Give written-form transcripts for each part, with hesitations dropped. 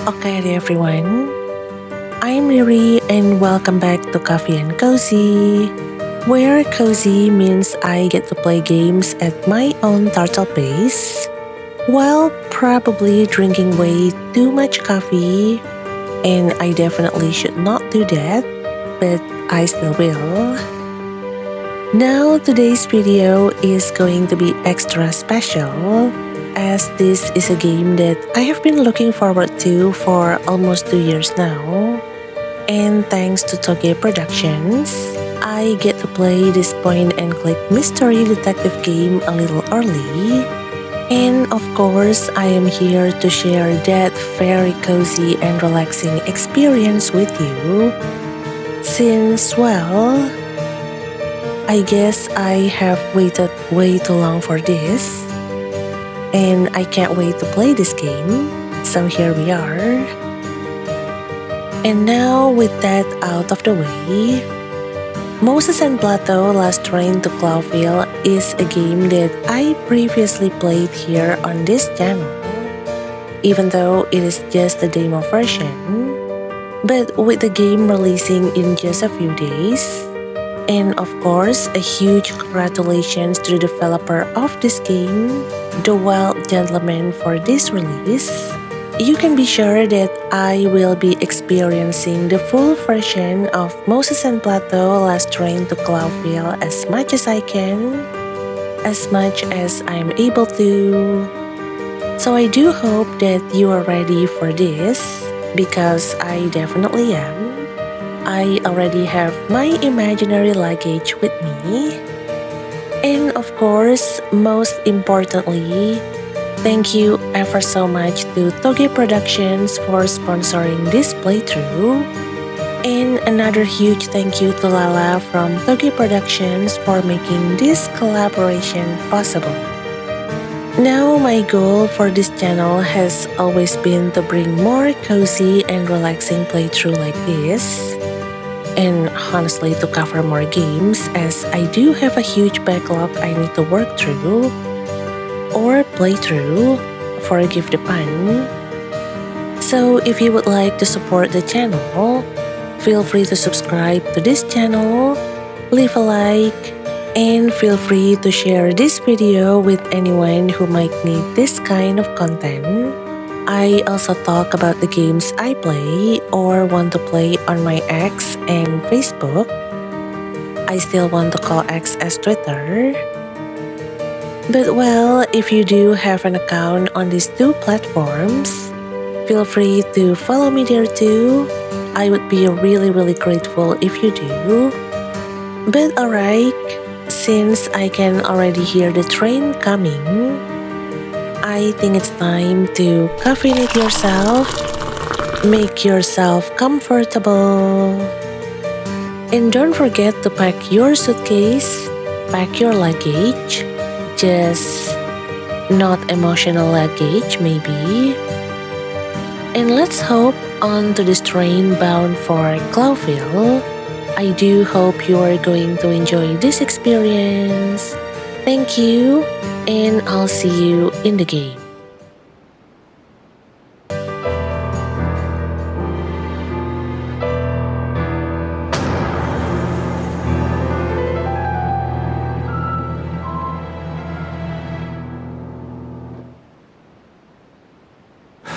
Okay everyone, I'm Riri and welcome back to Coffee and Cozy, where cozy means I get to play games at my own turtle pace, while probably drinking way too much coffee, and I definitely should not do that, but I still will. Now today's video is going to be extra special, as this is a game that I have been looking forward to for almost 2 years now. And thanks to Toge Productions, I get to play this point and click mystery detective game a little early. And of course, I am here to share that very cozy and relaxing experience with you. Since, well, I guess I have waited way too long for this. And I can't wait to play this game. So here we are. And now with that out of the way, Moses and Plato Last Train to Clawville is a game that I previously played here on this channel, even though it is just a demo version. But with the game releasing in just a few days, and of course a huge congratulations to the developer of this game, the Wild Gentleman, for this release, you can be sure that I will be experiencing the full version of Moses and Plato Last Train to Clawville as much as I can, as much as I'm able to. So I do hope that you are ready for this, because I definitely am. I already have my imaginary luggage with me. And of course, most importantly, thank you ever so much to Toge Productions for sponsoring this playthrough. And another huge thank you to Lala from Toge Productions for making this collaboration possible. Now my goal for this channel has always been to bring more cozy and relaxing playthrough like this. And honestly, to cover more games, as I do have a huge backlog I need to work through or play through, forgive the pun. So if you would like to support the channel, feel free to subscribe to this channel, leave a like, and feel free to share this video with anyone who might need this kind of content. I also talk about the games I play or want to play on my X and Facebook. I still want to call X as Twitter. But well, if you do have an account on these two platforms, feel free to follow me there too. I would be really grateful if you do. But alright, since I can already hear the train coming, I think it's time to caffeinate yourself, make yourself comfortable, and don't forget to pack your suitcase, pack your luggage, just not emotional luggage maybe. And let's hop onto this train bound for Clawville. I do hope you are going to enjoy this experience. Thank you, and I'll see you in the game.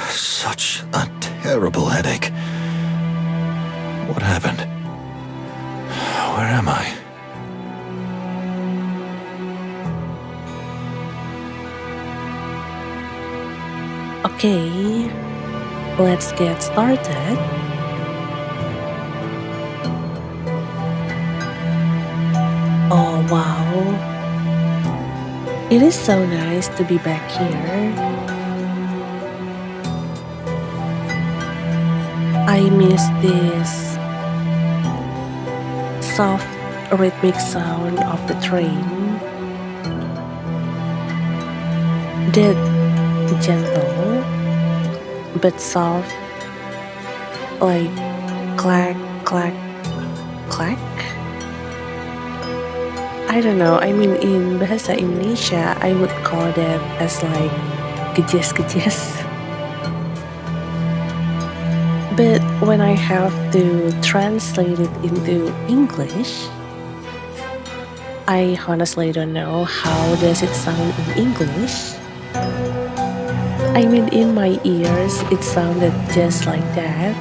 Such a terrible headache. What happened? Where am I? Okay, let's get started. Oh wow, it is so nice to be back here. I miss this soft rhythmic sound of the train. That gentle but soft, like clack, clack, clack. I don't know, I mean in bahasa Indonesia, I would call that as like gejes-gejes. But when I have to translate it into English, I honestly don't know how does it sound in English. I mean, in my ears, it sounded just like that.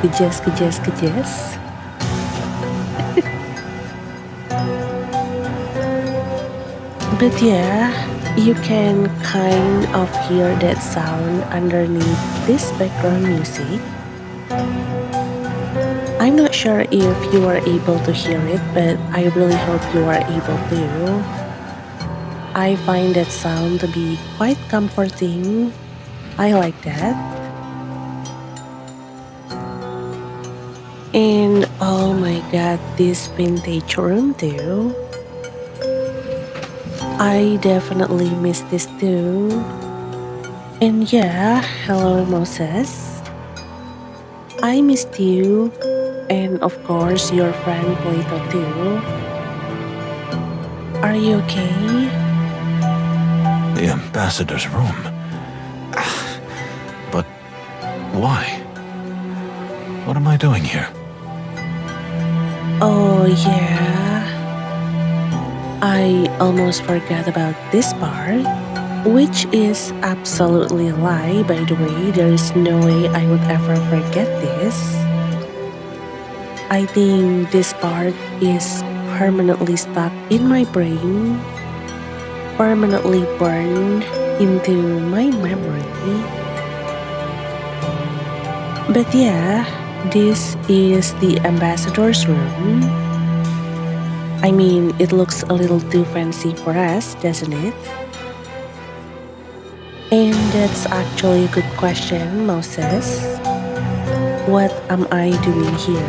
Kajes, kajes, kajes. But yeah, you can kind of hear that sound underneath this background music. I'm not sure if you are able to hear it, but I really hope you are able to. I find that sound to be quite comforting. I like that. And oh my god, this vintage room too. I definitely miss this too. And yeah, hello Moses. I missed you. And of course, your friend Plato too. Are you okay? The ambassador's room. But why? What am I doing here? Oh yeah. I almost forgot about this part, which is absolutely a lie, by the way. There is no way I would ever forget this. I think this part is permanently stuck in my brain, permanently burned into my memory. But yeah, this is the ambassador's room. I mean, it looks a little too fancy for us, doesn't it? And that's actually a good question, Moses. What am I doing here?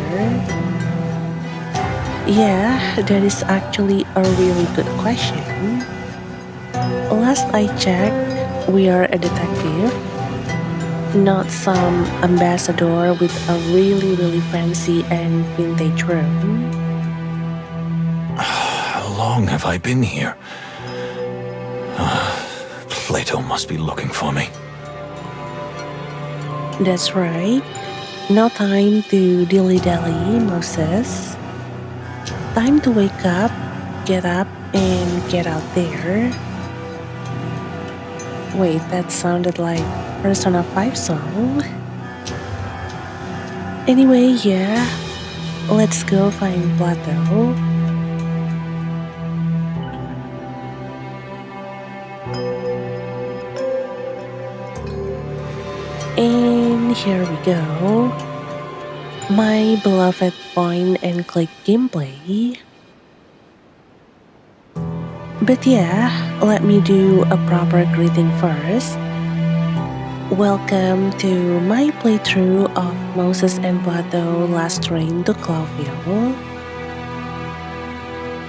Yeah, that is actually a really good question. Last I checked, we are a detective, not some ambassador with a really, really fancy and vintage room. How long have I been here? Plato must be looking for me. That's right. No time to dilly-dally, Moses. Time to wake up, and get out there. Wait, that sounded like Persona 5 song. Anyway, yeah, let's go find Plato. And here we go. My beloved point and click gameplay. But yeah, let me do a proper greeting first. Welcome to my playthrough of Moses and Plato Last Train to Clawville.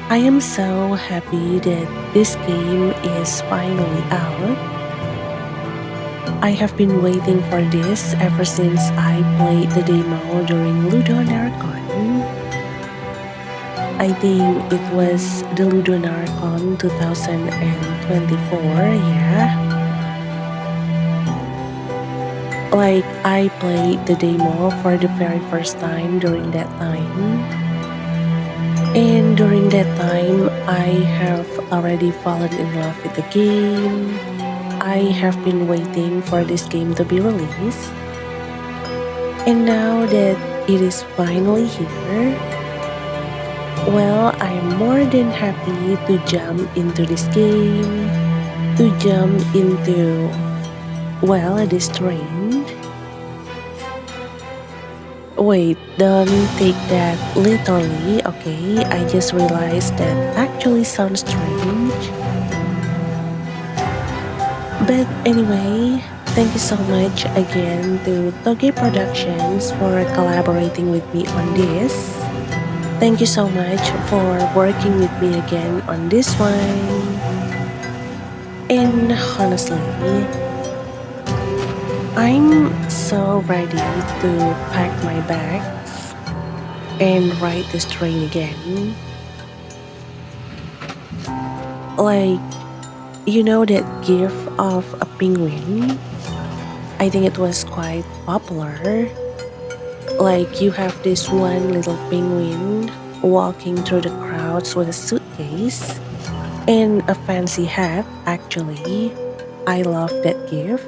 I am so happy that this game is finally out. I have been waiting for this ever since I played the demo during Ludo Narcon. I think it was the Ludo Narcon 2024, yeah. Like, I played the demo for the very first time during that time. And during that time, I have already fallen in love with the game. I have been waiting for this game to be released. And now that it is finally here, well, I'm more than happy to jump into this game, to jump into, well, this train. Wait, don't take that literally, okay? I just realized that actually sounds strange. But anyway, thank you so much again to Toge Productions for collaborating with me on this. Thank you so much for working with me again on this one. And honestly, I'm so ready to pack my bags and ride this train again. Like, you know that gif of a penguin? I think it was quite popular. Like you have this one little penguin walking through the crowds with a suitcase and a fancy hat, actually. I love that gift.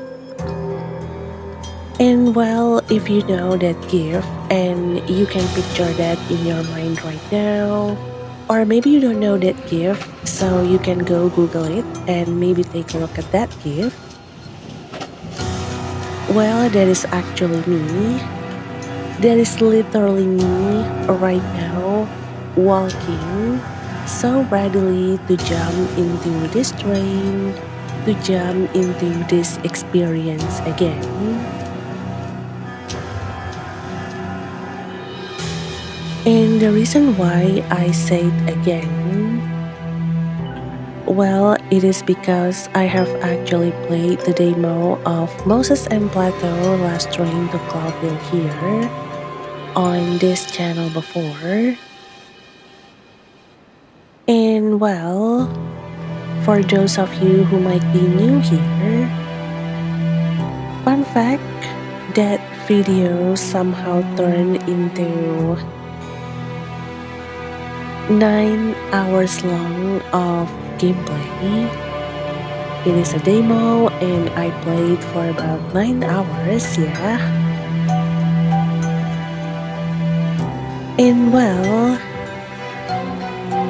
And well, if you know that gift and you can picture that in your mind right now, or maybe you don't know that gift, so you can go Google it and maybe take a look at that gift. Well, that is actually me. That is literally me right now, walking so readily to jump into this train, to jump into this experience again. And the reason why I say it again, well, it is because I have actually played the demo of Moses and Plato Last Train to Clawville here on this channel before. And well, for those of you who might be new here, fun fact, that video somehow turned into 9 hours long of gameplay. It is a demo and I played for about 9 hours, yeah. And well,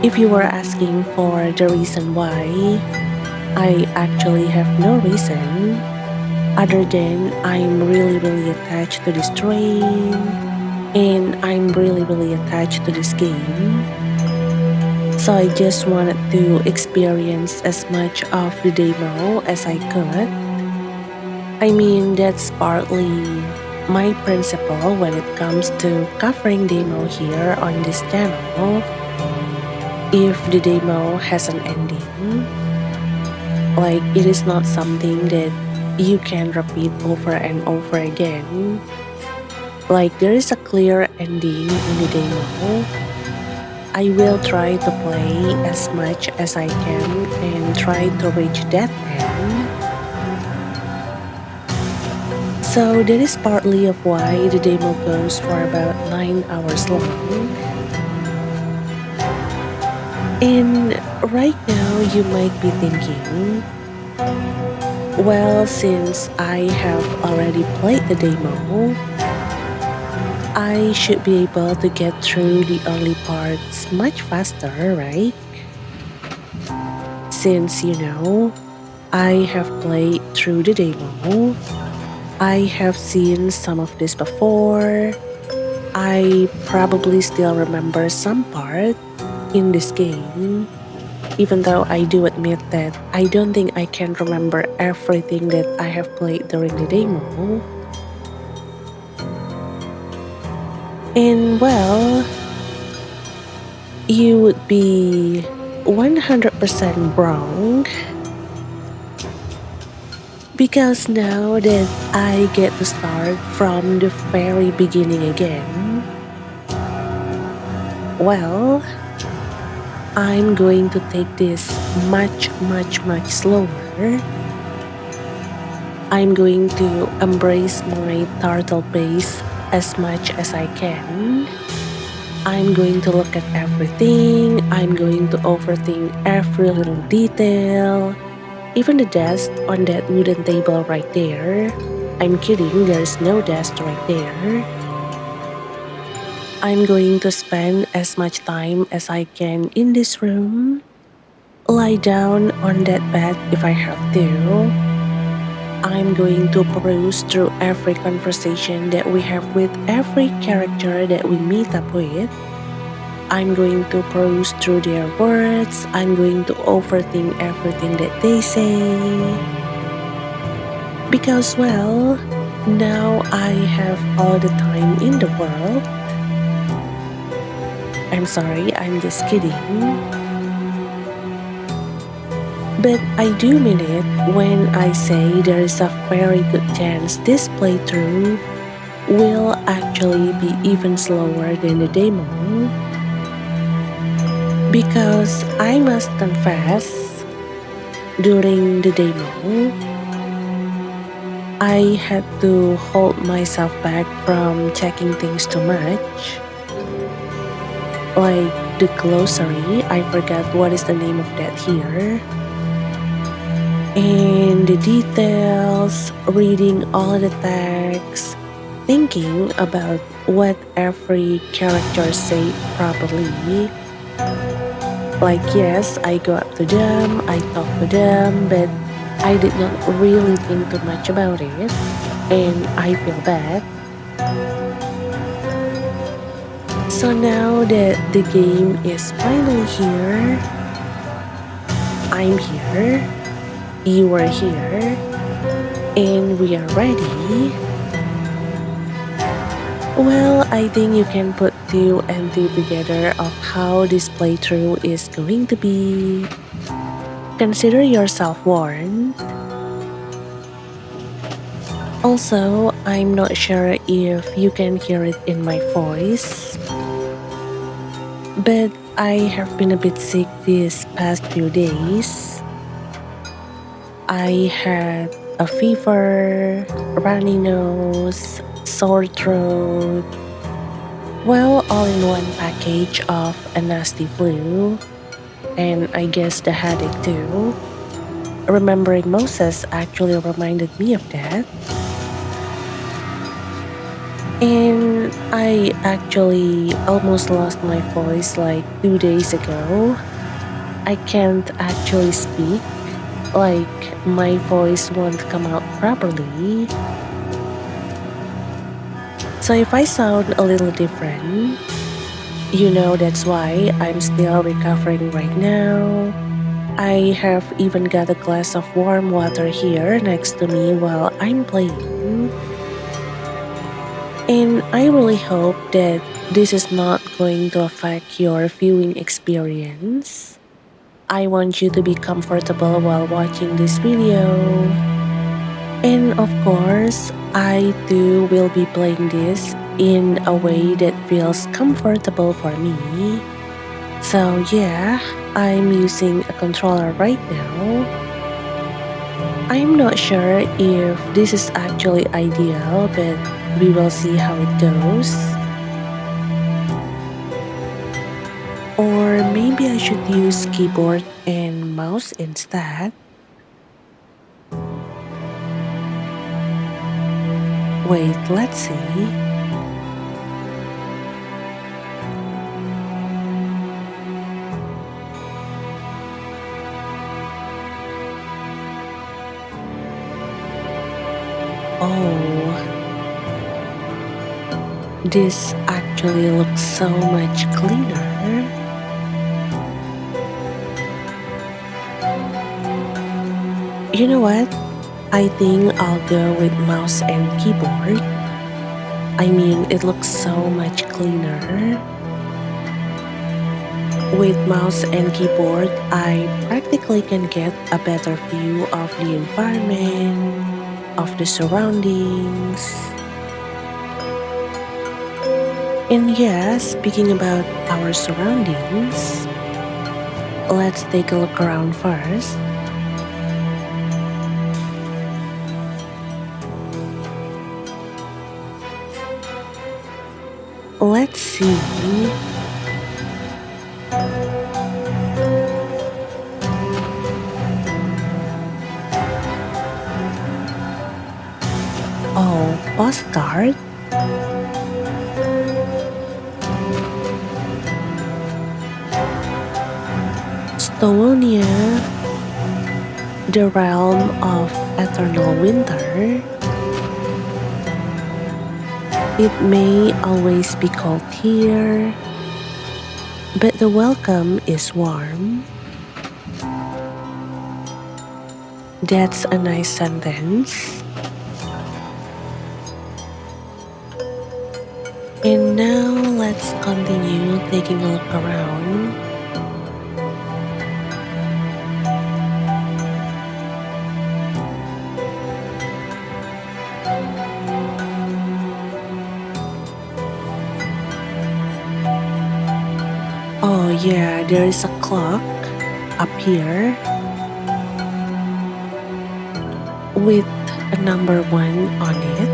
if you were asking for the reason why, I actually have no reason other than I'm really attached to this train and I'm really attached to this game. So I just wanted to experience as much of the demo as I could. I mean, that's partly my principle when it comes to covering demo here on this channel. If the demo has an ending, like it is not something that you can repeat over and over again. Like there is a clear ending in the demo, I will try to play as much as I can and try to reach that end. So that is partly of why the demo goes for about 9 hours long. And right now you might be thinking, well, since I have already played the demo, I should be able to get through the early parts much faster, right? Since, I have played through the demo, I have seen some of this before, I probably still remember some part in this game, even though I do admit that I don't think I can remember everything that I have played during the demo. And well, you would be 100% wrong, because now that I get to start from the very beginning again, well, I'm going to take this much slower. I'm going to embrace my turtle pace as much as I can. I'm going to look at everything. I'm going to overthink every little detail. Even the desk on that wooden table right there. I'm kidding, there's no desk right there. I'm going to spend as much time as I can in this room. Lie down on that bed if I have to. I'm going to peruse through every conversation that we have with every character that we meet up with. I'm going to peruse through their words. I'm going to overthink everything that they say. Because, well, now I have all the time in the world. I'm sorry, I'm just kidding. But I do mean it when I say there is a very good chance this playthrough will actually be even slower than the demo. Because I must confess, during the demo, I had to hold myself back from checking things too much. Like the glossary, I forgot what is the name of that here. And the details, reading all the text, thinking about what every character say properly. Like, yes, I go up to them, I talk to them, but I did not really think too much about it, and I feel bad. So now that the game is finally here, I'm here, you are here, and we are ready. Well, I think you can put two and two together of how this playthrough is going to be. Consider yourself warned. Also, I'm not sure if you can hear it in my voice, but I have been a bit sick these past few days. I had a fever, runny nose, sore throat, well, all in one package of a nasty flu, and I guess the headache too. Remembering Moses actually reminded me of that. And I actually almost lost my voice like 2 days ago. I can't actually speak, like my voice won't come out properly. So if I sound a little different, you know that's why I'm still recovering right now. I have even got a glass of warm water here next to me while I'm playing. And I really hope that this is not going to affect your viewing experience. I want you to be comfortable while watching this video. And of course, I too will be playing this in a way that feels comfortable for me. So yeah, I'm using a controller right now. I'm not sure if this is actually ideal, but we will see how it goes. Or maybe I should use keyboard and mouse instead. Wait, let's see. Oh, this actually looks so much cleaner. You know what? I think I'll go with mouse and keyboard. I mean, it looks so much cleaner. With mouse and keyboard, I practically can get a better view of the environment, of the surroundings. And yeah, speaking about our surroundings, let's take a look around first. Let's see. Oh, postcard? Stolonia, the realm of eternal winter. It may always be cold here, but the welcome is warm. That's a nice sentence. And now let's continue taking a look around. Oh yeah, there is a clock up here with a number 1 on it.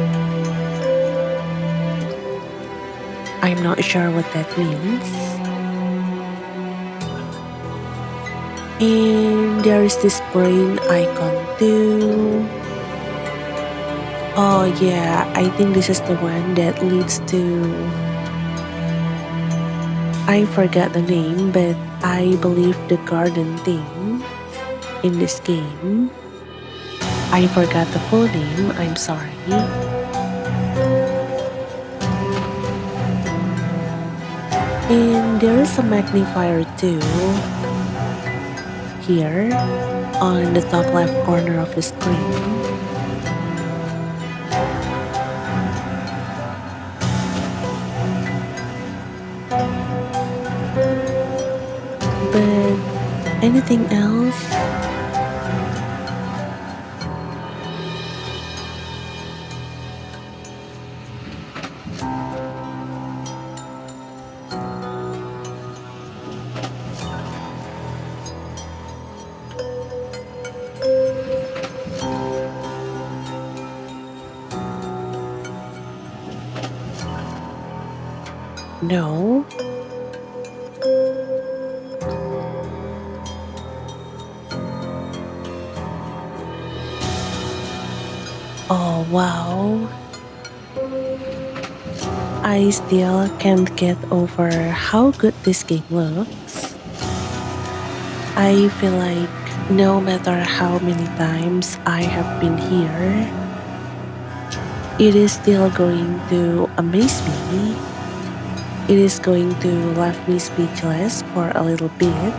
I'm not sure what that means. And there is this brain icon too. Oh yeah, I think this is the one that leads to... I forgot the name, but I believe the garden thing in this game. I forgot the full name, I'm sorry. And there is a magnifier too, here on the top left corner of the screen. But anything else? No. Oh wow. I still can't get over how good this game looks. I feel like no matter how many times I have been here, it is still going to amaze me. It is going to leave me speechless for a little bit,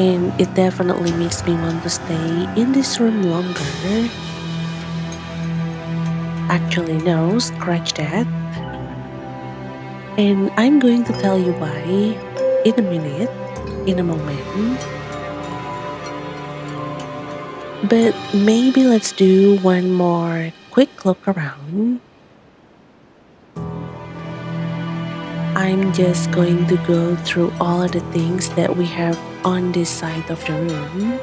and it definitely makes me want to stay in this room longer. Actually, no, scratch that. And I'm going to tell you why in a minute, in a moment. But maybe let's do one more quick look around. I'm just going to go through all of the things that we have on this side of the room.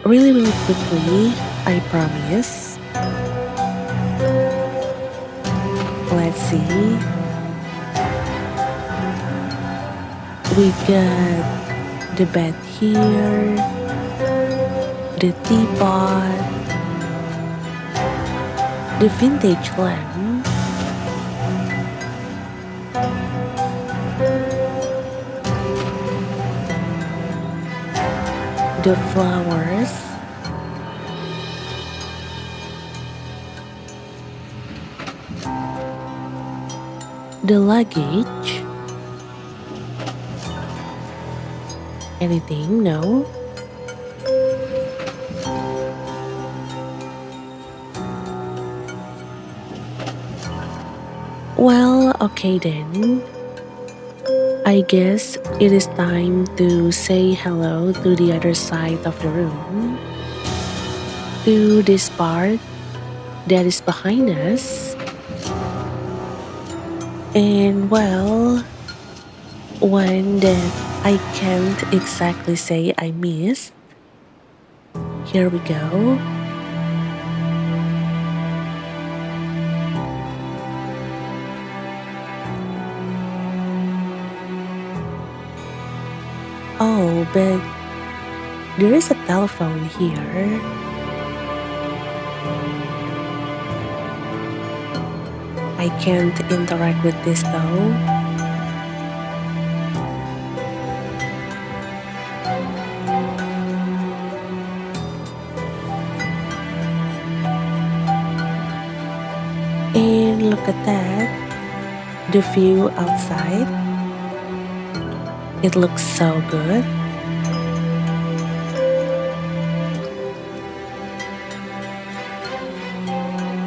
Really, really quickly, I promise. Let's see. We got the bed here, the teapot, the vintage lamp, the flowers, the luggage. Anything? No? Well, okay then. I guess it is time to say hello to the other side of the room. To this part that is behind us. And well, one that I can't exactly say I missed. Here we go. Oh, but there is a telephone here. I can't interact with this though. And look at that, the view outside. It looks so good.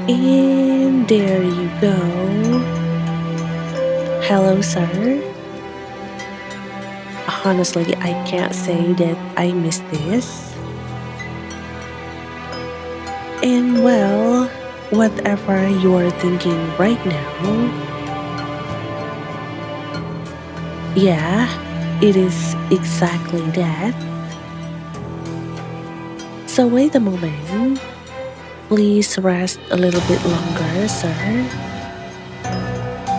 And there you go. Hello, sir. Honestly, I can't say that I missed this. And well, whatever you are thinking right now, yeah, it is exactly that. So wait a moment. Please rest a little bit longer, sir.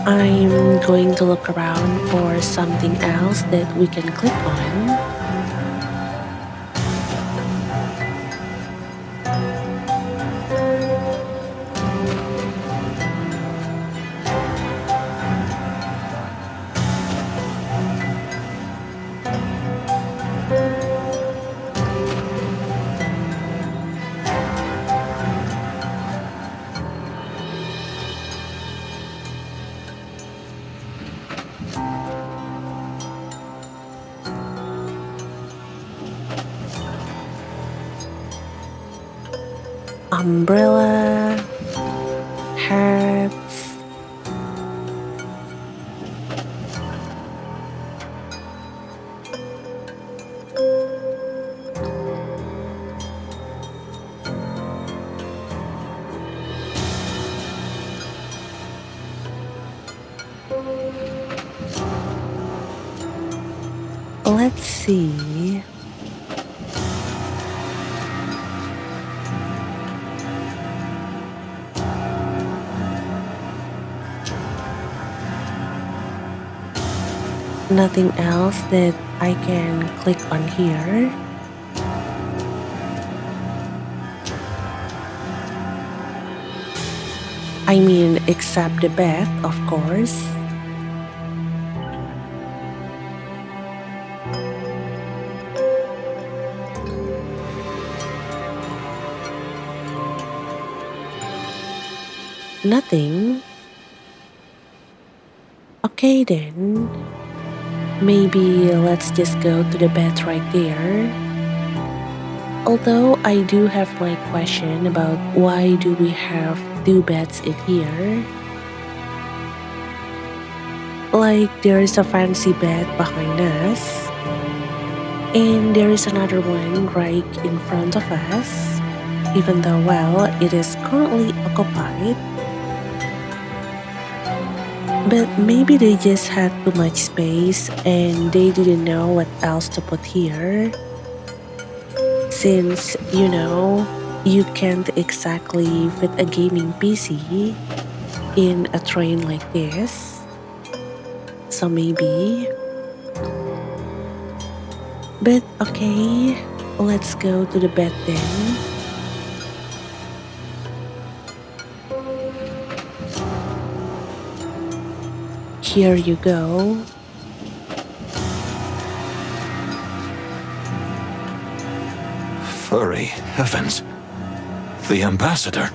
I'm going to look around for something else that we can click on. Umbrella, hats. Let's see. Nothing else that I can click on here. I mean, except the bed, of course. Nothing. Okay then. Maybe let's just go to the bed right there. Although I do have my question about why do we have two beds in here? Like there is a fancy bed behind us, and there is another one right in front of us, even though, well, it is currently occupied. But maybe they just had too much space and they didn't know what else to put here. Since, you can't exactly fit a gaming PC in a train like this. So maybe. But okay, let's go to the bed then. Here you go. Furry heavens. The ambassador.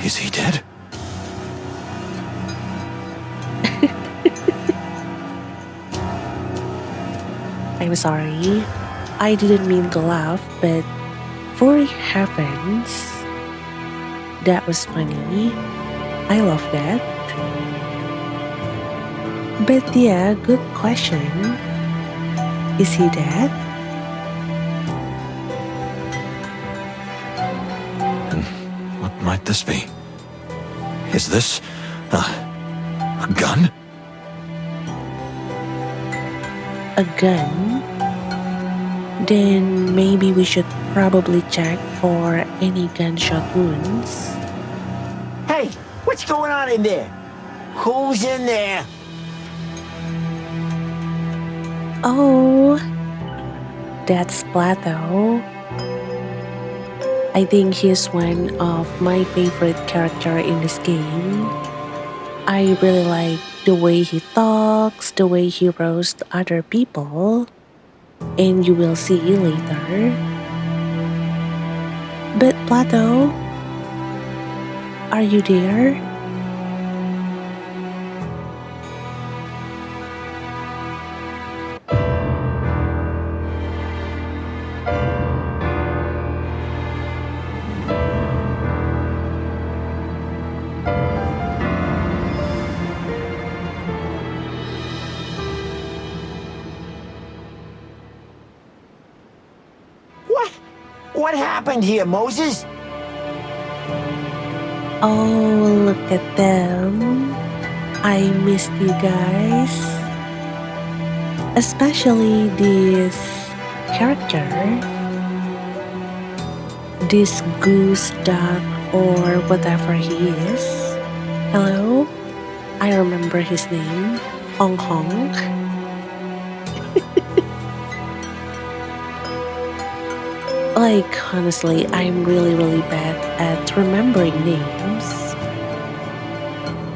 Is he dead? I'm sorry. I didn't mean to laugh, but for heavens, that was funny. I love that. But yeah, good question. Is he dead? And what might this be? Is this a gun? A gun? Then maybe we should probably check for any gunshot wounds. Hey, what's going on in there? Who's in there? Oh, that's Plato. I think he's one of my favorite characters in this game. I really like the way he talks, the way he roasts other people, and you will see later. But Plato, are you there? What happened here, Moses? Oh, look at them. I missed you guys. Especially this character. this goose, duck, or whatever he is. Hello? I remember his name, Hong Hong. Like, honestly, I'm really bad at remembering names.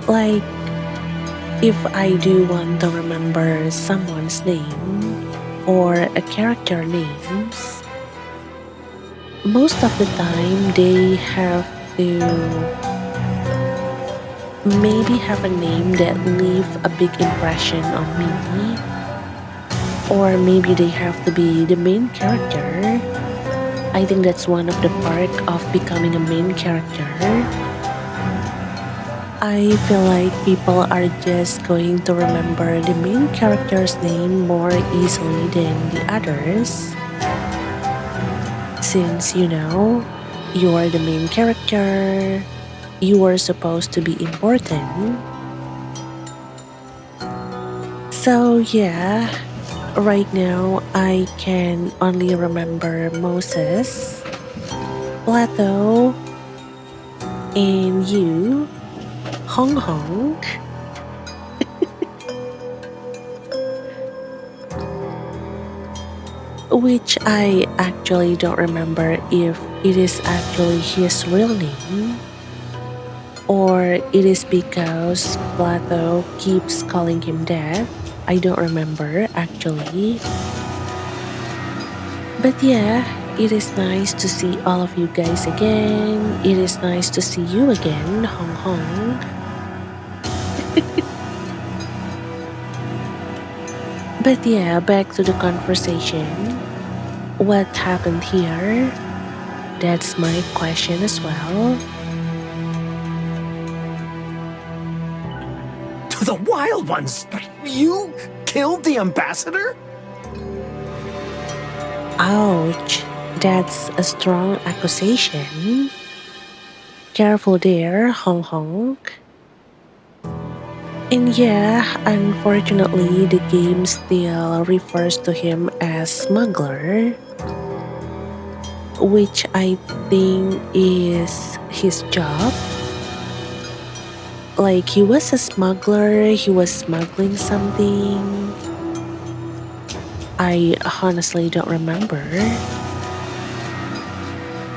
Like, if I do want to remember someone's name or a character names, most of the time they have to maybe have a name that leave a big impression on me, or maybe they have to be the main character. I think that's one of the perk of becoming a main character. I feel like people are just going to remember the main character's name more easily than the others. Since, you know, you are the main character, you are supposed to be important. So yeah, right now I can only remember Moses, Plato, and you, Hong Hong. Which I actually don't remember if it is actually his real name or it is because Plato keeps calling him that. I don't remember actually. But yeah, it is nice to see all of you guys again. It is nice to see you again, Hong Hong. But yeah, back to the conversation. What happened here? That's my question as well. The wild ones! You killed the ambassador? Ouch, that's a strong accusation. Careful there, Hong Hong. And yeah, unfortunately, the game still refers to him as smuggler, which I think is his job. Like, he was a smuggler, he was smuggling something. I honestly don't remember.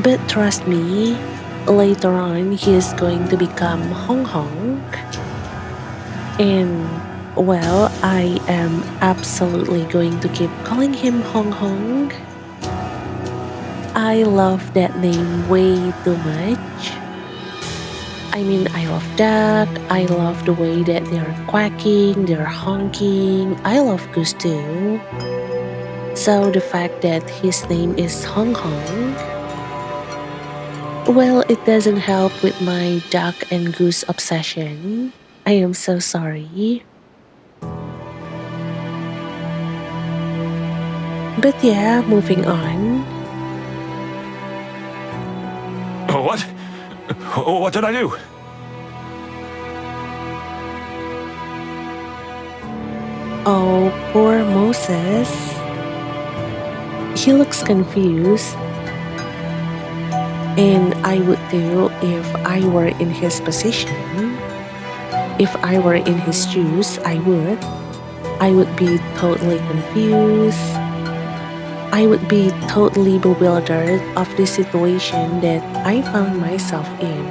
But trust me, later on he is going to become Hong Hong. And well, I am absolutely going to keep calling him Hong Hong. I love that name way too much. I mean, I love duck, I love the way that they're quacking, they're honking, I love goose too. So the fact that his name is Hong Hong, well, it doesn't help with my duck and goose obsession. I am so sorry. But yeah, moving on. What? What did I do? Oh, poor Moses. He looks confused. And I would too if I were in his position. If I were in his shoes, I would be totally confused. I would be totally bewildered of the situation that I found myself in.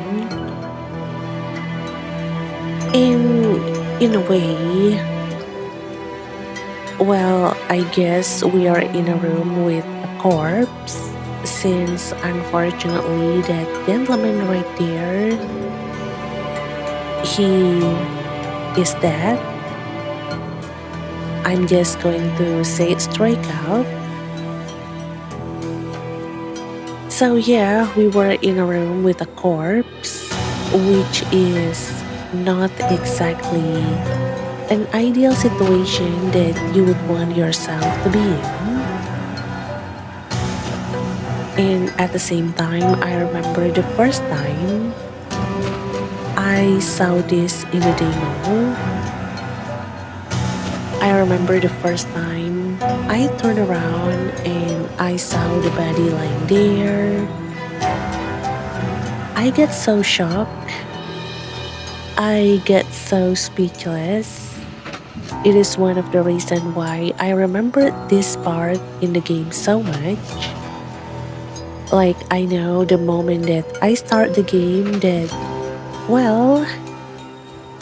And in a way, well, I guess we are in a room with a corpse, since unfortunately that gentleman right there, he is dead. I'm just going to say it straight out. So yeah, we were in a room with a corpse, which is not exactly an ideal situation that you would want yourself to be in. And at the same time, I remember the first time I saw this in a demo. I remember the first time I turned around and I saw the body lying there. I get so shocked. I get so speechless. It is one of the reasons why I remember this part in the game so much. Like, I know the moment that I start the game that, well,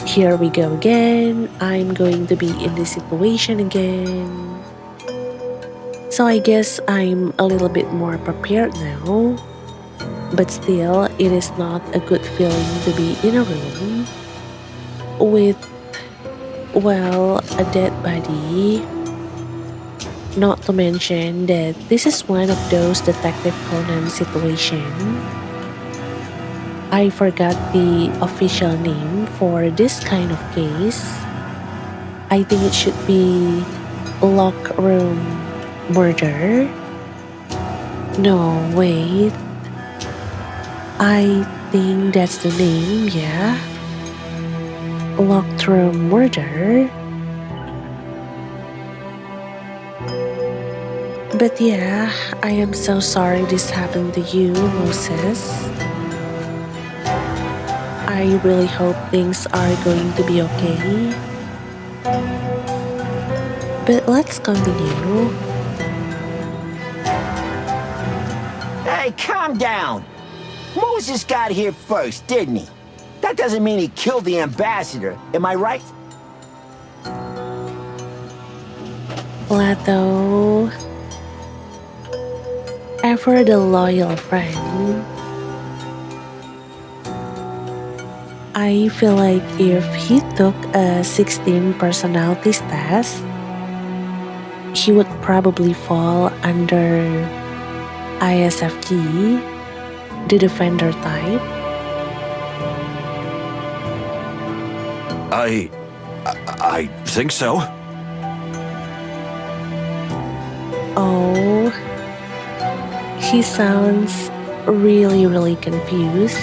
here we go again. I'm going to be in this situation again. So I guess I'm a little bit more prepared now. But still, it is not a good feeling to be in a room with, well, a dead body. Not to mention that this is one of those Detective Conan situations. I forgot the official name for this kind of case. I think it should be lock room murder. No, wait. I think that's the name, yeah. Locked room murder. But yeah, I am so sorry this happened to you, Moses. I really hope things are going to be okay. But let's continue. Hey, calm down. Moses got here first, didn't he? That doesn't mean he killed the ambassador, am I right? Plato, ever the loyal friend. I feel like if he took a 16 personalities test, he would probably fall under ISFG, the defender type. I think so. Oh, he sounds really confused.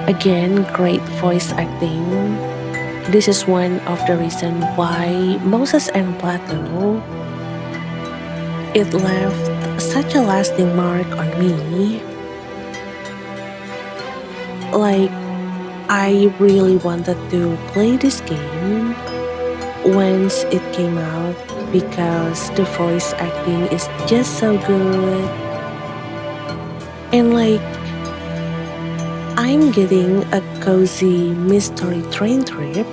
Again, great voice acting. This is one of the reasons why Moses and Plato, it left such a lasting mark on me. Like, I really wanted to play this game once it came out because the voice acting is just so good. And like, I'm getting a cozy mystery train trip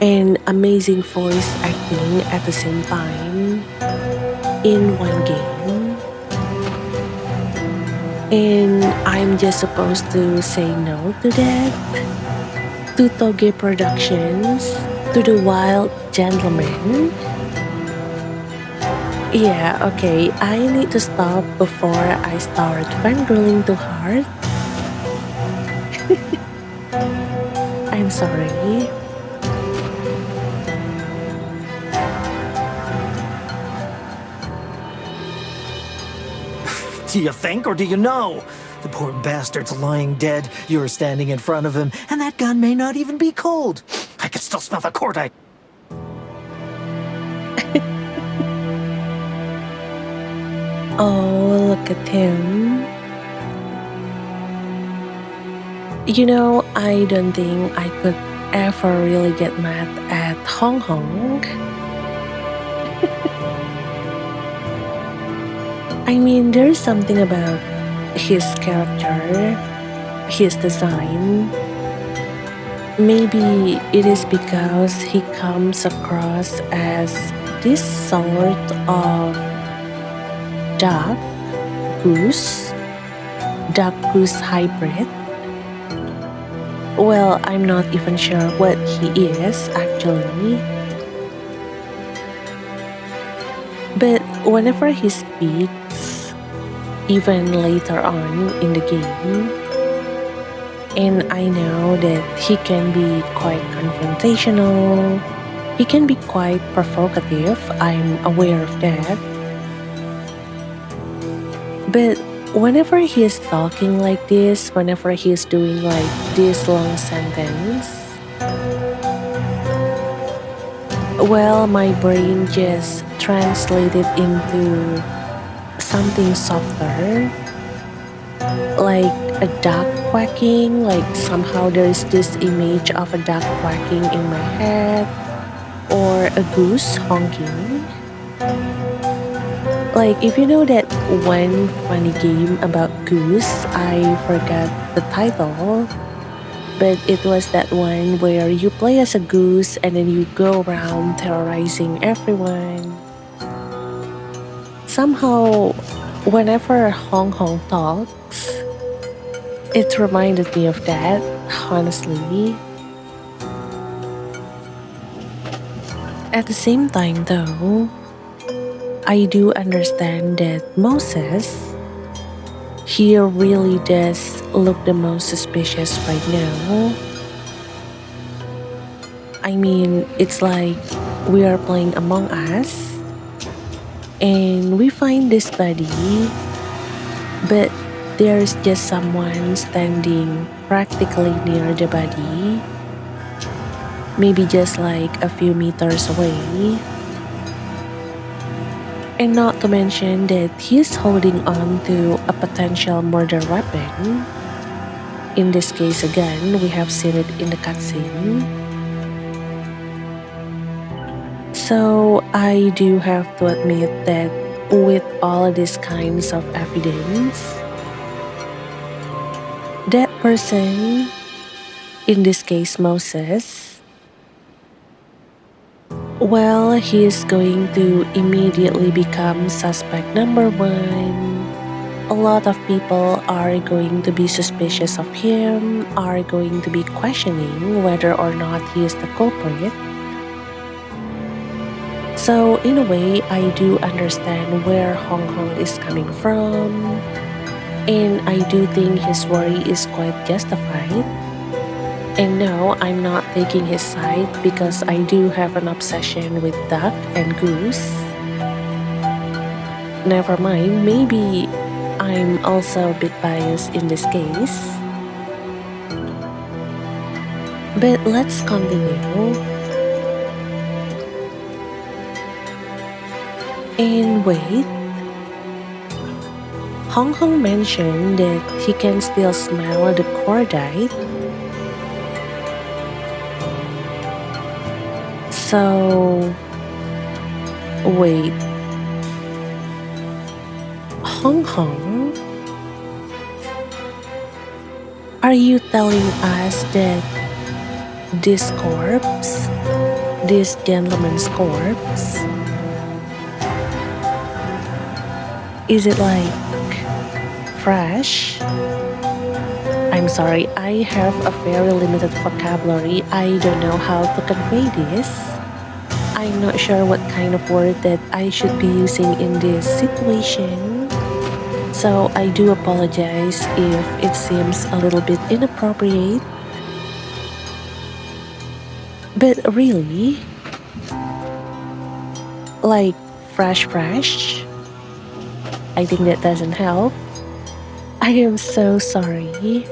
and amazing voice acting at the same time in one game. And I'm just supposed to say no to that? To Toge Productions? To the Wild Gentleman? Yeah, okay, I need to stop before I start fangirling too hard. I'm sorry. Do you think or do you know? The poor bastard's lying dead. You're standing in front of him, and that gun may not even be cold. I can still smell the cordite. Oh, look at him. You know, I don't think I could ever really get mad at Hong Hong. I mean, there's something about his character, his design. Maybe it is because he comes across as this sort of duck goose hybrid. Well, I'm not even sure what he is actually. But whenever he speaks, even later on in the game, and I know that he can be quite confrontational, he can be quite provocative, I'm aware of that. But whenever he is talking like this, whenever he is doing like this long sentence, well, my brain just translated into something softer, Like a duck quacking, like somehow there is this image of a duck quacking in my head, or a goose honking. Like if you know that one funny game about goose, I forgot the title, but it was that one where you play as a goose and then you go around terrorizing everyone. Somehow, whenever Hong Hong talks, it reminded me of that, honestly. At the same time, though, I do understand that Moses, he really does look the most suspicious right now. I mean, it's like we are playing Among Us and we find this body, but there's just someone standing practically near the body, maybe just like a few meters away. And not to mention that he's holding on to a potential murder weapon. In this case again, we have seen it in the cutscene. So I do have to admit that with all these kinds of evidence, that person, in this case Moses, well, he is going to immediately become suspect number one. A lot of people are going to be suspicious of him, are going to be questioning whether or not he is the culprit. So in a way, I do understand where Hong Kong is coming from, and I do think his worry is quite justified. And no, I'm not taking his side because I do have an obsession with duck and goose. Never mind, maybe I'm also a bit biased in this case. But let's continue. And wait, Hong Kong mentioned that he can still smell the cordite. So, wait, Hong Kong? Are you telling us that this corpse, this gentleman's corpse, is it like fresh? I'm sorry, I have a very limited vocabulary. I don't know how to convey this. I'm not sure what kind of word that I should be using in this situation. So I do apologize if it seems a little bit inappropriate. But really, like fresh? I think that doesn't help. I am so sorry.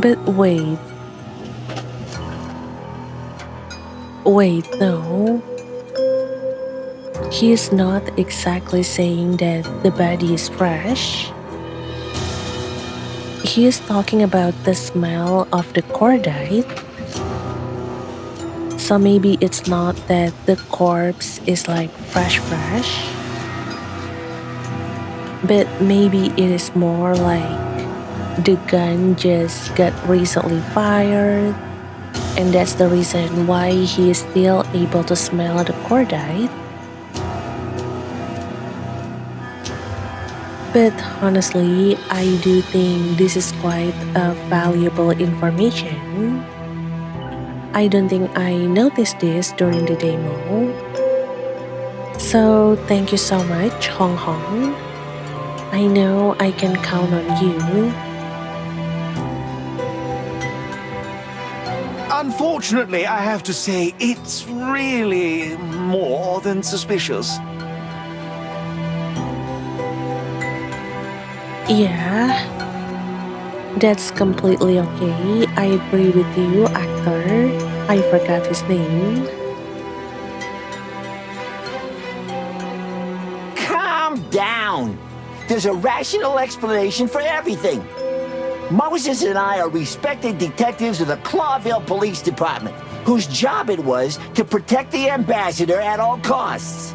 But wait, no. He is not exactly saying that the body is fresh. He is talking about the smell of the cordite. So maybe it's not that the corpse is like fresh, but maybe it is more like the gun just got recently fired, and that's the reason why he is still able to smell the cordite. But honestly, I do think this is quite a valuable information. I don't think I noticed this during the demo. So thank you so much, Hong Hong. I know I can count on you. Unfortunately, I have to say, it's really more than suspicious. Yeah, that's completely okay. I agree with you, actor. I forgot his name. Calm down. there's a rational explanation for everything. Moses and I are respected detectives of the Clawville Police Department, whose job it was to protect the ambassador at all costs.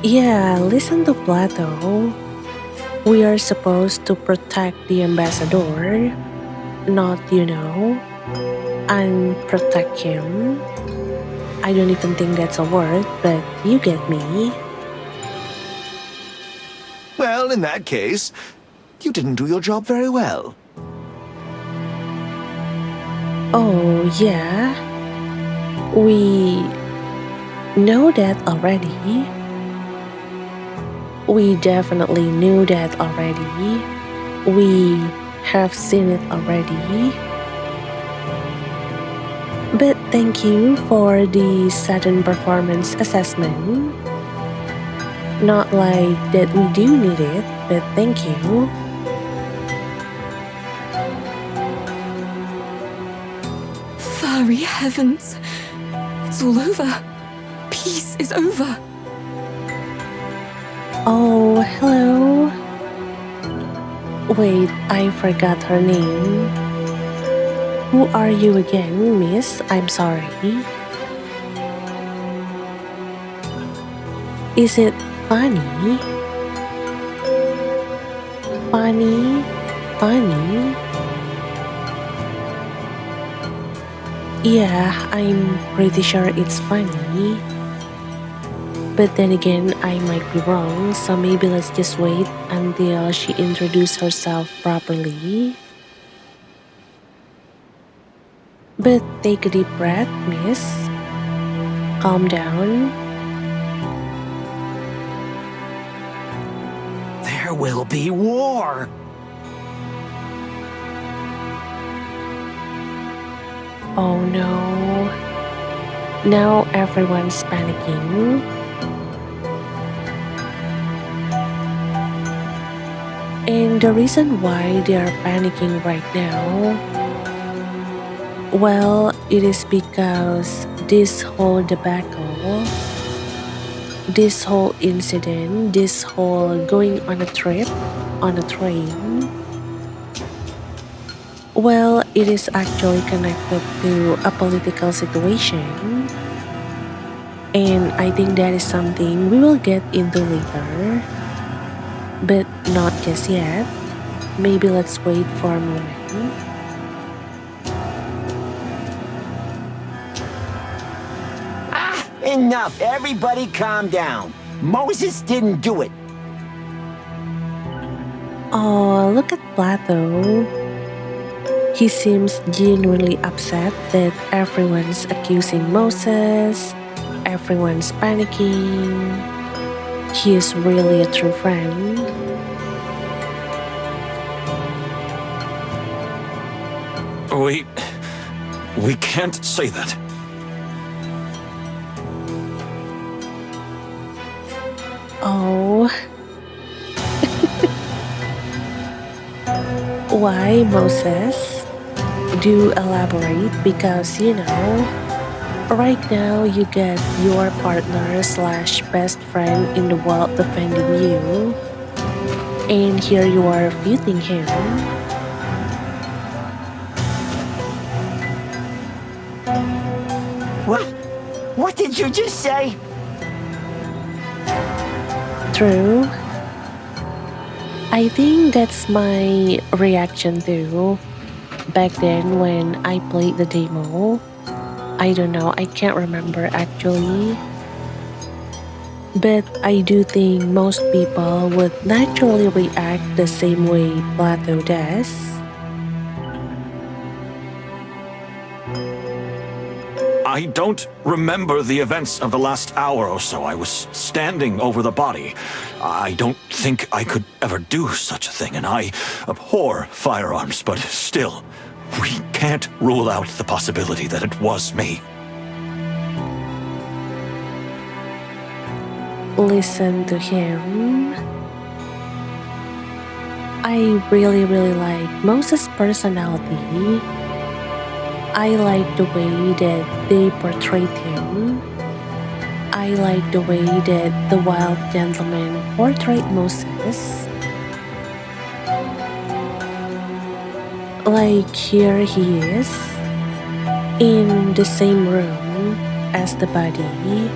Yeah, listen to Plato. We are supposed to protect the ambassador, not, unprotect him. I don't even think that's a word, but you get me. Well, in that case, you didn't do your job very well. Oh, yeah. We know that already. We definitely knew that already. We have seen it already. But thank you for the sudden performance assessment. Not like that we do need it, but thank you. Fiery heavens! It's all over. Peace is over. Oh, hello. Wait, I forgot her name. Who are you again, miss? I'm sorry. Is it funny? Funny? Funny? Yeah, I'm pretty sure it's funny. But then again, I might be wrong, so maybe let's just wait until she introduces herself properly. But take a deep breath, miss. Calm down. There will be war. Oh no. Now everyone's panicking. And the reason why they are panicking right now, well, it is because this whole debacle, this whole incident, this whole going on a trip, on a train, well, it is actually connected to a political situation. And I think that is something we will get into later. But not just yet. Maybe let's wait for a moment. Enough! Everybody calm down. Moses didn't do it. Oh, look at Plato. He seems genuinely upset that everyone's accusing Moses, everyone's panicking. He is really a true friend. We can't say that. Oh. Why, Moses? Do elaborate because, right now you get your partner slash best friend in the world defending you. And here you are refuting him. What did you just say? True. I think that's my reaction too. Back then when I played the demo, I don't know, I can't remember actually. But I do think most people would naturally react the same way Plato does. I don't remember the events of the last hour or so. I was standing over the body. I don't think I could ever do such a thing, and I abhor firearms, but still, we can't rule out the possibility that it was me. Listen to him. I really like Moses' personality. I like the way that they portrayed him. I like the way that the wild gentleman portrayed Moses. Like here he is, in the same room as the body,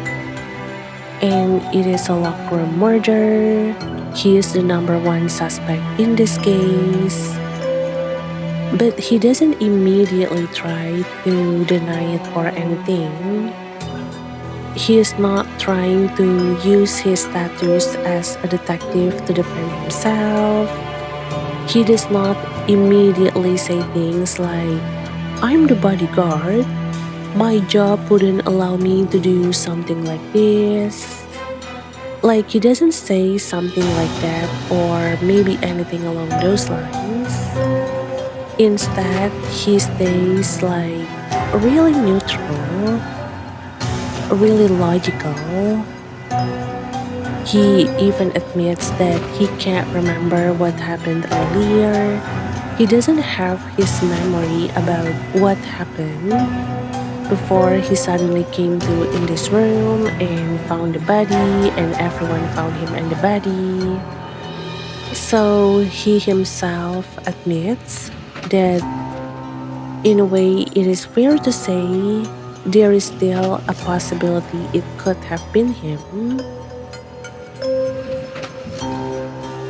and it is a locked room murder. He is the number one suspect in this case. But he doesn't immediately try to deny it or anything. He is not trying to use his status as a detective to defend himself. He does not immediately say things like, "I'm the bodyguard. My job wouldn't allow me to do something like this." Like, he doesn't say something like that or maybe anything along those lines. Instead, he stays like really neutral, really logical. He even admits that he can't remember what happened earlier. He doesn't have his memory about what happened before he suddenly came to in this room and found the body, and everyone found him and the body. So he himself admits that in a way it is fair to say there is still a possibility it could have been him.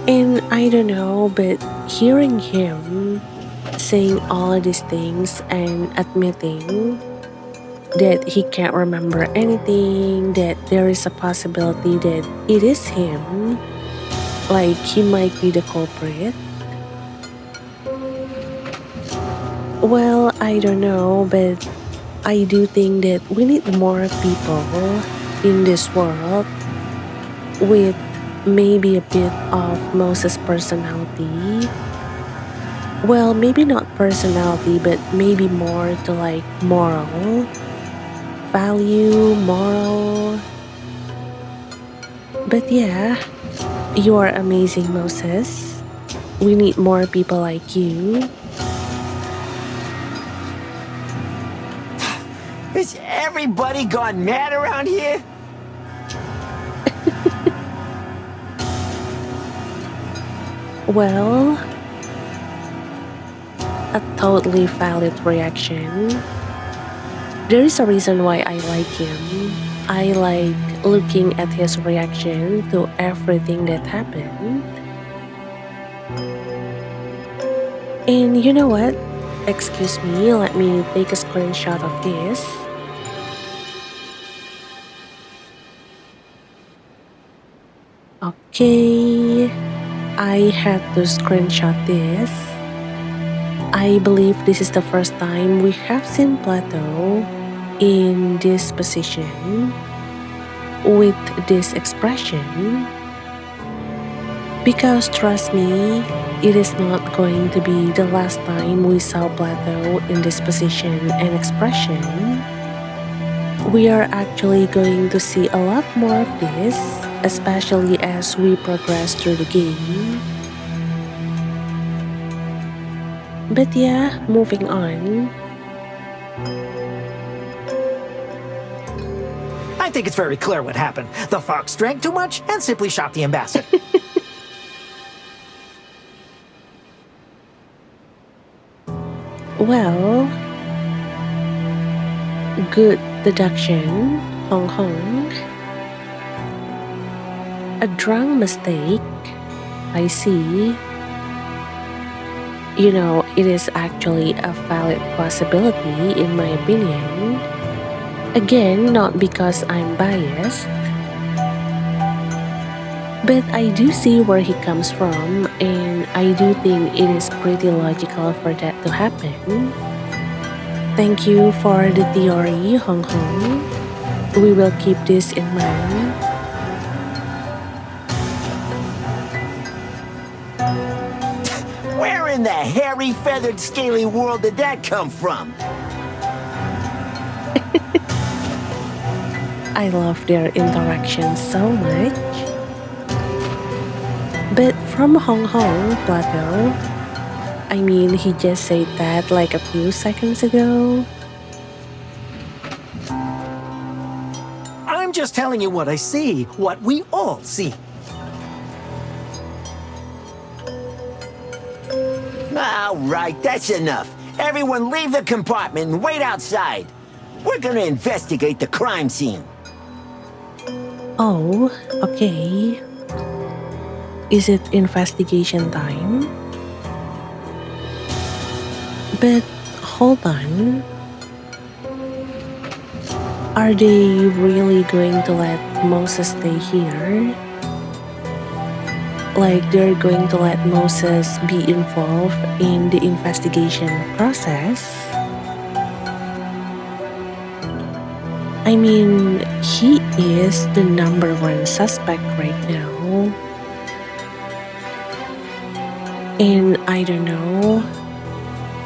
And I don't know, but hearing him saying all of these things and admitting that he can't remember anything, that there is a possibility that it is him, like he might be the culprit. Well, I don't know, but I do think that we need more people in this world with maybe a bit of Moses' personality. Well, maybe not personality, but maybe more to like moral value, moral. But yeah, you are amazing, Moses. We need more people like you. Is everybody gone mad around here? Well, a totally valid reaction. There is a reason why I like him. I like looking at his reaction to everything that happened. And you know what? Excuse me, let me take a screenshot of this. Okay, I had to screenshot this. I believe this is the first time we have seen Plato in this position with this expression. Because trust me, it is not going to be the last time we saw Plato in this position and expression. We are actually going to see a lot more of this, especially as we progress through the game. But yeah, moving on. I think it's very clear what happened. The fox drank too much and simply shot the ambassador. Well, good deduction, Hong Hong. A drunk mistake, I see. You know, it is actually a valid possibility in my opinion. Again, not because I'm biased, but I do see where he comes from, and I do think it is pretty logical for that to happen. Thank you for the theory, Hong Hong. We will keep this in mind. Where in the hairy, feathered, scaly world did that come from? I love their interactions so much. But from Hong Hong, Plato, I mean, he just said that like a few seconds ago. I'm just just telling you what I see, what we all see. All right, that's enough. Everyone leave the compartment and wait outside. We're gonna investigate the crime scene. Oh, okay. Is it investigation time? But hold on. Are they really going to let Moses stay here? Like they're going to let Moses be involved in the investigation process? I mean, he is the #1 suspect right now. And I don't know,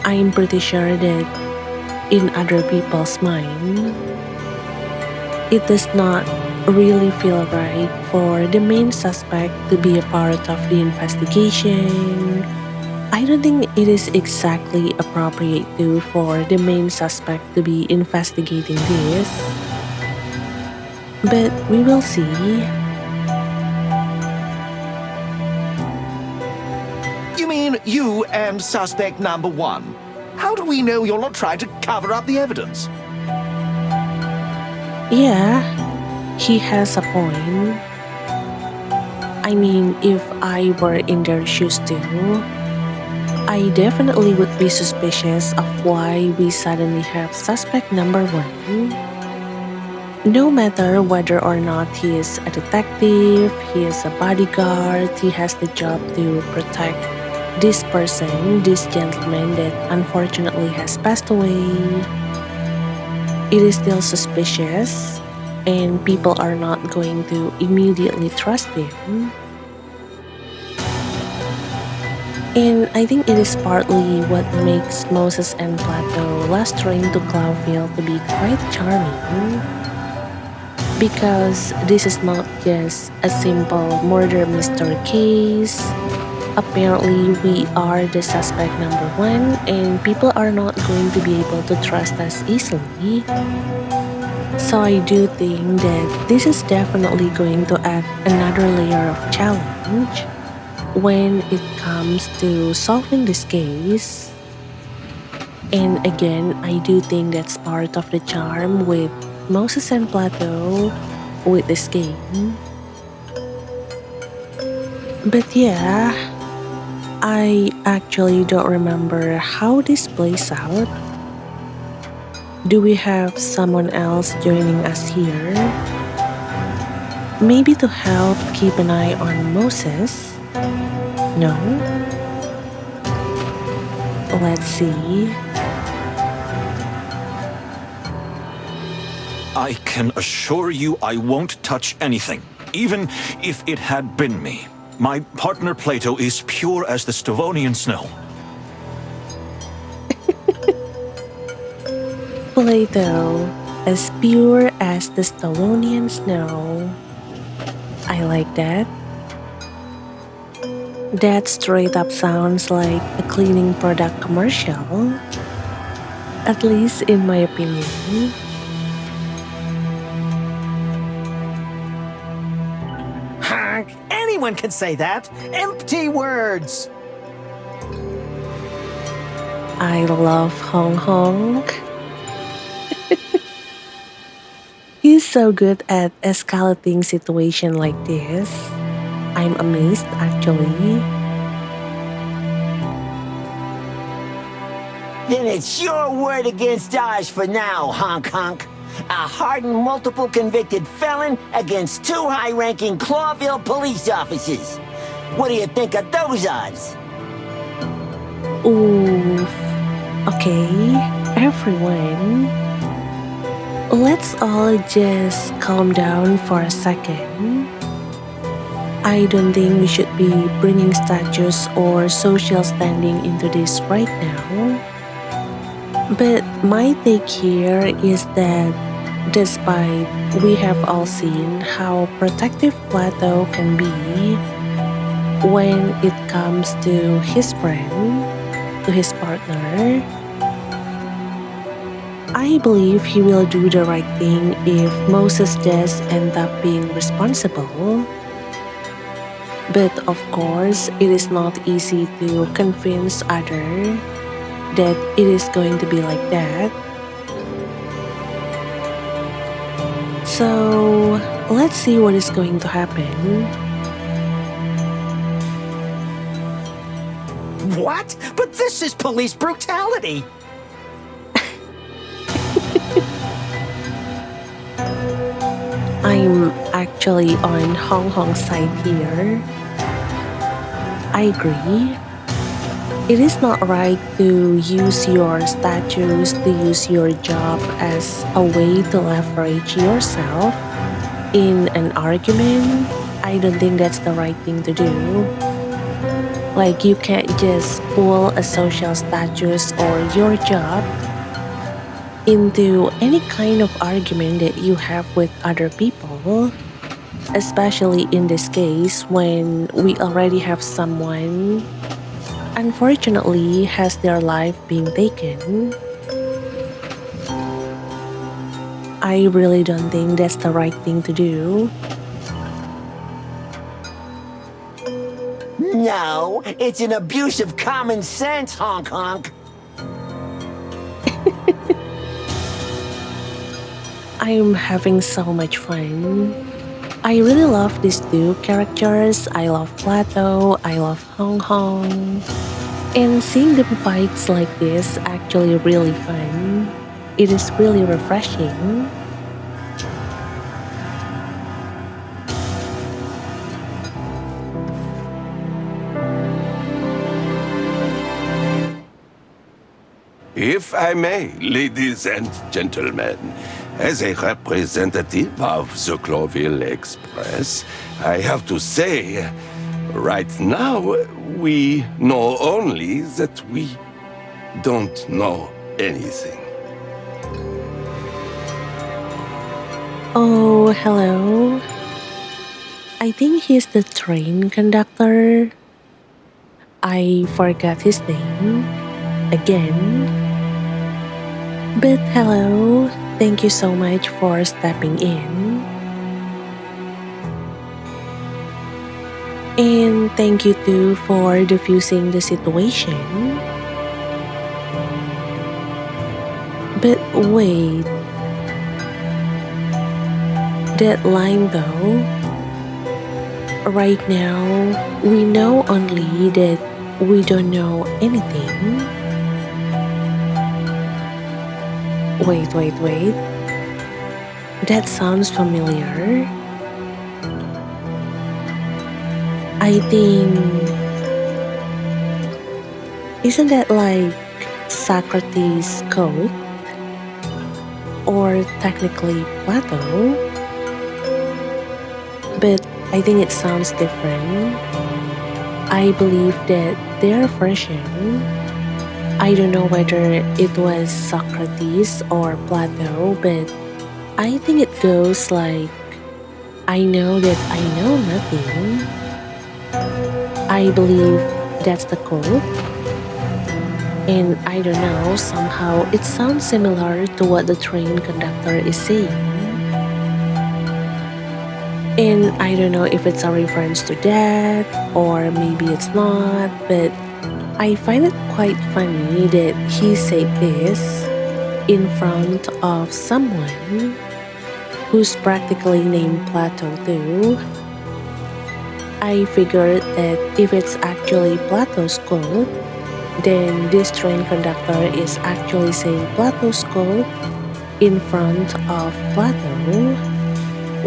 I'm pretty sure that in other people's mind, it does not really feel right for the main suspect to be a part of the investigation. I don't think it is exactly appropriate for the main suspect to be investigating this. But we will see. You mean you and suspect #1? How do we know you're not trying to cover up the evidence? Yeah, he has a point. I mean, if I were in their shoes too, I definitely would be suspicious of why we suddenly have suspect #1. No matter whether or not he is a detective, he is a bodyguard, he has the job to protect this person, this gentleman that unfortunately has passed away. It is still suspicious, and people are not going to immediately trust him. And I think it is partly what makes Moses and Plato last train to Clawville to be quite charming. Because this is not just a simple murder mystery case. Apparently, we are the suspect #1 and people are not going to be able to trust us easily. So I do think that this is definitely going to add another layer of challenge when it comes to solving this case. And again, I do think that's part of the charm with Moses and Plato with this game. But yeah, I actually don't remember how this plays out. Do we have someone else joining us here? Maybe to help keep an eye on Moses? No? Let's see. I can assure you I won't touch anything, even if it had been me. My partner Plato is pure as the Stavonian snow. Plato, as pure as the Stavonian snow. I like that. That straight up sounds like a cleaning product commercial. At least in my opinion. Honk! Anyone can say that. Empty words. I love Hong Hong. He's so good at escalating situation like this. I'm amazed actually. Then it's your word against ours for now, honk honk. A hardened multiple convicted felon against 2 high-ranking Clawville police officers. What do you think of those odds? Oof. Okay, everyone. Let's all just calm down for a second. I don't think we should be bringing status or social standing into this right now. But my take here is that despite we have all seen how protective Plato can be when it comes to his friend, to his partner, I believe he will do the right thing if Moses does end up being responsible. But of course, it is not easy to convince others that it is going to be like that. So, let's see what is going to happen. What? But this is police brutality! I'm actually on Hong Hong's side here. I agree. It is not right to use your status, to use your job as a way to leverage yourself in an argument. I don't think that's the right thing to do. Like, you can't just pull a social status or your job into any kind of argument that you have with other people, especially in this case when we already have someone unfortunately has their life being taken. I really don't think that's the right thing to do. No, it's an abuse of common sense, honk honk. I'm having so much fun. I really love these two characters. I love Plato, I love Hong Hong. And seeing them fights like this actually really fun. It is really refreshing. If I may, ladies and gentlemen, as a representative of the Clawville Express, I have to say, right now, we know only that we don't know anything. Oh, hello. I think he's the train conductor. I forgot his name again. But hello, thank you so much for stepping in. And thank you too for diffusing the situation. But wait. That line though, right now we know only that we don't know anything. Wait. That sounds familiar. I think... Isn't that like Socrates' quote? Or technically Plato? But I think it sounds different. I believe that their version, I don't know whether it was Socrates or Plato, but I think it goes like, I know that I know nothing. I believe that's the quote. And I don't know, somehow it sounds similar to what the train conductor is saying. And I don't know if it's a reference to that or maybe it's not, but I find it quite funny that he said this in front of someone who's practically named Plato too. I figured that if it's actually Plato's quote, then this train conductor is actually saying Plato's quote in front of Plato.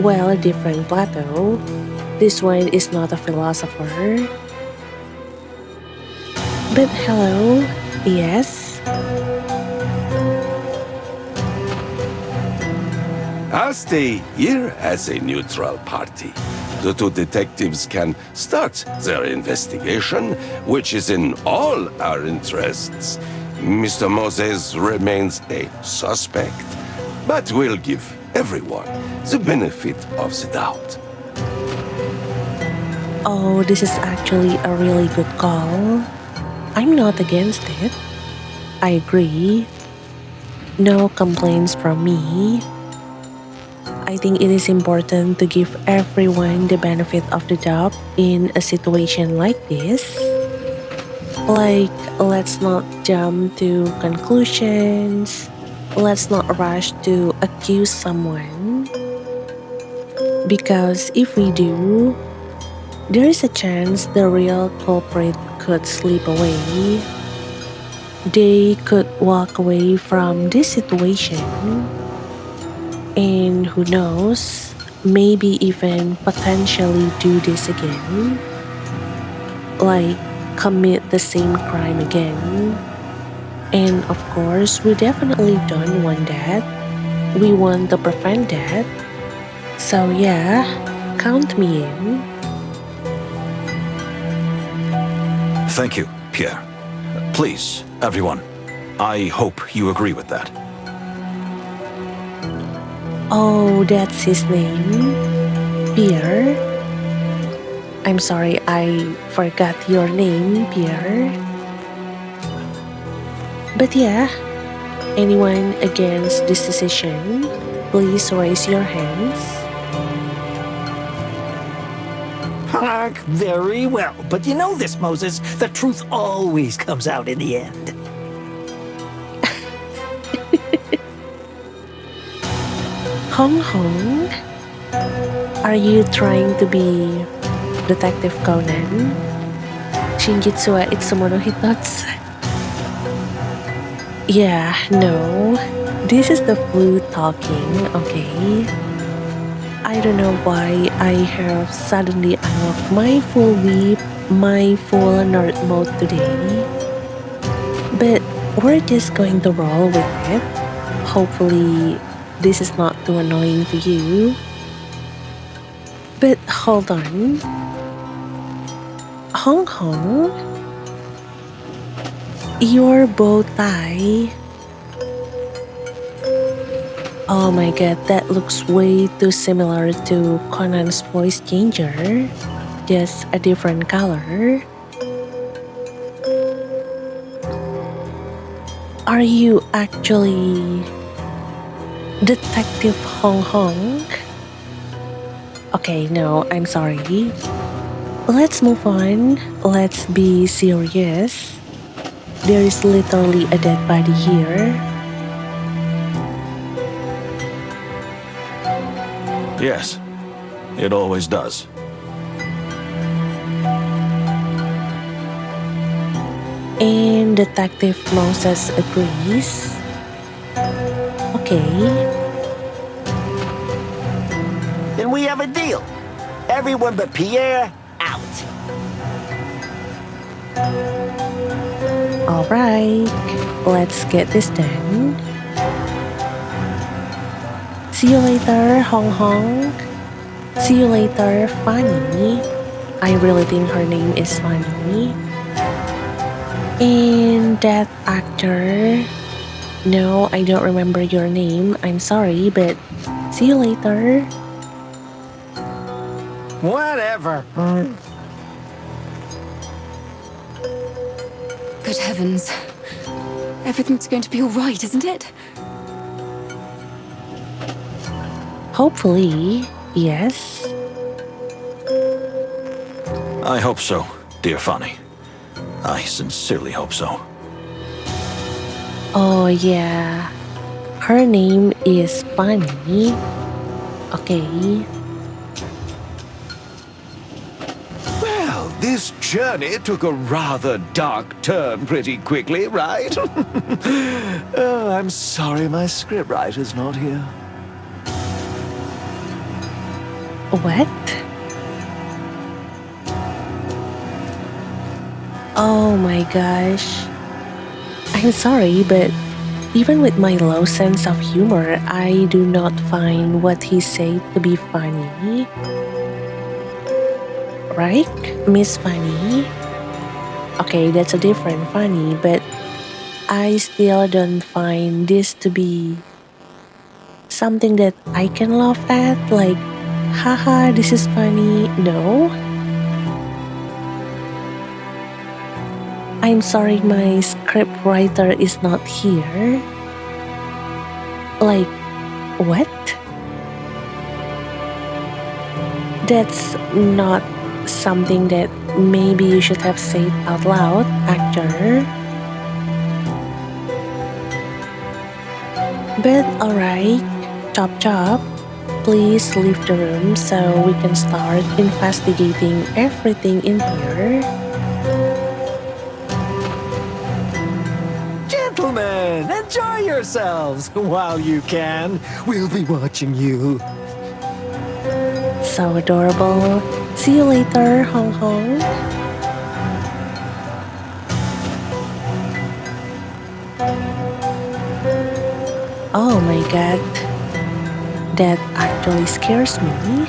Well, a different Plato. This one is not a philosopher. But hello, yes? I'll stay here as a neutral party. The two detectives can start their investigation, which is in all our interests. Mr. Moses remains a suspect, but we'll give everyone the benefit of the doubt. Oh, this is actually a really good call. I'm not against it. I agree. no complaints from me. I think it is important to give everyone the benefit of the doubt in a situation like this. Like, let's not jump to conclusions. Let's not rush to accuse someone. Because if we do, there is a chance the real culprit could slip away. They could walk away from this situation. And who knows, maybe even potentially do this again. Like, commit the same crime again. And of course, we definitely don't want that. We want to prevent that. So yeah, count me in. Thank you, Pierre. Please, everyone, I hope you agree with that. Oh, that's his name? Pierre? I'm sorry, I forgot your name, Pierre. But yeah, anyone against this decision, please raise your hands. Very well. But you know this, Moses. The truth always comes out in the end. Hong Hong? Are you trying to be Detective Conan? Shinjitsu wa itsumo no hitotsu. Yeah, no. This is the flute talking, okay? I don't know why I have suddenly unlocked my full whip, my full nerd mode today. But we're just going to roll with it. Hopefully, this is not too annoying to you. But hold on. Hong Hong? Your bow tie? Oh my god, that looks way too similar to Conan's voice changer. Just a different color. Are you actually Detective Hong Hong? Okay, no, I'm sorry. Let's move on. Let's be serious. There is literally a dead body here. Yes, it always does. And Detective Moses agrees. Okay. Then we have a deal. Everyone but Pierre, out. Alright, let's get this done. See you later, Hong Hong. See you later, Fanny. I really think her name is Fanny. And that actor. No, I don't remember your name. I'm sorry, but see you later. Whatever. Good heavens. Everything's going to be all right, isn't it? Hopefully, yes. I hope so, dear Fanny. I sincerely hope so. Oh yeah, her name is Fanny. Okay. Well, this journey took a rather dark turn pretty quickly, right? Oh, I'm sorry my scriptwriter's not here. What? Oh my gosh. I'm sorry, but even with my low sense of humor, I do not find what he said to be funny. Right, Miss Funny? Okay, that's a different funny, but I still don't find this to be something that I can laugh at, like, haha, this is funny. No. I'm sorry my script writer is not here. Like, what? That's not something that maybe you should have said out loud, actor. But alright, chop chop. Please leave the room so we can start investigating everything in here. Gentlemen, enjoy yourselves while you can. We'll be watching you. So adorable. See you later, Hong Hong. Oh my god. That actually scares me.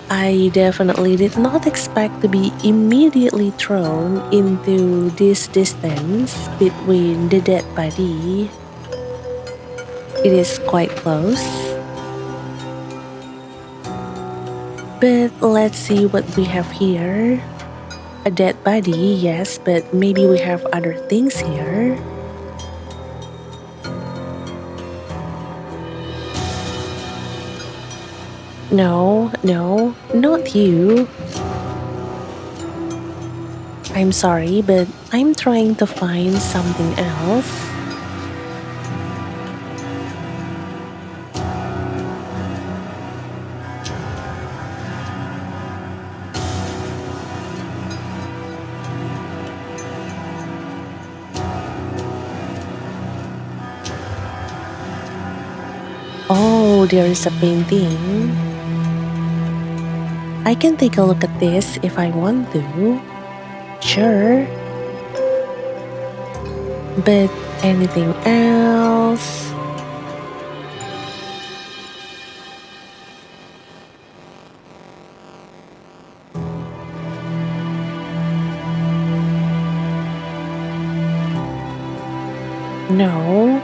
I definitely did not expect to be immediately thrown into this distance between the dead body. It is quite close. But let's see what we have here. A dead body, yes, but maybe we have other things here. No, not you. I'm sorry, but I'm trying to find something else. Oh, there is a painting. I can take a look at this if I want to. Sure. But anything else? No.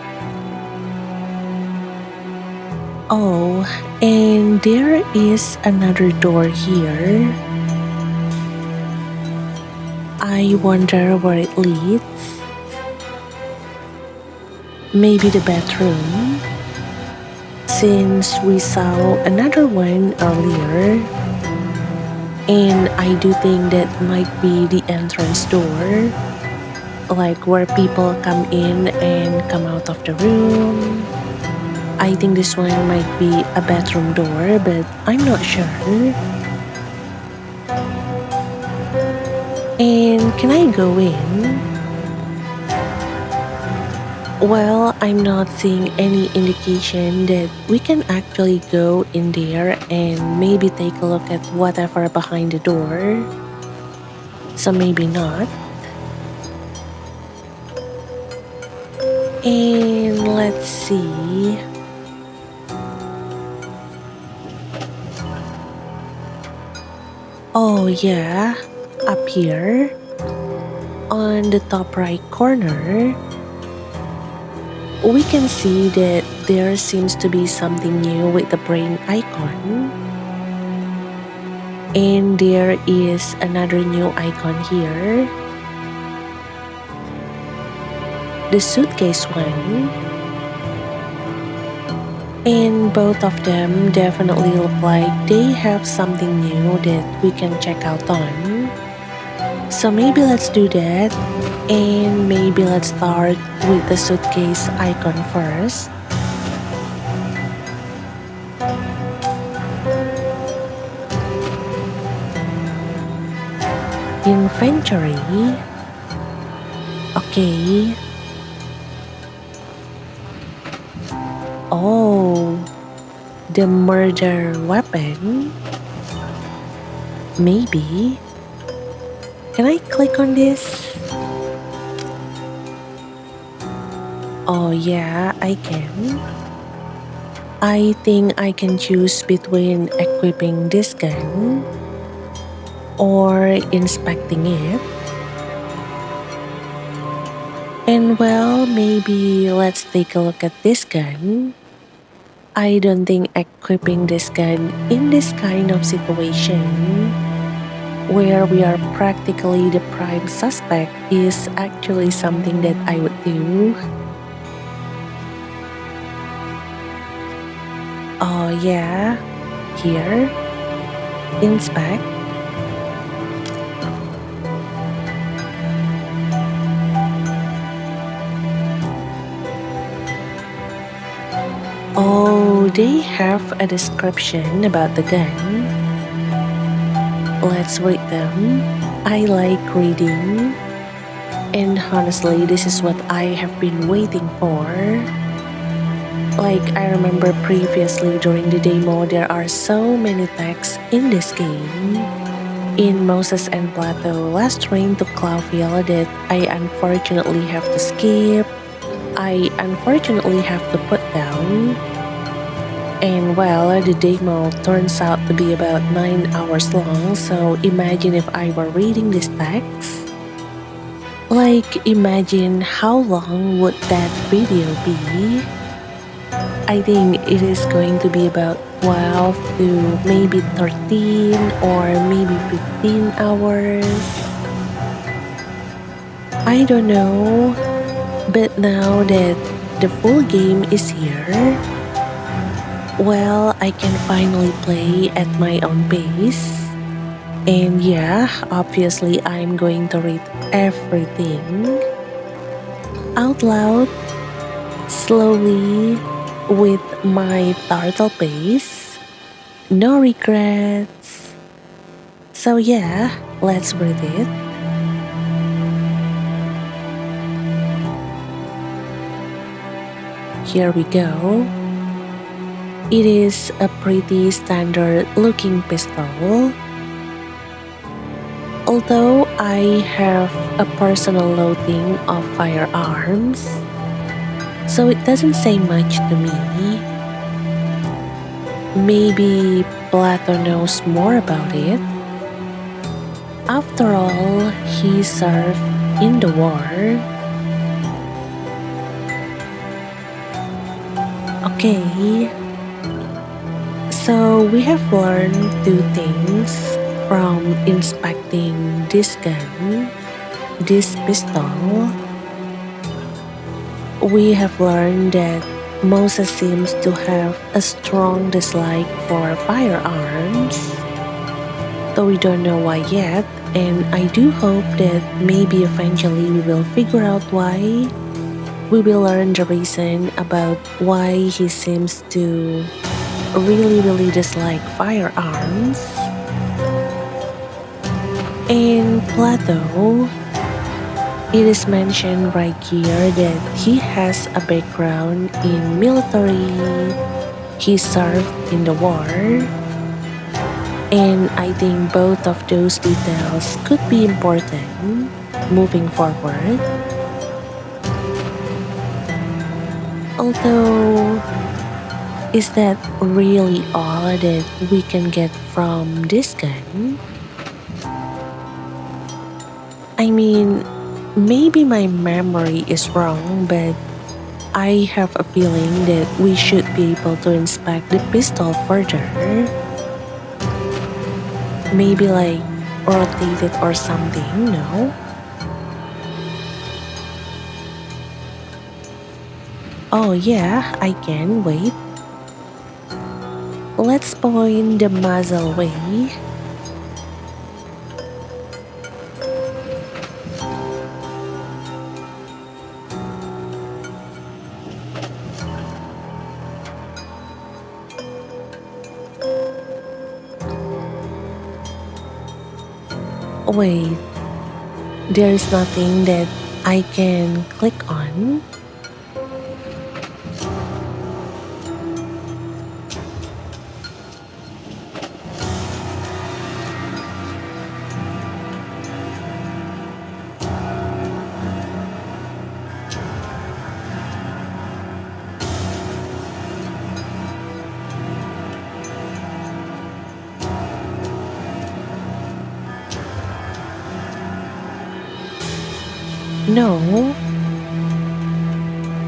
Oh, and there is another door here. I wonder where it leads. Maybe the bathroom, since we saw another one earlier. And I do think that might be the entrance door, like where people come in and come out of the room. I think this one might be a bathroom door, but I'm not sure. And can I go in? Well, I'm not seeing any indication that we can actually go in there and maybe take a look at whatever behind the door. So maybe not. And let's see. Oh yeah, up here on the top right corner, we can see that there seems to be something new with the brain icon. And there is another new icon here. The suitcase one. And both of them definitely look like they have something new that we can check out on. So maybe let's do that. And maybe let's start with the suitcase icon first. Inventory. Okay. Oh, the murder weapon. Maybe. Can I click on this? Oh yeah, I can. I think I can choose between equipping this gun or inspecting it. And well, maybe let's take a look at this gun. I don't think equipping this gun in this kind of situation where we are practically the prime suspect, is actually something that I would do. Oh yeah, here, inspect. Oh, they have a description about the gun. Let's read them. I like reading. And honestly, this is what I have been waiting for. Like, I remember previously during the demo, there are so many texts in this game. In Moses and Plato last train to Clawville that I unfortunately have to skip. I unfortunately have to put down. And well, the demo turns out to be about 9 hours long, so imagine if I were reading this text. Like, imagine how long would that video be? I think it is going to be about 12 to maybe 13 or maybe 15 hours. I don't know, but now that the full game is here, well, I can finally play at my own pace. And yeah, obviously I'm going to read everything out loud, slowly, with my turtle pace. No regrets. So yeah, let's read it. Here we go. It is a pretty standard looking pistol. Although I have a personal loathing of firearms, so it doesn't say much to me. Maybe Plato knows more about it. After all, he served in the war. Okay, so we have learned two things from inspecting this gun, this pistol. We have learned that Moses seems to have a strong dislike for firearms, though we don't know why yet, and I do hope that maybe eventually we will figure out why. We will learn the reason about why he seems to really dislike firearms. In Plato, it is mentioned right here that he has a background in military, he served in the war, and I think both of those details could be important moving forward. Although, is that really all that we can get from this gun? I mean, maybe my memory is wrong, but I have a feeling that we should be able to inspect the pistol further. Maybe like rotate it or something, no? Oh yeah, I can, wait. Let's point the muzzle way. Wait, there is nothing that I can click on. No.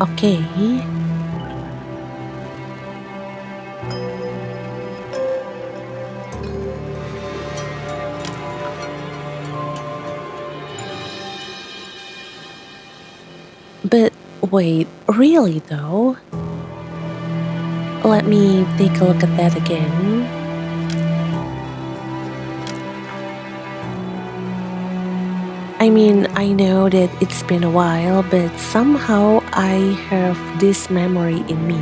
Okay. But wait, really though? Let me take a look at that again. I mean, I know that it's been a while, but somehow I have this memory in me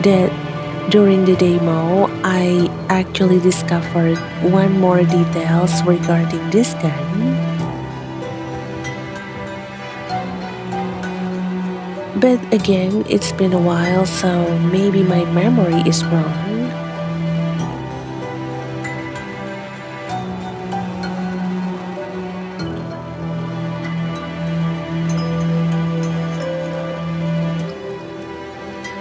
that during the demo, I actually discovered one more details regarding this gun. But again, it's been a while, so maybe my memory is wrong.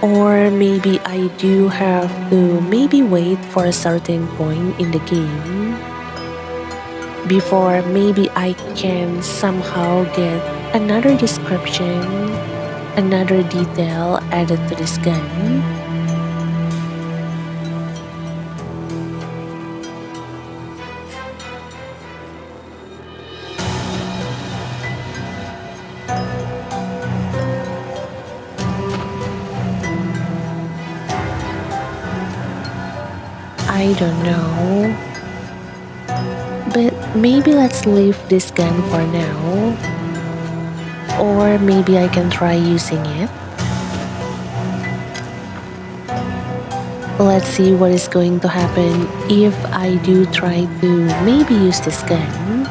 Or maybe I do have to maybe wait for a certain point in the game before maybe I can somehow get another description, another detail added to this gun. I don't know. But maybe let's leave this gun for now. Or maybe I can try using it. Let's see what is going to happen if I do try to maybe use this gun.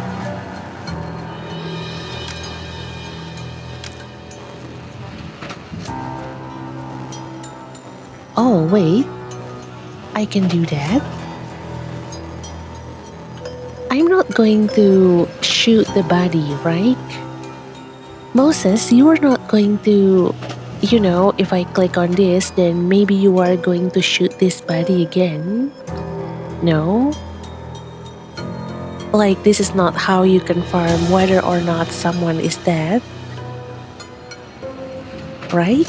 Oh, wait. I can do that. I'm not going to shoot the body, right? Moses, you are not going to, if I click on this, then maybe you are going to shoot this body again. No? Like, this is not how you confirm whether or not someone is dead. Right?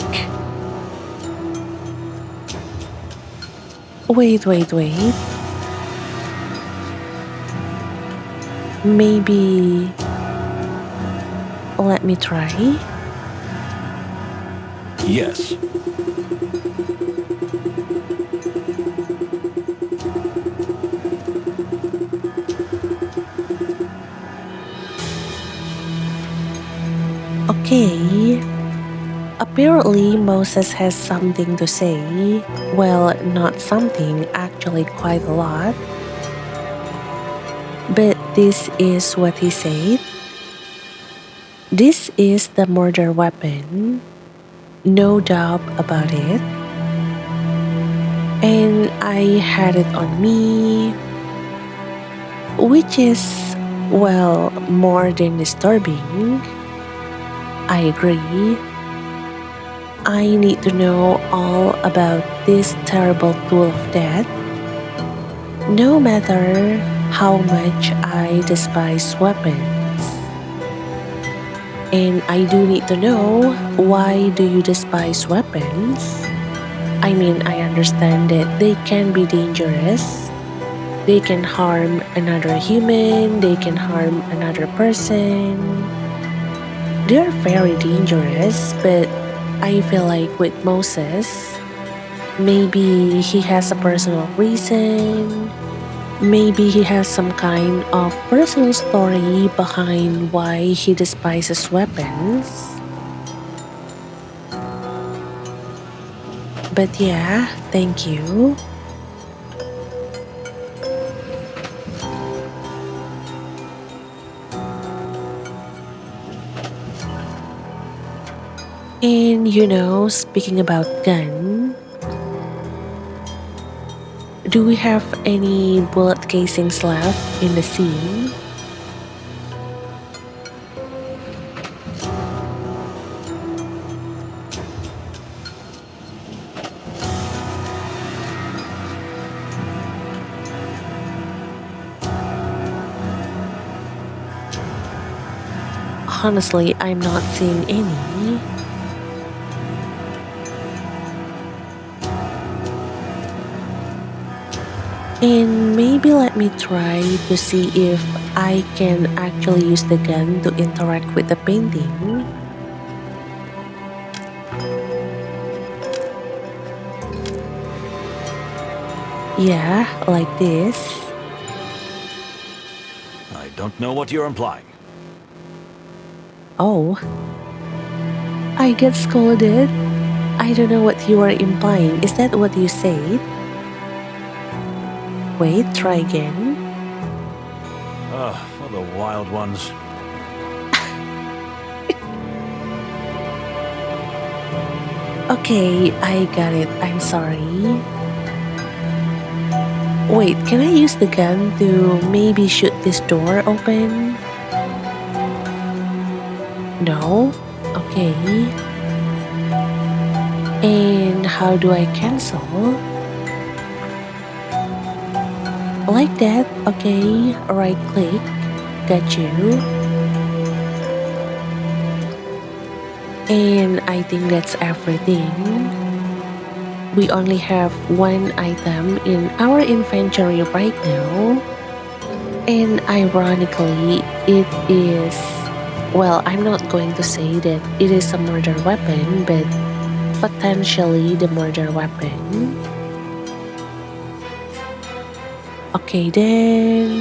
Wait. Maybe... Let me try. Yes. Okay. Apparently, Moses has something to say. Well, not something, actually quite a lot. But this is what he said. This is the murder weapon. No doubt about it. And I had it on me, which is, well, more than disturbing. I agree. I need to know all about this terrible tool of death. No matter how much I despise weapons. And I do need to know, why do you despise weapons? I mean, I understand that they can be dangerous. They can harm another human, they can harm another person. They are very dangerous, but I feel like with Moses, maybe he has a personal reason. Maybe he has some kind of personal story behind why he despises weapons. But yeah, thank you. And speaking about gun, do we have any bullet casings left in the scene? Honestly, I'm not seeing any. And maybe let me try to see if I can actually use the gun to interact with the painting. Yeah, like this. I don't know what you're implying. Oh, I get scolded. I don't know what you are implying. Is that what you said? Wait, try again. For the wild ones. Okay, I got it. I'm sorry. Wait, can I use the gun to maybe shoot this door open? No? Okay. And how do I cancel? Like that, okay. Right click. Got you. And I think that's everything. We only have one item in our inventory right now. And ironically, it is, well, I'm not going to say that it is a murder weapon, but potentially the murder weapon. Okay then.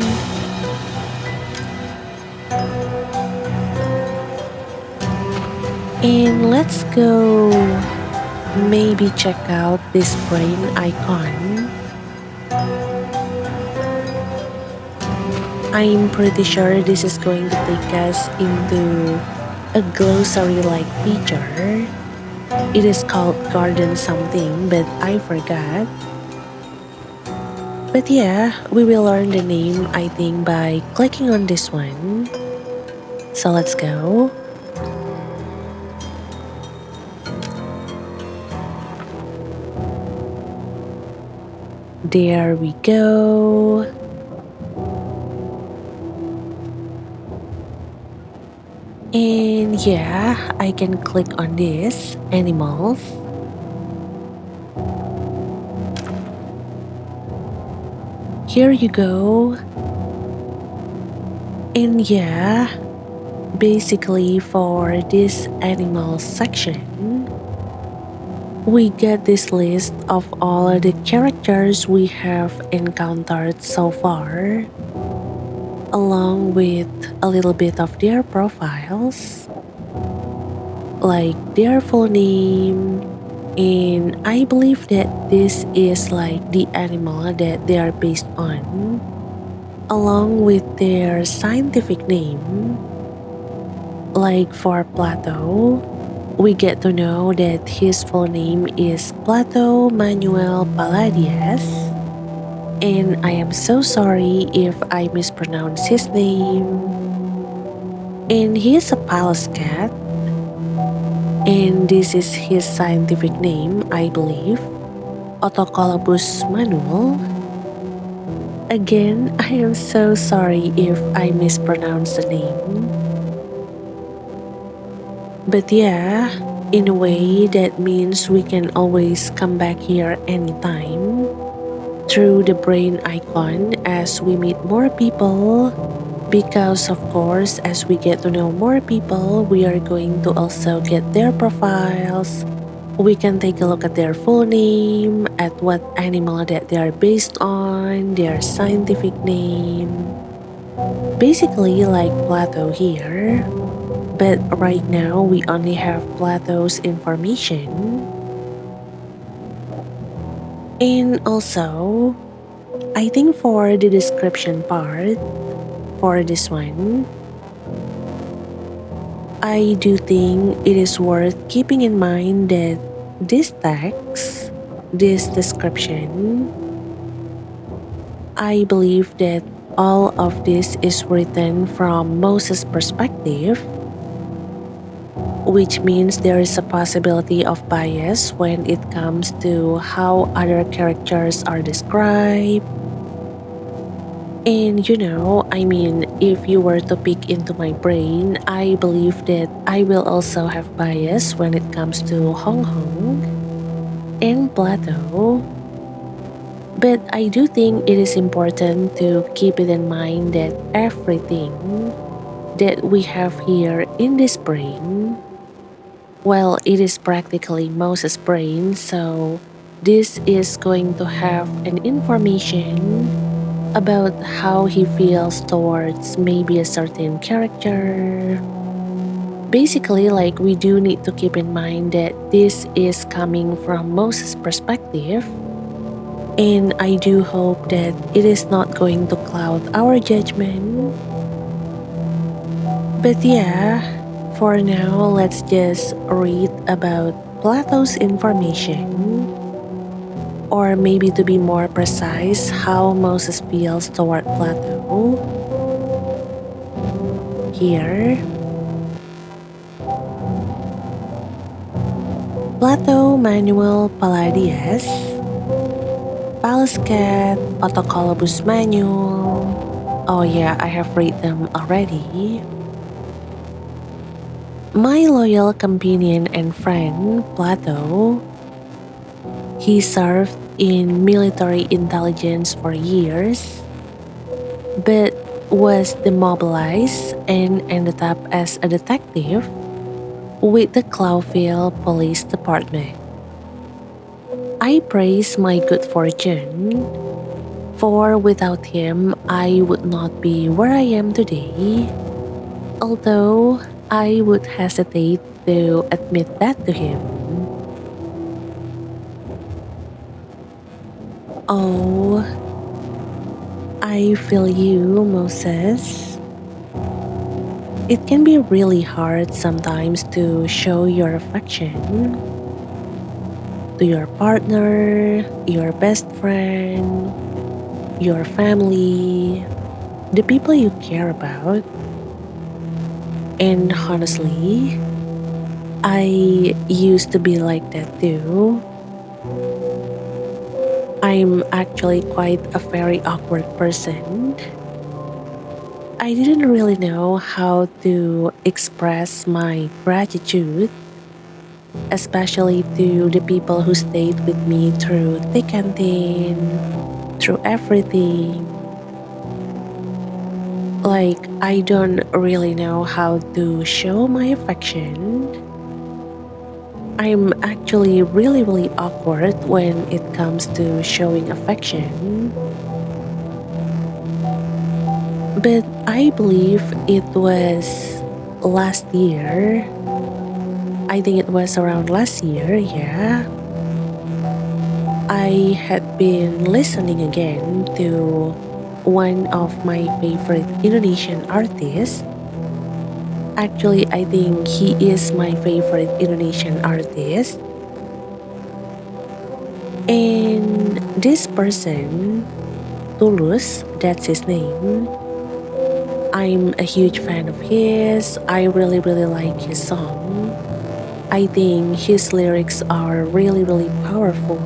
And let's go maybe check out this brain icon. I'm pretty sure this is going to take us into a glossary-like feature. It is called garden something, but I forgot. But yeah, we will learn the name, I think, by clicking on this one. So let's go. There we go. And yeah, I can click on this, animals. Here you go. And yeah, basically for this animals section, we get this list of all the characters we have encountered so far, along with a little bit of their profiles, like their full name, and I believe that this is like the animal that they are based on, along with their scientific name. Like for Plato, we get to know that his full name is Plato Manuel Palladius, and I am so sorry if I mispronounce his name. And he is a palace cat, and this is his scientific name, I believe, Autocolobus manual. Again, I am so sorry if I mispronounce the name. But yeah, in a way that means we can always come back here anytime through the brain icon as we meet more people, because of course as we get to know more people, we are going to also get their profiles. We can take a look at their full name, at what animal that they are based on, their scientific name. Basically like Plato here. But right now, we only have Plato's information. And also, I think for the description part, for this one, I do think it is worth keeping in mind that this text, this description, I believe that all of this is written from Moses' perspective, which means there is a possibility of bias when it comes to how other characters are described. And you know, I mean, if you were to peek into my brain, I believe that I will also have bias when it comes to Hong Hong and Plato. But I do think it is important to keep it in mind that everything that we have here in this brain, well, it is practically Moses' brain, so this is going to have an information about how he feels towards maybe a certain character. Basically, like, we do need to keep in mind that this is coming from Moses' perspective, and I do hope that it is not going to cloud our judgment. But yeah, for now, let's just read about Plato's information, or maybe to be more precise, how Moses feels toward Plato. Here, Plato Manuel Palladius, Palscat, Autocolobus Manual. Oh yeah, I have read them already. My loyal companion and friend, Plato. He served in military intelligence for years, but was demobilized and ended up as a detective with the Clawville Police Department. I praise my good fortune, for without him I would not be where I am today, although I would hesitate to admit that to him. Oh, I feel you, Moses. It can be really hard sometimes to show your affection to your partner, your best friend, your family, the people you care about. And honestly, I used to be like that too. I'm actually quite a very awkward person. I didn't really know how to express my gratitude, especially to the people who stayed with me through thick and thin, through everything. Like, I don't really know how to show my affection. I'm actually really, really awkward when it comes to showing affection. But I believe it was last year. I think it was around last year, yeah. I had been listening again to one of my favorite Indonesian artists. Actually, I think he is my favorite Indonesian artist. And this person, Tulus, that's his name. I'm a huge fan of his. I really, really like his song. I think his lyrics are really, really powerful.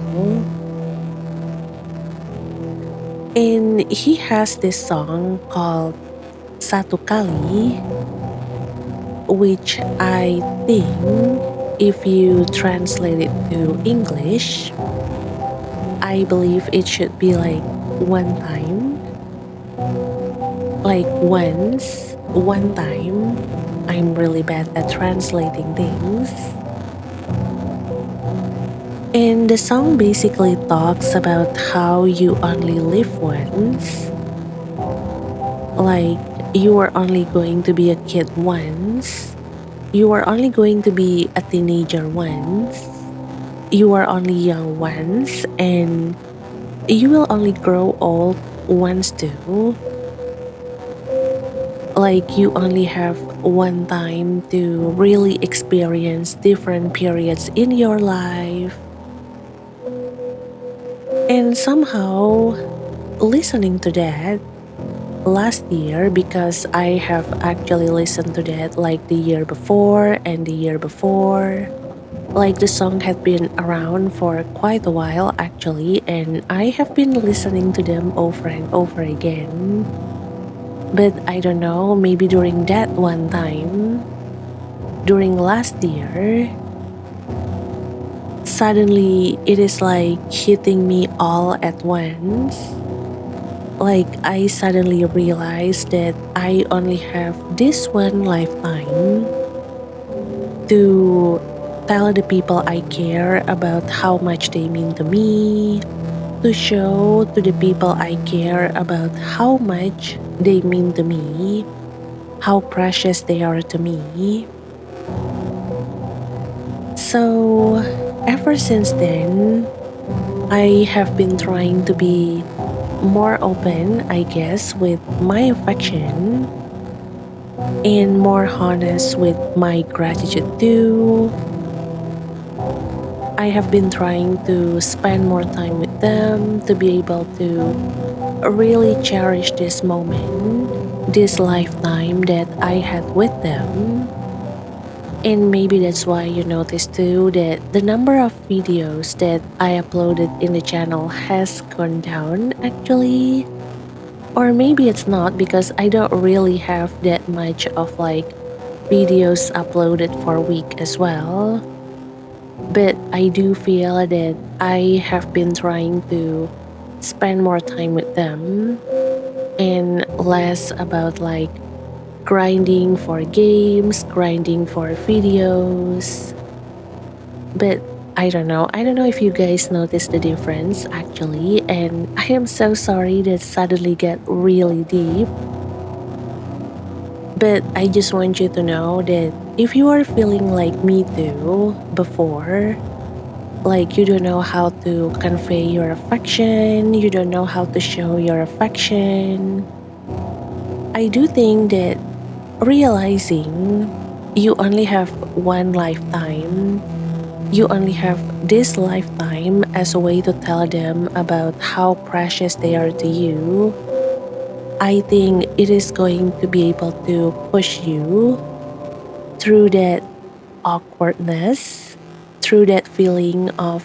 And he has this song called Satu Kali, which I think if you translate it to English, I believe it should be like one time. Like once, one time. I'm really bad at translating things. And the song basically talks about how you only live once. Like, you are only going to be a kid once. You are only going to be a teenager once. You are only young once, and you will only grow old once too. Like, you only have one time to really experience different periods in your life. And somehow, listening to that last year, because I have actually listened to that like the year before and the year before. Like, the song had been around for quite a while actually, and I have been listening to them over and over again. But I don't know, maybe during that one time, during last year, suddenly it is like hitting me all at once. Like, I suddenly realized that I only have this one lifetime to tell the people I care about how much they mean to me, to show to the people I care about how much they mean to me, how precious they are to me. So, ever since then, I have been trying to be more open, I guess, with my affection and more honest with my gratitude too. I have been trying to spend more time with them to be able to really cherish this moment, this lifetime that I had with them. And maybe that's why you notice too that the number of videos that I uploaded in the channel has gone down actually. Or maybe it's not because I don't really have that much of like videos uploaded for a week as well. But I do feel that I have been trying to spend more time with them and less about like grinding for games, grinding for videos. But I don't know. I don't know if you guys noticed the difference actually, and I am so sorry that suddenly get really deep. But I just want you to know that if you are feeling like me too before, like you don't know how to convey your affection, you don't know how to show your affection, I do think that realizing you only have one lifetime, you only have this lifetime as a way to tell them about how precious they are to you, I think it is going to be able to push you through that awkwardness, through that feeling of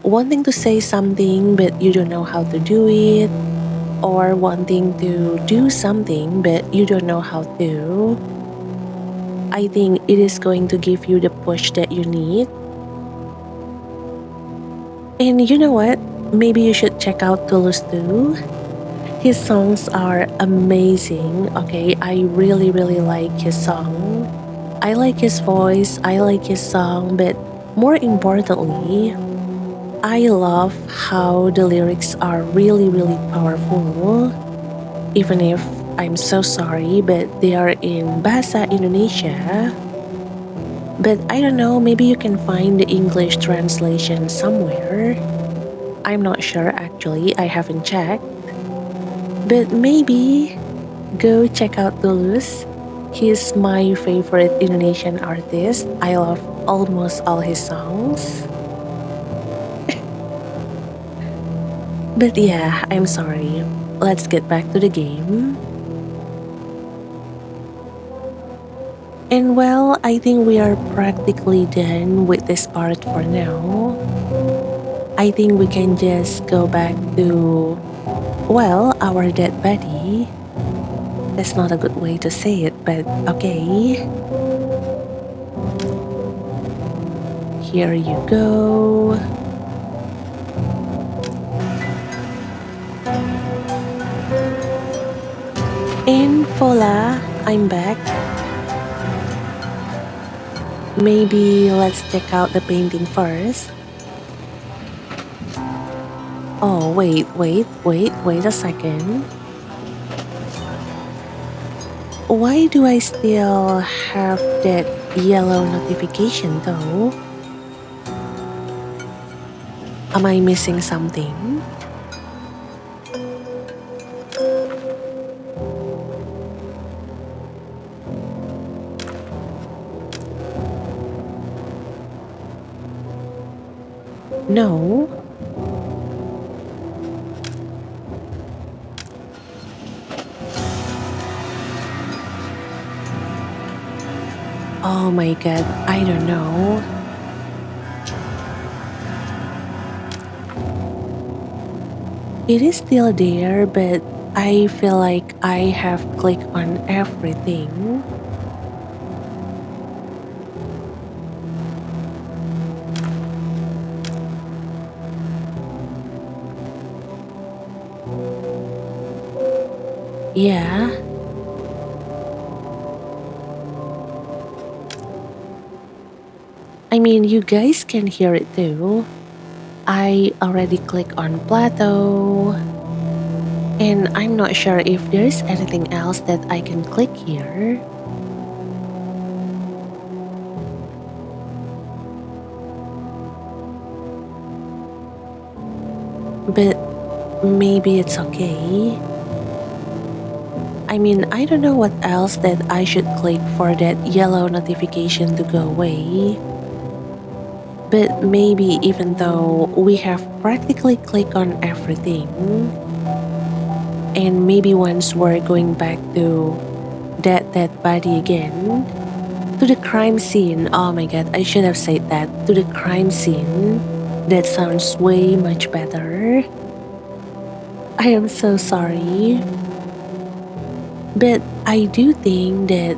wanting to say something but you don't know how to do it, or wanting to do something but you don't know how to. I think it is going to give you the push that you need. And you know what? Maybe you should check out Toulouse too. His songs are amazing, okay? I really, really like his song. I like his voice, I like his song, but more importantly, I love how the lyrics are really, really powerful. Even if I'm so sorry, but they are in Bahasa Indonesia. But I don't know, maybe you can find the English translation somewhere. I'm not sure actually, I haven't checked. But maybe go check out Tulus. He's my favorite Indonesian artist. I love almost all his songs. But yeah, I'm sorry. Let's get back to the game. And well, I think we are practically done with this part for now. I think we can just go back to, well, our dead body. That's not a good way to say it, but okay. Here you go. And voila, I'm back. Maybe let's check out the painting first. Oh, wait a second. Why do I still have that yellow notification though? Am I missing something? No. Oh my god, I don't know. It is still there, but I feel like I have clicked on everything. Yeah. mean, you guys can hear it too. I already clicked on Plato, and I'm not sure if there's anything else that I can click here. But maybe it's okay. I mean, I don't know what else that I should click for that yellow notification to go away. But maybe even though we have practically clicked on everything, and maybe once we're going back to that dead body again, to the crime scene, oh my god, I should have said that, to the crime scene, that sounds way much better. I am so sorry. But I do think that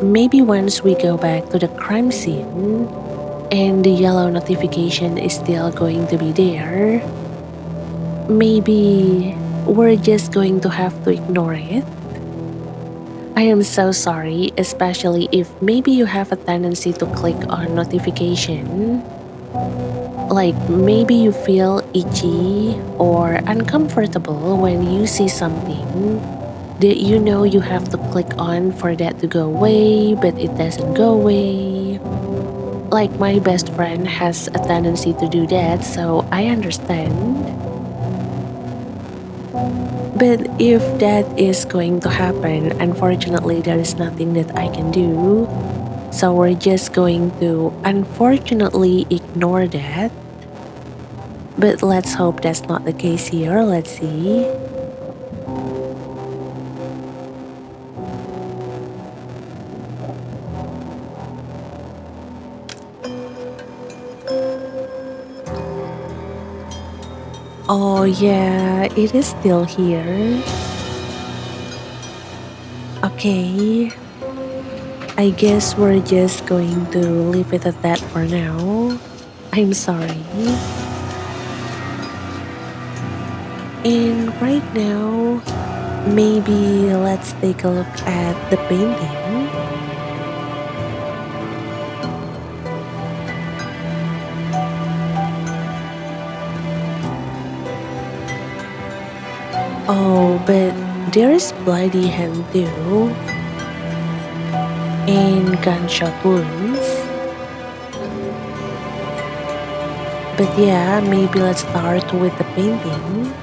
maybe once we go back to the crime scene and the yellow notification is still going to be there, maybe we're just going to have to ignore it. I am so sorry, especially if maybe you have a tendency to click on notification. Like maybe you feel itchy or uncomfortable when you see something that you know you have to click on for that to go away, but it doesn't go away. Like my best friend has a tendency to do that, so I understand. But if that is going to happen, unfortunately there is nothing that I can do. So we're just going to unfortunately ignore that. But let's hope that's not the case here. Let's see. Oh yeah, it is still here. Okay. I guess we're just going to leave it at that for now. I'm sorry. And right now, maybe let's take a look at the painting. Oh, but there's bloody hand too. And gunshot wounds. But yeah, maybe let's start with the painting.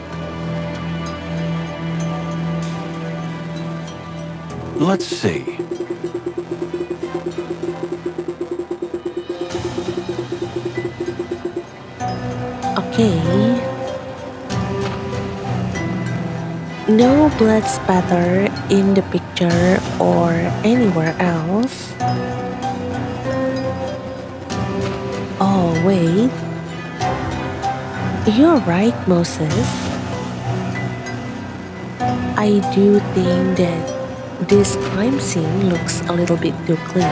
Let's see. Okay. No blood spatter in the picture or anywhere else. Oh, wait. You're right, Moses. I do think that this crime scene looks a little bit too clean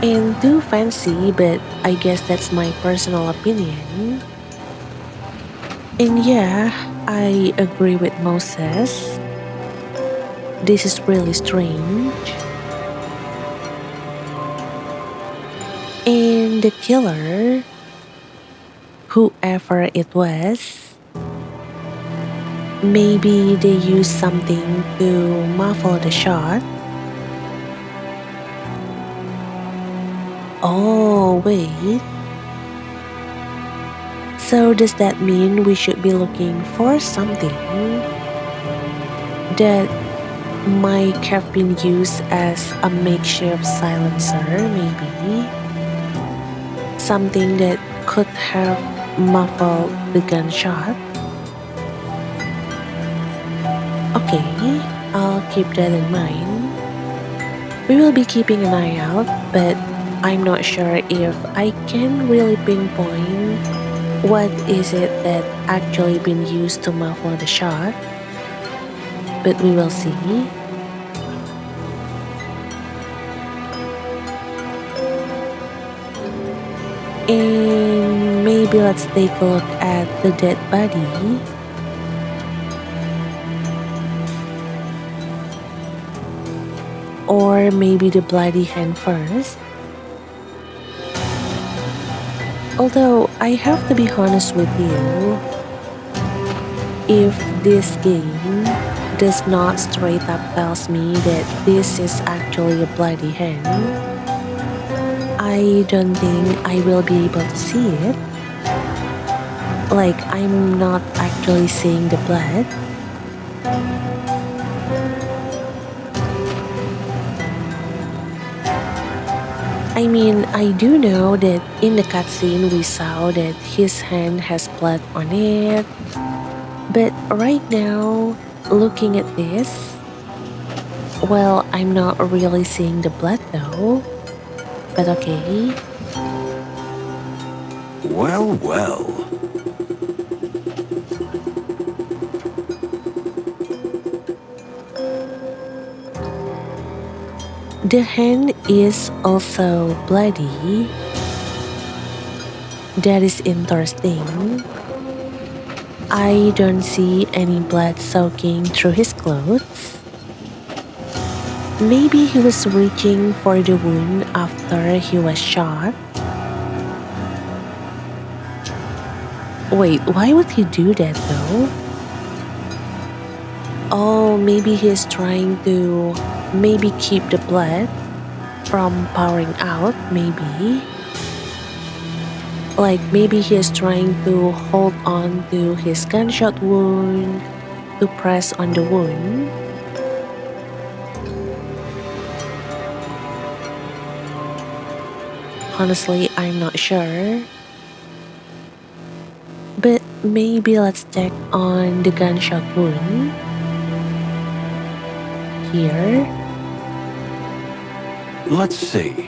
and too fancy, but I guess that's my personal opinion. And yeah, I agree with Moses. This is really strange. And the killer, whoever it was, maybe they used something to muffle the shot. Oh, wait. So does that mean we should be looking for something that might have been used as a makeshift silencer, maybe? Something that could have muffled the gunshot? Okay, I'll keep that in mind. We will be keeping an eye out, but I'm not sure if I can really pinpoint what is it that actually been used to muffle the shot. But we will see. And maybe let's take a look at the dead body. Or maybe the bloody hand first. Although I have to be honest with you, if this game does not straight up tells me that this is actually a bloody hand, I don't think I will be able to see it. Like, I'm not actually seeing the blood. I mean, I do know that in the cutscene we saw that his hand has blood on it. But right now, looking at this, well, I'm not really seeing the blood though. But okay. Well, well. The hand is also bloody. That is interesting. I don't see any blood soaking through his clothes. Maybe he was reaching for the wound after he was shot. Wait, why would he do that though? Oh, maybe he's trying to keep the blood from pouring out, maybe. Like maybe he's trying to hold on to his gunshot wound, to press on the wound. Honestly, I'm not sure. But maybe let's check on the gunshot wound. Here. Let's see.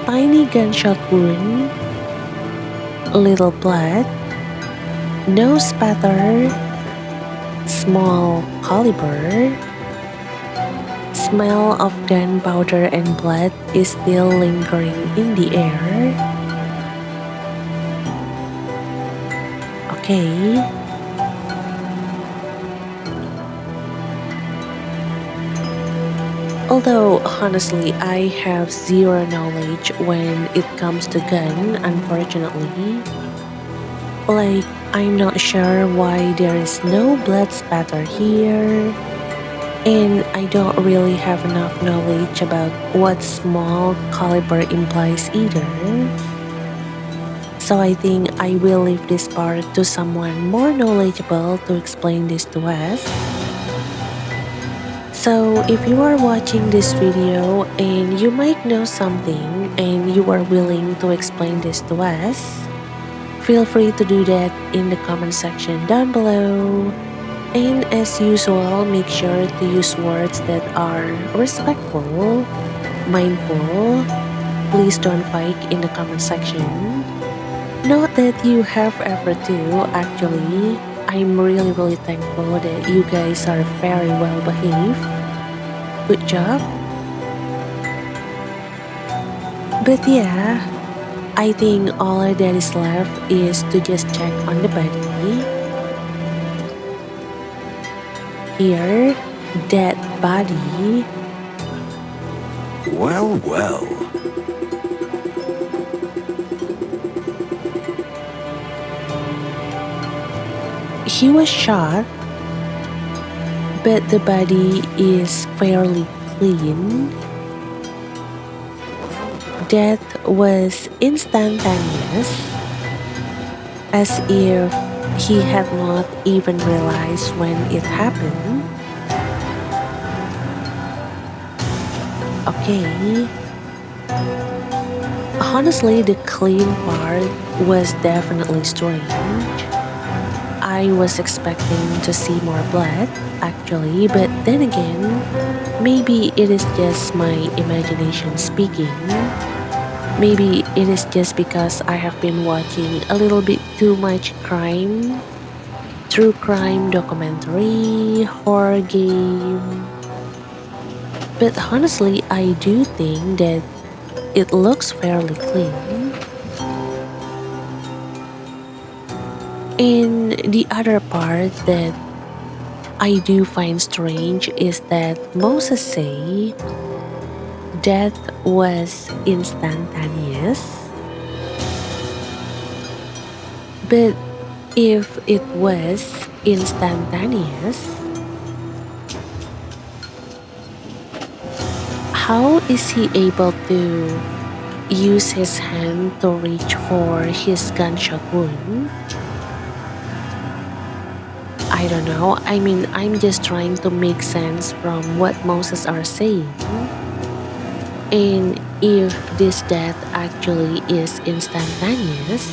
Tiny gunshot wound, little blood, no spatter, small caliber, smell of gunpowder and blood is still lingering in the air. Okay. Although, honestly, I have zero knowledge when it comes to gun, unfortunately. Like, I'm not sure why there is no blood spatter here. And I don't really have enough knowledge about what small caliber implies either. So I think I will leave this part to someone more knowledgeable to explain this to us. So if you are watching this video and you might know something and you are willing to explain this to us, feel free to do that in the comment section down below. And as usual, make sure to use words that are respectful, mindful. Please don't fight in the comment section. Not that you have ever to, actually. I'm really thankful that you guys are very well behaved. Good job. But yeah, I think all that is left is to just check on the body. Here, dead body. Well, well. He was shot, but the body is fairly clean. Death was instantaneous, as if he had not even realized when it happened. Okay. Honestly, the clean part was definitely strange. I was expecting to see more blood, actually, but then again, maybe it is just my imagination speaking. Maybe it is just because I have been watching a little bit too much true crime documentary, horror game. But honestly, I do think that it looks fairly clean. And the other part that I do find strange is that Moses say death was instantaneous. But if it was instantaneous, how is he able to use his hand to reach for his gunshot wound? I don't know. I mean, I'm just trying to make sense from what Moses are saying. And if this death actually is instantaneous,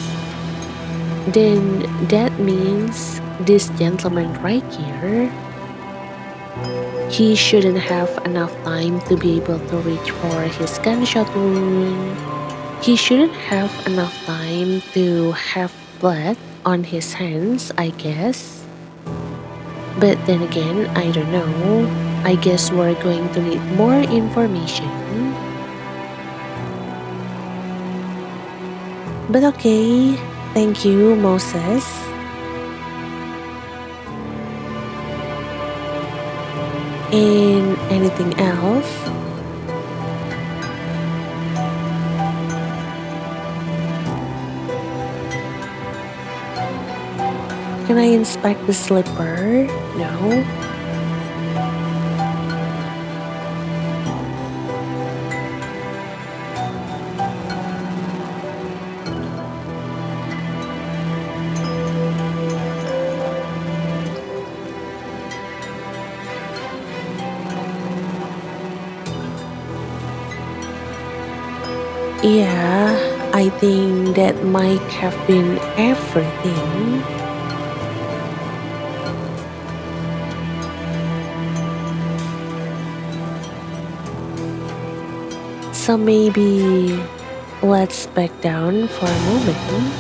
then that means this gentleman right here, he shouldn't have enough time to be able to reach for his gunshot wound. He shouldn't have enough time to have blood on his hands, I guess. But then again, I don't know. I guess we're going to need more information. But okay, thank you, Moses. And anything else? Can I inspect the slipper? No. Yeah, I think that might have been everything. So maybe let's back down for a moment.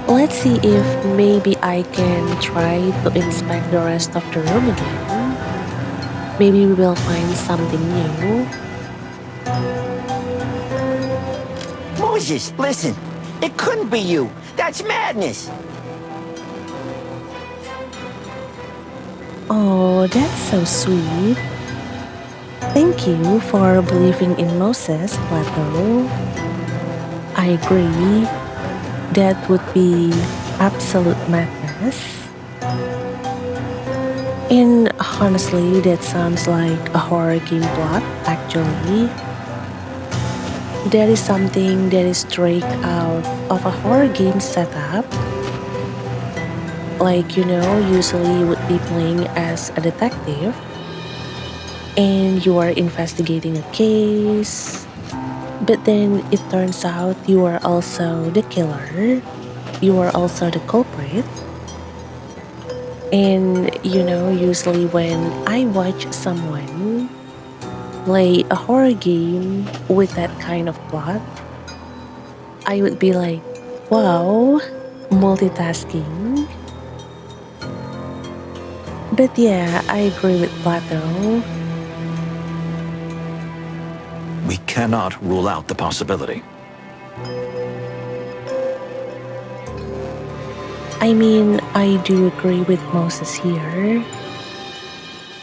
Let's see if maybe I can try to inspect the rest of the room again. Maybe we will find something new. Moses, listen. It couldn't be you. That's madness. Oh, that's so sweet. Thank you for believing in Moses, Plato. I agree. That would be absolute madness. And honestly, that sounds like a horror game plot, actually. That is something that is straight out of a horror game setup. Like, usually you would be playing as a detective and you are investigating a case, but then it turns out you are also the killer, you are also the culprit. And usually when I watch someone play a horror game with that kind of plot, I would be like, wow, multitasking. But yeah, I agree with Plato. We cannot rule out the possibility. I mean, I do agree with Moses here.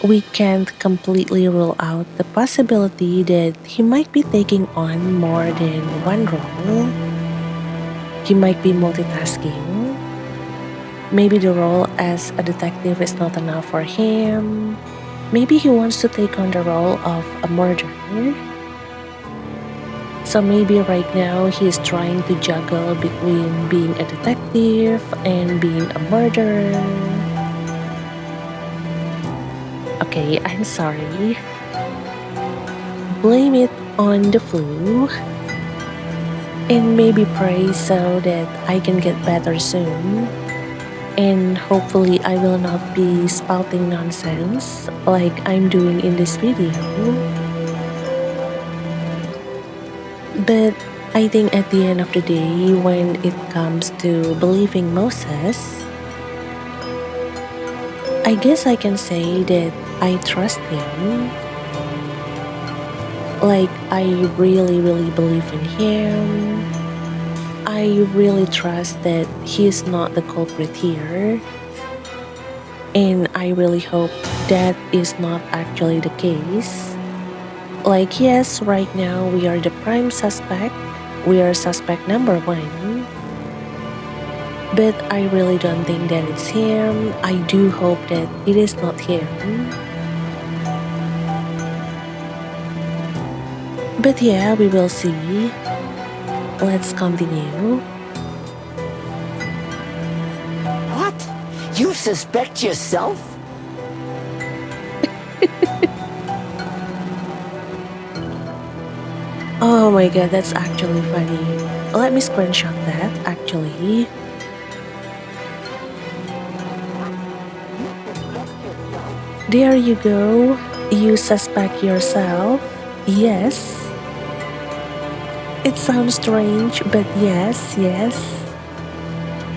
We can't completely rule out the possibility that he might be taking on more than one role. He might be multitasking. Maybe the role as a detective is not enough for him. Maybe he wants to take on the role of a murderer. So maybe right now he is trying to juggle between being a detective and being a murderer. Okay, I'm sorry. Blame it on the flu. And maybe pray so that I can get better soon. And hopefully I will not be spouting nonsense like I'm doing in this video. But I think at the end of the day, when it comes to believing Moses, I guess I can say that I trust him. Like, I really, really believe in him. I really trust that he is not the culprit here. And I really hope that is not actually the case. Like, yes, right now we are the prime suspect. We are suspect number one. But I really don't think that it's him. I do hope that it is not him. But yeah, we will see. Let's continue. What? You suspect yourself? Oh my god, that's actually funny. Let me screenshot that, actually. There you go. You suspect yourself. Yes. It sounds strange, but yes.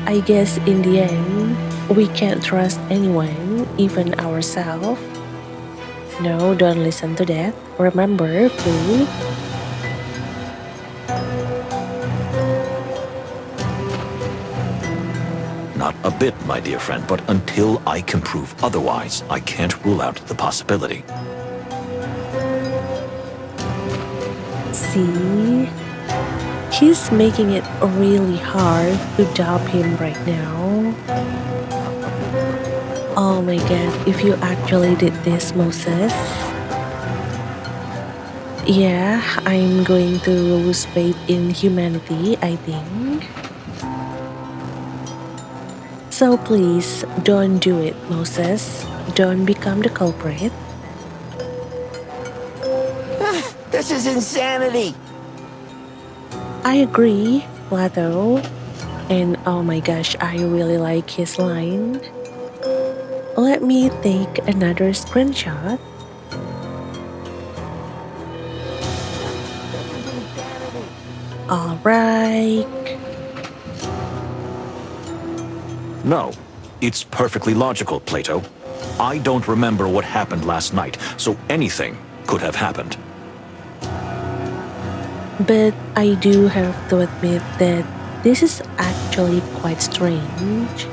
I guess in the end, we can't trust anyone, even ourselves. No, don't listen to that. Remember, food. Not a bit, my dear friend, but until I can prove otherwise, I can't rule out the possibility. See? He's making it really hard to doubt him right now. Oh my god, if you actually did this, Moses. Yeah, I'm going to lose faith in humanity, I think. So please, don't do it, Moses. Don't become the culprit. This is insanity. I agree, Plato. And oh my gosh, I really like his line. Let me take another screenshot. Alright. No, it's perfectly logical, Plato. I don't remember what happened last night, so anything could have happened. But I do have to admit that this is actually quite strange.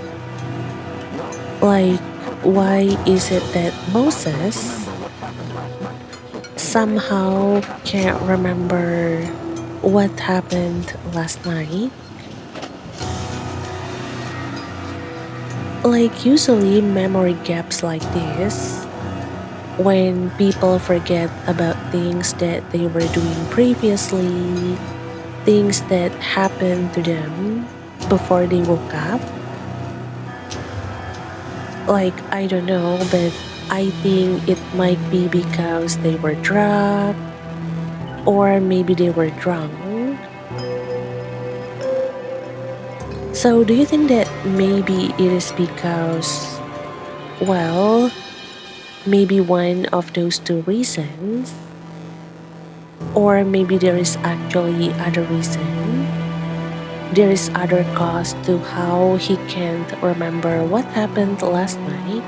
Like, why is it that Moses somehow can't remember what happened last night? Like, usually memory gaps like this, when people forget about things that they were doing previously, things that happened to them before they woke up. Like, I don't know, but I think it might be because they were drugged, or maybe they were drunk. So do you think that maybe it is because, well, maybe one of those two reasons? Or maybe there is actually other reason? There is other cause to how he can't remember what happened last night?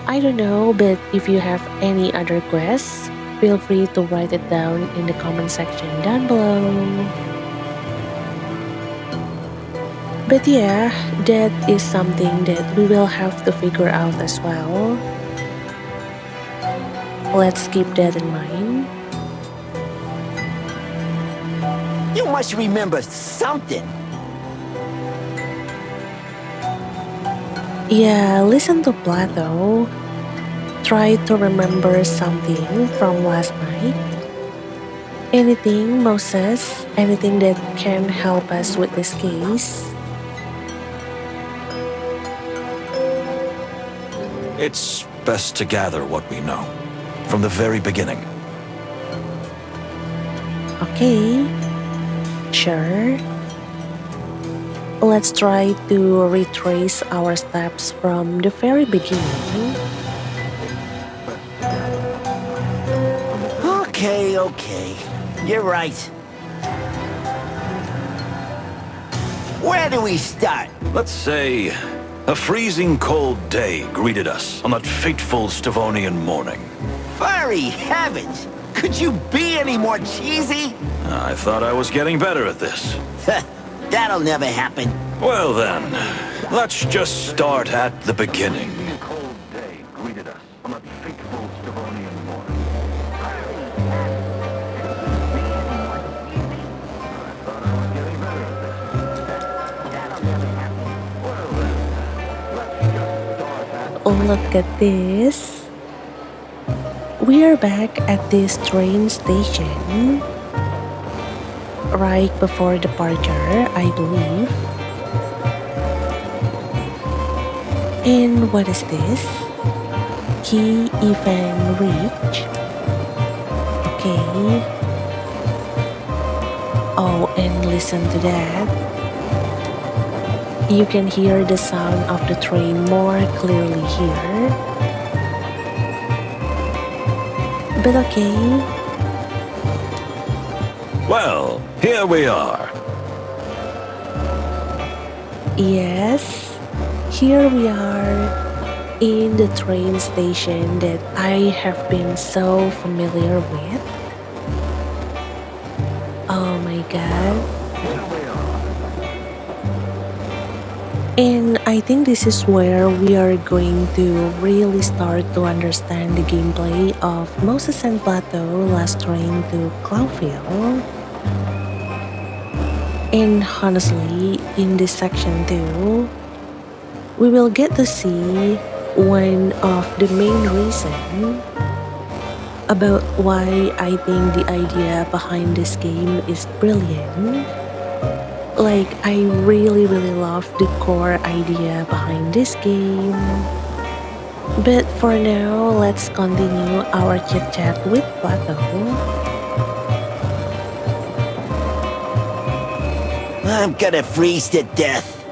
I don't know, but if you have any other quests, feel free to write it down in the comment section down below. But yeah, that is something that we will have to figure out as well. Let's keep that in mind. You must remember something. Yeah, listen to Plato. Try to remember something from last night. Anything, Moses? Anything that can help us with this case? It's best to gather what we know from the very beginning. Okay, sure. Let's try to retrace our steps from the very beginning. Okay. You're right. Where do we start? Let's say a freezing cold day greeted us on that fateful Stavonian morning. Furry heavens! Could you be any more cheesy? I thought I was getting better at this. That'll never happen. Well then, let's just start at the beginning. Look at this. We are back at this train station. Right before departure, I believe. And what is this? Key event reach. Okay. Oh, and listen to that. You can hear the sound of the train more clearly here. But okay. Well, here we are. Yes, here we are in the train station that I have been so familiar with. Oh my god. And I think this is where we are going to really start to understand the gameplay of Moses and Plato Last Train to Clawville. And honestly, in this section too, we will get to see one of the main reasons about why I think the idea behind this game is brilliant. Like, I really love the core idea behind this game. But for now, let's continue our chit-chat with Plato. I'm gonna freeze to death.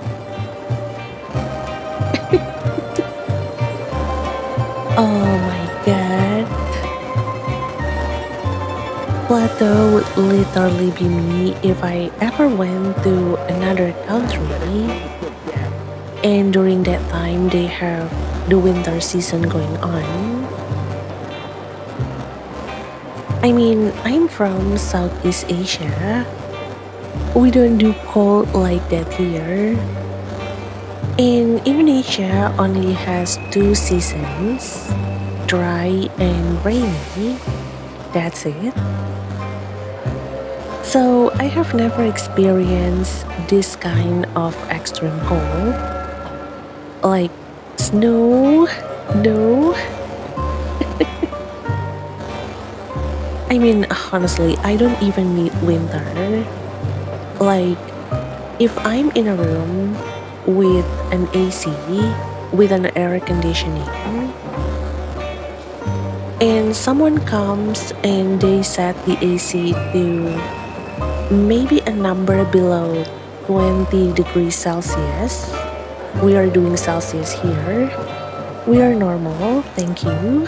Oh my god. Plato would literally be me if I ever went to another country and during that time they have the winter season going on. I mean, I'm from Southeast Asia. We don't do cold like that here. And Indonesia only has 2 seasons, dry and rainy. That's it. So I have never experienced this kind of extreme cold. Like snow, no. I mean, honestly, I don't even need winter. Like, if I'm in a room with an AC, with an air conditioning, and someone comes and they set the AC to maybe a number below 20 degrees Celsius. We are doing Celsius here. We are normal, thank you.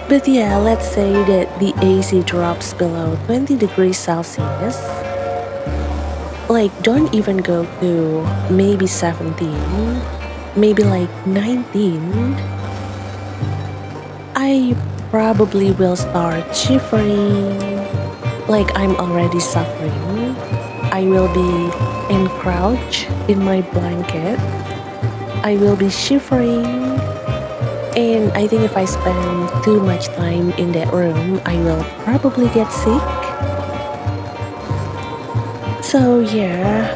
But yeah, let's say that the AC drops below 20 degrees Celsius. Like, don't even go to maybe 17, maybe like 19. I probably will start shivering, like I'm already suffering. I will be encrouched in my blanket. I will be shivering. And I think if I spend too much time in that room, I will probably get sick. So yeah,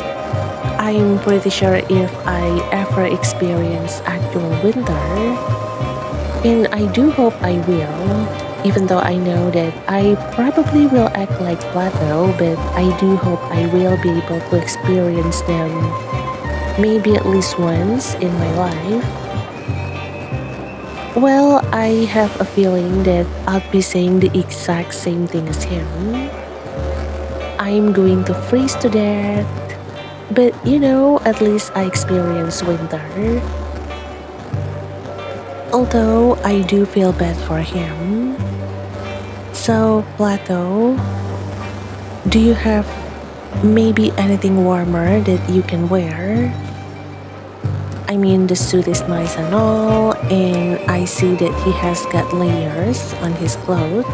I'm pretty sure if I ever experience actual winter, and I do hope I will, even though I know that I probably will act like Plato, but I do hope I will be able to experience them maybe at least once in my life. Well, I have a feeling that I'll be saying the exact same thing as him. I'm going to freeze to death, but you know, at least I experience winter. Although I do feel bad for him. So, Plato, do you have maybe anything warmer that you can wear? I mean, the suit is nice and all, and I see that he has got layers on his clothes.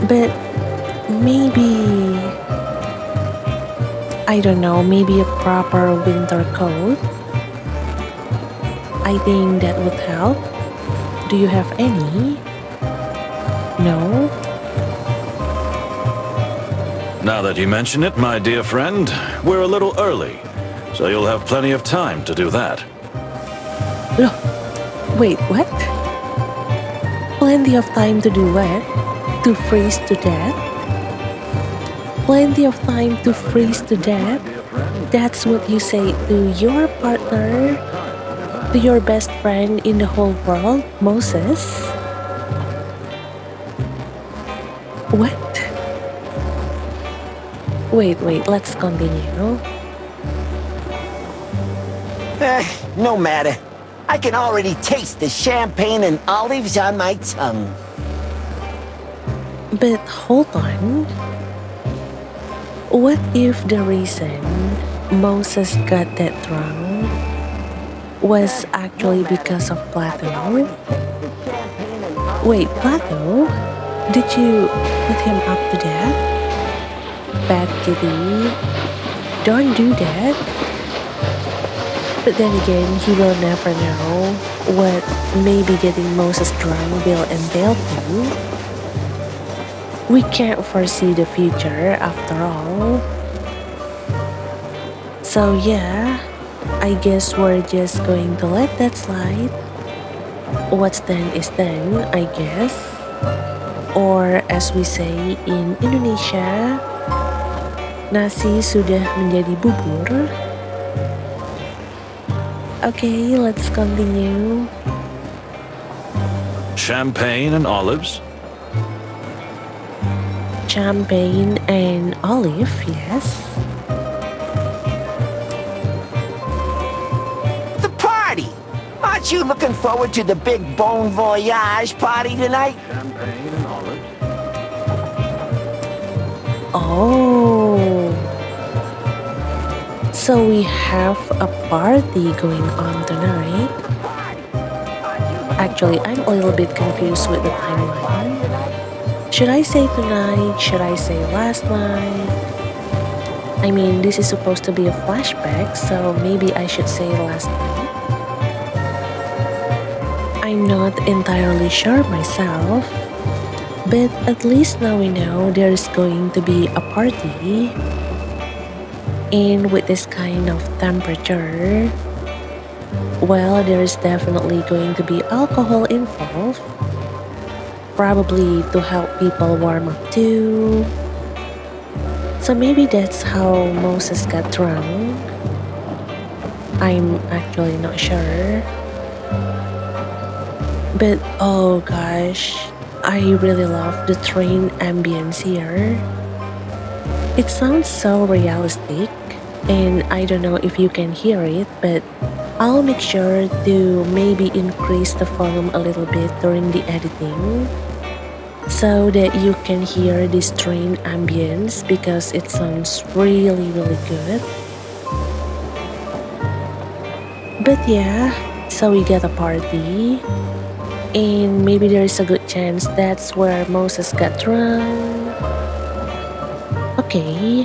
But maybe, I don't know, maybe a proper winter coat? I think that would help. Do you have any? No? Now that you mention it, my dear friend, we're a little early, so you'll have plenty of time to do that. No. Wait, what? Plenty of time to do what? To freeze to death? Plenty of time to freeze to death? That's what you say to your partner, to your best friend in the whole world, Moses? What? Wait, let's continue. No matter. I can already taste the champagne and olives on my tongue. But hold on. What if the reason Moses got that drunk was actually because of Plato? Wait, Plato? Did you put him up to that? Bad kitty. Don't do that. But then again, he will never know what maybe getting Moses drunk will entail to. We can't foresee the future after all. So yeah, I guess we're just going to let that slide. What's done is done, I guess. Or as we say in Indonesia, nasi sudah menjadi bubur. Okay, let's continue. Champagne and olives? Champagne and olive, yes. The party! Aren't you looking forward to the big Bon Voyage party tonight? Champagne and olives? Oh. So we have a party going on tonight. Actually, I'm a little bit confused with the timeline. Should I say tonight? Should I say last night? I mean, this is supposed to be a flashback, so maybe I should say last night. I'm not entirely sure myself, but at least now we know there's going to be a party. And with this kind of temperature, well, there's definitely going to be alcohol involved. Probably to help people warm up too. So maybe that's how Moses got drunk. I'm actually not sure. But oh gosh, I really love the train ambience here. It sounds so realistic, and I don't know if you can hear it, but I'll make sure to maybe increase the volume a little bit during the editing so that you can hear this train ambience because it sounds really good. But yeah, so we get a party, and maybe there is a good chance that's where Moses got drunk. Okay.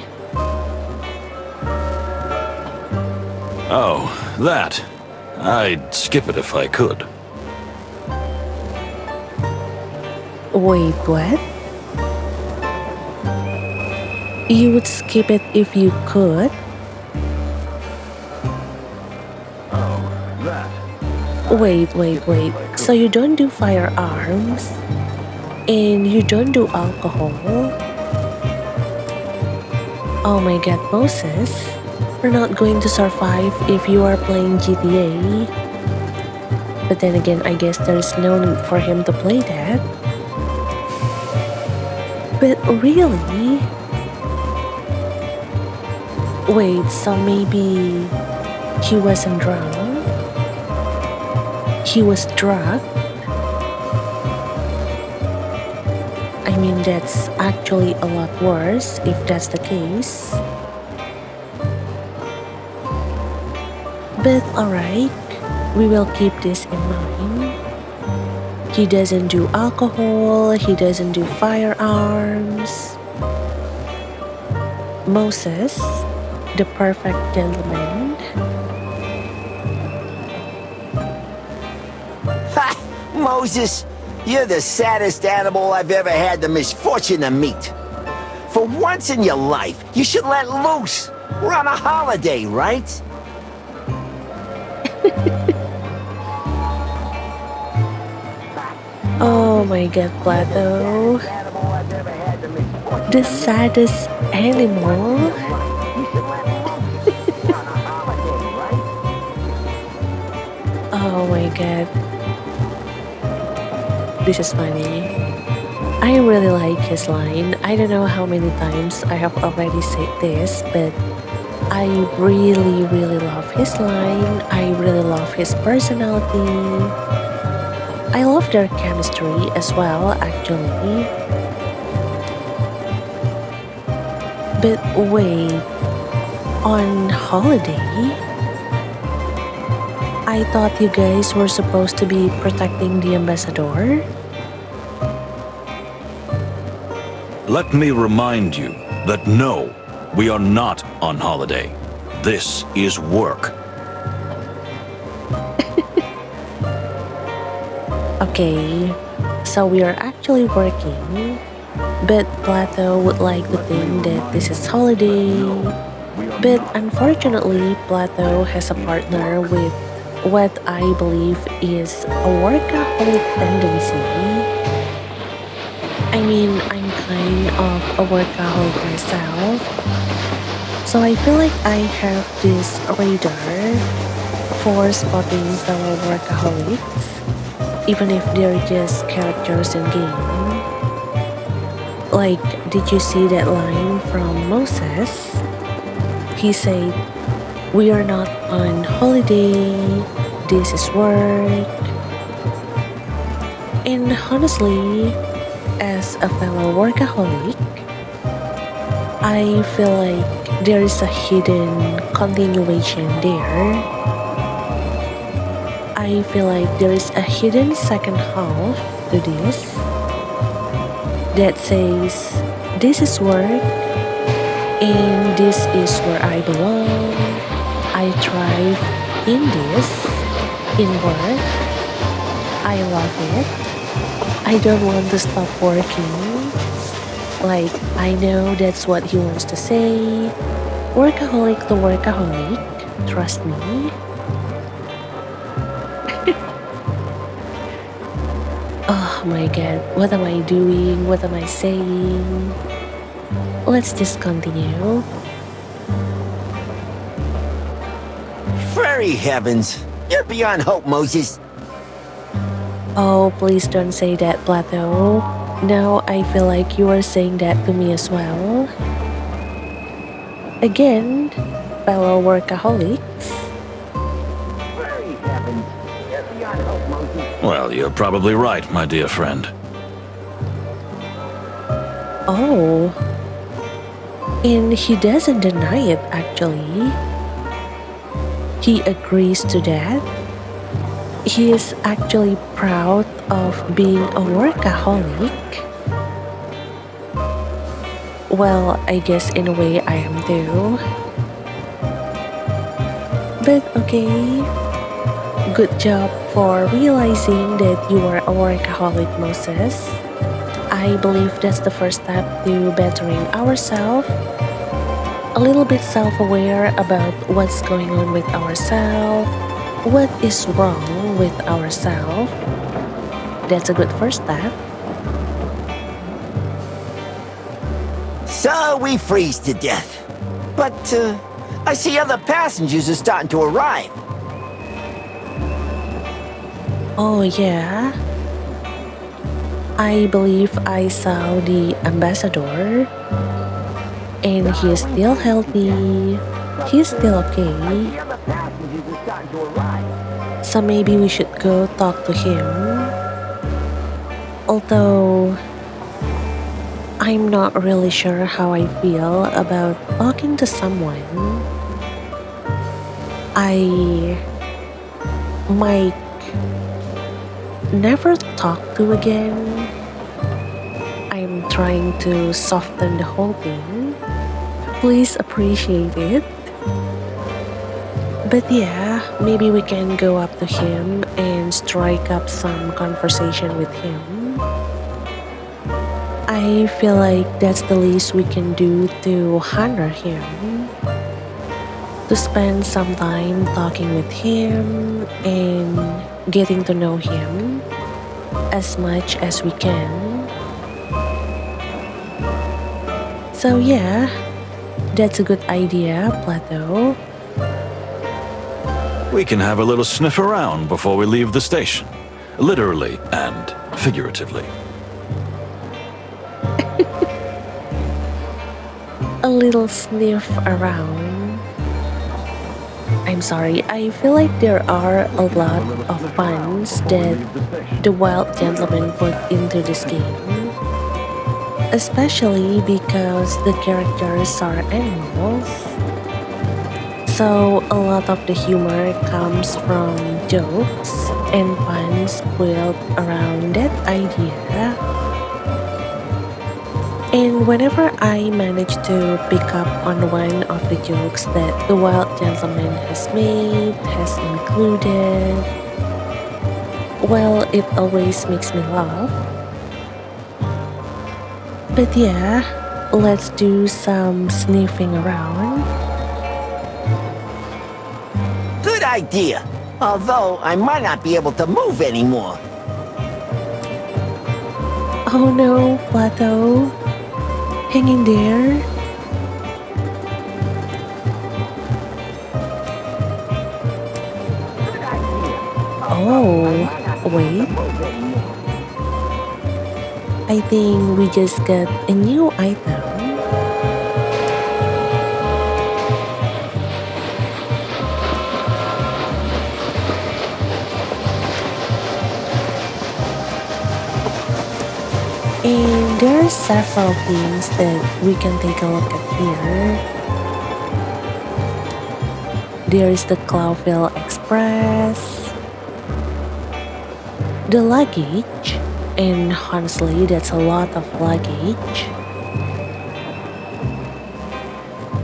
Oh, that. I'd skip it if I could. Wait, what? You would skip it if you could? Oh, that. Wait. So you don't do firearms? And you don't do alcohol? Oh my god, Moses. You're not going to survive if you are playing GTA. But then again, I guess there's no need for him to play that. But really? Wait, so maybe he wasn't drunk? He was drugged? I mean, that's actually a lot worse if that's the case. But alright, we will keep this in mind. He doesn't do alcohol, he doesn't do firearms. Moses, the perfect gentleman. Ha! Moses, you're the saddest animal I've ever had the misfortune to meet. For once in your life, you should let loose. We're on a holiday, right? Oh my god, Plato. The saddest animal. Oh my god. This is funny. I really like his line. I don't know how many times I have already said this, but I really, really love his line. I really love his personality. I love their chemistry as well, actually. But wait, on holiday? I thought you guys were supposed to be protecting the ambassador? Let me remind you that no, we are not on holiday. This is work. Okay, so we are actually working, but Plato would like to think that this is holiday. But unfortunately, Plato has a partner with what I believe is a workaholic tendency. I mean, I'm kind of a workaholic myself, so I feel like I have this radar for spotting fellow workaholics, even if they're just characters in game. Like, did you see that line from Moses? He said, "We are not on holiday, this is work." And honestly, as a fellow workaholic, I feel like there is a hidden continuation there. I feel like there is a hidden second half to this that says, this is work and this is where I belong. I thrive in this, in work. I love it. I don't want to stop working. Like, I know that's what he wants to say. Workaholic to workaholic, trust me. Oh my god, what am I doing? What am I saying? Let's just continue. Furry heavens! You're beyond hope, Moses. Oh, please don't say that, Plato. Now I feel like you are saying that to me as well. Again, fellow workaholics. Furry heavens! You're beyond hope, Moses. Well, you're probably right, my dear friend. Oh. And he doesn't deny it, actually. He agrees to that. He is actually proud of being a workaholic. Well, I guess in a way I am too. But okay. Good job for realizing that you are a workaholic, Moses. I believe that's the first step to bettering ourselves. A little bit self-aware about what's going on with ourselves, what is wrong with ourselves. That's a good first step. So we freeze to death. But, I see other passengers are starting to arrive. Oh yeah? I believe I saw the ambassador. And he's still healthy. He's still okay. The other passengers are starting to arrive. So maybe we should go talk to him. Although I'm not really sure how I feel about talking to someone. I might never talk to again. I'm trying to soften the whole thing. Please appreciate it. But yeah, maybe we can go up to him and strike up some conversation with him. I feel like that's the least we can do to honor him. To spend some time talking with him and getting to know him as much as we can. So yeah, that's a good idea, Plato. We can have a little sniff around before we leave the station, literally and figuratively. A little sniff around. I'm sorry, I feel like there are a lot of puns that the wild gentleman put into this game. Especially because the characters are animals. So a lot of the humor comes from jokes and puns built around that idea. And whenever I manage to pick up on one of the jokes that the wild gentleman has made, has included, well, it always makes me laugh. But yeah, let's do some sniffing around. Good idea. Although I might not be able to move anymore. Oh no, Plato. Hang in there. Oh, wait. I think we just got a new item. And there are several things that we can take a look at here. There is the Clawville Express, the luggage, and honestly, that's a lot of luggage.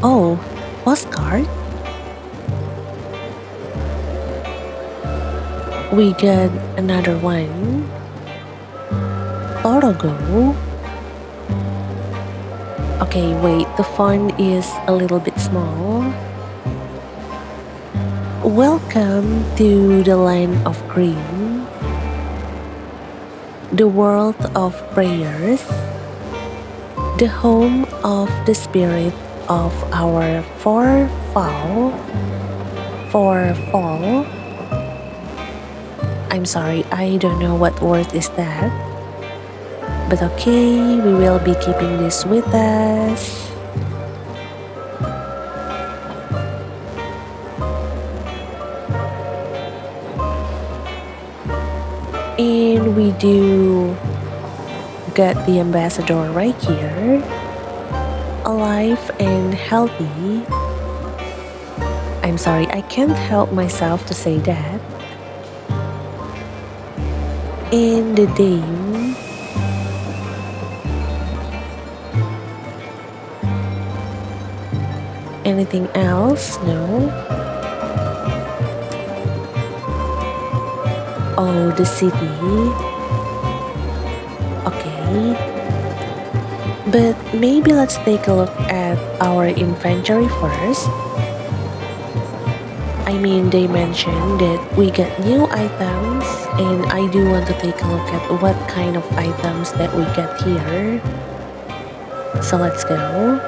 Oh, postcard? We got another one. Logo. Okay, wait, the font is a little bit small. Welcome to the land of green, the world of prayers, the home of the spirit of our forefathers. I'm sorry, I don't know what word is that. But okay, we will be keeping this with us. And we do get the ambassador right here. Alive and healthy. I'm sorry, I can't help myself to say that. And the dame. Anything else? No. Oh, the city. Okay. But maybe let's take a look at our inventory first. I mean, they mentioned that we get new items, and I do want to take a look at what kind of items that we get here. So let's go.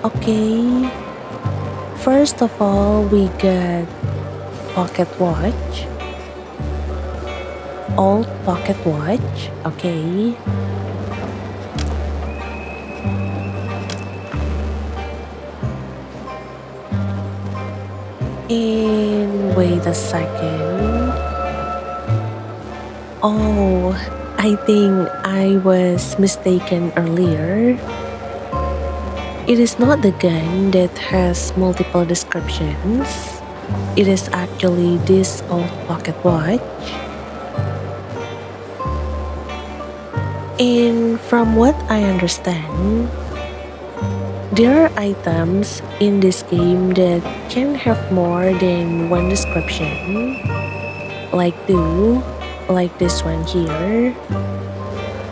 Okay, first of all, we got pocket watch, old pocket watch, okay. And wait a second. Oh, I think I was mistaken earlier. It is not the gun that has multiple descriptions. It is actually this old pocket watch. And from what I understand, there are items in this game that can have more than one description, like two, like this one here,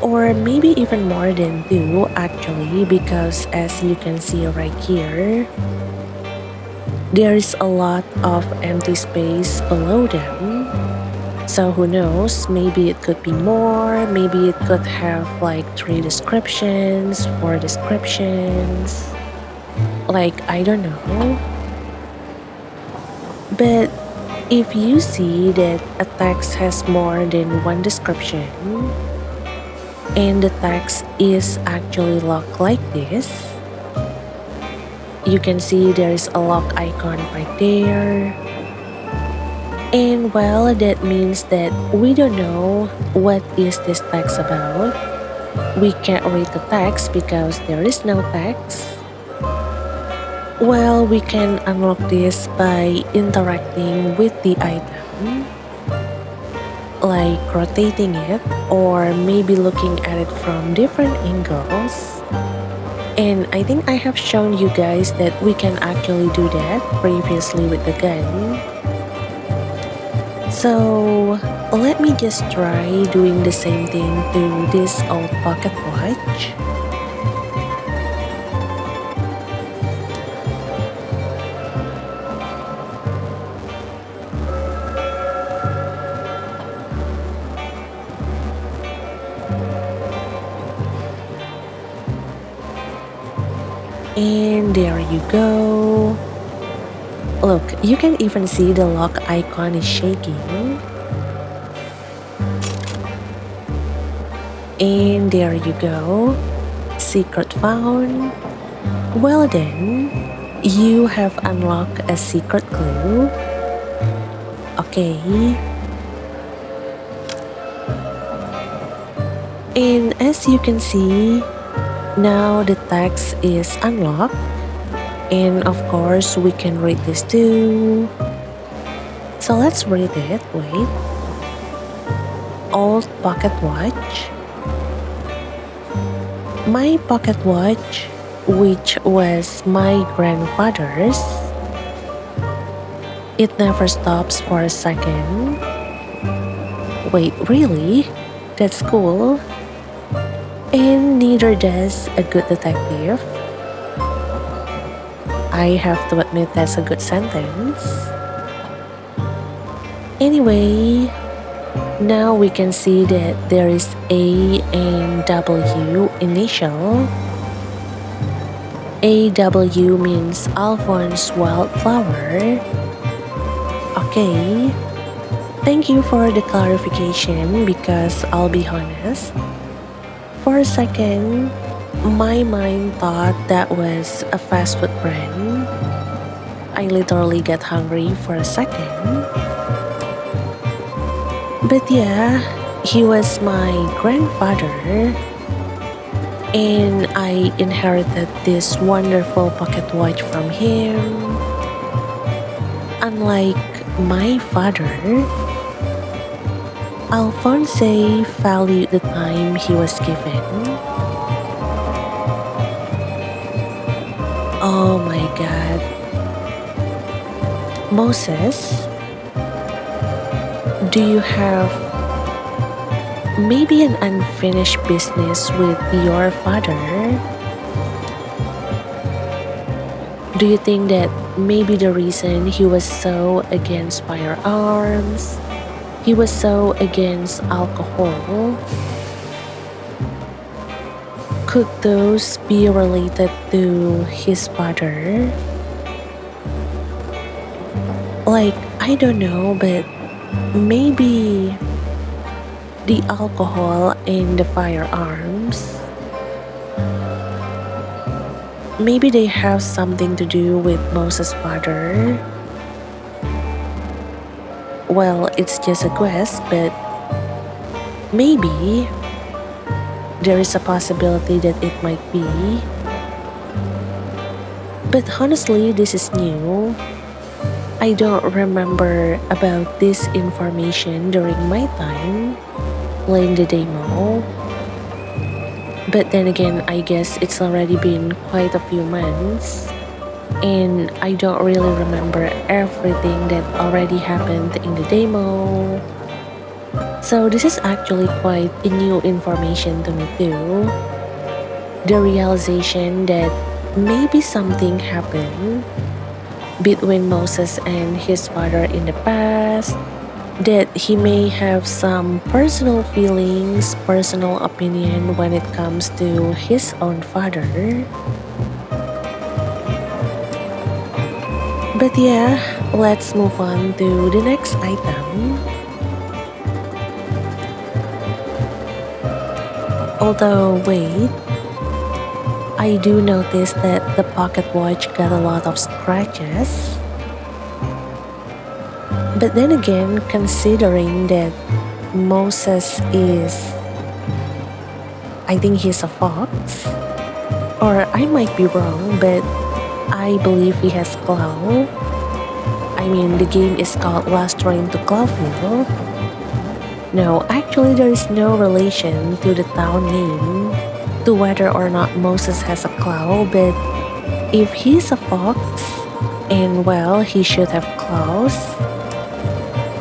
or maybe even more than two actually, because as you can see right here, there is a lot of empty space below them. So who knows, maybe it could be more, maybe it could have like 3 descriptions, 4 descriptions, like I don't know. But if you see that a text has more than one description, and the text is actually locked like this, you can see there's a lock icon right there. And well, that means that we don't know what is this text about. We can't read the text because there is no text. Well, we can unlock this by interacting with the item, like rotating it or maybe looking at it from different angles. And I think I have shown you guys that we can actually do that previously with the gun. So let me just try doing the same thing to this old pocket watch. And there you go. Look, you can even see the lock icon is shaking. And there you go. Secret found. Well then, you have unlocked a secret clue. Okay. And as you can see, now the text is unlocked. And of course, we can read this too. So let's read it. Wait. Old pocket watch. My pocket watch, which was my grandfather's, it never stops for a second. Wait, really? That's cool. And neither does a good detective. I have to admit that's a good sentence. Anyway, now we can see that there is A and W initial. AW means Alphonse Wildflower. Okay. Thank you for the clarification because I'll be honest. For a second, my mind thought that was a fast food brand. I literally got hungry for a second. But yeah, he was my grandfather. And I inherited this wonderful pocket watch from him. Unlike my father, Alphonse valued the time he was given. Oh my god. Moses, do you have maybe an unfinished business with your father? Do you think that maybe the reason he was so against firearms, he was so against alcohol, could those be related to his father? Like, I don't know, but maybe the alcohol and the firearms, maybe they have something to do with Moses' father. Well, it's just a guess, but maybe there is a possibility that it might be. But honestly, this is new. I don't remember about this information during my time playing the demo. But then again, I guess it's already been quite a few months, and I don't really remember everything that already happened in the demo. So this is actually quite a new information to me too. The realization that maybe something happened between Moses and his father in the past, that he may have some personal feelings, personal opinion when it comes to his own father. But yeah, let's move on to the next item. Although, wait, I do notice that the pocket watch got a lot of scratches. But then again, considering that Moses is, I think he's a fox, or I might be wrong, but I believe he has claw. I mean, the game is called Last Train to Clawville. No, actually there is no relation to the town name, to whether or not Moses has a claw, but if he's a fox, and well, he should have claws.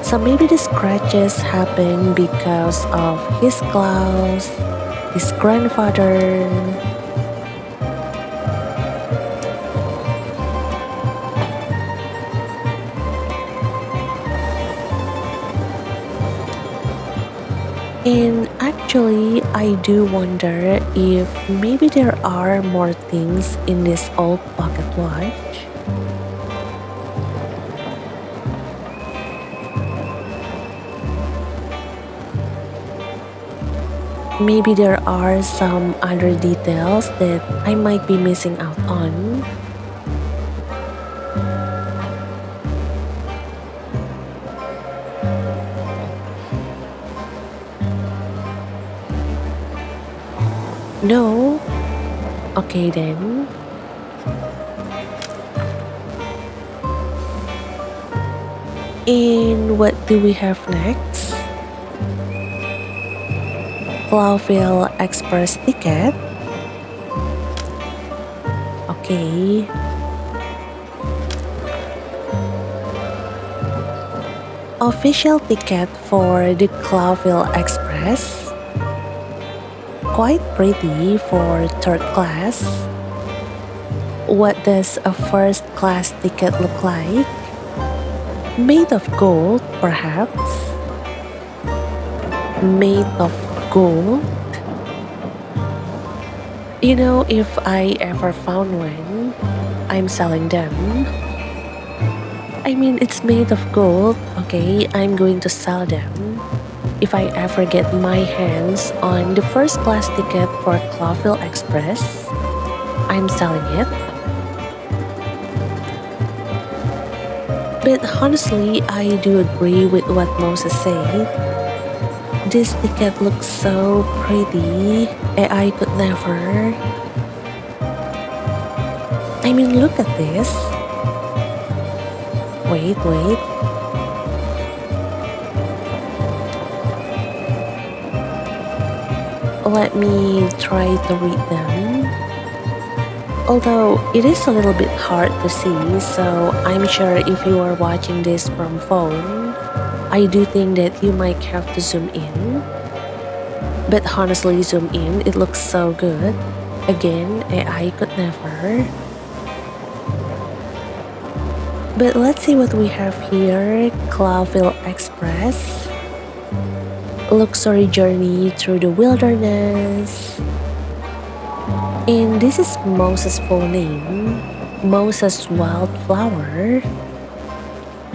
So maybe the scratches happen because of his claws, his grandfather. And actually, I do wonder if maybe there are more things in this old pocket watch. Maybe there are some other details that I might be missing out on. No? Okay then. And what do we have next? Clawville Express ticket. Okay. Official ticket for the Clawville Express. Quite pretty for third class. What does a first class ticket look like? Made of gold, perhaps? Made of gold? You know, if I ever found one, I'm selling them. I mean, it's made of gold, okay? I'm going to sell them. If I ever get my hands on the first class ticket for Clawville Express, I'm selling it. But honestly, I do agree with what Moses said. This ticket looks so pretty. I could never. I mean, look at this. Wait. Let me try to read them. Although it is a little bit hard to see, so I'm sure if you are watching this from phone, I do think that you might have to zoom in. But honestly, zoom in, it looks so good. Again, I could never. But let's see what we have here. Clawville Express. Luxury journey through the wilderness. And this is Moses' full name, Moses Wildflower.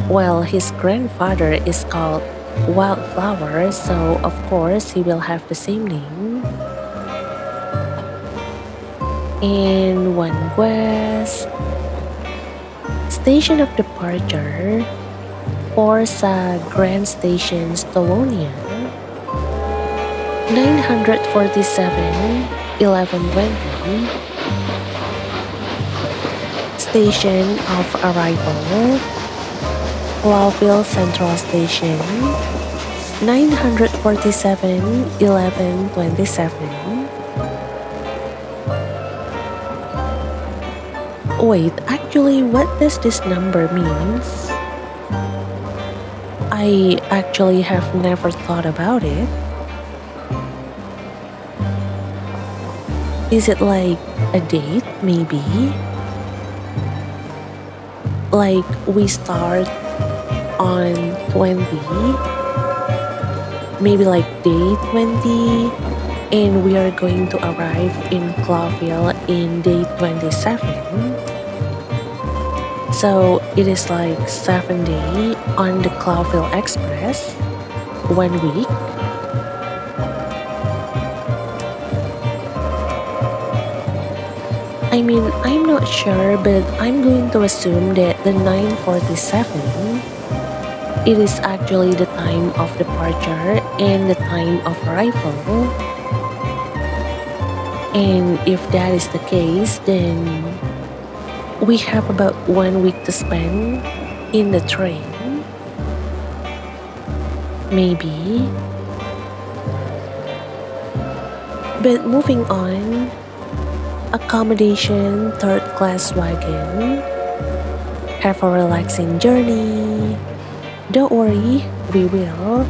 Well, his grandfather is called Wildflower, so of course he will have the same name. And One West. Station of departure, Forza Grand Station, Stolonia. 947, 1120. Station of arrival, Clawville Central Station, 947 1127. Wait, actually, what does this number means? I actually have never thought about it. Is it like a date, maybe? Like we start on 20, maybe like day 20, and we are going to arrive in Clawville in day 27. So it is like 7 days on the Clawville Express, 1 week. I mean, I'm not sure, but I'm going to assume that the 9:47, it is actually the time of departure and the time of arrival. And if that is the case, then we have about 1 week to spend in the train. Maybe. But moving on, accommodation, third class wagon. Have a relaxing journey. Don't worry, we will.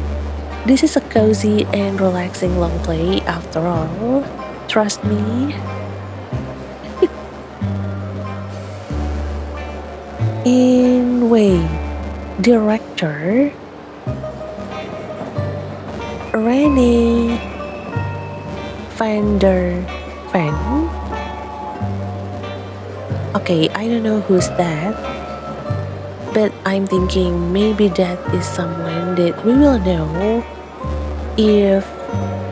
This is a cozy and relaxing long play after all. Trust me. And wait, director? Rene van der Ven? Okay, I don't know who's that, but I'm thinking maybe that is someone that we will know if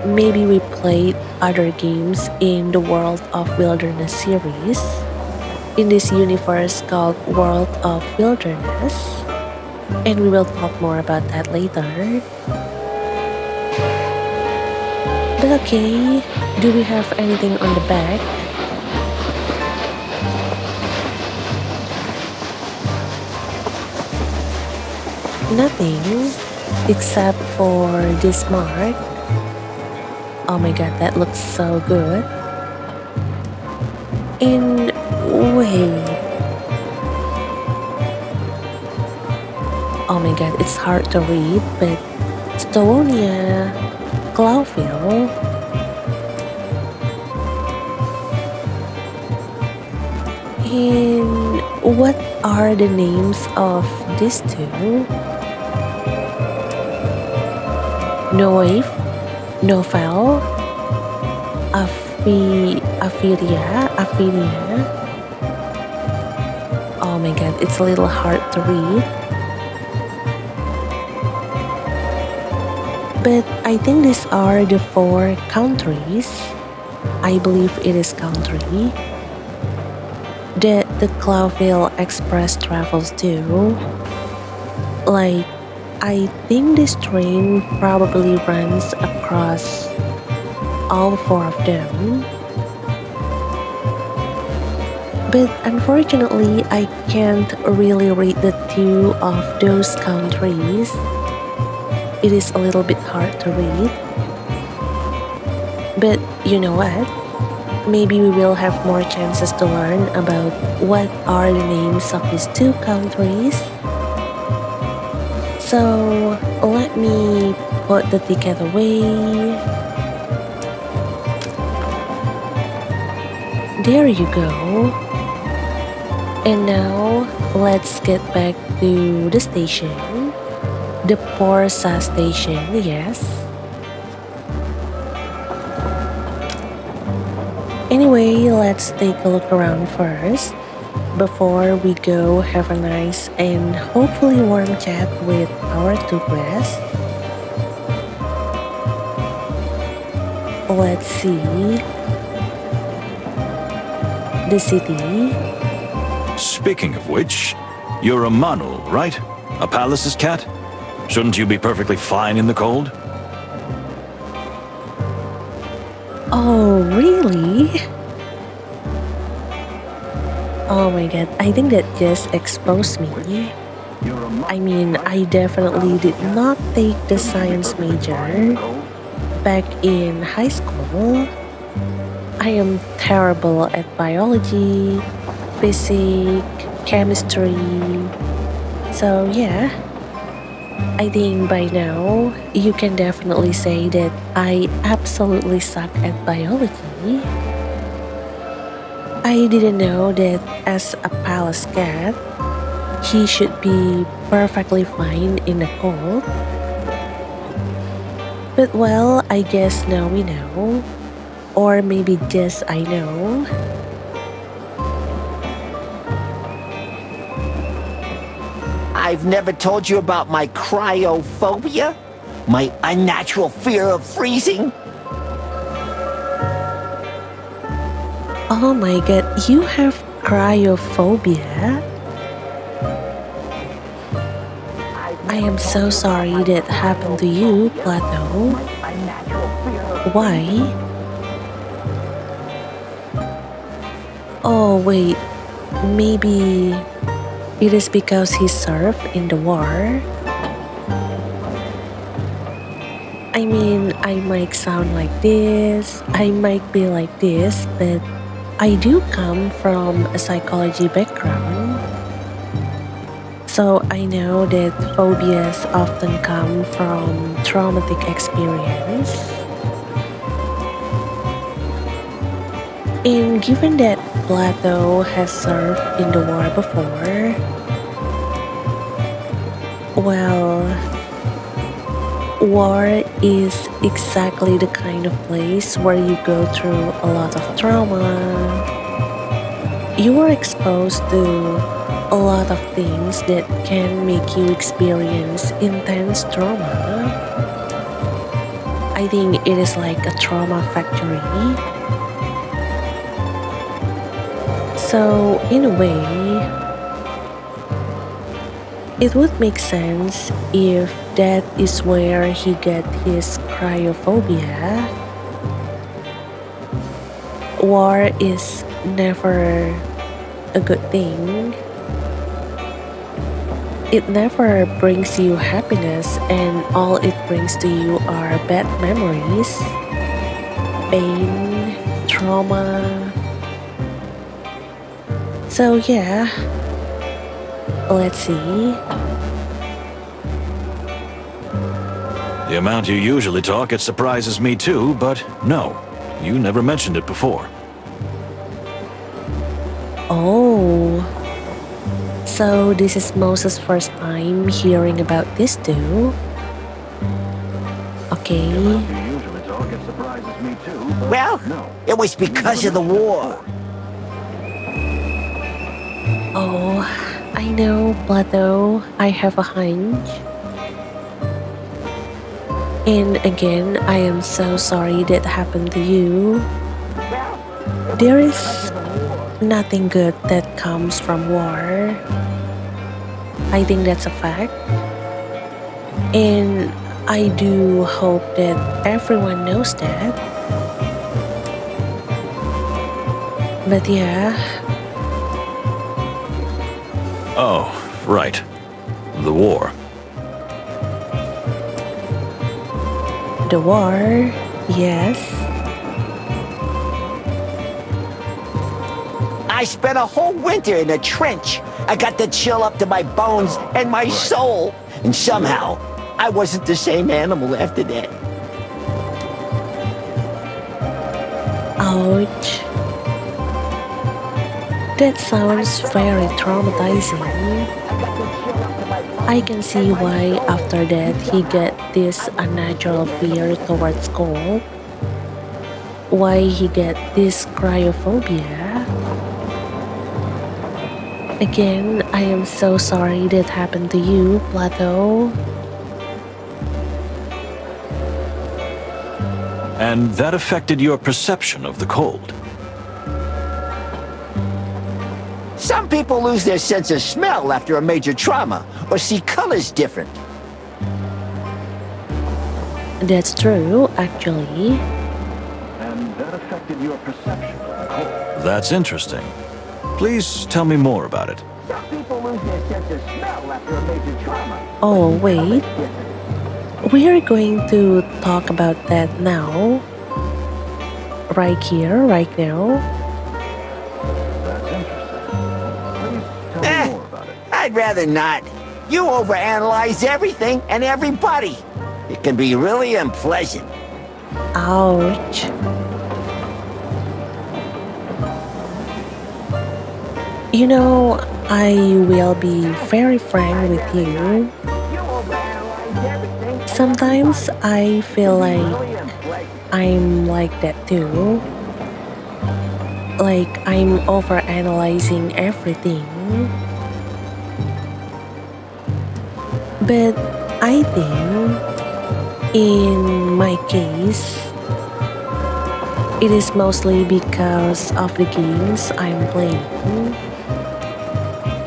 maybe we played other games in the World of Wilderness series, in this universe called World of Wilderness, and we will talk more about that later. But okay, do we have anything on the back? Nothing, except for this mark. Oh my god, that looks so good. And wait. Oh my god, it's hard to read, but Stowonia, Clawville. And what are the names of these two? Noif, Novel, Afiria. Oh my god, it's a little hard to read. But I think these are the 4 countries. I believe it is country that the Clawville Express travels to. Like, I think this train probably runs across all 4 of them. But unfortunately, I can't really read the 2 of those countries. It is a little bit hard to read. But you know what? Maybe we will have more chances to learn about what are the names of these 2 countries. So let me put the ticket away. There you go. And now let's get back to the station. The Porsa station, yes. Anyway, let's take a look around first before we go have a nice and hopefully warm chat with our 2 guests. Let's see. The city. Speaking of which, you're a Manu, right? A palace's cat? Shouldn't you be perfectly fine in the cold? Oh, really? Oh my god, I think that just exposed me. I mean, I definitely did not take the science major back in high school. I am terrible at biology, physics, chemistry. So, yeah, I think by now you can definitely say that I absolutely suck at biology. I didn't know that as a palace cat, he should be perfectly fine in the cold. But well, I guess now we know. Or maybe just I know. I've never told you about my cryophobia? My unnatural fear of freezing? Oh my god, you have cryophobia? I am so sorry that happened to you, Plato. Why? Oh wait, maybe it is because he served in the war? I mean, I might sound like this, I might be like this, but I do come from a psychology background. So I know that phobias often come from traumatic experience. And given that Plato has served in the war before, well, war is exactly the kind of place where you go through a lot of trauma. You are exposed to a lot of things that can make you experience intense trauma. I think it is like a trauma factory. So, in a way, it would make sense if that is where he got his cryophobia. War is never a good thing. It never brings you happiness, and all it brings to you are bad memories, pain, trauma. So yeah, let's see. The amount you usually talk, it surprises me too, but no, you never mentioned it before. Oh, so this is Moses' first time hearing about this too? Okay. Well, it was because of the war. Oh, I know, Plato. I have a hunch. And again, I am so sorry that happened to you. There is nothing good that comes from war. I think that's a fact. And I do hope that everyone knows that. But yeah. Oh, right. The war. The war, yes. I spent a whole winter in a trench. I got the chill up to my bones and my soul. And somehow, I wasn't the same animal after that. Ouch. That sounds very traumatizing. I can see why after that he got this unnatural fear towards cold. Why he got this cryophobia. Again, I am so sorry that happened to you, Plato. And that affected your perception of the cold. Some people lose their sense of smell after a major trauma, or see colors different. That's true, actually. That's interesting. Please tell me more about it. Some people lose their sense of smell after a major trauma. Oh, wait. We are going to talk about that now. Right here, right now. That's interesting. Please tell me more about it. I'd rather not. You overanalyze everything and everybody. It can be really unpleasant. Ouch. You know, I will be very frank with you. You overanalyze everything. Sometimes I feel like Really unpleasant. I'm like that too. Like I'm overanalyzing everything. But I think in my case, it is mostly because of the games I'm playing.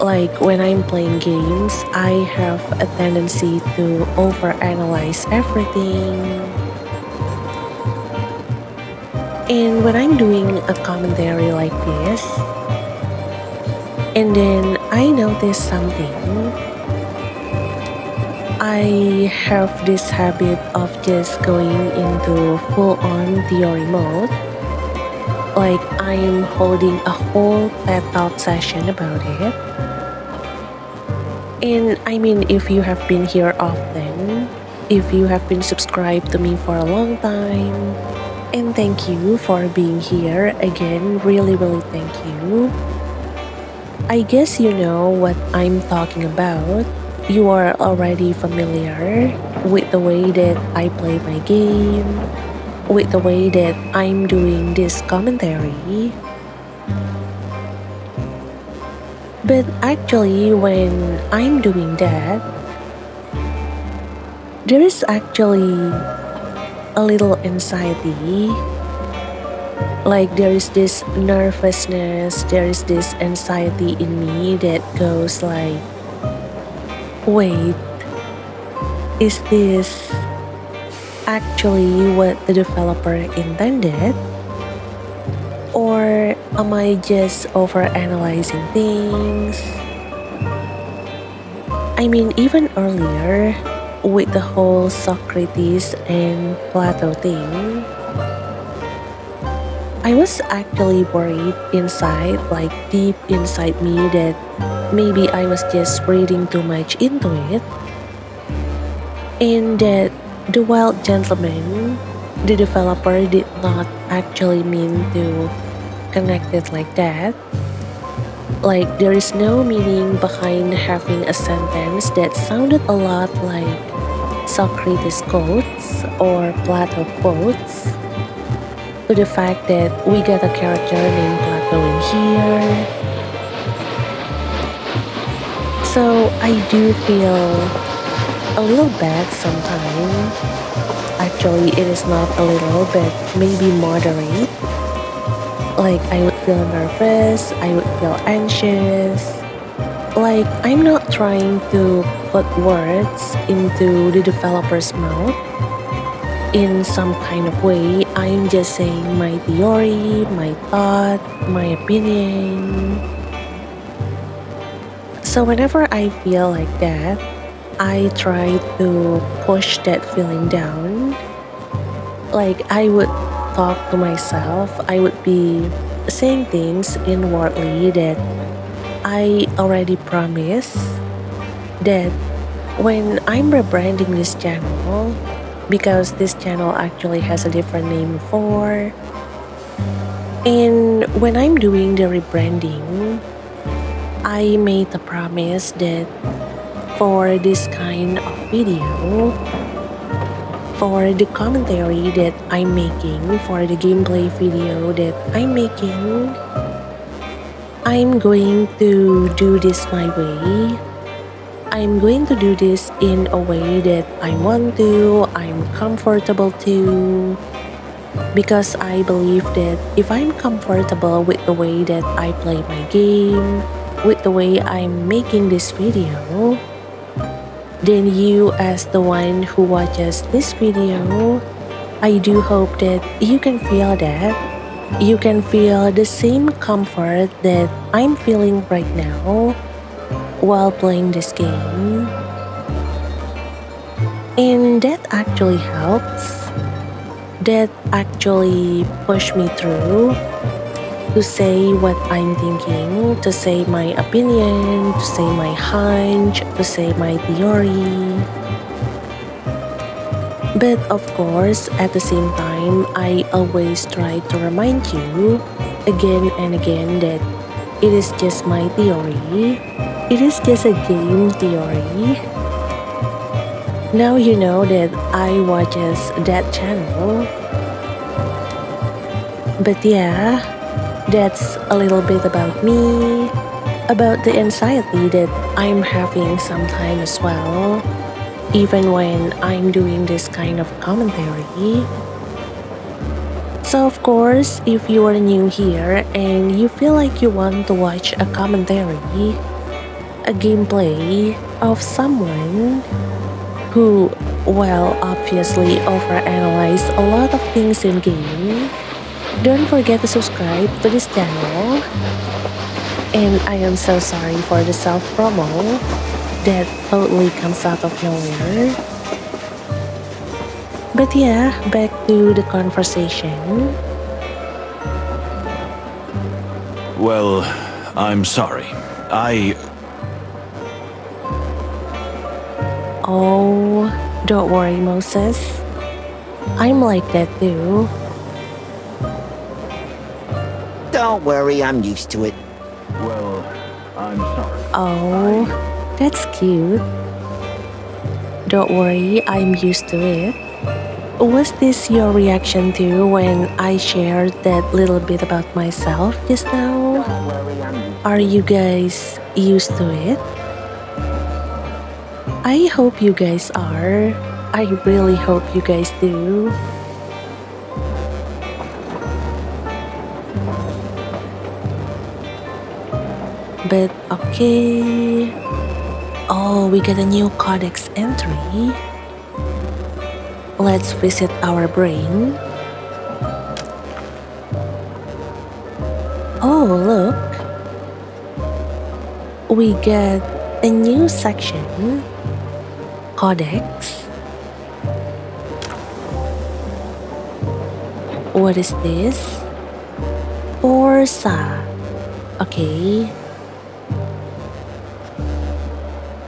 Like when I'm playing games, I have a tendency to overanalyze everything. And when I'm doing a commentary like this, and then I notice something, I have this habit of just going into full-on theory mode. Like I'm holding a whole TED Talk session about it. And I mean, if you have been here often, if you have been subscribed to me for a long time, and thank you for being here again, really thank you. I guess you know what I'm talking about. You are already familiar with the way that I play my game, with the way that I'm doing this commentary. But actually, when I'm doing that, there is actually a little anxiety. Like there is this nervousness, there is this anxiety in me that goes like, wait, is this actually what the developer intended? Or am I just overanalyzing things? I mean, even earlier, with the whole Socrates and Plato thing, I was actually worried inside, like deep inside me, that maybe I was just reading too much into it, and that the wild gentleman, the developer, did not actually mean to connect it like that. Like there is no meaning behind having a sentence that sounded a lot like Socrates quotes or Plato quotes, to the fact that we got a character named Plato in here. So I do feel a little bad sometimes. Actually, it is not a little, but maybe moderate. Like I would feel nervous, I would feel anxious. Like I'm not trying to put words into the developer's mouth in some kind of way. I'm just saying my theory, my thought, my opinion. So whenever I feel like that, I try to push that feeling down. Like I would talk to myself, I would be saying things inwardly that I already promised, that when I'm rebranding this channel, because this channel actually has a different name before, and when I'm doing the rebranding, I made a promise that for this kind of video, for the commentary that I'm making, for the gameplay video that I'm making, I'm going to do this my way. I'm going to do this in a way that I want to, I'm comfortable to, because I believe that if I'm comfortable with the way that I play my game, with the way I'm making this video, then you as the one who watches this video, I do hope that you can feel that you can feel the same comfort that I'm feeling right now while playing this game. And that actually helps. That actually pushed me through to say what I'm thinking, to say my opinion, to say my hunch, to say my theory. But of course, at the same time, I always try to remind you again and again that it is just my theory. It is just a game theory. Now you know that I watches that channel. But yeah, that's a little bit about me, about the anxiety that I'm having sometime as well, even when I'm doing this kind of commentary. So of course, if you are new here and you feel like you want to watch a commentary, a gameplay of someone who, well, obviously overanalyze a lot of things in game, don't forget to subscribe to this channel. And I am so sorry for the self-promo that totally comes out of nowhere. But yeah, back to the conversation. Well, I'm sorry. Oh, don't worry, Moses. I'm like that too. Don't worry, I'm used to it. Well, I'm sorry. Oh, that's cute. Don't worry, I'm used to it. Was this your reaction too when I shared that little bit about myself just now? Don't worry, I'm used Are you guys used to it? I hope you guys are. I really hope you guys do. But okay. Oh, we got a new codex entry. Let's visit our brain. Oh, look. We get a new section. Codex. What is this? Forza. Okay.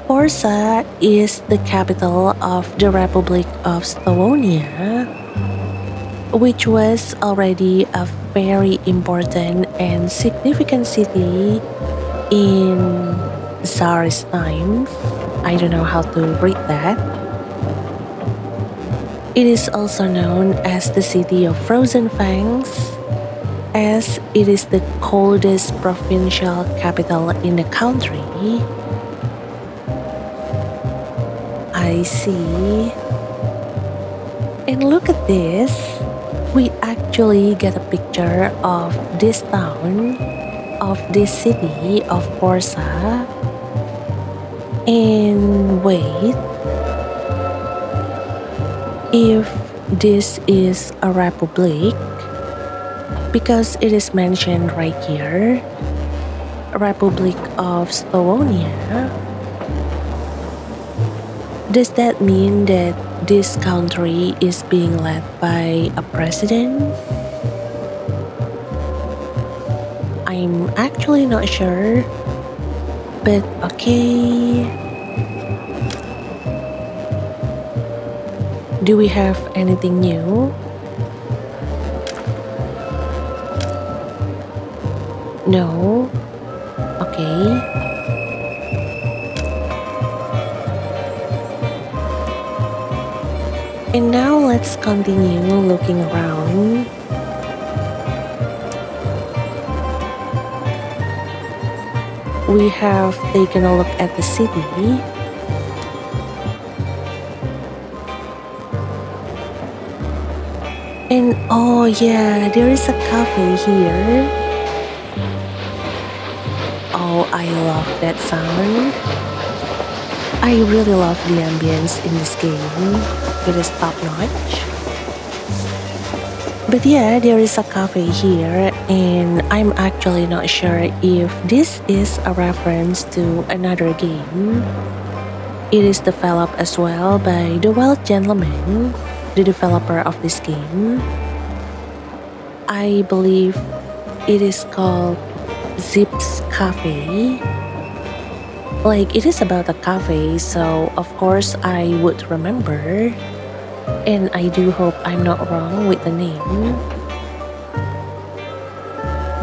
Forza is the capital of the Republic of Slavonia, which was already a very important and significant city in Tsar's times. I don't know how to read that. It is also known as the city of Frozen Fangs, as it is the coldest provincial capital in the country. I see. And look at this. We actually get a picture of this town, of this city of Forza. And wait. If this is a republic, because it is mentioned right here, Republic of Slavonia, does that mean that this country is being led by a president? I'm actually not sure, but okay. Do we have anything new? No? Okay. And now let's continue looking around. We have taken a look at the city. And oh yeah, there is a cafe here. Oh, I love that sound. I really love the ambience in this game. It is top notch. But yeah, there is a cafe here, and I'm actually not sure if this is a reference to another game. It is developed as well by the Wild Gentleman, the developer of this game. I believe it is called Zip's Cafe. Like, it is about a cafe, so of course I would remember. And I do hope I'm not wrong with the name.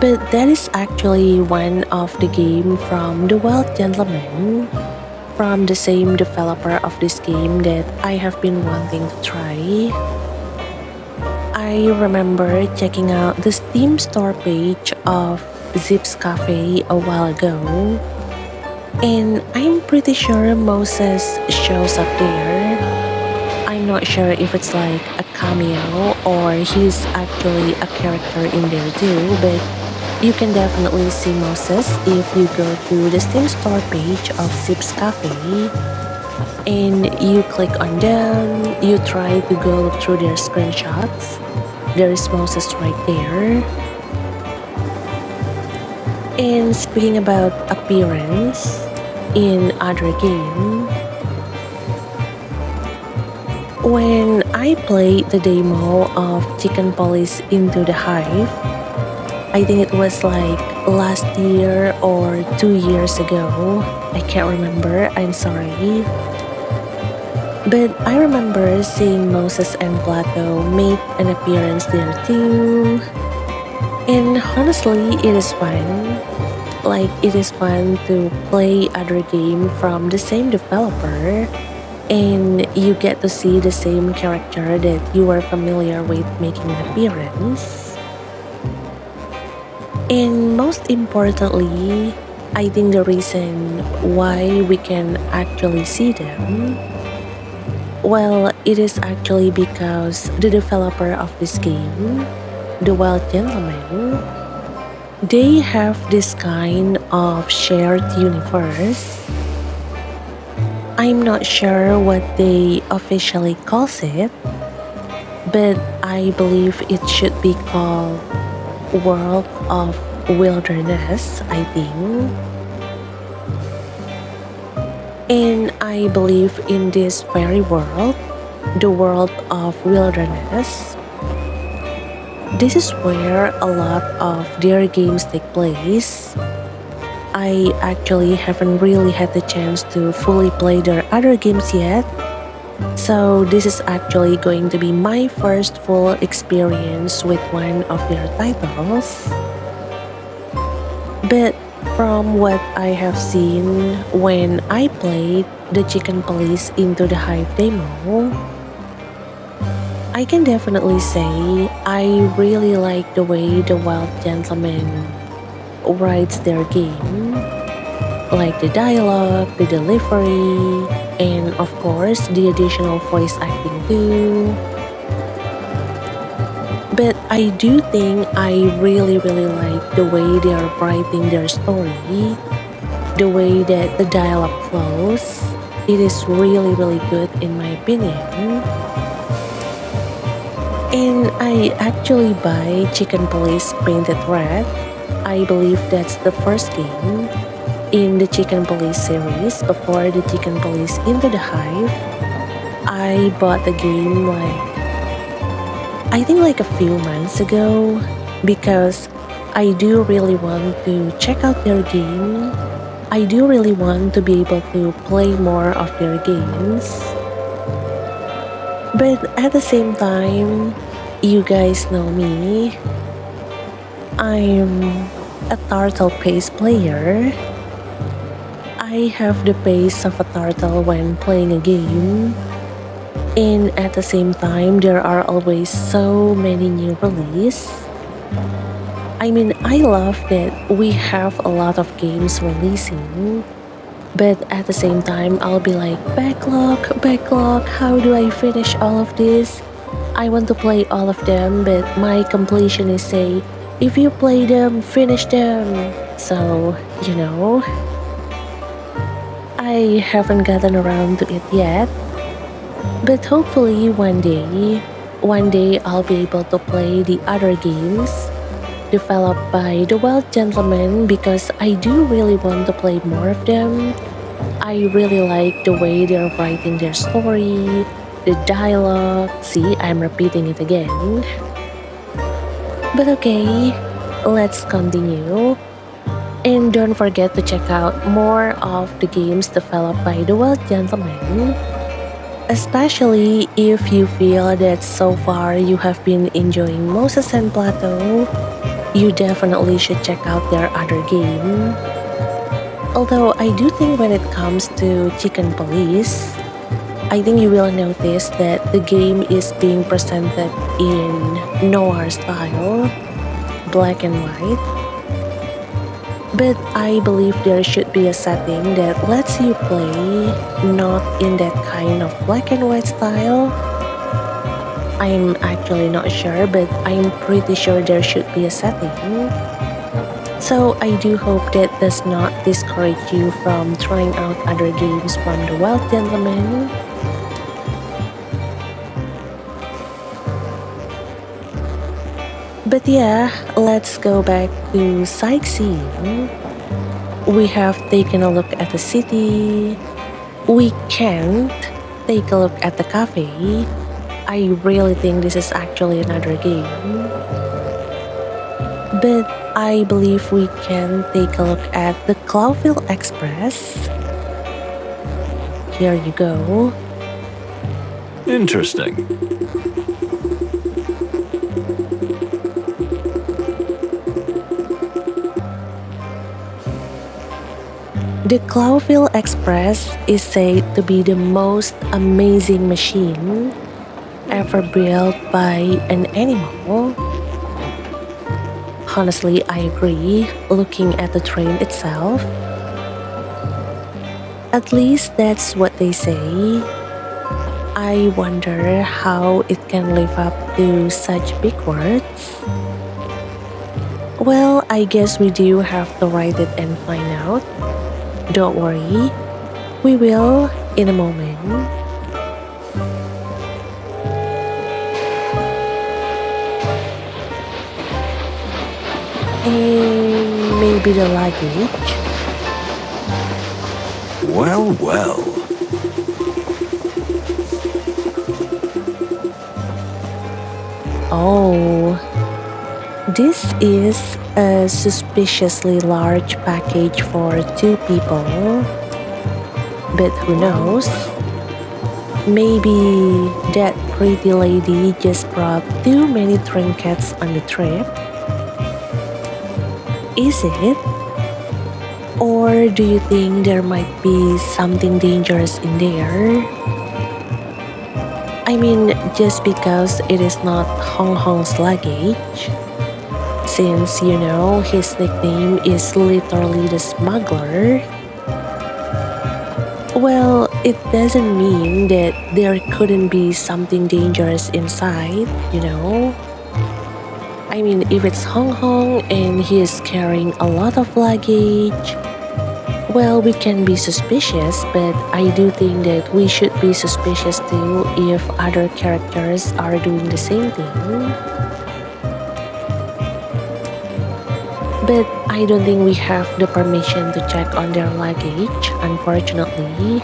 But that is actually one of the game from the Wild Gentleman, from the same developer of this game that I have been wanting to try. I remember checking out the Steam store page of Zip's Cafe a while ago, and I'm pretty sure Moses shows up there. I'm not sure if it's like a cameo or he's actually a character in there too, but you can definitely see Moses if you go to the Steam store page of Zip's Cafe and you click on them, you try to go through their screenshots. There is Moses right there. And speaking about appearance in other game, when I played the demo of Chicken Police Into the Hive, I think it was like last year or 2 years ago. I can't remember, I'm sorry. But I remember seeing Moses and Plato make an appearance there too. And honestly, it is fun. Like, it is fun to play other game from the same developer, and you get to see the same character that you are familiar with making an appearance. And most importantly, I think the reason why we can actually see them, well, it is actually because the developer of this game, the Wild Gentleman, they have this kind of shared universe. I'm not sure what they officially calls it, but I believe it should be called World of Wilderness, I think. And I believe in this very world, the world of wilderness, this is where a lot of their games take place. I actually haven't really had the chance to fully play their other games yet, so this is actually going to be my first full experience with one of their titles. But from what I have seen when I played the Chicken Police Into the Hive demo, I can definitely say I really like the way the Wild Gentleman writes their game. Like the dialogue, the delivery, and of course the additional voice acting too. But I do think I really like the way they are writing their story, the way that the dialogue flows. It is really good in my opinion. And I actually buy Chicken Police Painted Red. I believe that's the first game in the Chicken Police series before the Chicken Police Into the Hive. I bought the game I think like a few months ago, because I do really want to check out their game. I do really want to be able to play more of their games. But at the same time, you guys know me. I'm a turtle pace player. I have the pace of a turtle when playing a game. And at the same time, there are always so many new releases. I mean, I love that we have a lot of games releasing, but at the same time, I'll be like, backlog, how do I finish all of this? I want to play all of them, but my completion is say, if you play them, finish them. So, you know, I haven't gotten around to it yet. But hopefully one day one day I'll be able to play the other games developed by the Wild Gentleman because I do really want to play more of them. I really like the way they're writing their story, the dialogue. See, I'm repeating it again. But okay, let's continue. And don't forget to check out more of the games developed by the Wild Gentleman. Especially if you feel that so far you have been enjoying Moses and Plato, you definitely should check out their other game. Although I do think when it comes to Chicken Police, I think you will notice that the game is being presented in noir style, black and white. But I believe there should be a setting that lets you play not in that kind of black and white style. I'm actually not sure, but I'm pretty sure there should be a setting. So I do hope that does not discourage you from trying out other games from the Wild Gentleman. But yeah, let's go back to sightseeing. We have taken a look at the city. We can't take a look at the cafe. I really think this is actually another game. But I believe we can take a look at the Clawville Express. Here you go. Interesting. The Clawville Express is said to be the most amazing machine ever built by an animal. Honestly, I agree, looking at the train itself. At least that's what they say. I wonder how it can live up to such big words. Well, I guess we do have to write it and find out. Don't worry, we will in a moment. And maybe the luggage. Well, well. Oh, this is a suspiciously large package for 2 people. But who knows? Maybe that pretty lady just brought too many trinkets on the trip. Is it? Or do you think there might be something dangerous in there? I mean, just because it is not Hong Hong's luggage. Since, you know, his nickname is literally the smuggler. Well, it doesn't mean that there couldn't be something dangerous inside, you know? I mean, if it's Hong Hong and he is carrying a lot of luggage, well, we can be suspicious, but I do think that we should be suspicious too if other characters are doing the same thing. But I don't think we have the permission to check on their luggage, unfortunately.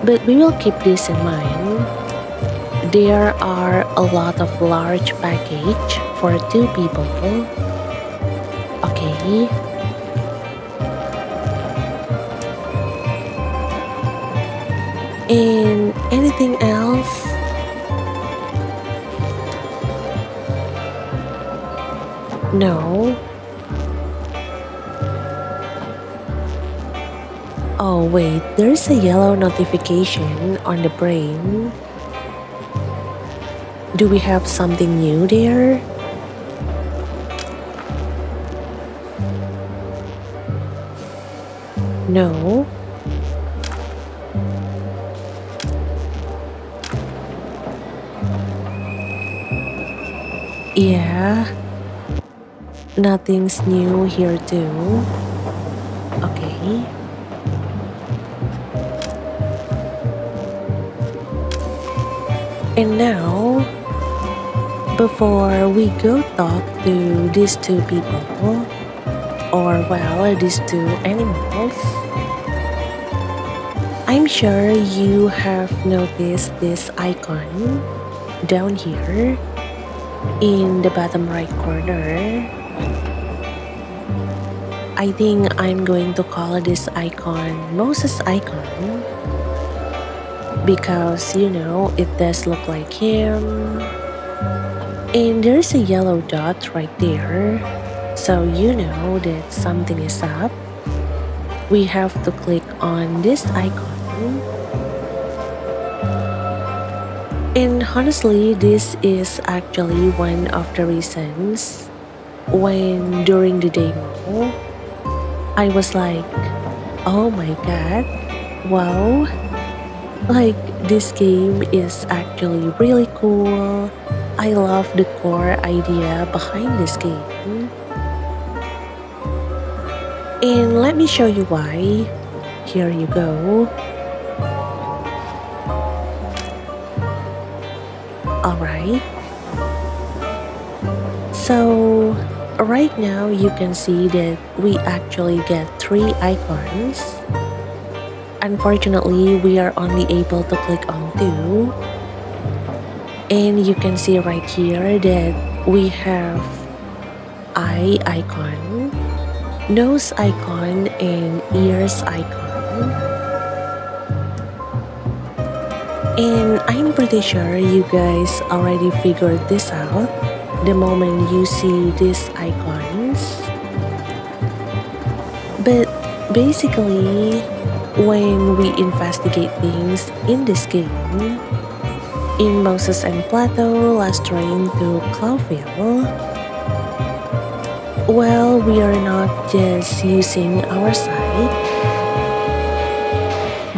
But we will keep this in mind. There are a lot of large package for 2 people. Okay. And anything else? No. Oh wait, there's a yellow notification on the brain. Do we have something new there? No. Yeah. Nothing's new here too. Okay. And now, before we go talk to these two people, or well, these two animals, I'm sure you have noticed this icon down here in the bottom right corner. I think I'm going to call this icon Moses icon because it does look like him. And there's a yellow dot right there, so you know that something is up. We have to click on this icon. And honestly, this is actually one of the reasons when during the demo, I was like, oh my god, wow, like this game is actually really cool. I love the core idea behind this game. And let me show you why. Here you go. Alright. So, right now you can see that we actually get 3 icons. Unfortunately, we are only able to click on 2. And you can see right here that we have eye icon, nose icon, and ears icon. And I'm pretty sure you guys already figured this out the moment you see these icons. But basically, when we investigate things in this game, in Moses and Plato last train to Clawville, well, we are not just using our sight,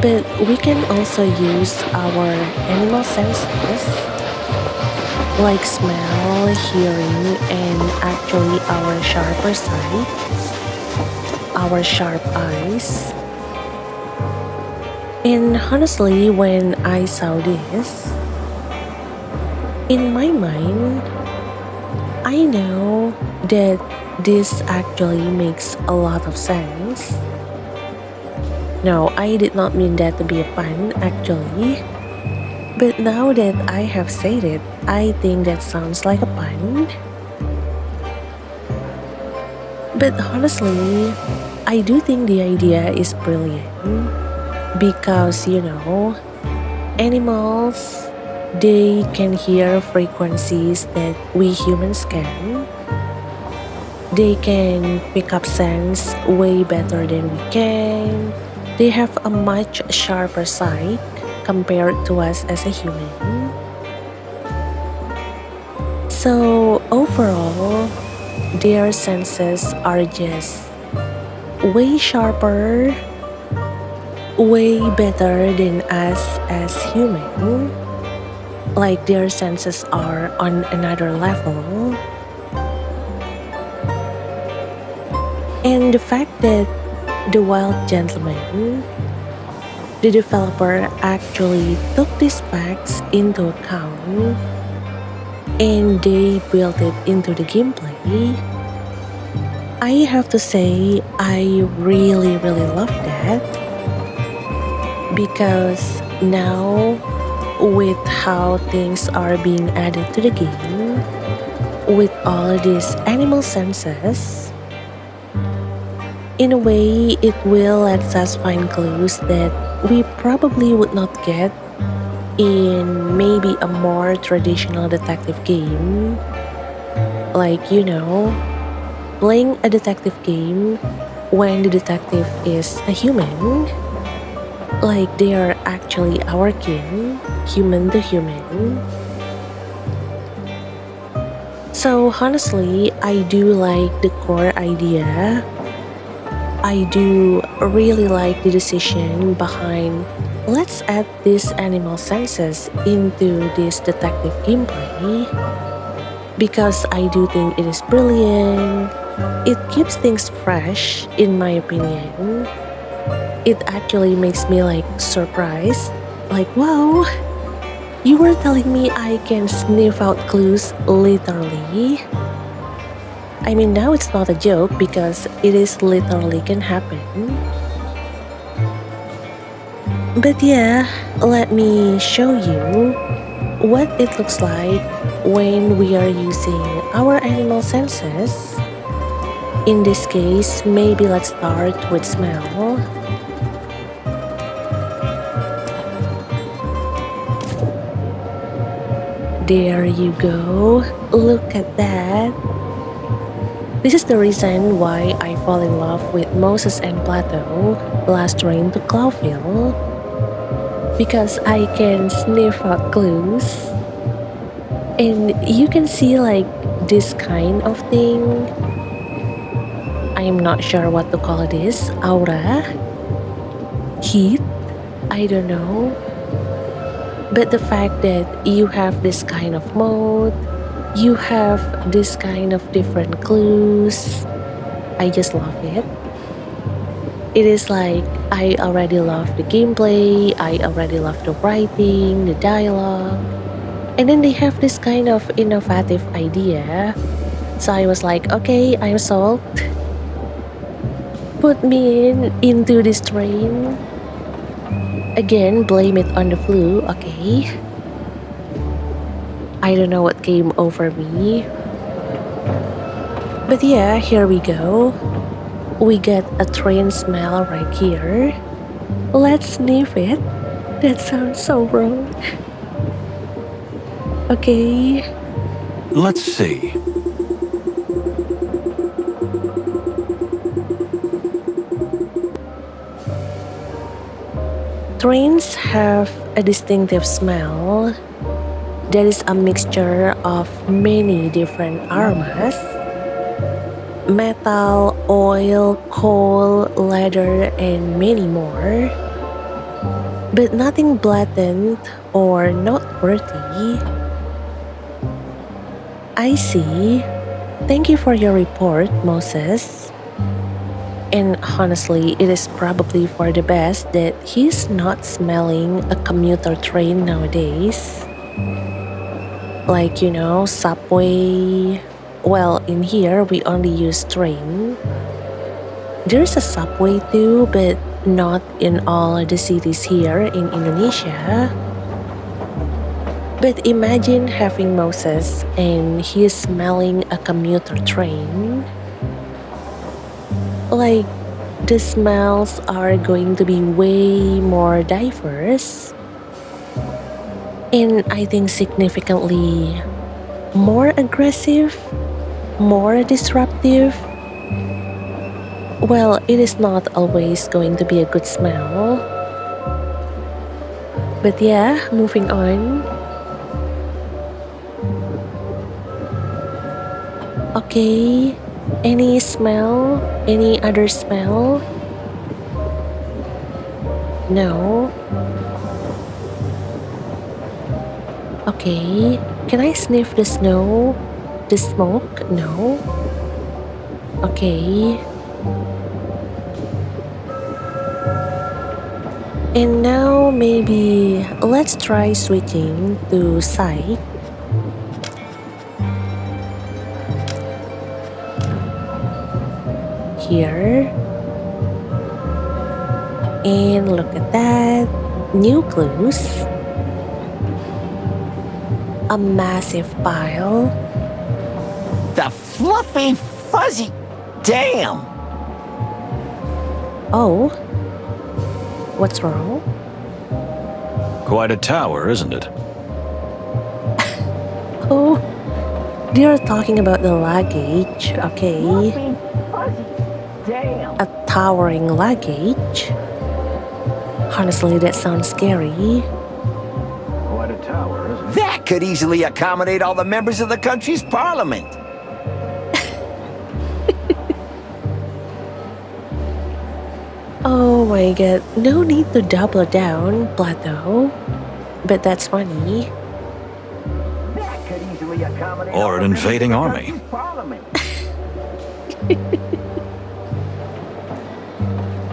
but we can also use our animal senses, like smell, hearing, and actually our sharper sight, our sharp eyes. And honestly, when I saw this, in my mind, I know that this actually makes a lot of sense. No, I did not mean that to be a pun, actually. But now that I have said it, I think that sounds like a pun. But honestly, I do think the idea is brilliant. Because, animals, they can hear frequencies that we humans can. They can pick up scents way better than we can. They have a much sharper sight compared to us as a human. So overall, their senses are just way sharper, way better than us as human. Like their senses are on another level. And the fact that the Wild Gentleman, the developer, actually took these facts into account and they built it into the gameplay, I have to say I really love that. Because now, with how things are being added to the game, with all of these animal senses, in a way, it will let us find clues that we probably would not get in maybe a more traditional detective game. Like, playing a detective game when the detective is a human. Like they are actually our kin, human to human. So honestly, I do like the core idea. I do really like the decision behind let's add these animal senses into this detective gameplay. Because I do think it is brilliant. It keeps things fresh, in my opinion. It actually makes me surprised, wow, You were telling me I can sniff out clues literally? I mean, now it's not a joke because it is literally can happen. But yeah, let me show you what it looks like when we are using our animal senses. In this case, maybe let's start with smell. There you go. Look at that. This is the reason why I fall in love with Moses and Plato, last train to Clawville. Because I can sniff out clues. And you can see like this kind of thing. I'm not sure what to call this. Aura? Heat? I don't know. But the fact that you have this kind of mode, you have this kind of different clues, I just love it. It is like I already love the gameplay, I already love the writing, the dialogue, and then they have this kind of innovative idea. So I was like, okay, I'm sold. Put me into this train. Again, blame it on the flu, okay? I don't know what came over me. But yeah, here we go. We get a train smell right here. Let's sniff it. That sounds so wrong. Okay. Let's see. Trains have a distinctive smell that is a mixture of many different aromas: metal, oil, coal, leather, and many more. But nothing blatant or noteworthy. I see. Thank you for your report, Moses. And honestly, it is probably for the best that he's not smelling a commuter train nowadays. Like, you know, subway. Well, in here we only use train. There's a subway too, but not in all the cities here in Indonesia. But imagine having Moses and he's smelling a commuter train. Like, the smells are going to be way more diverse. And I think significantly more aggressive, more disruptive. Well, it is not always going to be a good smell. But yeah, moving on. Okay, any smell? Any other smell? No. Okay, can I sniff the snow? The smoke? No. Okay. And now maybe let's try switching to sight. Here. And look at that. New clues. A massive pile. The fluffy, fuzzy. Damn! Oh. What's wrong? Quite a tower, isn't it? Oh. They're talking about the luggage. Okay. Fluffy, fuzzy. Damn! A towering luggage. Honestly, that sounds scary. Quite a tower, isn't it? That could easily accommodate all the members of the country's parliament. Oh my god, no need to double down, Plato. But that's funny. That could easily accommodate Or all an the members invading of the army. country's parliament.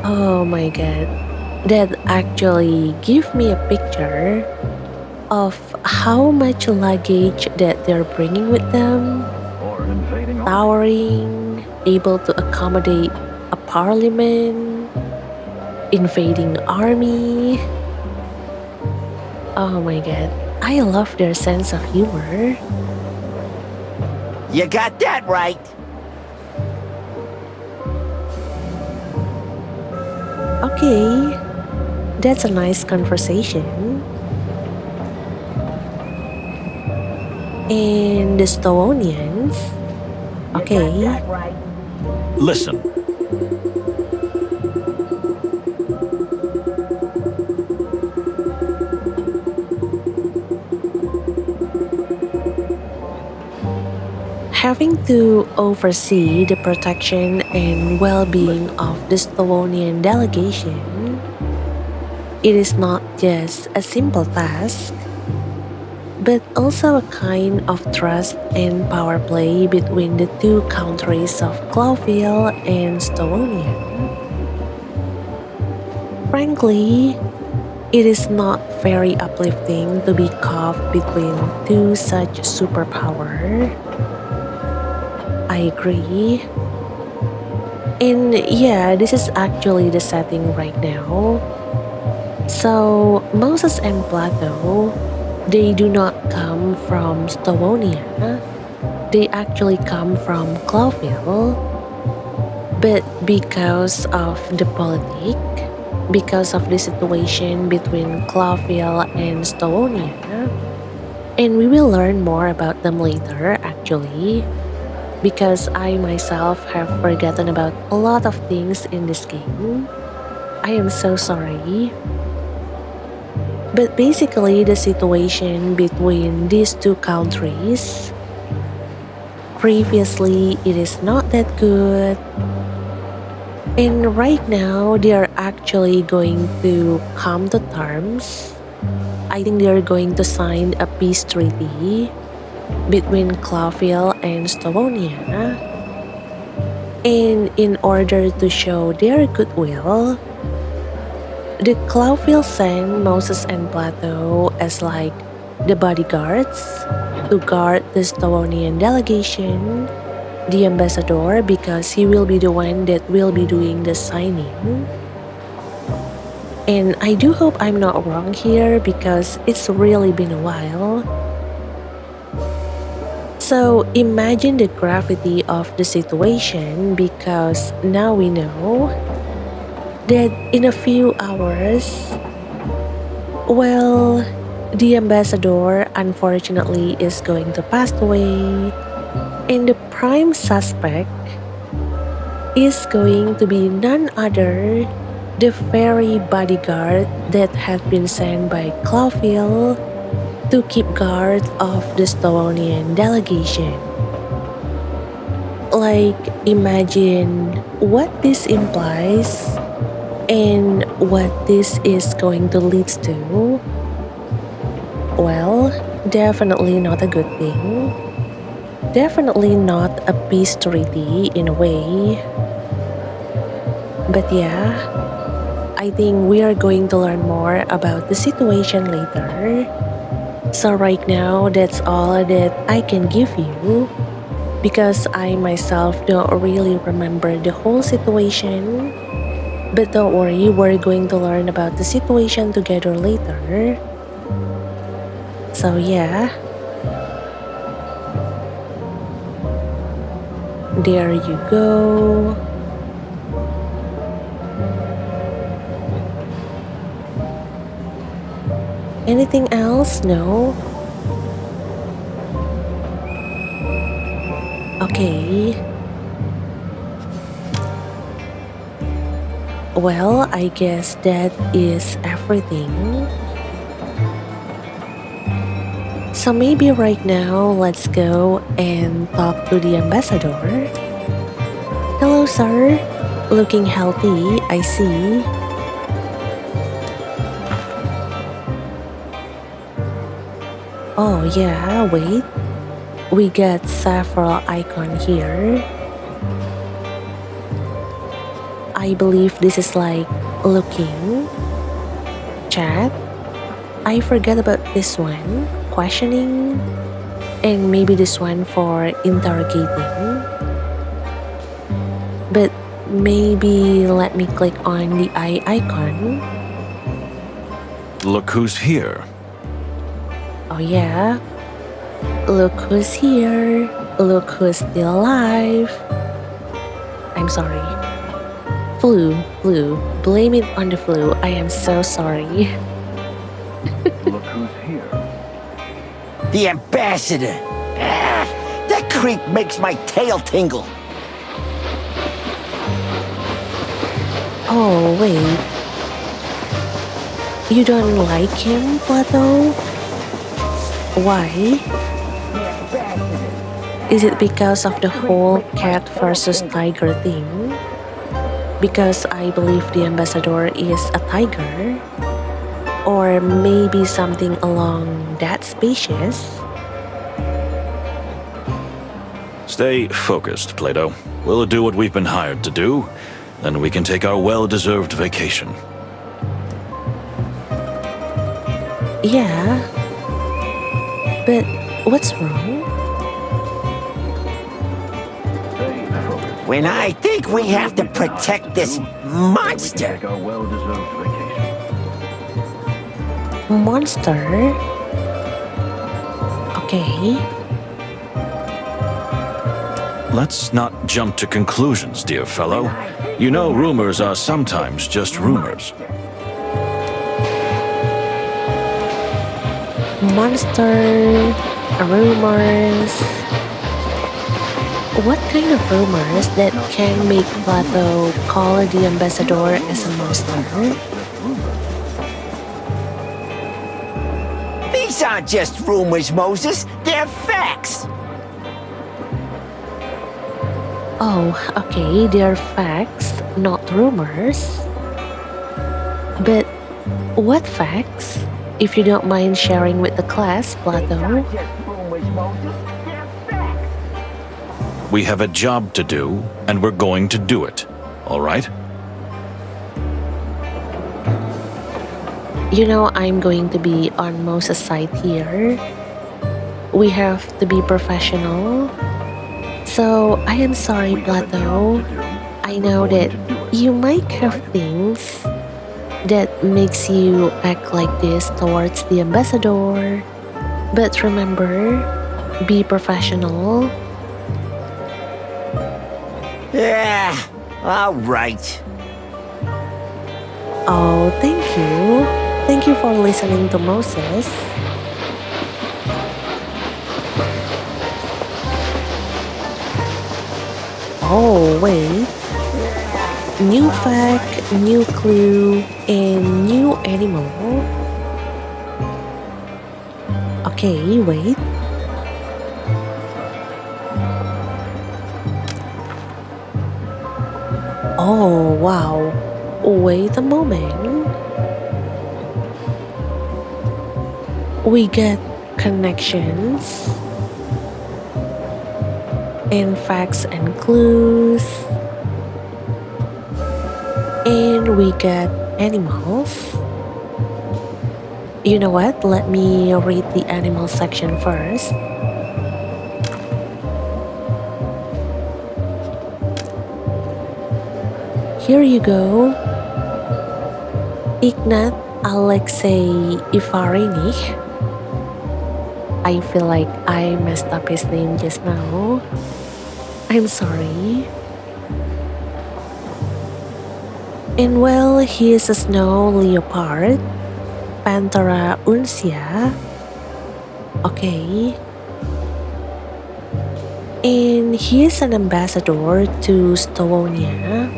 Oh my god. That actually give me a picture. of how much luggage that they're bringing with them, towering, able to accommodate a parliament, invading army. Oh my god, I love their sense of humor. You got that right. Okay, that's a nice conversation. And the Stonians. Okay. Listen. Having to oversee the protection and well-being of the Stonian delegation, it is not just a simple task, but also a kind of trust and power play between the two countries of Clawville and Stonian. Frankly, it is not very uplifting to be caught between two such superpowers. I agree. And yeah, this is actually the setting right now. So, Moses and Plato, they do not come from Stavonia. They actually come from Clawville. But because of the politic, because of the situation between Clawville and Stavonia, and we will learn more about them later actually, because I myself have forgotten about a lot of things in this game. I am so sorry. But basically, the situation between these two countries, previously it is not that good. And right now, they are actually going to come to terms. I think they are going to sign a peace treaty between Clawville and Stavonia. And in order to show their goodwill, the Clawville sent Moses and Plato as like the bodyguards to guard the Stavonian delegation, the ambassador, because he will be the one that will be doing the signing. And I do hope I'm not wrong here because it's really been a while. So imagine the gravity of the situation because now we know that in a few hours, well, the ambassador unfortunately is going to pass away, and the prime suspect is going to be none other the very bodyguard that had been sent by Clawville to keep guard of the Stonian delegation. Like, imagine what this implies and what this is going to lead to. Well, definitely not a good thing. Definitely not a peace treaty in a way. But yeah, I think we are going to learn more about the situation later. So right now, that's all that I can give you because I myself don't really remember the whole situation. But don't worry, we're going to learn about the situation together later. So yeah. There you go. Anything else? No? Okay. Well, I guess that is everything. So maybe right now, let's go and talk to the ambassador. Hello, sir. Looking healthy, I see. Oh yeah, wait. We got several icons here. I believe this is like looking, chat, I forgot about this one, questioning, and maybe this one for interrogating. But maybe let me click on the eye icon. Look who's here. Oh yeah. Look who's here. Look who's still alive. I'm sorry. Flu. Blame it on the flu. I am so sorry. Look who's here. The ambassador. Ah, that creep makes my tail tingle. Oh, wait. You don't like him, Plato? Why? Is it because of the whole cat versus tiger thing? Because I believe the ambassador is a tiger? Or maybe something along that species? Stay focused, Plato. We'll do what we've been hired to do, then we can take our well-deserved vacation. Yeah. But what's wrong? When I think we have to protect this monster. Our well-deserved vacation. Monster? Okay. Let's not jump to conclusions, dear fellow. You know rumors are sometimes just rumors. Monster, rumors. What kind of rumors that can make Plato call the ambassador as a monster? These aren't just rumors, Moses. They're facts. Oh, okay, they're facts, not rumors. But what facts? If you don't mind sharing with the class, Plato. We have a job to do, and we're going to do it. All right? You know, I'm going to be on Moses' side here. We have to be professional. So, I am sorry, Plato. I know that you might have things that makes you act like this towards the ambassador. But remember, be professional. Yeah, all right. Oh, thank you. Thank you for listening to Moses. Oh, wait. New fact, new clue, and new animal. Okay, wait. Oh, wow. Wait a moment. We get connections and facts and clues, and we get animals. You know what? Let me read the animal section first. Here you go. Ignat Alexei Ivarinich. I feel like I messed up his name just now. I'm sorry. And well, he is a snow leopard, Panthera uncia. Okay. And he is an ambassador to Stavonia,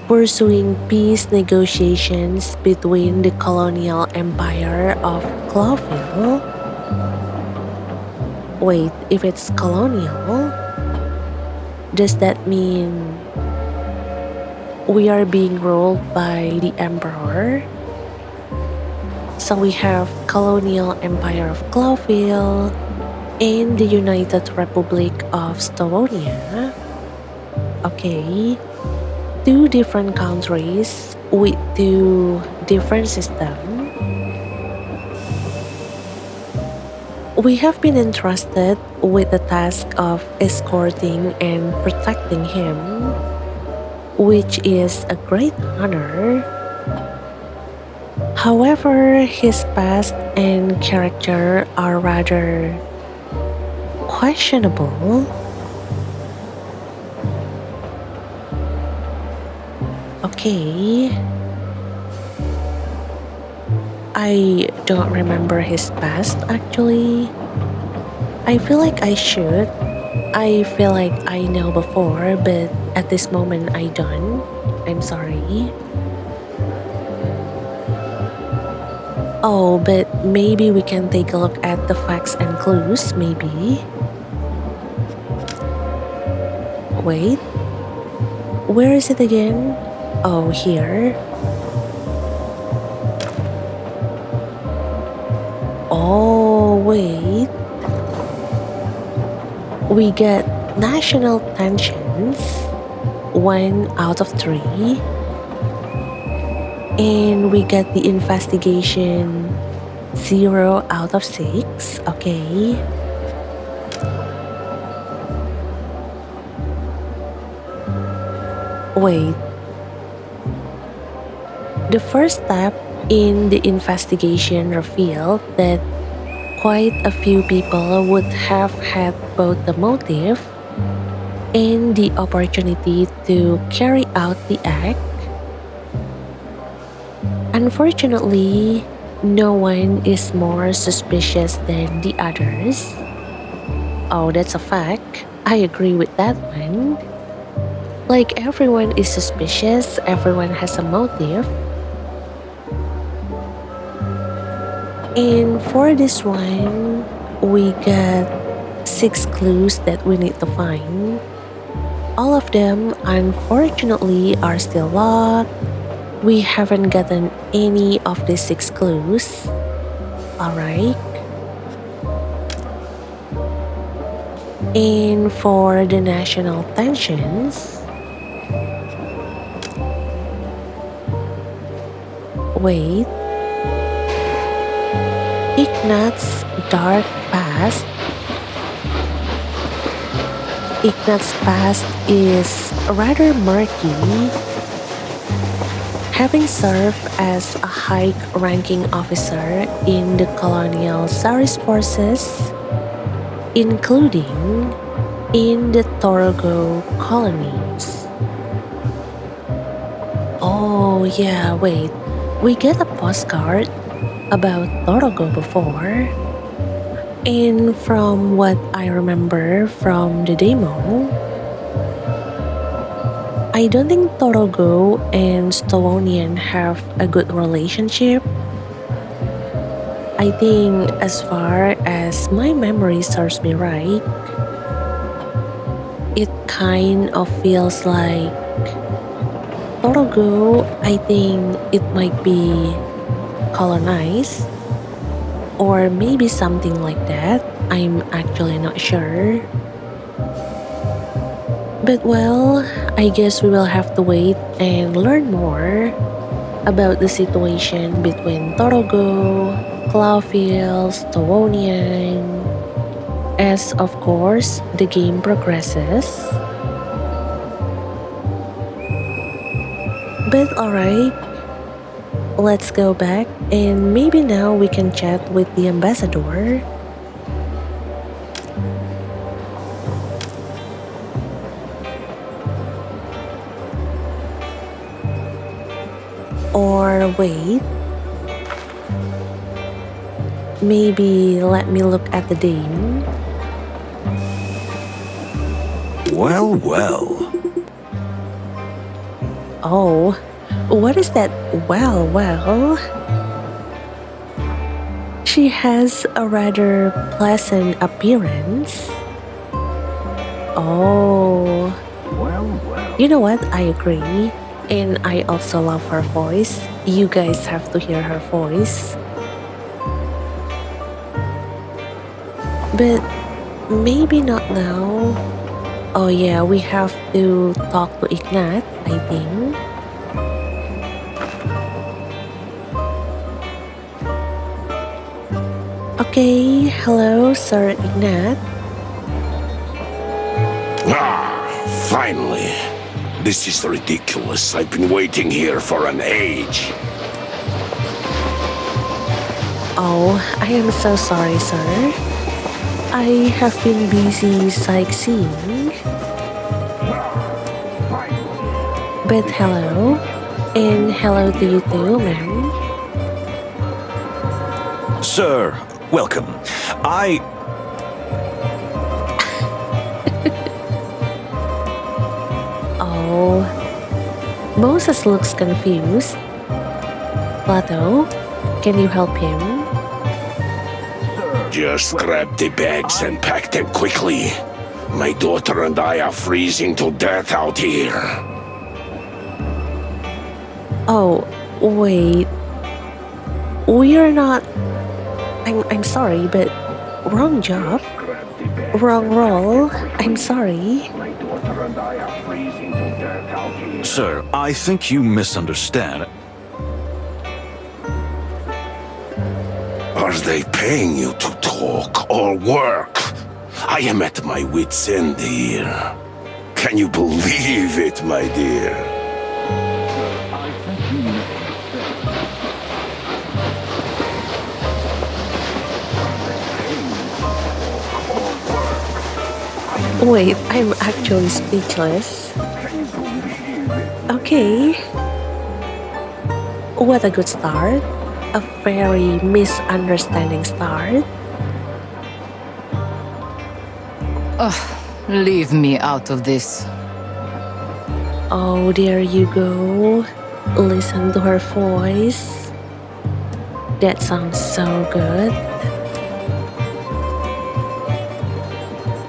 pursuing peace negotiations between the colonial empire of Clawville. Wait, if it's colonial, does that mean we are being ruled by the emperor? So we have colonial empire of Clawville and the United Republic of Stavonia. Okay, two different countries with two different systems. We have been entrusted with the task of escorting and protecting him, which is a great honor. However, his past and character are rather questionable. Okay. I don't remember his past actually. I feel like I should. I feel like I know before, but at this moment I don't. I'm sorry. Oh, but maybe we can take a look at the facts and clues, maybe. Wait. Where is it again? Oh, here. Oh, wait. We get national tensions, 1 out of 3. And we get the investigation, 0 out of 6. Okay. Wait. The first step in the investigation revealed that quite a few people would have had both the motive and the opportunity to carry out the act. Unfortunately, no one is more suspicious than the others. Oh, that's a fact. I agree with that one. Like, everyone is suspicious, everyone has a motive. And for this one, we got 6 clues that we need to find. All of them, unfortunately, are still locked. We haven't gotten any of the 6 clues. Alright. And for the national tensions, wait. Ignat's dark past. Ignat's past is rather murky. Having served as a high-ranking officer in the colonial Tsarist forces, including in the Torogo colonies. Oh yeah, wait. We get a postcard about Torogo before. And from what I remember from the demo, I don't think Torogo and Stolonian have a good relationship. I think as far as my memory serves me right, it kind of feels like Torogo, I think it might be colonized or maybe something like that. I'm actually not sure. But well, I guess we will have to wait and learn more about the situation between Torogo, Clawville, Stolonian, as of course the game progresses. But alright, let's go back and maybe now we can chat with the ambassador. Or wait, maybe let me look at the dame. Well, well. Oh, what is that? Well. She has a rather pleasant appearance. Oh. You know what? I agree. And I also love her voice. You guys have to hear her voice. But maybe not now. Oh yeah, we have to talk to Ignat, I think. Okay, hello, Sir Ignat. Ah, finally. This is ridiculous. I've been waiting here for an age. Oh, I am so sorry, sir. I have been busy sightseeing. But hello, and hello to you too, ma'am. Sir, welcome. Oh, Moses looks confused. Plato, can you help him? Just grab the bags and pack them quickly. My daughter and I are freezing to death out here. Oh, wait. We are not. I'm sorry, but wrong job. Wrong role. I'm sorry. Sir, I think you misunderstand. Are they paying you to talk or work? I am at my wit's end here. Can you believe it, my dear? Wait, I'm actually speechless. Okay. What a good start. A very misunderstanding start. Leave me out of this. Oh, there you go. Listen to her voice. That sounds so good.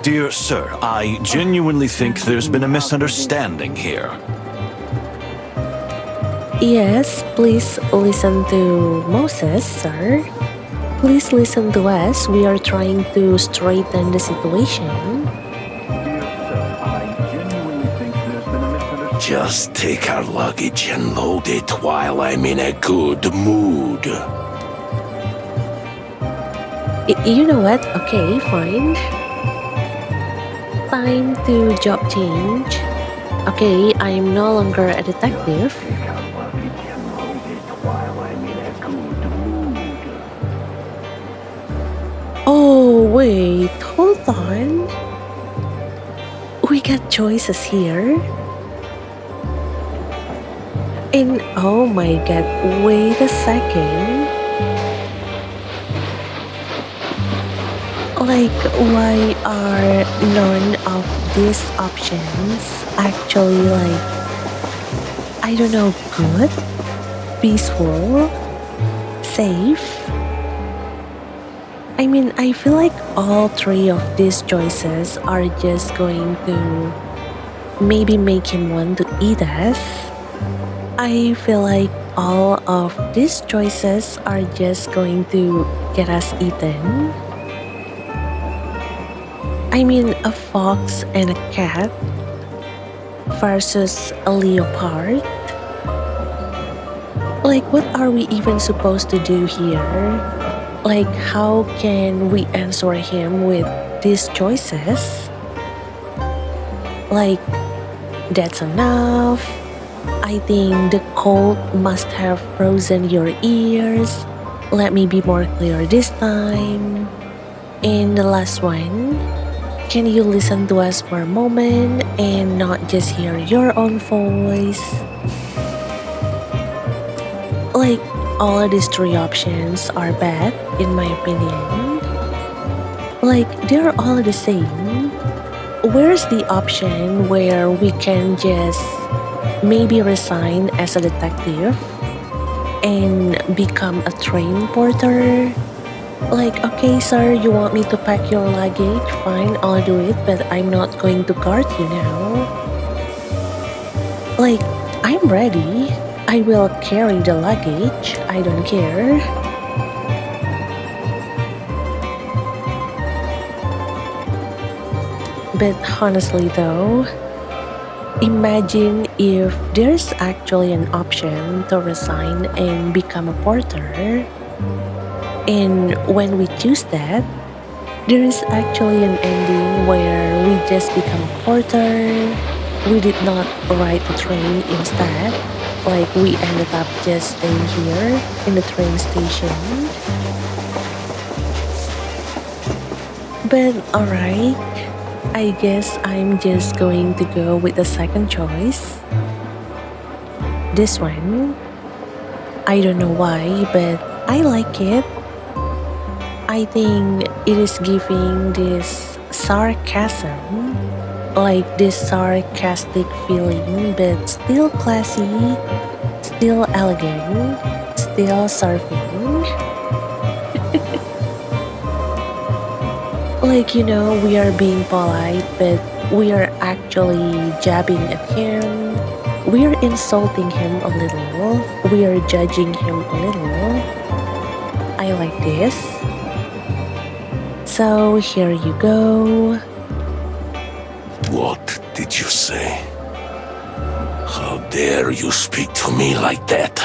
Dear sir, I genuinely think there's been a misunderstanding here. Yes, please listen to Moses, sir. Please listen to us. We are trying to straighten the situation. Just take our luggage and load it while I'm in a good mood. You know what? Okay, fine. Time to job change. Okay, I'm no longer a detective. Oh, wait, hold on. We got choices here. And oh my god, wait a second. Like, why are none of these options actually like, I don't know, good, peaceful, safe? I mean, I feel like all three of these choices are just going to maybe make him want to eat us. I feel like all of these choices are just going to get us eaten. I mean, a fox and a cat versus a leopard. Like, what are we even supposed to do here? Like, how can we answer him with these choices? Like, that's enough. I think the cold must have frozen your ears. Let me be more clear this time. And the last one. Can you listen to us for a moment and not just hear your own voice? Like, all of these three options are bad, in my opinion. Like, they're all the same. Where's the option where we can just maybe resign as a detective and become a train porter? Like, okay, sir, you want me to pack your luggage? Fine, I'll do it, but I'm not going to guard you now. Like, I'm ready. I will carry the luggage. I don't care. But honestly though, imagine if there's actually an option to resign and become a porter. And when we choose that, there is actually an ending where we just become a porter. We did not ride the train instead. Like we ended up just staying here in the train station. But alright, I guess I'm just going to go with the second choice. This one. I don't know why, but I like it. I think it is giving this sarcasm, like this sarcastic feeling, but still classy, still elegant, still surfing. Like, we are being polite, but we are actually jabbing at him. We are insulting him a little. We are judging him a little. I like this. So here you go. What did you say? How dare you speak to me like that?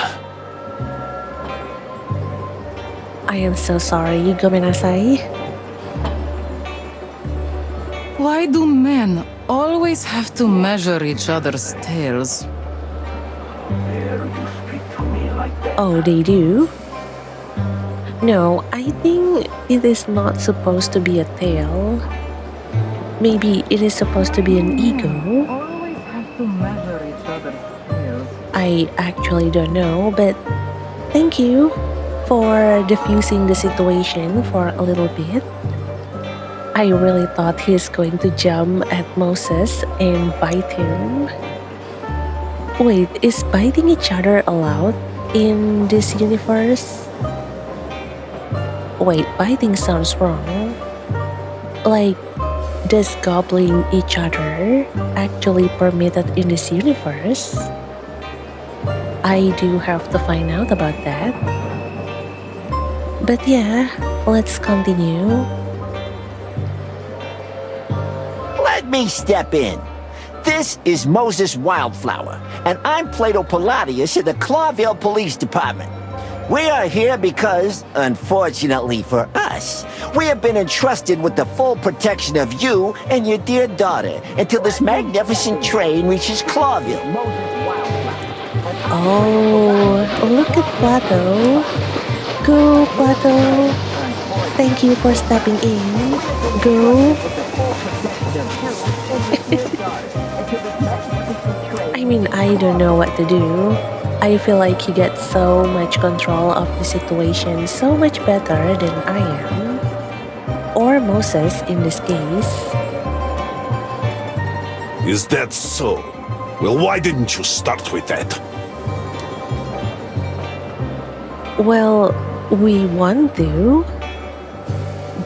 I am so sorry, gomenasai. Why do men always have to measure each other's tails? Oh, they do? No, I think it is not supposed to be a tail. Maybe it is supposed to be an ego. Always have to measure each other's tails. I actually don't know, but thank you for diffusing the situation for a little bit. I really thought he's going to jump at Moses and bite him. Wait, is biting each other allowed in this universe? Wait, biting sounds wrong. Like, does gobbling each other actually permitted in this universe? I do have to find out about that. But yeah, let's continue. Let me step in. This is Moses Wildflower, and I'm Plato Palladius of the Clawville Police Department. We are here because, unfortunately for us, we have been entrusted with the full protection of you and your dear daughter until this magnificent train reaches Clawville. Oh, look at Plato. Go, Plato. Thank you for stepping in. Go. I mean, I don't know what to do. I feel like he gets so much control of the situation so much better than I am. Or Moses in this case. Is that so? Well, why didn't you start with that? Well, we want to,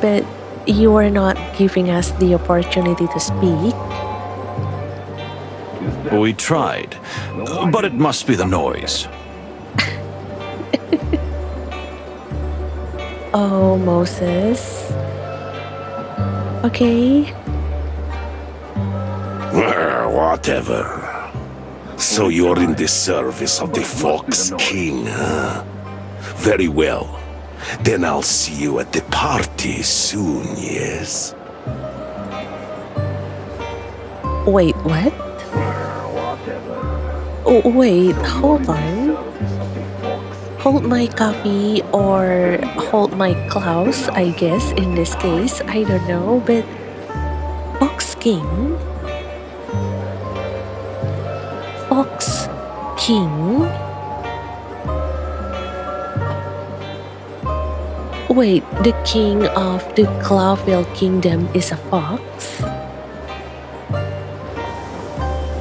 but you are not giving us the opportunity to speak. We tried, but it must be the noise. Oh, Moses. Okay. Whatever. So you're in the service of the Fox King, huh? Very well. Then I'll see you at the party soon, yes? Wait, what? Oh, wait, hold on. Hold my coffee or hold my Klaus, I guess, in this case. I don't know, but Fox King? Fox King? Wait, the king of the Clawville Kingdom is a fox?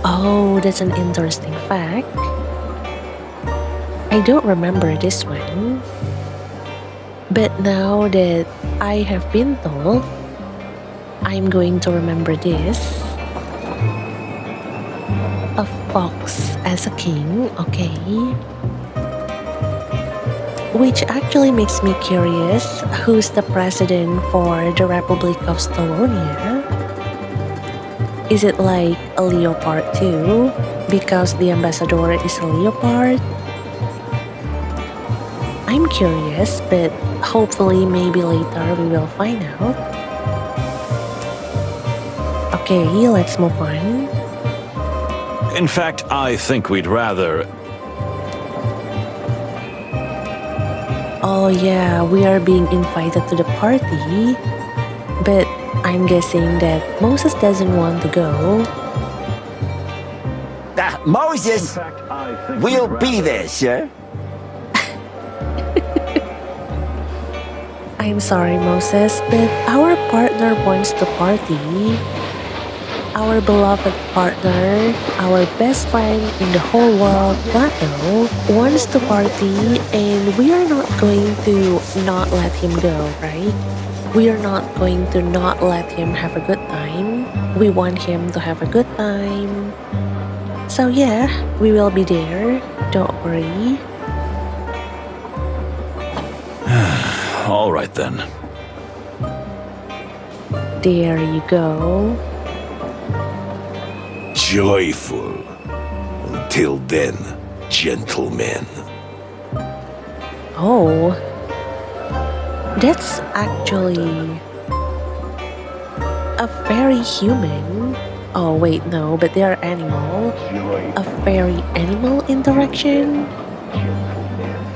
Oh, that's an interesting fact. I don't remember this one. But now that I have been told, I'm going to remember this. A fox as a king, okay. Which actually makes me curious, who's the president for the Republic of Stolonia? Is it like a leopard too? Because the ambassador is a leopard? I'm curious, but hopefully maybe later we will find out. Okay, let's move on. In fact, I think we'd rather... Oh yeah, we are being invited to the party, but I'm guessing that Moses doesn't want to go. Moses, we'll be there, sir. I'm sorry, Moses, but our partner wants to party. Our beloved partner, our best friend in the whole world, Plato, wants to party, and we are not going to not let him go, right? We are not going to not let him have a good time. We want him to have a good time. So yeah, we will be there. Don't worry. All right then. There you go. Joyful. Until then, gentlemen. Oh, that's actually a very human. Oh wait, no, but they are animal. A very animal interaction?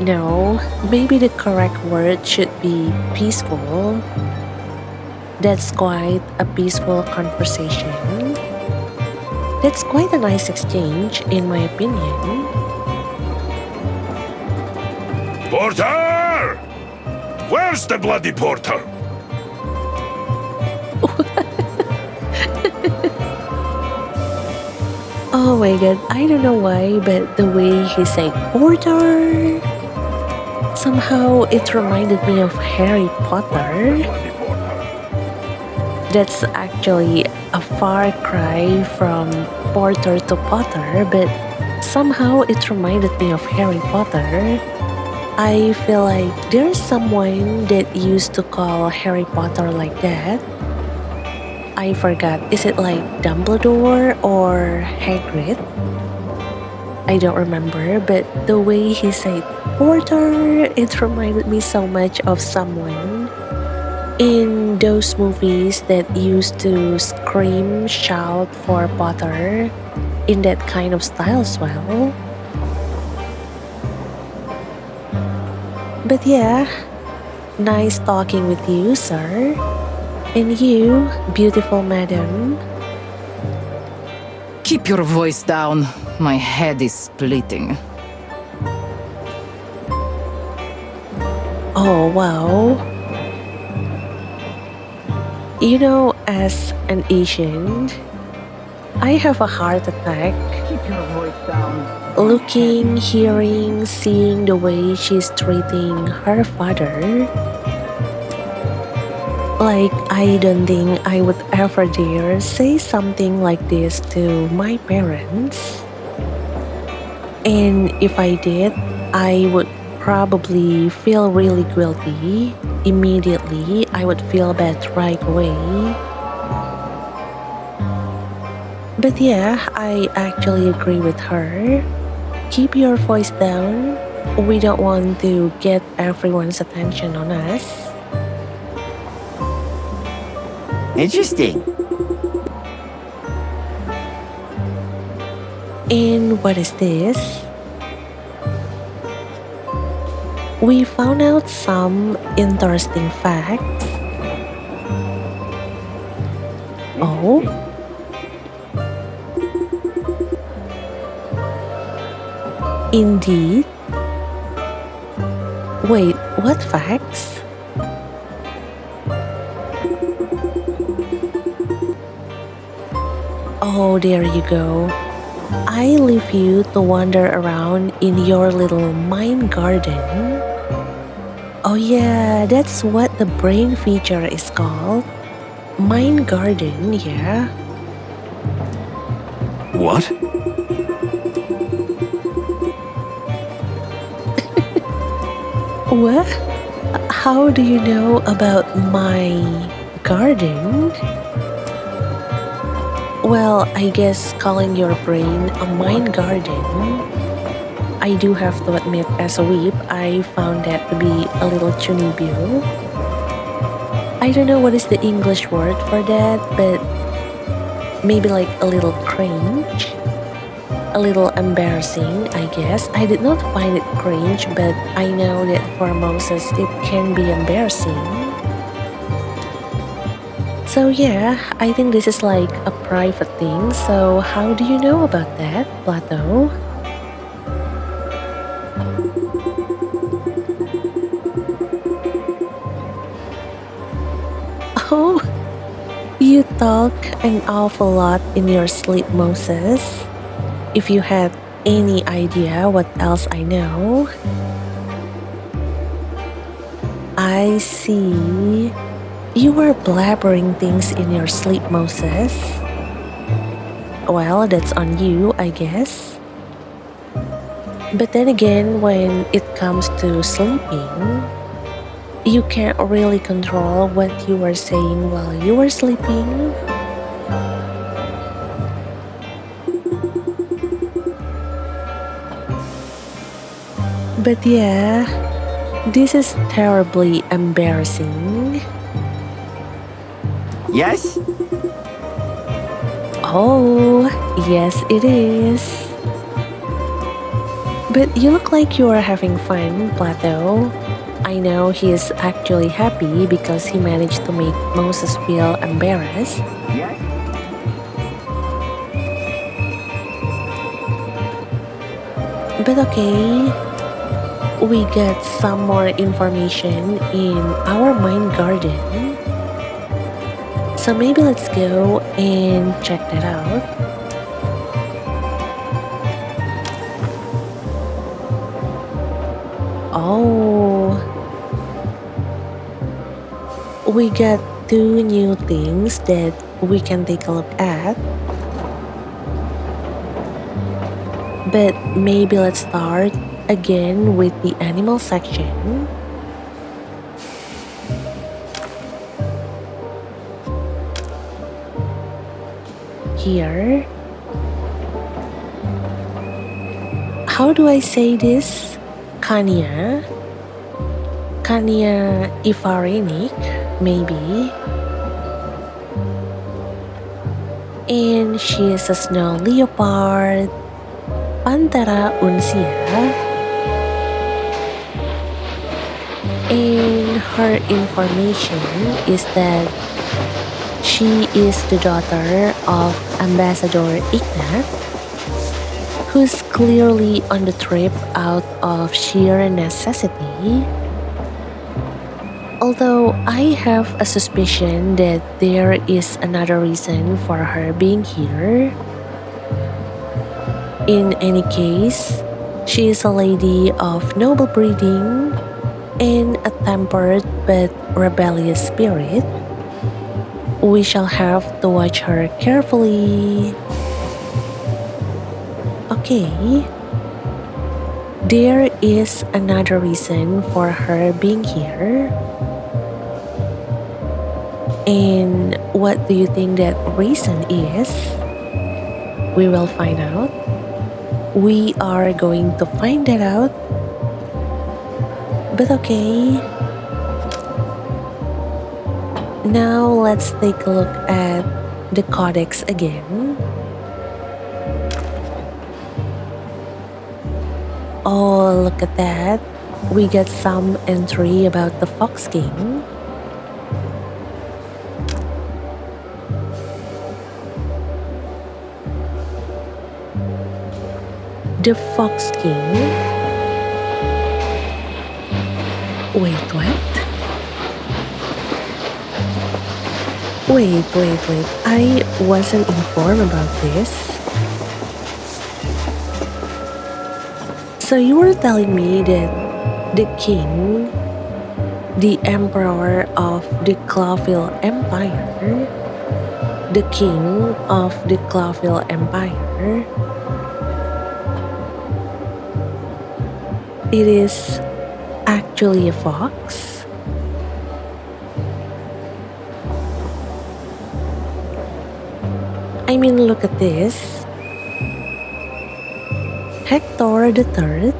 No, maybe the correct word should be peaceful. That's quite a peaceful conversation. That's quite a nice exchange, in my opinion. Porter! Where's the bloody porter? Oh my god, I don't know why, but the way he said Porter, somehow it reminded me of Harry Potter. That's actually a far cry from Porter to Potter, but somehow it reminded me of Harry Potter. I feel like there's someone that used to call Harry Potter like that. I forgot, is it like Dumbledore or Hagrid? I don't remember, but the way he said Porter, it reminded me so much of someone in those movies that used to scream, shout for Potter in that kind of style as well. But yeah, nice talking with you, sir. And you, beautiful madam. Keep your voice down. My head is splitting. Oh, wow. You know, as an Asian, I have a heart attack. Keep your voice down. Looking, hearing, seeing the way she's treating her father. Like, I don't think I would ever dare say something like this to my parents. And if I did, I would probably feel really guilty. Immediately, I would feel bad right away. But yeah, I actually agree with her. Keep your voice down. We don't want to get everyone's attention on us. Interesting. And what is this? We found out some interesting facts. Oh? Indeed. Wait, what facts? Oh, there you go. I leave you to wander around in your little mind garden. Oh yeah, that's what the brain feature is called. Mind garden, yeah. What? What? How do you know about my garden? Well, I guess calling your brain a mind garden, I do have to admit, as a whip, I found that to be a little chunibyo. I don't know what is the English word for that, but maybe like a little cringe, a little embarrassing, I guess. I did not find it cringe, but I know that for Moses it can be embarrassing. So yeah, I think this is like a private thing. So how do you know about that, Plato? Oh, you talk an awful lot in your sleep, Moses. If you had any idea what else I know. I see. You were blabbering things in your sleep, Moses. Well, that's on you, I guess. But then again, when it comes to sleeping, you can't really control what you were saying while you were sleeping. But yeah, this is terribly embarrassing. Yes? Oh, yes it is. But you look like you are having fun, Plato. I know he is actually happy because he managed to make Moses feel embarrassed. Yes? But okay, we get some more information in our mind garden. So maybe let's go and check that out. Oh, we got two new things that we can take a look at. But maybe let's start again with the animal section. Here. How do I say this? Kania Ivarenic, maybe. And she is a snow leopard, Panthera unsia. And her information is that she is the daughter of Ambassador Ignat, who's clearly on the trip out of sheer necessity. Although I have a suspicion that there is another reason for her being here. In any case, she is a lady of noble breeding and a tempered but rebellious spirit. We shall have to watch her carefully. Okay. There is another reason for her being here. And what do you think that reason is? We will find out. We are going to find that out. But okay. Now let's take a look at the codex again. Oh, look at that. We got some entry about the Fox King. The Fox King. Wait, what? Wait. I wasn't informed about this. So you were telling me that the king, the emperor of the Clawville Empire, the king of the Clawville Empire, it is actually a fox? I mean, look at this. Hector the Third,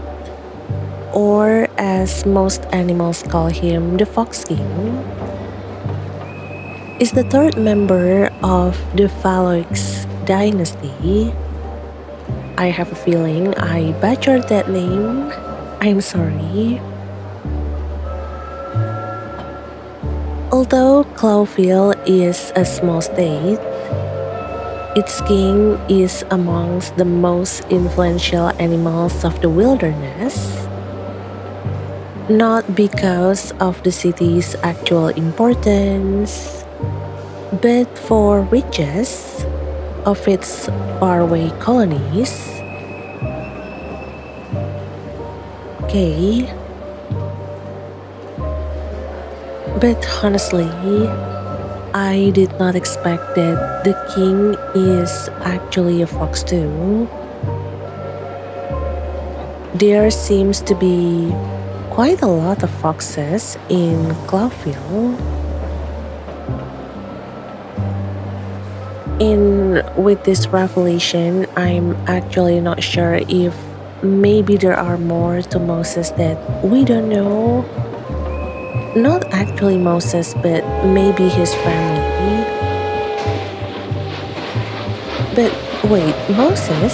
or as most animals call him, the Fox King, is the third member of the Phalanx dynasty. I have a feeling I butchered that name. I'm sorry. Although Clawville is a small state, its king is amongst the most influential animals of the wilderness, not because of the city's actual importance, but for riches of its faraway colonies. Okay. But honestly, I did not expect that the king is actually a fox too. There seems to be quite a lot of foxes in Clawville. And with this revelation, I'm actually not sure if maybe there are more to Moses that we don't know. Not actually Moses, but maybe his family. But wait, Moses?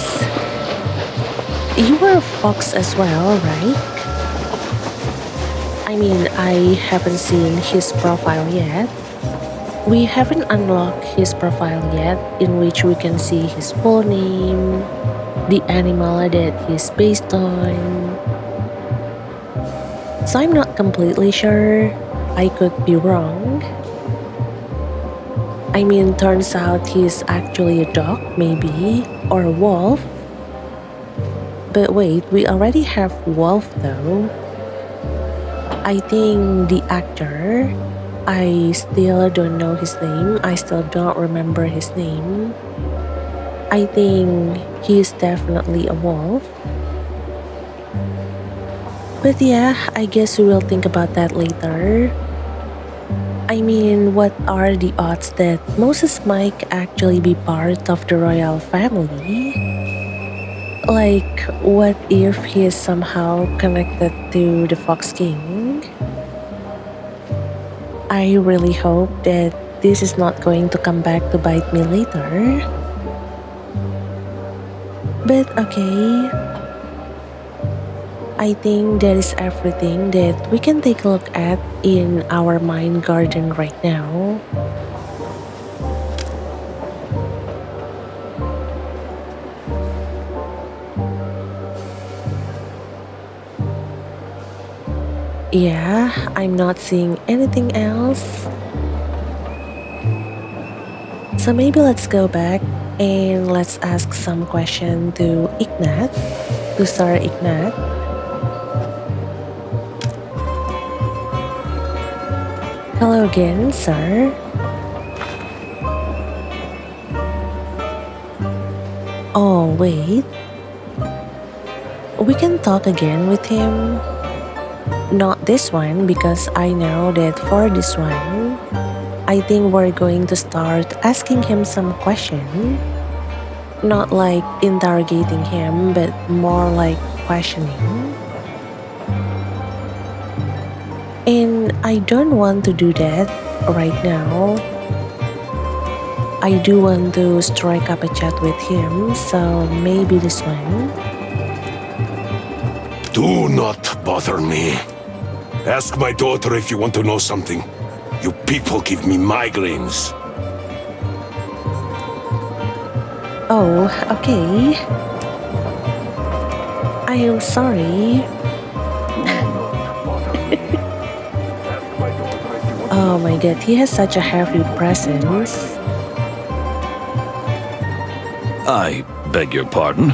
You were a fox as well, right? I mean, I haven't seen his profile yet. We haven't unlocked his profile yet, in which we can see his full name, the animal that he's based on. So I'm not completely sure. I could be wrong. I mean, turns out he's actually a dog, maybe, or a wolf. But wait, we already have wolf though. I think the actor, I still don't know his name. I still don't remember his name. I think he's definitely a wolf. But yeah, I guess we will think about that later. I mean, what are the odds that Moses might actually be part of the royal family? Like, what if he is somehow connected to the Fox King? I really hope that this is not going to come back to bite me later. But okay. I think that is everything that we can take a look at in our mind garden right now. Yeah, I'm not seeing anything else. So maybe let's go back and let's ask some question to Ignat, to Sir Ignat. Hello again, sir. Oh, wait. We can talk again with him. Not this one, because I know that for this one, I think we're going to start asking him some question. Not like interrogating him, but more like questioning. And I don't want to do that right now. I do want to strike up a chat with him, so maybe this one. Do not bother me. Ask my daughter if you want to know something. You people give me migraines. Oh, okay. I am sorry. Oh my god, he has such a heavy presence. I beg your pardon?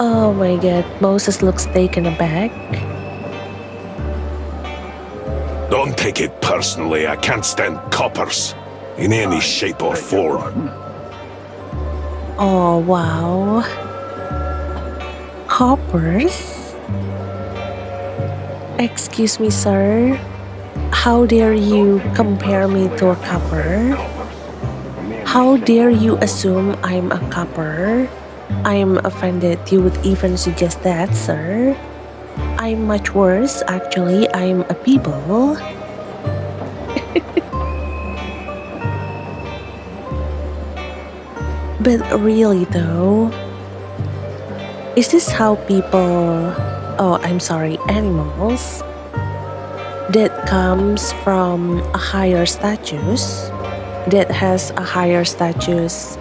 Oh my god, Moses looks taken aback. Don't take it personally. I can't stand coppers in any shape or form. Oh wow. Coppers? Excuse me, sir. How dare you compare me to a copper? How dare you assume I'm a copper? I'm offended you would even suggest that, sir. I'm much worse, actually. I'm a people. But really though, is this how people, animals, that comes from a higher status, that has a higher status,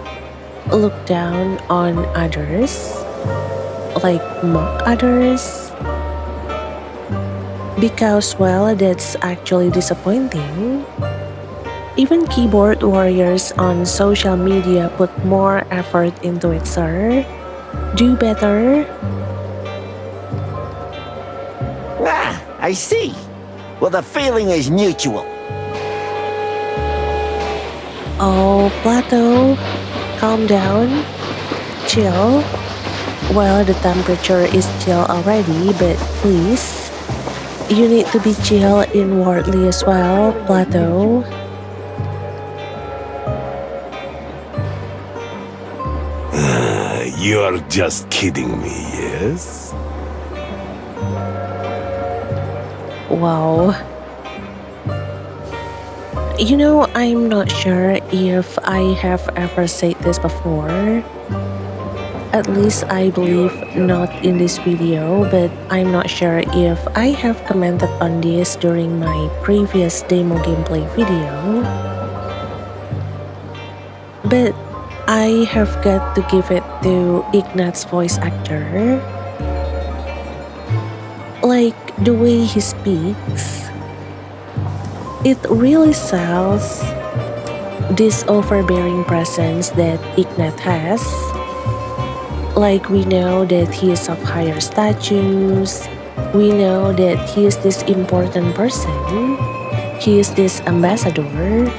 look down on others, like mock others? Because, well, that's actually disappointing. Even keyboard warriors on social media put more effort into it, sir. Do better. Ah, I see. Well, the feeling is mutual. Oh, Plato, calm down. Chill. Well, the temperature is chill already, but please, you need to be chill inwardly as well, Plato. You're just kidding me, yes? Wow. You know, I'm not sure if I have ever said this before. At least I believe not in this video, but I'm not sure if I have commented on this during my previous demo gameplay video. But I have got to give it to Ignat's voice actor. Like, the way he speaks, it really sells this overbearing presence that Ignat has. Like, we know that he is of higher status, we know that he is this important person, he is this ambassador.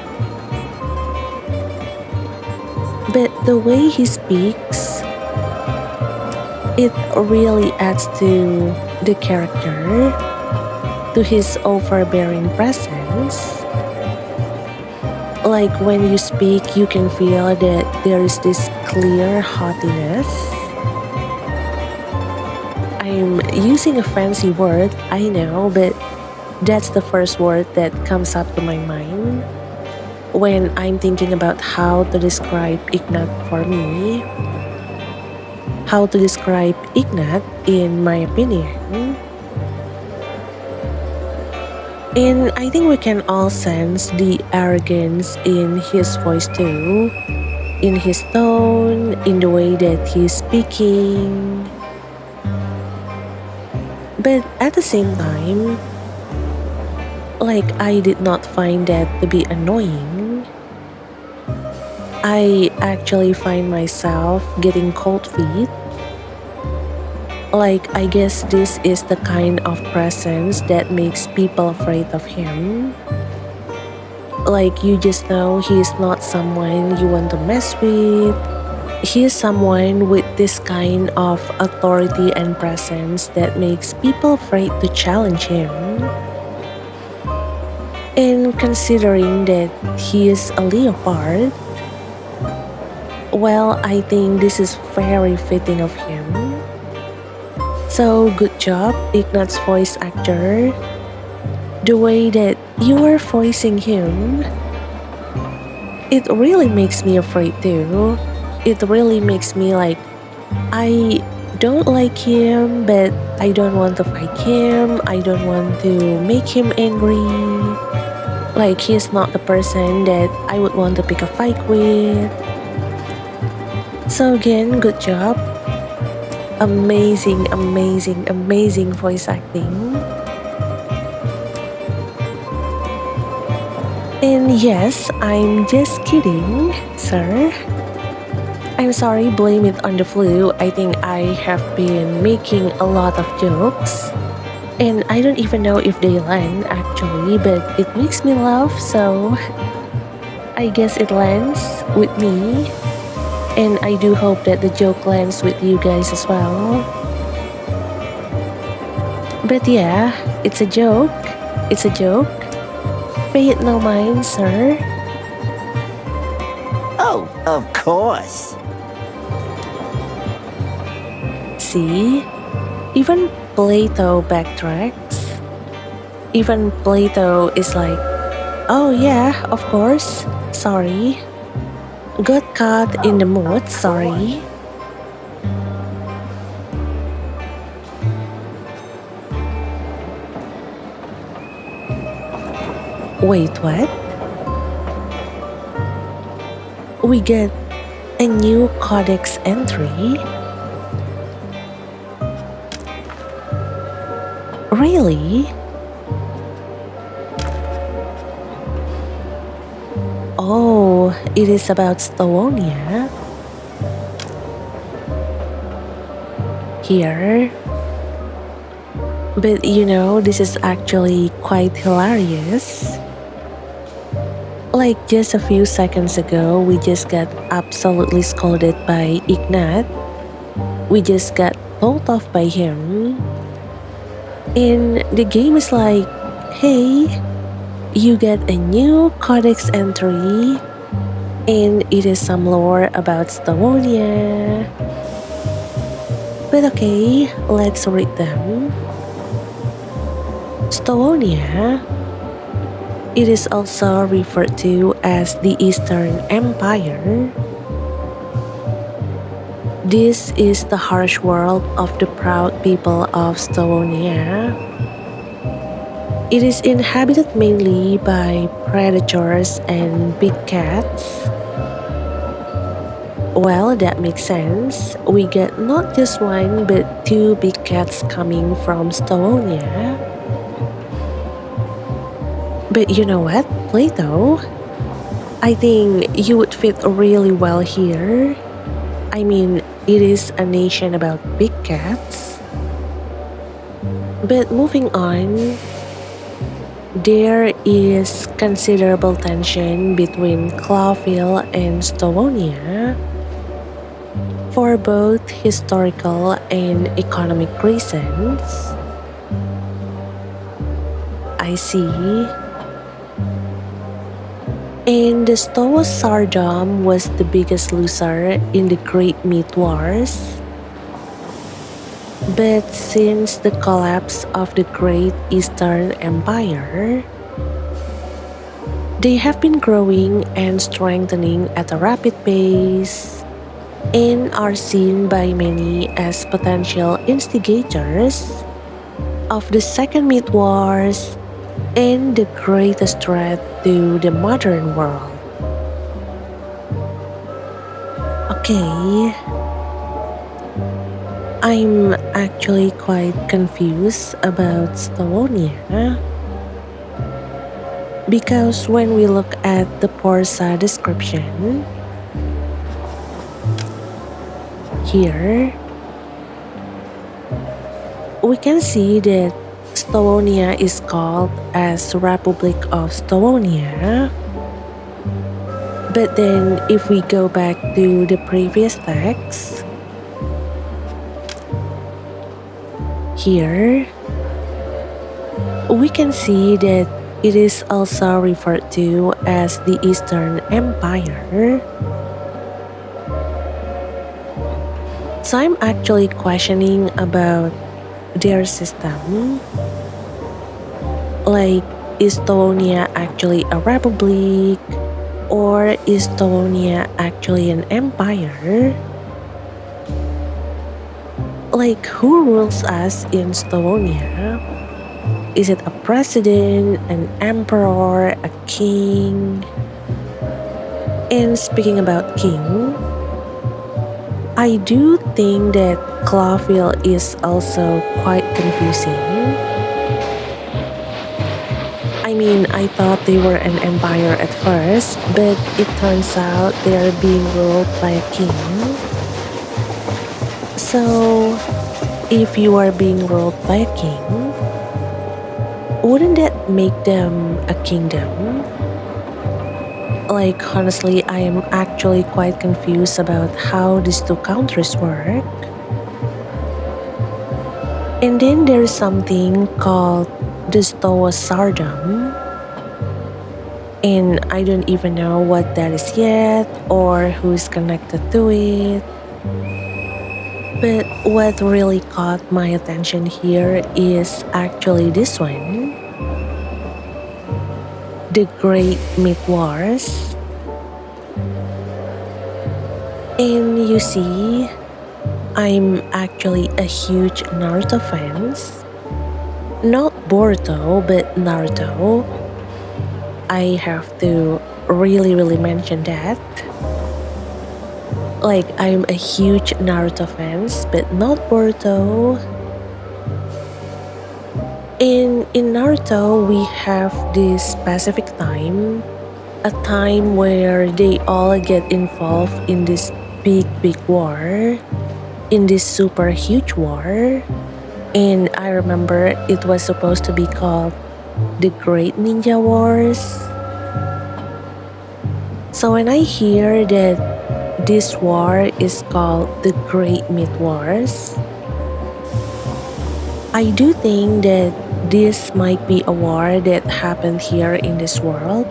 But the way he speaks, it really adds to the character, to his overbearing presence. Like, when you speak, you can feel that there is this clear haughtiness. I'm using a fancy word, I know, but that's the first word that comes up to my mind when I'm thinking about how to describe Ignat for me. How to describe Ignat, in my opinion. And I think we can all sense the arrogance in his voice too, in his tone, in the way that he's speaking. But at the same time, like, I did not find that to be annoying. I actually find myself getting cold feet. Like, I guess this is the kind of presence that makes people afraid of him. Like, you just know he is not someone you want to mess with. He is someone with this kind of authority and presence that makes people afraid to challenge him. And considering that he is a leopard, well, I think this is very fitting of him. So, good job, Ignat's voice actor. The way that you are voicing him, it really makes me afraid too. It really makes me like, I don't like him, but I don't want to fight him. I don't want to make him angry. Like, he's not the person that I would want to pick a fight with. So again, good job. Amazing, amazing, amazing voice acting. And yes, I'm just kidding, sir. I'm sorry, blame it on the flu. I think I have been making a lot of jokes. And I don't even know if they land actually, but it makes me laugh, so I guess it lands with me. And I do hope that the joke lands with you guys as well. But yeah, it's a joke. It's a joke. Pay it no mind, sir. Oh, of course. See? Even Plato backtracks. Even Plato is like, oh yeah, of course, sorry. Got caught in the mood, sorry. Wait, what? We get a new codex entry? Really? Oh, it is about Stavonia. Here. But you know, this is actually quite hilarious. Like just a few seconds ago, we just got absolutely scolded by Ignat. We just got told off by him. And the game is like, hey, you get a new codex entry, and it is some lore about Stavonia. But okay, let's read them. Stavonia. It is also referred to as the Eastern Empire. This is the harsh world of the proud people of Stavonia. It is inhabited mainly by predators and big cats. Well, that makes sense. We get not just one but two big cats coming from Stavonia. But you know what, Plato? I think you would fit really well here. I mean, it is a nation about big cats. But moving on, there is considerable tension between Clawville and Stavonia for both historical and economic reasons. I see. And the Stoa Sardom was the biggest loser in the Great Myth Wars. But since the collapse of the Great Eastern Empire, they have been growing and strengthening at a rapid pace and are seen by many as potential instigators of the Second Myth Wars and the greatest threat to the modern world. Okay, I'm actually quite confused about Stavonia because when we look at the Porsa description, here we can see that Stavonia is called as Republic of Stavonia. But then if we go back to the previous text, here we can see that it is also referred to as the Eastern Empire. So I'm actually questioning about their system. Like, is Stavonia actually a republic? Or is Stavonia actually an empire? Like, who rules us in Stavonia? Is it a president, an emperor, a king? And speaking about king, I do think that Clawville is also quite confusing. I mean, I thought they were an empire at first, but it turns out they are being ruled by a king. So, if you are being ruled by a king, wouldn't that make them a kingdom? Like, honestly, I am actually quite confused about how these two countries work. And then there's something called the Stoa Sardom. And I don't even know what that is yet or who's connected to it. But what really caught my attention here is actually this one. The Great Myth Wars. And you see, I'm actually a huge Naruto fan. Not Boruto, but Naruto. I have to really mention that. Like, I'm a huge Naruto fan, but not Boruto. In Naruto, we have this specific time, a time where they all get involved in this big war, in this super huge war. And I remember it was supposed to be called the Great Ninja Wars. So when I hear that this war is called the Great Myth Wars, I do think that this might be a war that happened here in this world,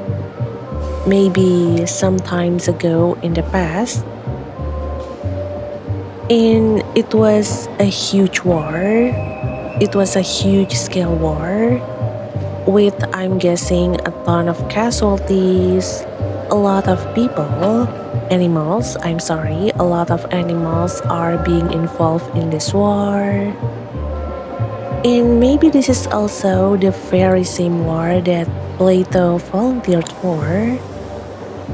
maybe some times ago in the past. And it was a huge war. It was a huge scale war with, I'm guessing, a ton of casualties, a lot of people, a lot of animals are being involved in this war. And maybe this is also the very same war that Plato volunteered for,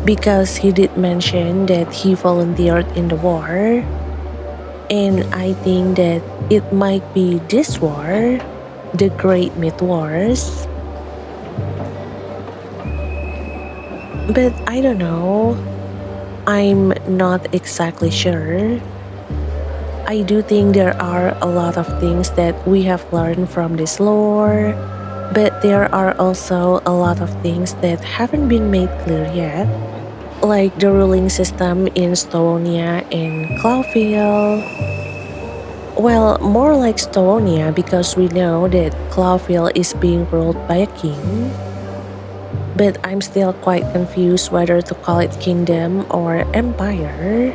because he did mention that he volunteered in the war. And I think that it might be this war, the Great Myth Wars. But I don't know. I'm not exactly sure. I do think there are a lot of things that we have learned from this lore, but there are also a lot of things that haven't been made clear yet, like the ruling system in Stonia and Clawville. Well, more like Stonia, because we know that Clawville is being ruled by a king. But I'm still quite confused whether to call it kingdom or empire.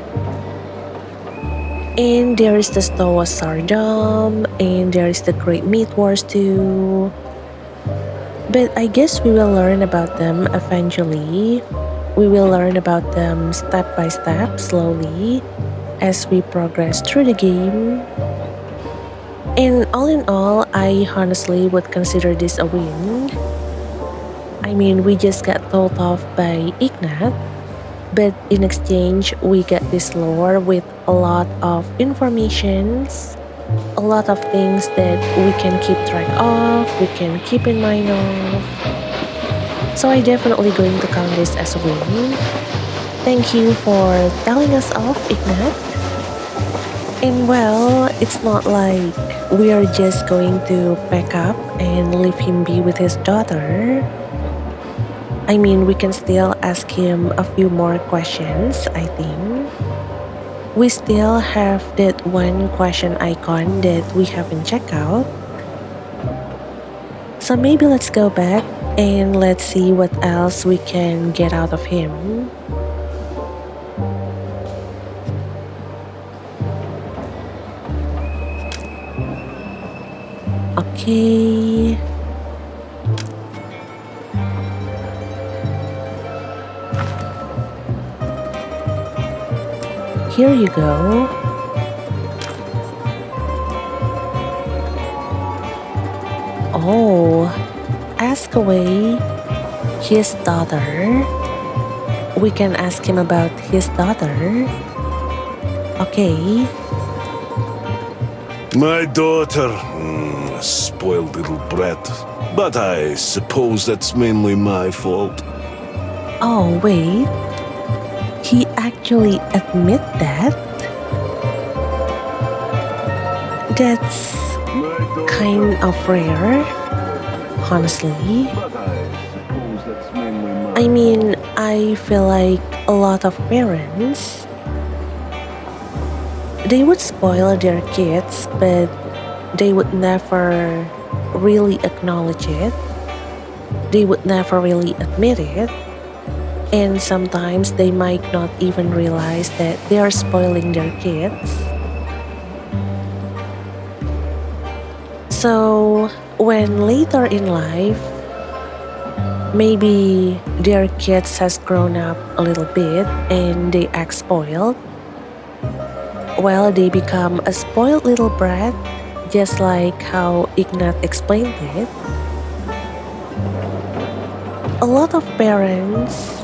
And there is the Stoa Sardom, and there is the Great Myth Wars too. But I guess we will learn about them eventually. We will learn about them step by step, slowly, as we progress through the game. And all in all, I honestly would consider this a win. I mean, we just got told off by Ignat, but in exchange, we get this lore with a lot of informations, a lot of things that we can keep track of, we can keep in mind of. So I definitely going to count this as a win. Thank you for telling us off, Ignat. And well, it's not like we are just going to pack up and leave him be with his daughter. I mean, we can still ask him a few more questions, I think. We still have that one question icon that we haven't checked out. So maybe let's go back and let's see what else we can get out of him. Okay. Here you go. Oh, ask away his daughter. We can ask him about his daughter. Okay. My daughter, a spoiled little brat. But I suppose that's mainly my fault. Oh, wait. He actually admit that? That's kind of rare, honestly. I mean, I feel like a lot of parents, they would spoil their kids, but they would never really acknowledge it. They would never really admit it. And sometimes they might not even realize that they are spoiling their kids. So, when later in life, maybe their kids has grown up a little bit and they act spoiled, well, they become a spoiled little brat, just like how Ignat explained it. A lot of parents,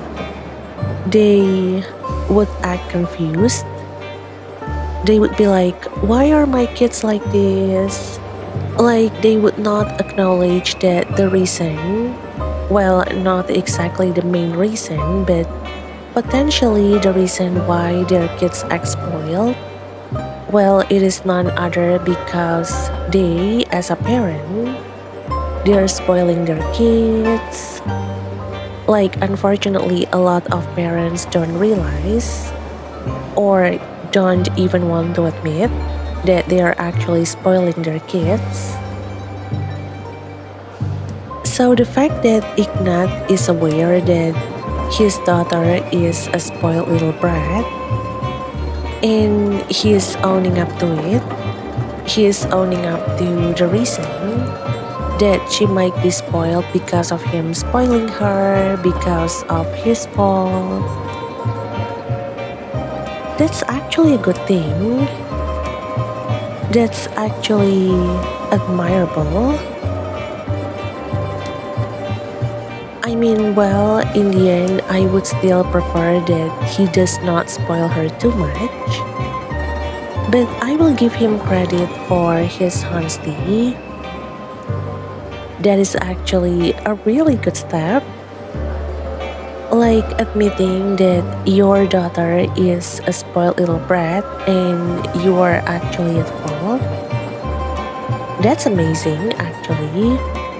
they would act confused. They would be like, why are my kids like this? Like they would not acknowledge that the reason, well, not exactly the main reason, but potentially the reason why their kids act spoiled, well, it is none other because they, as a parent, they are spoiling their kids. Like, unfortunately, a lot of parents don't realize or don't even want to admit that they are actually spoiling their kids. So the fact that Ignat is aware that his daughter is a spoiled little brat and he is owning up to it, he is owning up to the reason that she might be spoiled because of him spoiling her, because of his fault. That's actually a good thing. That's actually admirable. I mean, well, in the end, I would still prefer that he does not spoil her too much. But I will give him credit for his honesty. That is actually a really good step. Like admitting that your daughter is a spoiled little brat and you are actually at fault. That's amazing, actually.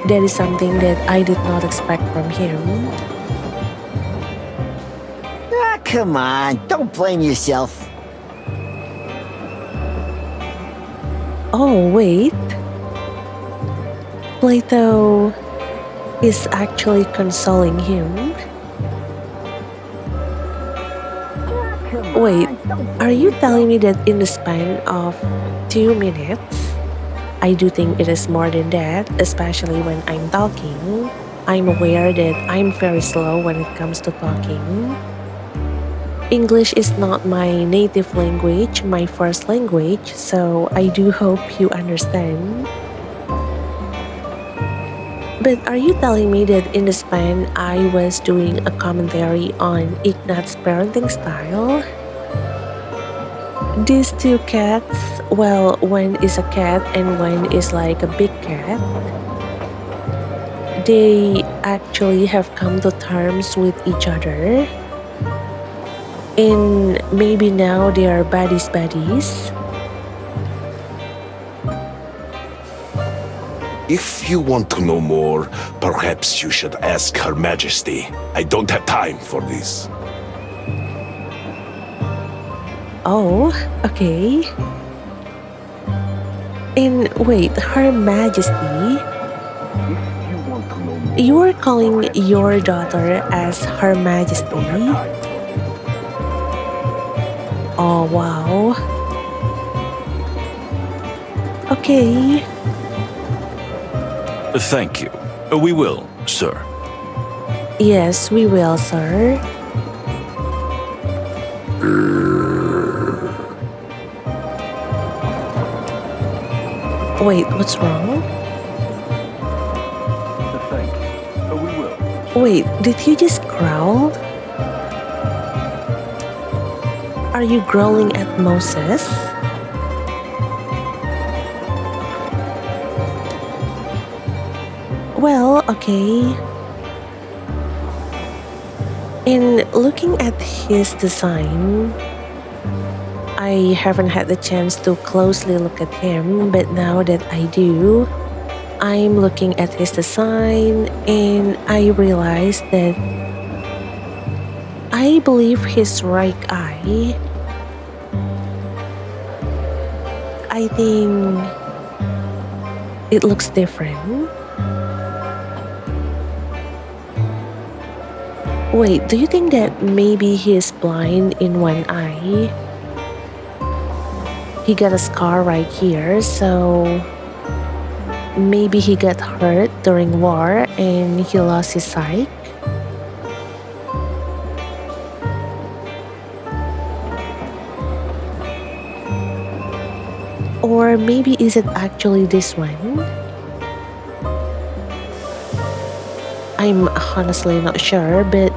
That is something that I did not expect from him. Ah, come on, don't blame yourself. Oh, wait. Plato is actually consoling him. Wait, are you telling me that in the span of 2 minutes? I do think it is more than that, especially when I'm talking. I'm aware that I'm very slow when it comes to talking. English is not my native language, my first language, so I do hope you understand. But are you telling me that in the span I was doing a commentary on Ignat's parenting style? These two cats, well, one is a cat and one is like a big cat. They actually have come to terms with each other. And maybe now they are buddies. If you want to know more, perhaps you should ask Her Majesty. I don't have time for this. Oh, okay. And wait, Her Majesty? You are calling your daughter as Her Majesty? Oh, wow. Okay. Thank you. We will, sir. Yes, we will, sir. Wait, what's wrong? Thank you. We will. Wait, did you just growl? Are you growling at Moses? Well, okay. In looking at his design, I haven't had the chance to closely look at him, but now that I do, I'm looking at his design and I realize that I believe his right eye, I think it looks different. Wait, do you think that maybe he is blind in one eye? He got a scar right here, so maybe he got hurt during war and he lost his sight? Or maybe is it actually this one? I'm honestly not sure, but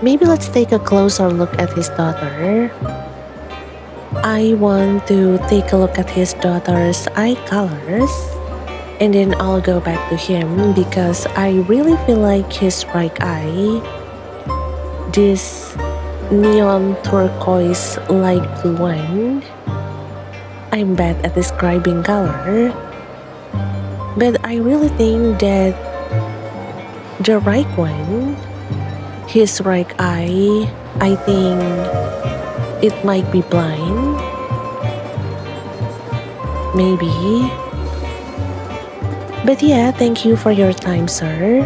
maybe let's take a closer look at his daughter. I want to take a look at his daughter's eye colors, and then I'll go back to him because I really feel like his right eye, this neon turquoise light blue one. I'm bad at describing color, but I really think that the right one, his right eye, I think it might be blind. Maybe. But yeah, thank you for your time, sir.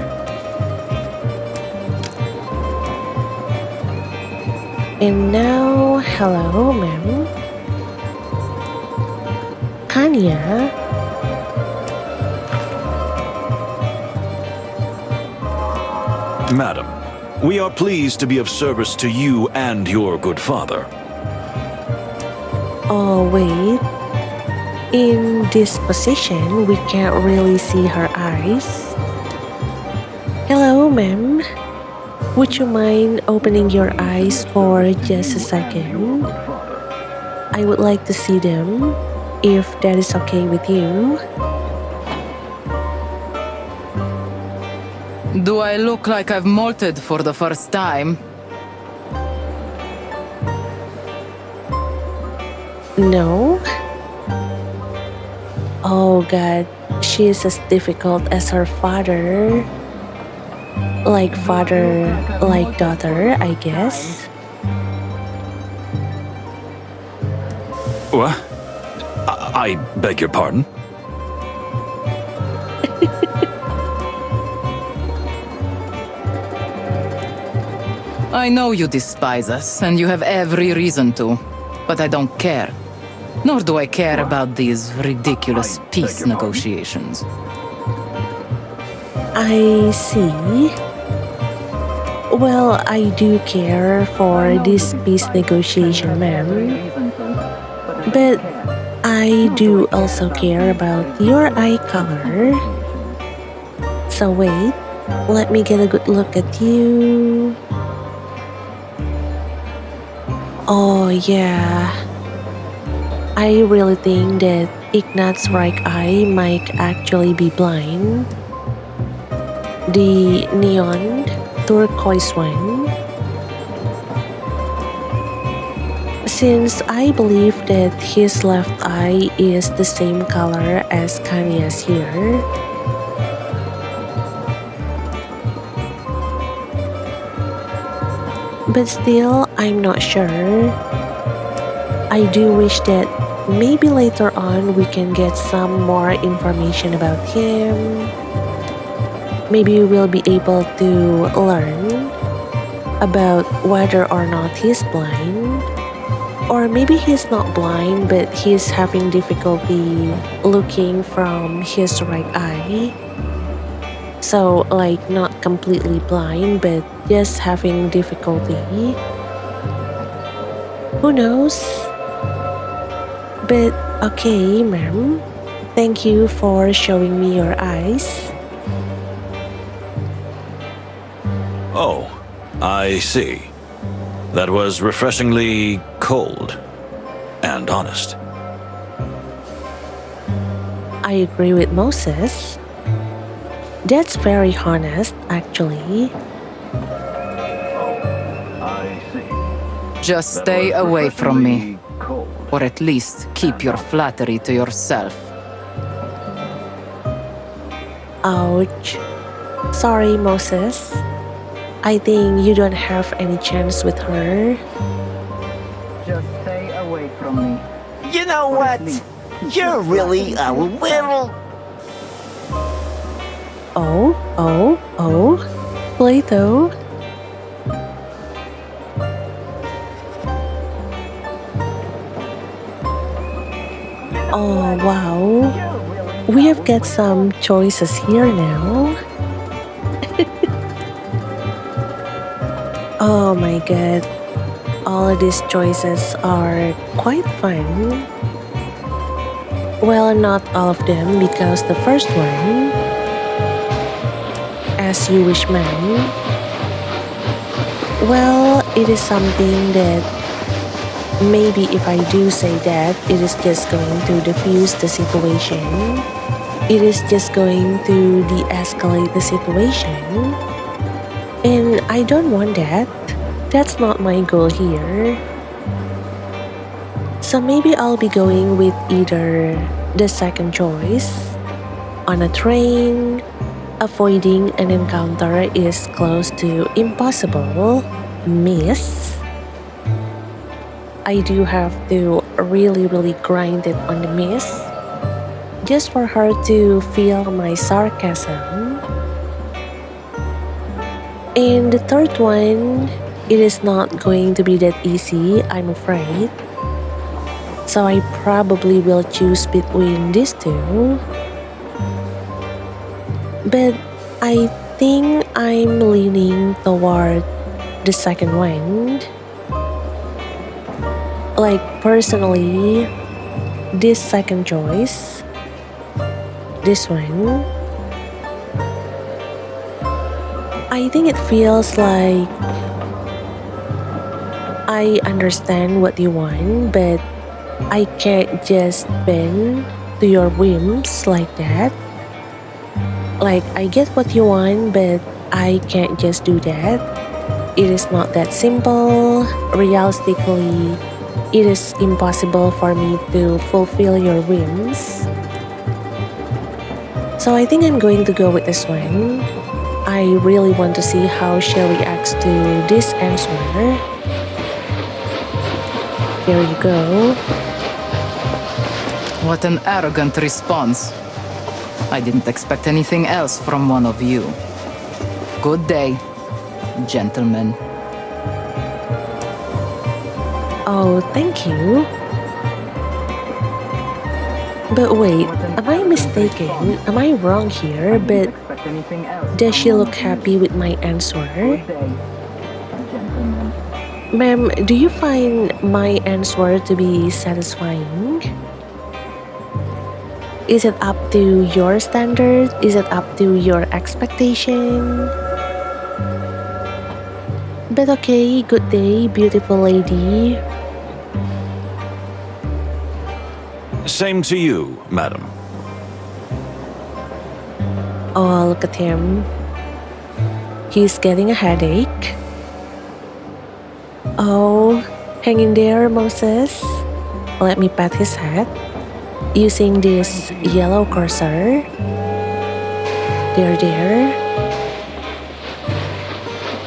And now, hello, ma'am. Kanya? Madam, we are pleased to be of service to you and your good father. Oh, wait. In this position, we can't really see her eyes. Hello, ma'am. Would you mind opening your eyes for just a second? I would like to see them, if that is okay with you. Do I look like I've molted for the first time? No? Oh god, she is as difficult as her father. Like father, like daughter, I guess. What? I beg your pardon? I know you despise us, and you have every reason to, but I don't care. Nor do I care about these ridiculous peace negotiations. I see. Well, I do care for this peace negotiation, ma'am. But I do also care about your eye color. So wait, let me get a good look at you. Oh yeah. I really think that Ignat's right eye might actually be blind. The neon turquoise one. Since I believe that his left eye is the same color as Kanya's here. But still, I'm not sure. I do wish that maybe later on we can get some more information about him. Maybe we'll be able to learn about whether or not he's blind. Or maybe he's not blind, but he's having difficulty looking from his right eye. So, like, not completely blind, but just having difficulty. Who knows? But okay, ma'am. Thank you for showing me your eyes. Oh, I see. That was refreshingly cold and honest. I agree with Moses. That's very honest, actually. Just stay away from me. Or at least keep your flattery to yourself. Ouch. Sorry, Moses. I think you don't have any chance with her. Just stay away from me. You know what? You're really a little... Oh, Plato. get some choices here now. Oh my god. All of these choices are quite fun. Well, not all of them, because the first one, As You Wish Man, well, it is something that maybe if I do say that, it is just going to diffuse the situation. It is just going to de-escalate the situation. And I don't want that. That's not my goal here. So maybe I'll be going with either the second choice, on a train, avoiding an encounter is close to impossible, miss. I do have to really grind it on the miss, just for her to feel my sarcasm. And the third one, it is not going to be that easy, I'm afraid. So I probably will choose between these two. But I think I'm leaning toward the second one. Like personally, this second choice, this one, I think it feels like I understand what you want, but I can't just bend to your whims like that. Like, I get what you want, but I can't just do that. It is not that simple. Realistically, it is impossible for me to fulfill your whims. So I think I'm going to go with this one. I really want to see how she reacts to this answer. Here you go. What an arrogant response. I didn't expect anything else from one of you. Good day, gentlemen. Oh, thank you. But wait, am I mistaken? Am I wrong here? But does she look happy with my answer? Ma'am, do you find my answer to be satisfying? Is it up to your standard? Is it up to your expectation? But okay, good day, beautiful lady. Same to you, madam. Oh, look at him. He's getting a headache. Oh, hang in there, Moses. Let me pat his head using this yellow cursor. There.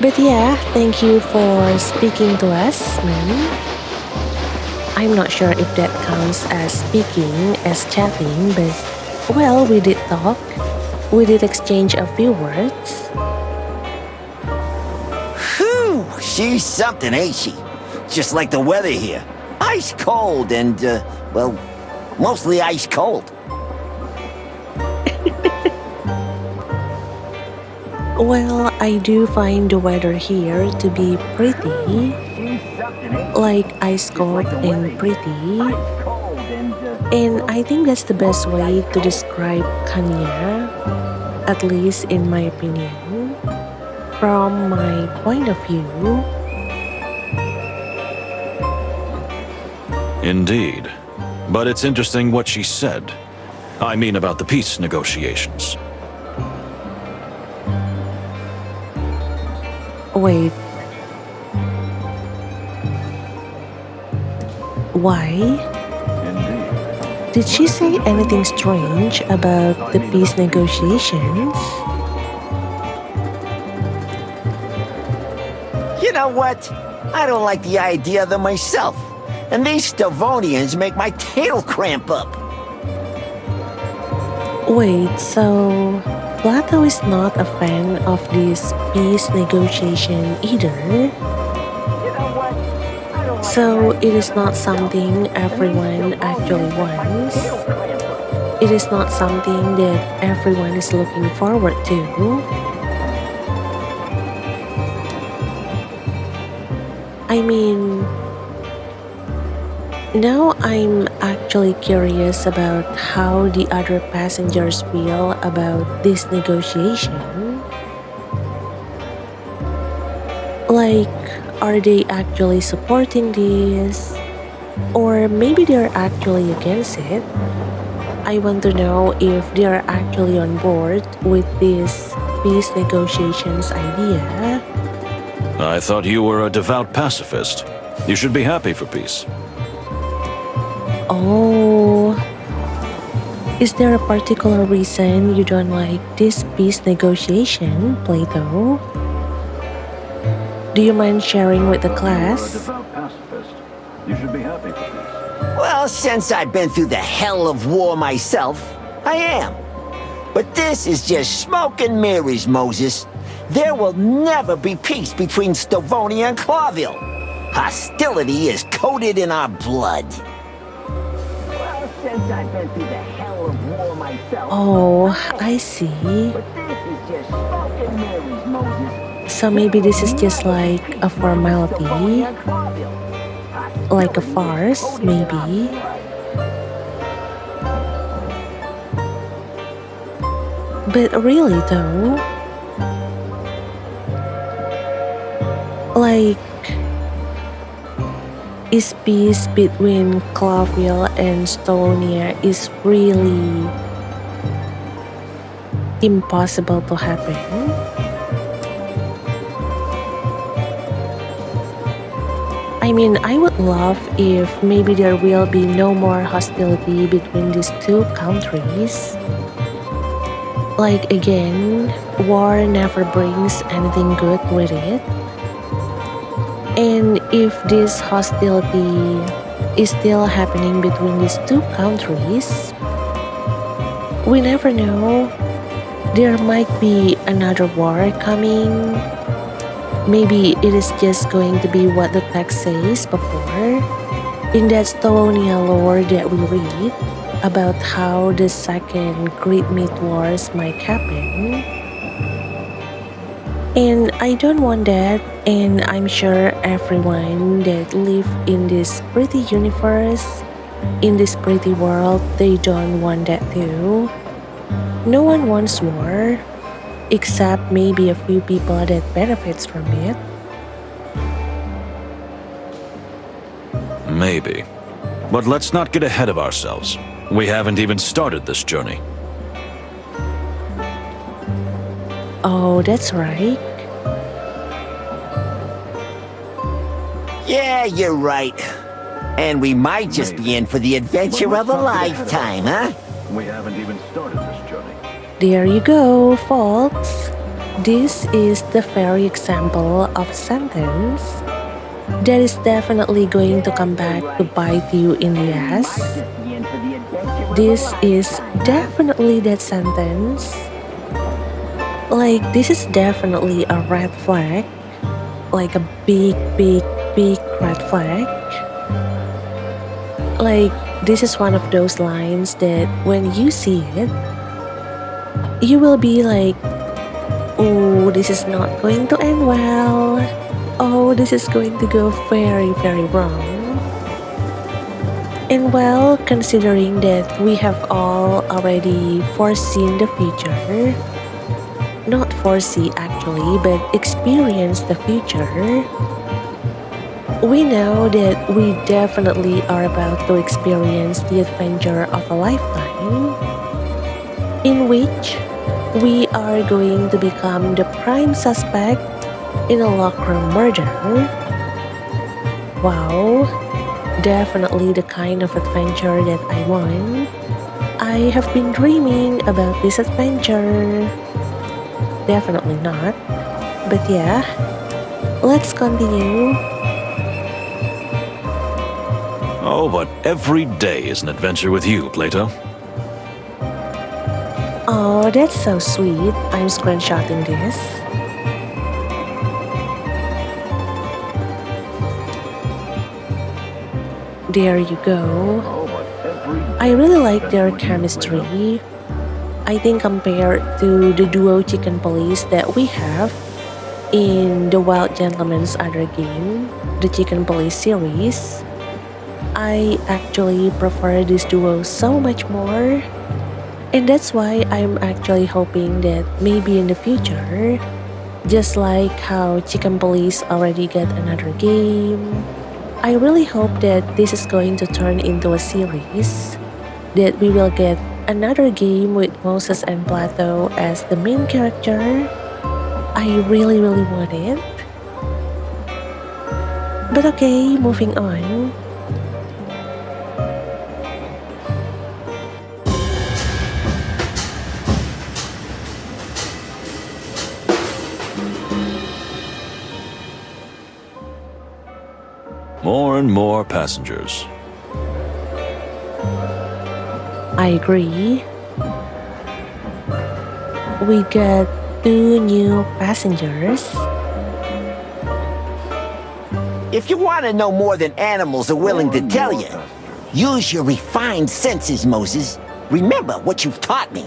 But yeah, thank you for speaking to us, ma'am. I'm not sure if that counts as speaking, as chatting, but well, we did talk. We did exchange a few words. Whew, she's something, ain't she? Just like the weather here. Ice cold and, well, mostly ice cold. Well, I do find the weather here to be pretty, like ice cold and pretty. And I think that's the best way to describe Kanya, at least in my opinion, from my point of view. Indeed. But it's interesting what she said. I mean about the peace negotiations. Wait. Why? Did she say anything strange about the peace negotiations? You know what? I don't like the idea of them myself. And these Stavonians make my tail cramp up. Wait, so Plato is not a fan of this peace negotiation either? So it is not something everyone actually wants? it is not something that everyone is looking forward to. I mean, now I'm actually curious about how the other passengers feel about this negotiation. Like, are they actually supporting this? Or maybe they're actually against it? I want to know if they're actually on board with this peace negotiations idea. I thought you were a devout pacifist. You should be happy for peace. Oh, is there a particular reason you don't like this peace negotiation, Plato? Do you mind sharing with the class? devout pacifist. You should be happy for peace. Well, since I've been through the hell of war myself, I am. But this is just smoke and mirrors, Moses. There will never be peace between Stavonia and Clawville. Hostility is coated in our blood. Well, since I've been through the hell of war myself... Oh, I see. But this is just smoke and mirrors, Moses. So maybe this is just like a formality, like a farce, maybe. But really though, like, is peace between Clawville and Stavonia is really impossible to happen? I mean, I would love if maybe there will be no more hostility between these two countries. Like again, war never brings anything good with it. And if this hostility is still happening between these two countries, we never know. There might be another war coming. Maybe it is just going to be what the text says before, in that Stavonia lore that we read about how the second Great Myth Wars might happen. And I don't want that, and I'm sure everyone that live in this pretty universe, in this pretty world, they don't want that too. No one wants war, except maybe a few people that benefits from it. Maybe. But let's not get ahead of ourselves. We haven't even started this journey. Oh, that's right. Yeah, you're right. And we might just be in for the adventure of a lifetime, huh? We haven't even started this journey. There you go, folks. This is the very example of a sentence that is definitely going to come back to bite you in the ass. This is definitely that sentence. Like, this is definitely a red flag. Like a big, big, big red flag. Like, this is one of those lines that when you see it, you will be like, oh, this is not going to end well. Oh, this is going to go very, very wrong. And well, considering that we have all already foreseen the future, not foresee actually, but experience the future, we know that we definitely are about to experience the adventure of a lifetime, in which we are going to become the prime suspect in a locker murder. Wow, definitely the kind of adventure that I want. I have been dreaming about this adventure. Definitely not. But yeah, let's continue. Oh, but every day is an adventure with you, Plato. Oh, that's so sweet. I'm screenshotting this. There you go. I really like their chemistry. I think compared to the duo chicken police that we have in the Wild Gentleman's other game, the Chicken Police series, I actually prefer this duo so much more. And that's why I'm actually hoping that maybe in the future, just like how Chicken Police already got another game, I really hope that this is going to turn into a series, that we will get another game with Moses and Plato as the main character. I really want it. But okay, moving on. More and more passengers. I agree. We got 2 new passengers. If you want to know more than animals are willing to tell you, use your refined senses, Moses. Remember what you've taught me.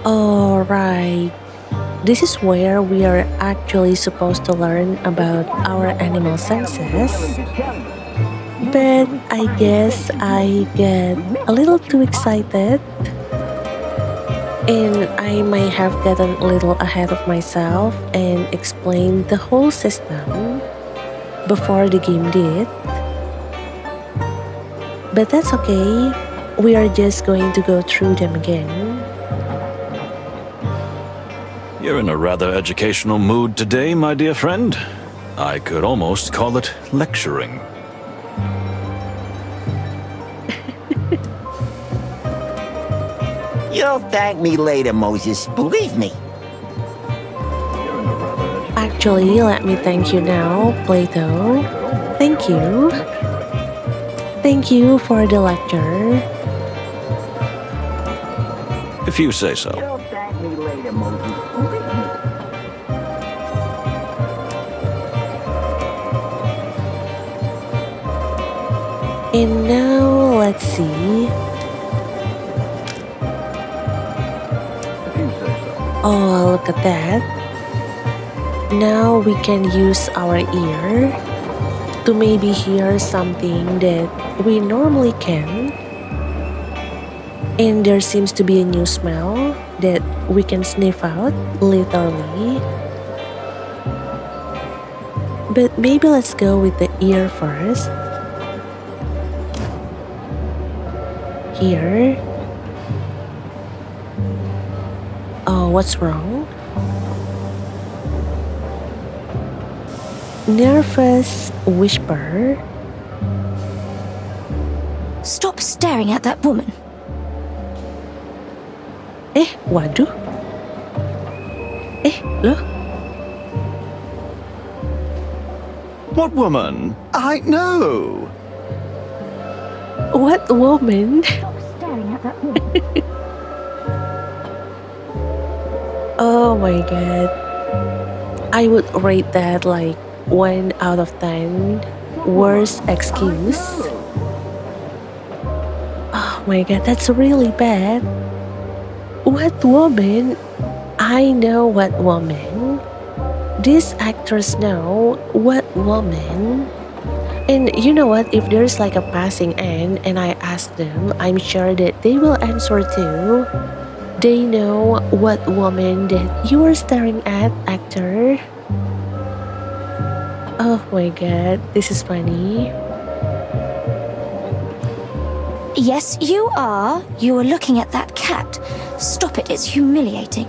Alright. This is where we are actually supposed to learn about our animal senses. But I guess I get a little too excited. And I might have gotten a little ahead of myself and explained the whole system before the game did. But that's okay. We are just going to go through them again. You're in a rather educational mood today, my dear friend. I could almost call it lecturing. You'll thank me later, Moses. Believe me. Actually, let me thank you now, Plato. Thank you. Thank you for the lecture. If you say so. You'll thank me later, Moses. Believe me. And now, let's see. Oh, look at that. Now we can use our ear to maybe hear something that we normally can. And there seems to be a new smell that we can sniff out, literally. But maybe let's go with the ear first. Here. Oh, what's wrong? Nervous whisper. Stop staring at that woman. Waduh. Loh. What woman? I know. What woman? Stop staring at that woman. Oh my god. I would rate that like 1 out of 10. Worst excuse. Oh my god, that's really bad. What woman? I know what woman. These actors know what woman. And you know what? If there's like a passing end and I ask them, I'm sure that they will answer too. They know what woman that you are staring at, actor. Oh my god, this is funny. Yes, you are. You are looking at that cat. Stop it, it's humiliating.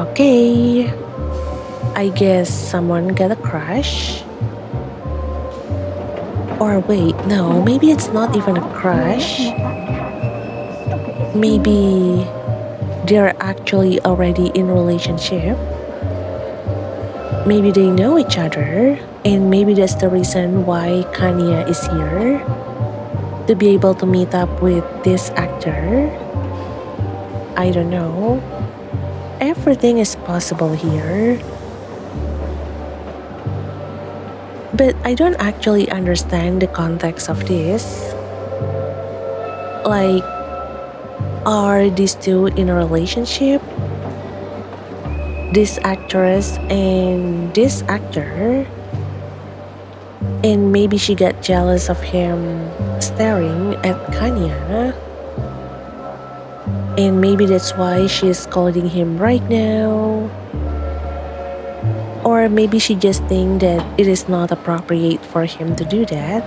Okay. I guess someone got a crush. Or wait, no, maybe it's not even a crush. Maybe they're actually already in a relationship. Maybe they know each other, and maybe that's the reason why Kanya is here, to be able to meet up with this actor. I don't know. Everything is possible here. But I don't actually understand the context of this. Like, are these two in a relationship? This actress and this actor? And maybe she got jealous of him staring at Kanya. And maybe that's why she's scolding him right now. Or maybe she just thinks that it is not appropriate for him to do that,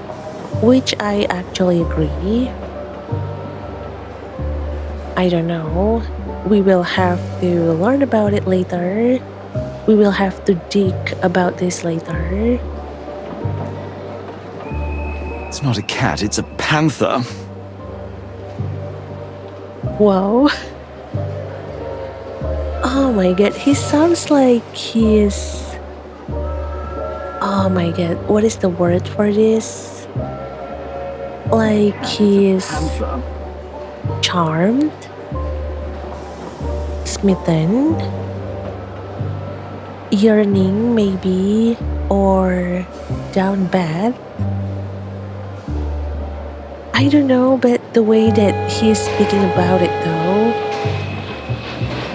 which I actually agree. I don't know. We will have to learn about it later. We will have to dig about this later. It's not a cat, it's a panther. Whoa. Oh my god, he sounds like he's... Oh my god, what is the word for this? Like he's charmed? Smitten? Yearning maybe? Or down bad? I don't know, but the way that he's speaking about it though,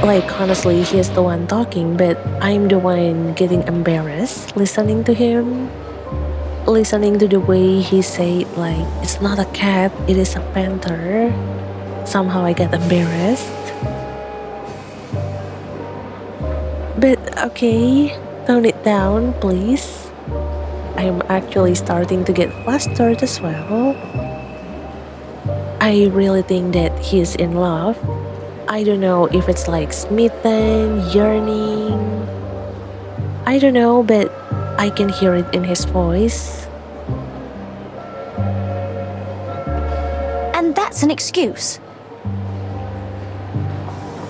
like honestly, he's the one talking, but I'm the one getting embarrassed listening to him. Listening to the way he said like, it's not a cat, it is a panther. Somehow I get embarrassed. But okay, tone it down, please. I'm actually starting to get flustered as well. I really think that he's in love. I don't know if it's like smitten, yearning. I don't know, but I can hear it in his voice. And that's an excuse.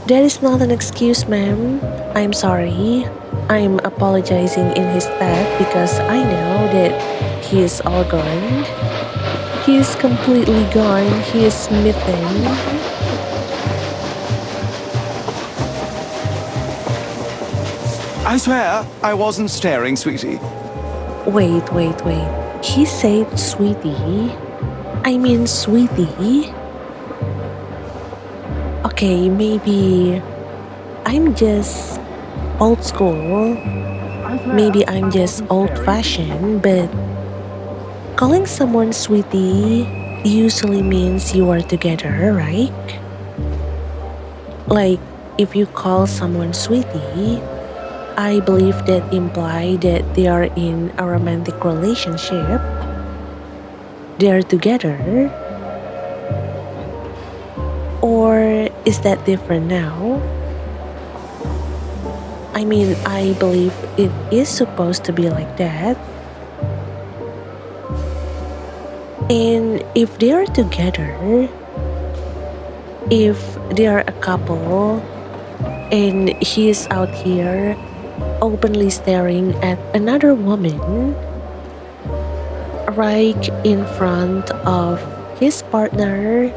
That is not an excuse, ma'am. I'm sorry. I'm apologizing in his stead because I know that he is all gone. He is completely gone. He is smitten. I swear, I wasn't staring, sweetie. Wait. He said sweetie. I mean sweetie. Okay, maybe I'm just old school. Maybe I'm just old-fashioned, but calling someone sweetie usually means you are together, right? Like, if you call someone sweetie, I believe that implies that they are in a romantic relationship. They are together. Or is that different now? I mean, I believe it is supposed to be like that. And if they are together, if they are a couple, and he is out here openly staring at another woman right in front of his partner,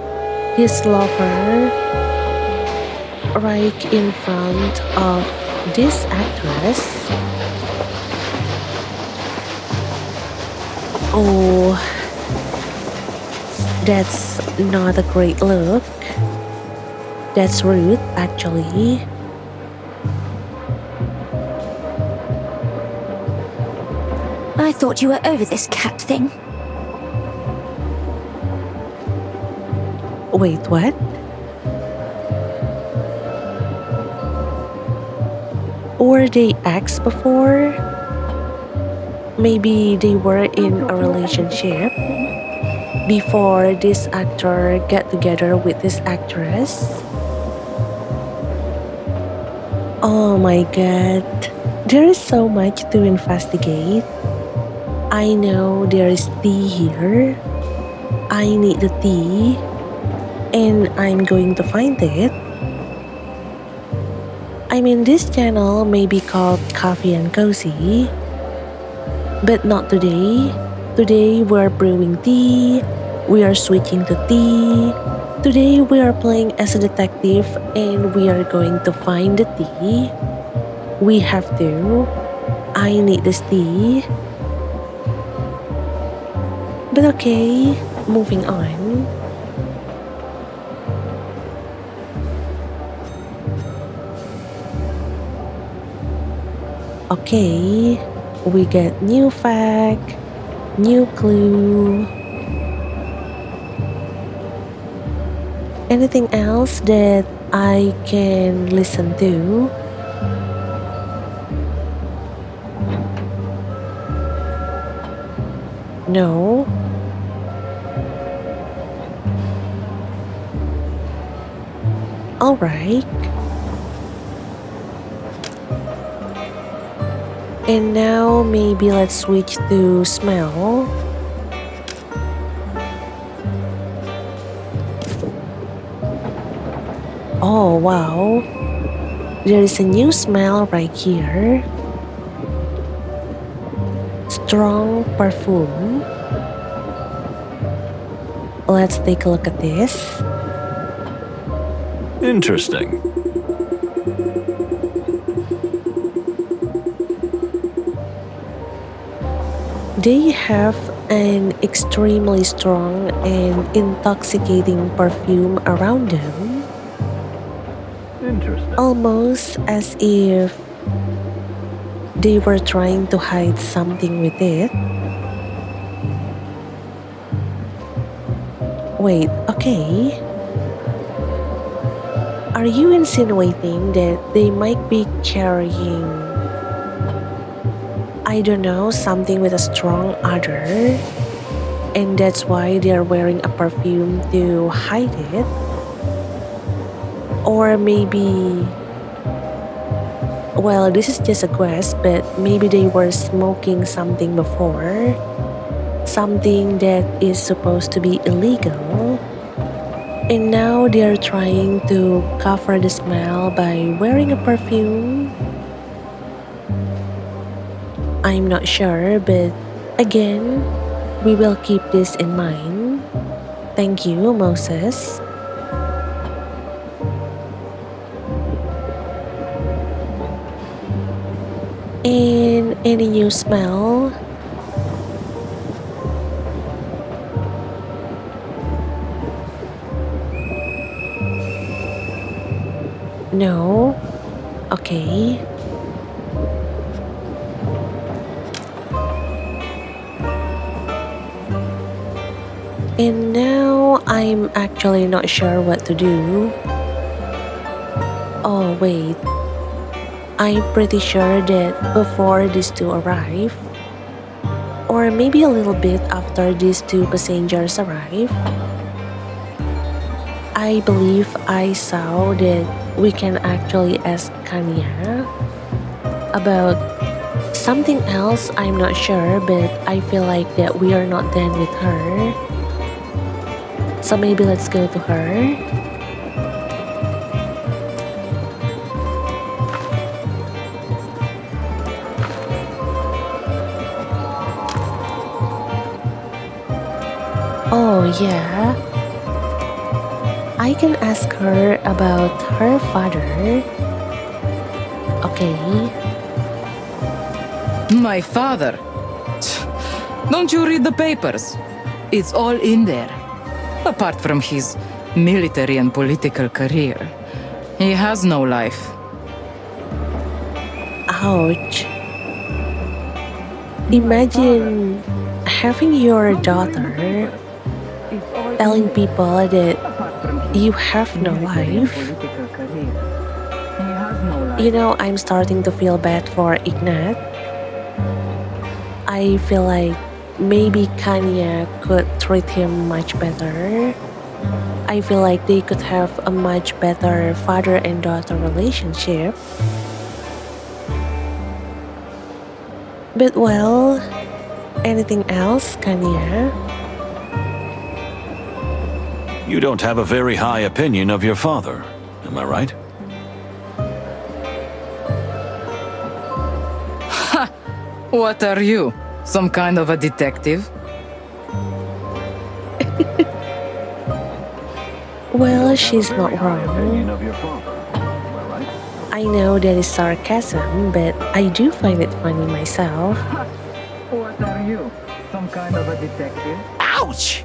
his lover, right in front of this actress. Oh, that's not a great look. That's rude, actually. I thought you were over this cat thing. Wait, what? Were they ex before? Maybe they were in a relationship before this actor got together with this actress. Oh my god, there is so much to investigate. I know there is tea here. I need the tea, and I'm going to find it. I mean, this channel may be called Coffee and Cozy, but not today. Today we're brewing tea, we are switching to tea. Today we are playing as a detective and we are going to find the tea. We have to. I need this tea. But okay, moving on. Okay, we get new fact, new clue. Anything else that I can listen to? No. All right. And now maybe let's switch to smell. Oh wow, there is a new smell right here. Strong perfume. Let's take a look at this. Interesting. They have an extremely strong and intoxicating perfume around them. Interesting. Almost as if they were trying to hide something with it. Wait, okay. Are you insinuating that they might be carrying, I don't know, something with a strong odor? And that's why they're wearing a perfume to hide it? Or maybe, well, this is just a guess, but maybe they were smoking something before. Something that is supposed to be illegal. And now they're trying to cover the smell by wearing a perfume. I'm not sure, but again, we will keep this in mind. Thank you, Moses. And any new smell? No? Okay. And now I'm actually not sure what to do. Oh, wait. I'm pretty sure that before these two arrive, or maybe a little bit after these two passengers arrive, I believe I saw that we can actually ask Kanya about something else. I'm not sure, but I feel like that we are not done with her. So maybe let's go to her. Oh yeah, I can ask her about her father. Okay. My father? Don't you read the papers? It's all in there. Apart from his military and political career, he has no life. Ouch. Imagine having your daughter telling people that you have no life. You know, I'm starting to feel bad for Ignat. I feel like maybe Kanya could treat him much better. I feel like they could have a much better father and daughter relationship. But well, anything else, Kanya? You don't have a very high opinion of your father, am I right? Ha! What are you? Some kind of a detective? Well, she's not wrong. I know that is sarcasm, but I do find it funny myself. What are you? Some kind of a detective? Ouch!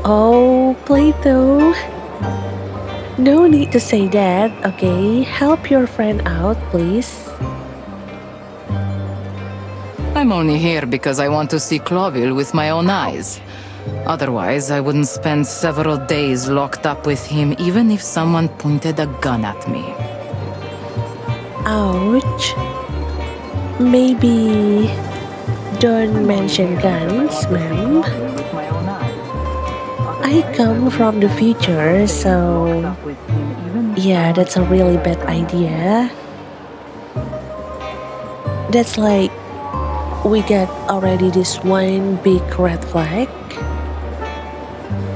Oh, Plato. No need to say that, okay? Help your friend out, please. I'm only here because I want to see Clawville with my own eyes. Otherwise, I wouldn't spend several days locked up with him even if someone pointed a gun at me. Ouch. Maybe don't mention guns, ma'am. I come from the future, so yeah, that's a really bad idea. That's like we got already this one big red flag.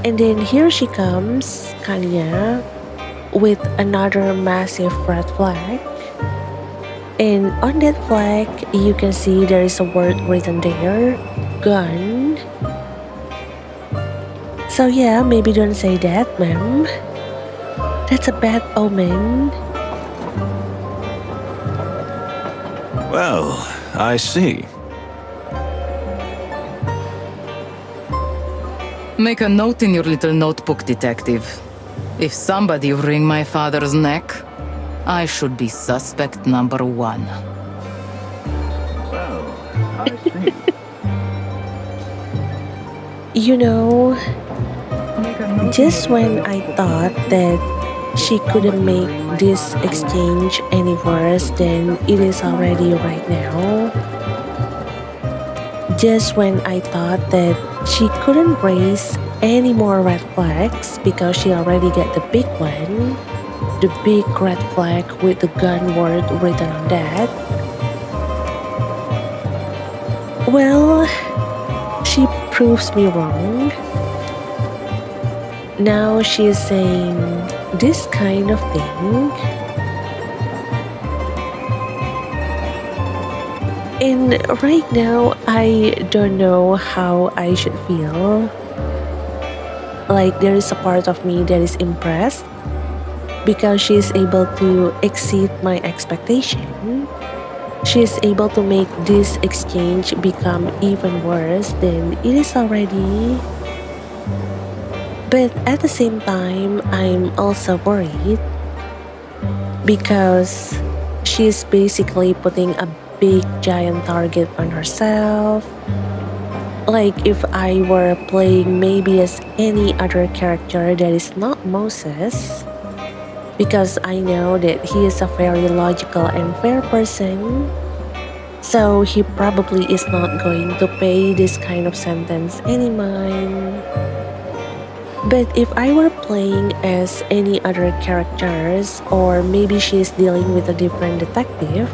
And then here she comes, Kanya, with another massive red flag. And on that flag, you can see there is a word written there, gun. So yeah, maybe don't say that, ma'am. That's a bad omen. Well, I see. Make a note in your little notebook, detective. If somebody wring my father's neck, I should be suspect number one. Well, I see. You know, just when I thought that she couldn't make this exchange any worse than it is already right now, just when I thought that she couldn't raise any more red flags because she already got the big one, the big red flag with the gun word written on that, well, she proves me wrong. Now she is saying this kind of thing. And right now, I don't know how I should feel. Like there is a part of me that is impressed because she is able to exceed my expectation. She is able to make this exchange become even worse than it is already. But at the same time, I'm also worried because she's basically putting a big giant target on herself. Like if I were playing maybe as any other character that is not Moses, because I know that he is a very logical and fair person, so he probably is not going to pay this kind of sentence any mind. But if I were playing as any other characters, or maybe she is dealing with a different detective,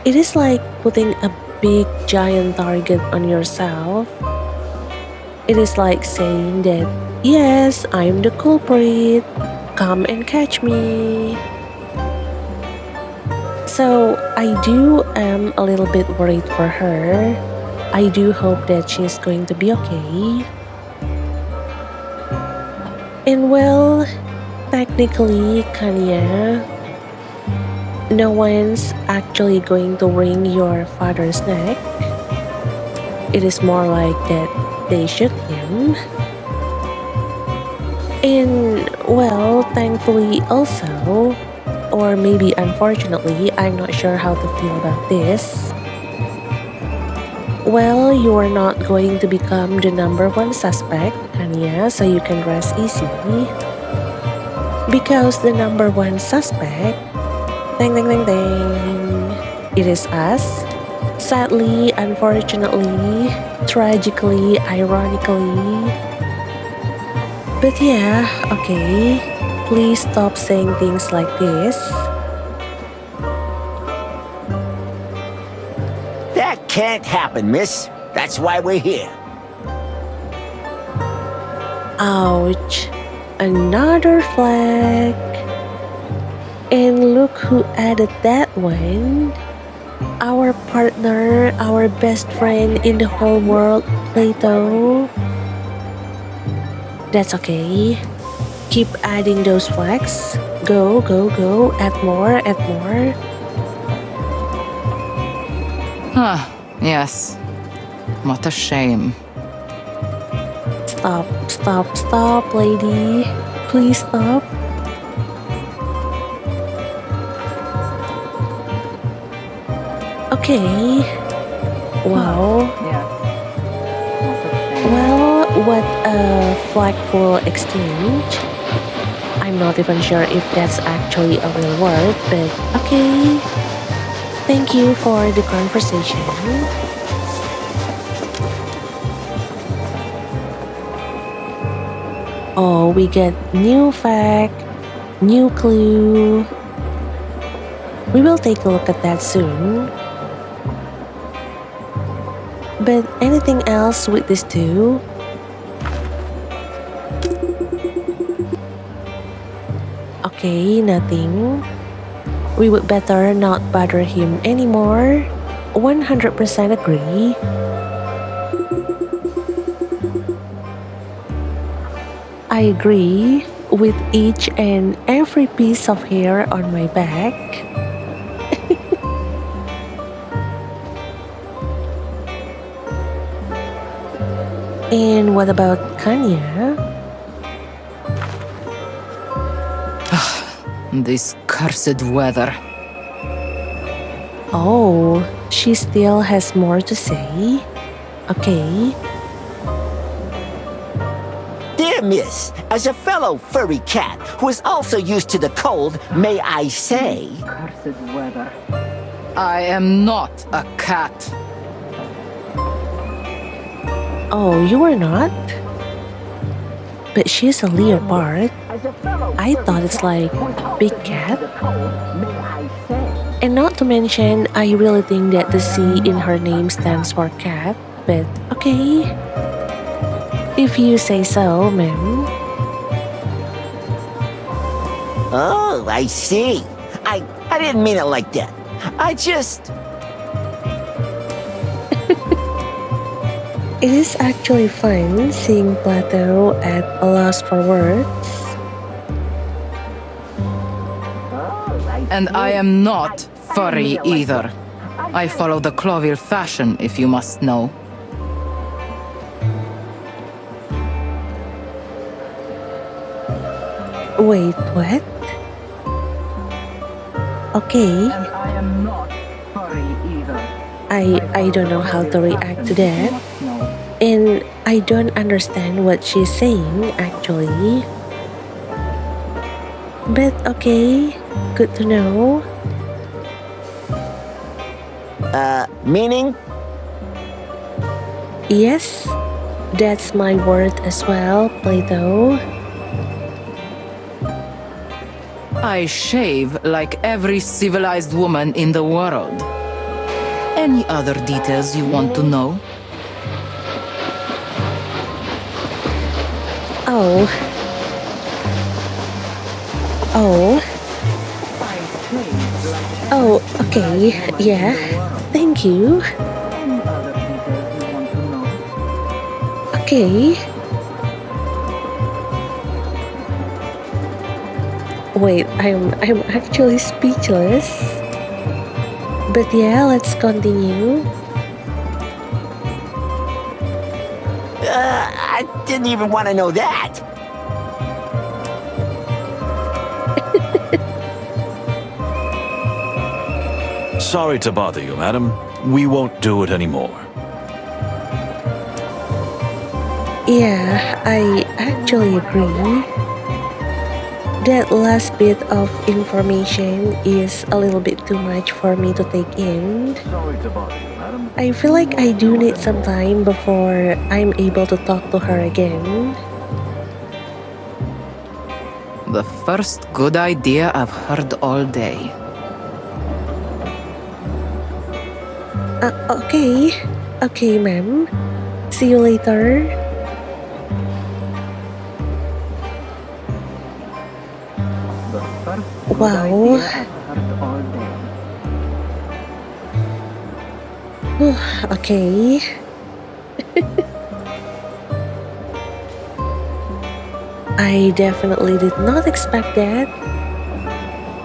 it is like putting a big giant target on yourself. It is like saying that, yes, I'm the culprit, come and catch me. So I am a little bit worried for her. I do hope that she's going to be okay. And well, technically, Kanya, no one's actually going to wring your father's neck. It is more like that they shoot him. And well, thankfully also, or maybe unfortunately, I'm not sure how to feel about this. Well, you are not going to become the number one suspect, Kanya, so you can rest easy. Because the number one suspect, ding ding ding ding, it is us. Sadly, unfortunately, tragically, ironically. But yeah, okay, please stop saying things like this. That can't happen, miss. That's why we're here. Ouch, another flag. And look who added that one. Our partner, our best friend in the whole world, Plato. That's okay. Keep adding those flags. Go, go, go. Add more, add more. Ah, yes. What a shame. Stop, stop, stop, lady. Please stop. Okay. Wow. Well, what a flagful exchange. I'm not even sure if that's actually a real word, but okay. Thank you for the conversation. Oh, we get new fact, new clue. We will take a look at that soon. But anything else with these two? Okay, nothing. We would better not bother him anymore. 100% agree. I agree with each and every piece of hair on my back. And what about Kanya? This cursed weather. Oh, she still has more to say. Okay. Dear Miss, as a fellow furry cat who is also used to the cold, may I say... Cursed weather. I am not a cat. Oh, you are not? But she's a leopard. I thought it's like big cat. And not to mention, I really think that the C in her name stands for cat. But okay. If you say so, ma'am. Oh, I see. I didn't mean it like that. I just... It is actually fun seeing Plato at a loss for words. And I am not furry either. I follow the Clawville fashion, if you must know. Wait, what? Okay. And I am not furry either. I don't know how to react to that. And I don't understand what she's saying, actually. But okay, good to know. Meaning? Yes, that's my word as well, Plato. I shave like every civilized woman in the world. Any other details you want to know? Oh. Oh. Oh, okay, yeah. Thank you. Okay. Wait, I'm actually speechless. But yeah, let's continue. I didn't even want to know that. Sorry to bother you, madam. We won't do it anymore. Yeah, I actually agree. That last bit of information is a little bit too much for me to take in. Sorry to bother you, madam. I feel like I do need some time before I'm able to talk to her again. The first good idea I've heard all day. Okay. Okay, ma'am. See you later. Wow. Okay. I definitely did not expect that.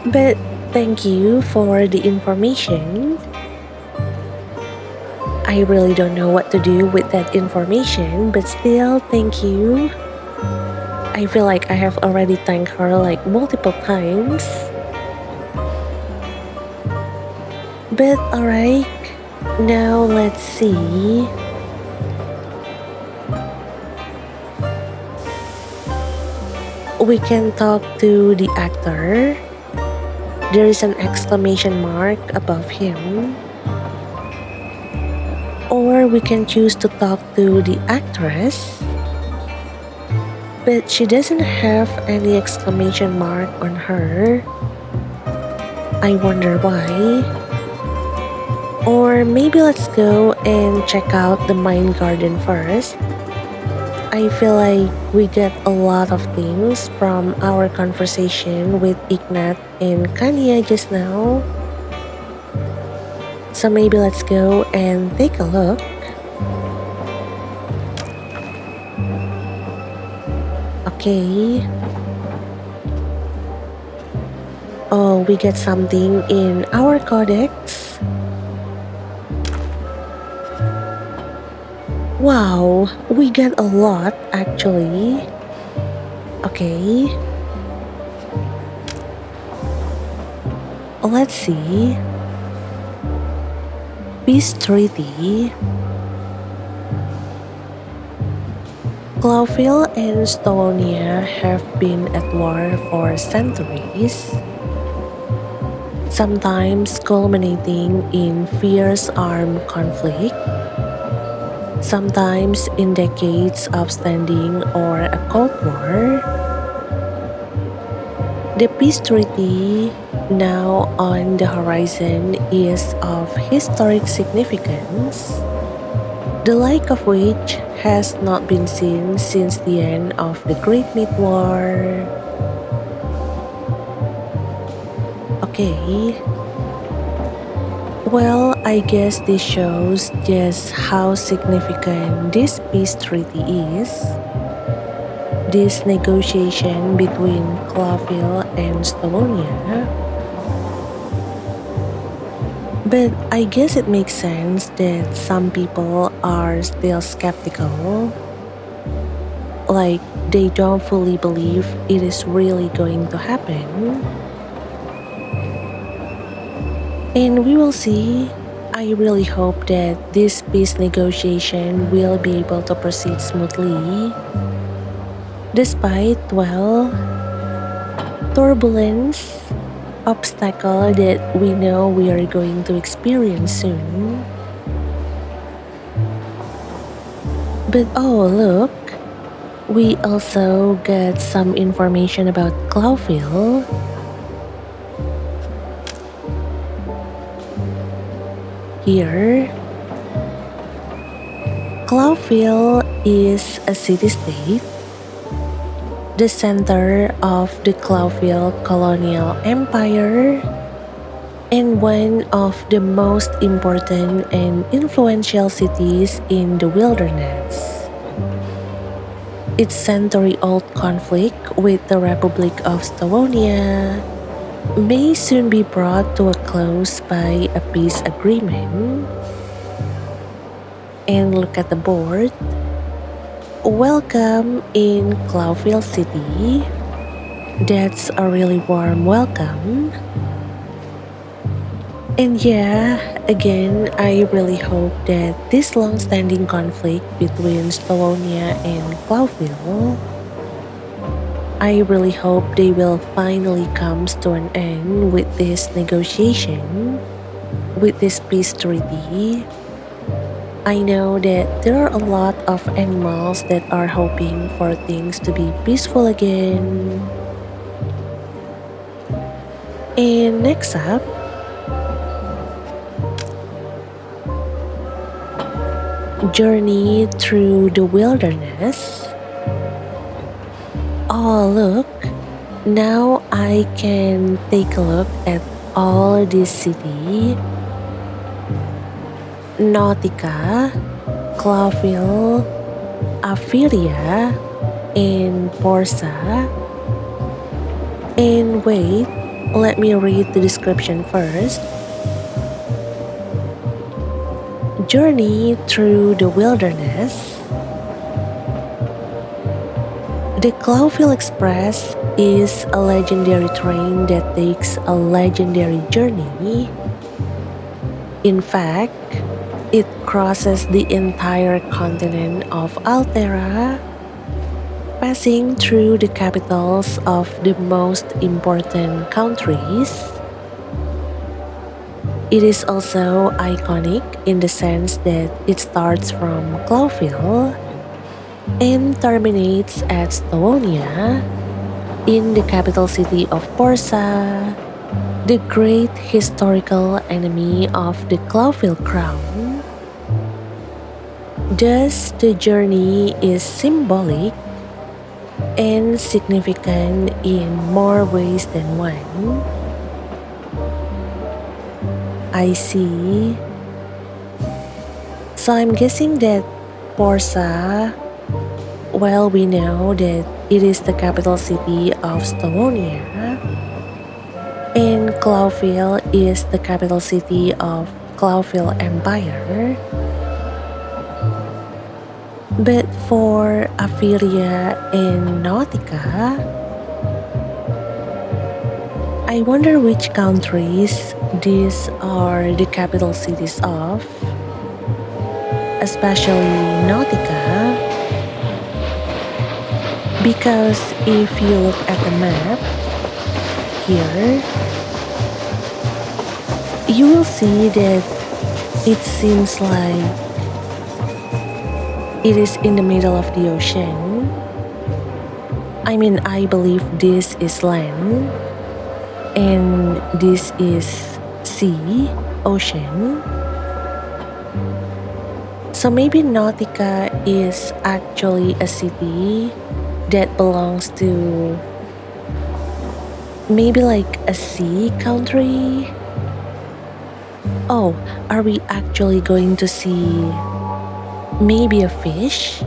But thank you for the information. I really don't know what to do with that information, but still, thank you. I feel like I have already thanked her like multiple times. But alright, now let's see. We can talk to the actor. There is an exclamation mark above him. Or we can choose to talk to the actress. But she doesn't have any exclamation mark on her. I wonder why. Or maybe let's go and check out the mine garden first. I feel like we get a lot of things from our conversation with Ignat and Kanya just now. So maybe let's go and take a look. Okay. Oh, we get something in our codex. Wow, we get a lot actually. Okay. Let's see. Peace Treaty. Clawville and Stolonia have been at war for centuries, sometimes culminating in fierce armed conflict, sometimes in decades of standing or a cold war. The peace treaty now on the horizon is of historic significance, the like of which has not been seen since the end of the Great Myth War. Okay. Well, I guess this shows just how significant this peace treaty is. This negotiation between Clawville and Stolonia. But I guess it makes sense that some people are still skeptical. Like, they don't fully believe it is really going to happen. And we will see. I really hope that this peace negotiation will be able to proceed smoothly. Despite, well, turbulence, obstacle that we know we are going to experience soon. But oh, look, we also got some information about Clawville. Here, Clawville is a city-state, the center of the Clawville colonial empire, and one of the most important and influential cities in the wilderness. Its century-old conflict with the Republic of Stolonia may soon be brought to a close by a peace agreement. And look at the board. Welcome in Clawville City. That's a really warm welcome. And yeah, again, I really hope that this long-standing conflict between Stolonia and Clawville, I really hope they will finally come to an end with this negotiation, with this peace treaty. I know that there are a lot of animals that are hoping for things to be peaceful again. And next up, journey through the wilderness. Oh, look, now I can take a look at all this city. Nautica, Clawville, Afiria, and Porsa. And wait, let me read the description first. journey through the wilderness. The Clawville Express is a legendary train that takes a legendary journey. In fact, it crosses the entire continent of Altera, passing through the capitals of the most important countries. It is also iconic in the sense that it starts from Clawville and terminates at Stavonia, in the capital city of Porsa, the great historical enemy of the Clawville crown. Thus, the journey is symbolic and significant in more ways than one. I see. So I'm guessing that Porsa, well, we know that it is the capital city of Stavonia, and Clawville is the capital city of Clawville Empire. But for Afiria and Nautica, I wonder which countries these are the capital cities of, especially Nautica, because if you look at the map here, you will see that it seems like it is in the middle of the ocean. I mean, I believe this is land and this is sea, ocean. So maybe Nautica is actually a city that belongs to maybe like a sea country. Oh, are we actually going to see maybe a fish?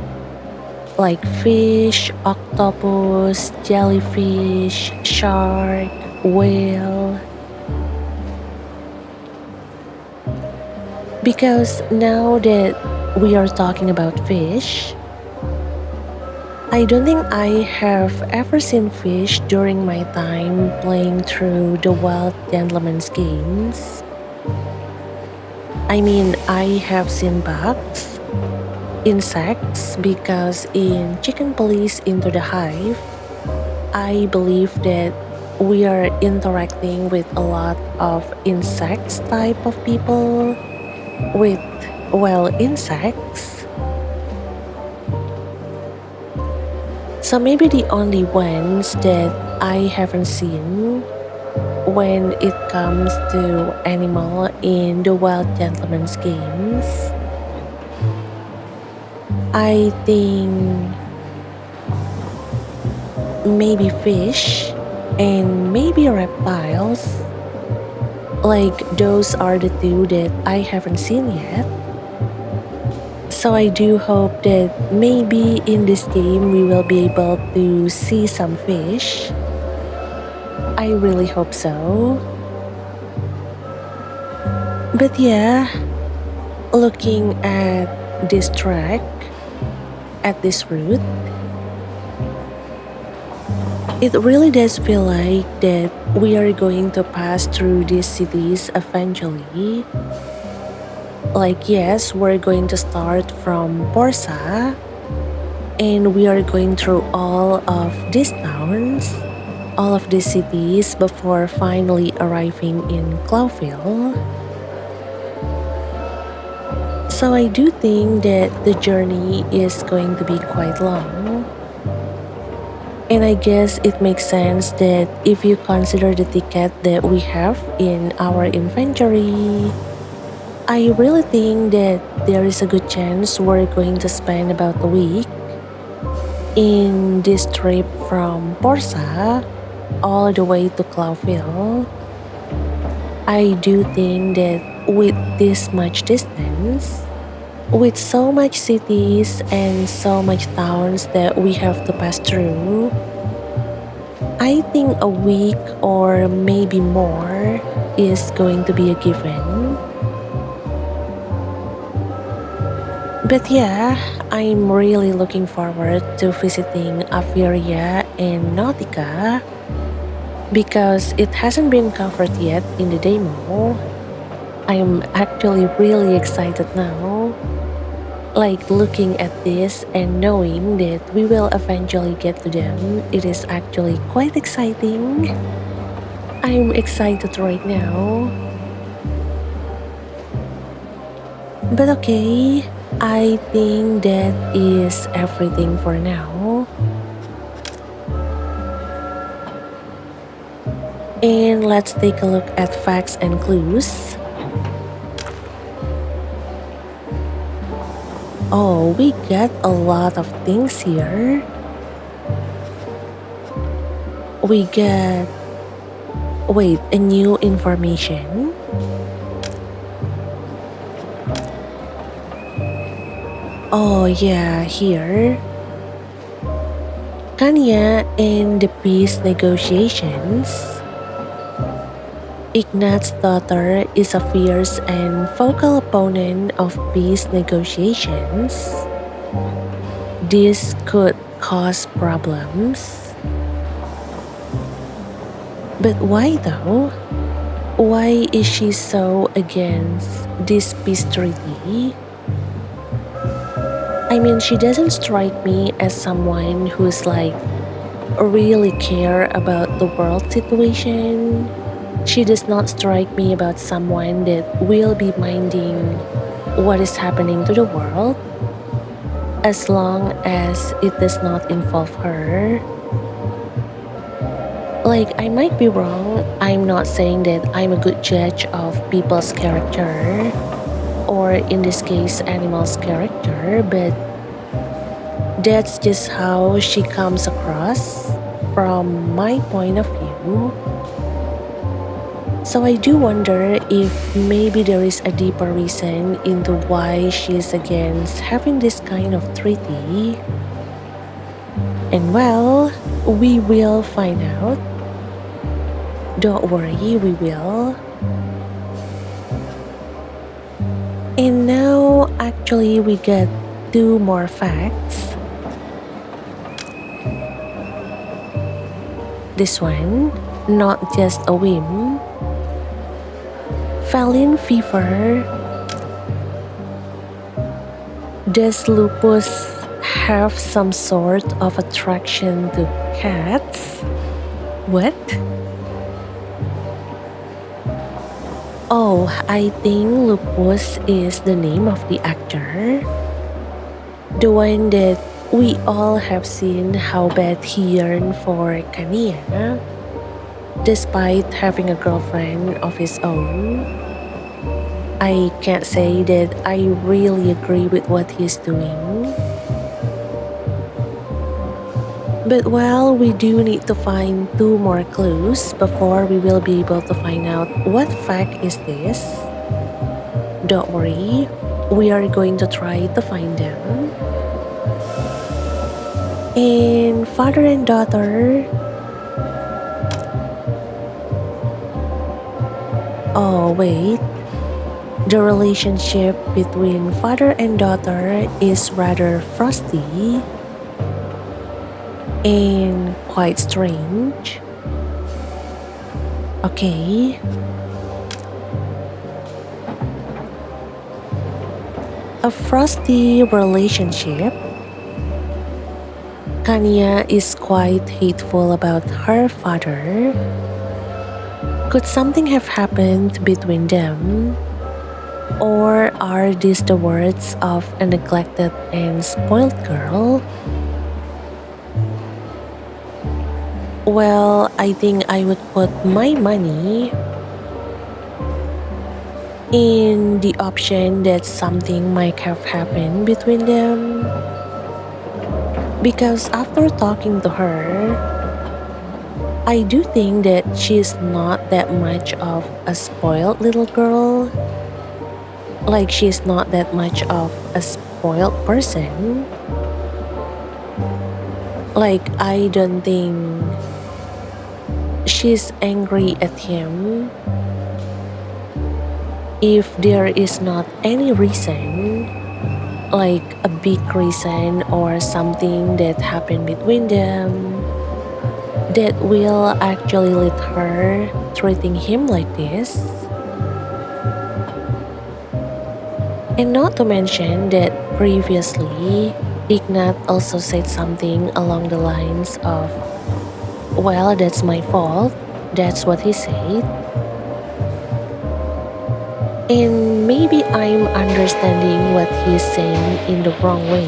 Like fish, octopus, jellyfish, shark, whale. Because now that we are talking about fish, I don't think I have ever seen fish during my time playing through the Wild Gentleman's games. I mean, I have seen bugs, insects, because in Chicken Police Into the Hive, I believe that we are interacting with a lot of insects type of people, with, well, insects. So maybe the only ones that I haven't seen when it comes to animal in the Wild Gentleman's games, I think maybe fish and maybe reptiles. Like those are the two that I haven't seen yet. So I do hope that maybe in this game we will be able to see some fish. I really hope so. But yeah, looking at this track, at this route, it really does feel like that we are going to pass through these cities eventually. Like yes, we're going to start from Porsa, and we are going through all of these towns, all of these cities before finally arriving in Clawville. So I do think that the journey is going to be quite long. And I guess it makes sense that if you consider the ticket that we have in our inventory, I really think that there is a good chance we're going to spend about a week in this trip from Porsa all the way to Clawville. I do think that with this much distance, with so much cities and so much towns that we have to pass through, I think a week or maybe more is going to be a given. But yeah, I'm really looking forward to visiting Aviria and Nautica because it hasn't been covered yet in the demo. I'm actually really excited now. Like looking at this and knowing that we will eventually get to them, it is actually quite exciting. I'm excited right now. But okay, I think that is everything for now. And let's take a look at facts and clues. Oh, we got a lot of things here. We got... Wait, a new information? Oh yeah, here. Kanya and the peace negotiations. Ignat's daughter is a fierce and vocal opponent of peace negotiations. This could cause problems. But why though? Why is she so against this peace treaty? I mean, she doesn't strike me as someone who's like really care about the world situation. She does not strike me about someone that will be minding what is happening to the world as long as it does not involve her. Like, I might be wrong. I'm not saying that I'm a good judge of people's character, or in this case, animals' character, but that's just how she comes across from my point of view. So I do wonder if maybe there is a deeper reason into why she is against having this kind of treaty. And well, we will find out. Don't worry, we will. And now, actually, we get 2 more facts. This one, not just a whim. Feline fever. Does lupus have some sort of attraction to cats? What? Oh, I think Lupus is the name of the actor. The one that we all have seen how bad he yearned for Kania, despite having a girlfriend of his own. I can't say that I really agree with what he's doing. But well, we do need to find 2 more clues before we will be able to find out what fact is this. Don't worry, we are going to try to find them. And father and daughter. Oh wait, the relationship between father and daughter is rather frosty and quite strange. Okay. A frosty relationship. Kanya is quite hateful about her father. Could something have happened between them? Or are these the words of a neglected and spoiled girl? Well, I think I would put my money in the option that something might have happened between them. Because after talking to her, I do think that she's not that much of a spoiled little girl. Like, she's not that much of a spoiled person. Like, I don't think she's angry at him if there is not any reason. like a big reason or something that happened between them that will actually lead her treating him like this. And not to mention that previously, Ignat also said something along the lines of, well, that's my fault. That's what he said. And maybe I'm understanding what he's saying in the wrong way.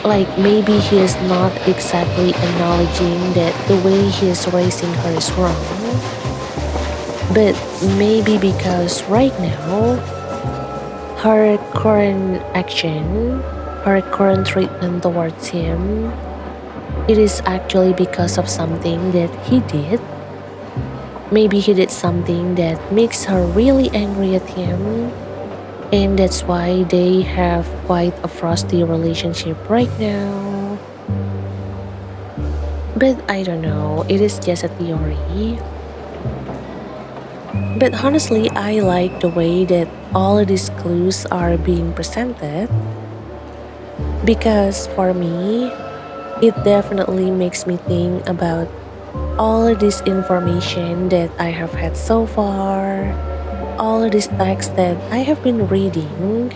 Like maybe he is not exactly acknowledging that the way he is raising her is wrong. But maybe because right now, her current action, her current treatment towards him, it is actually because of something that he did. Maybe he did something that makes her really angry at him, and that's why they have quite a frosty relationship right now. But I don't know, it is just a theory. But honestly, I like the way that all of these clues are being presented, because for me, it definitely makes me think about all of this information that I have had so far, all of these texts that I have been reading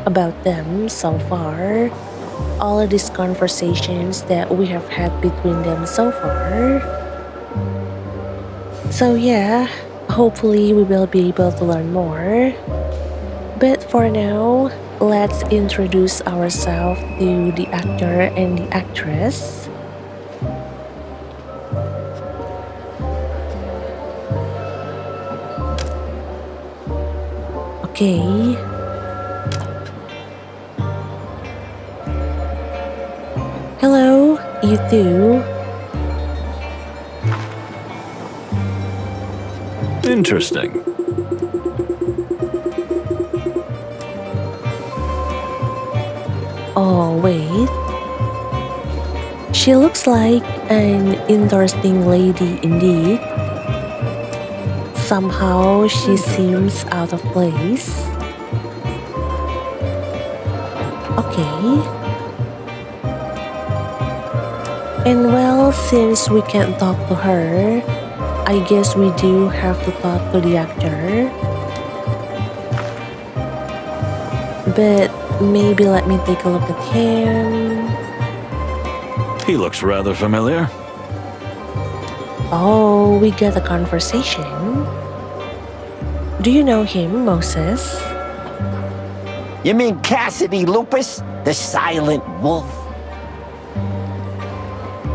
about them so far, all of these conversations that we have had between them so far. So yeah, hopefully we will be able to learn more. But for now, let's introduce ourselves to the actor and the actress. Okay. Hello, you two. Interesting. Oh, wait. She looks like an interesting lady indeed. Somehow she seems out of place. Okay. And well, since we can't talk to her, I guess we do have to talk to the actor. But maybe let me take a look at him. He looks rather familiar. Oh, we got a conversation. Do you know him, Moses? You mean Cassidy Lupus, the silent wolf?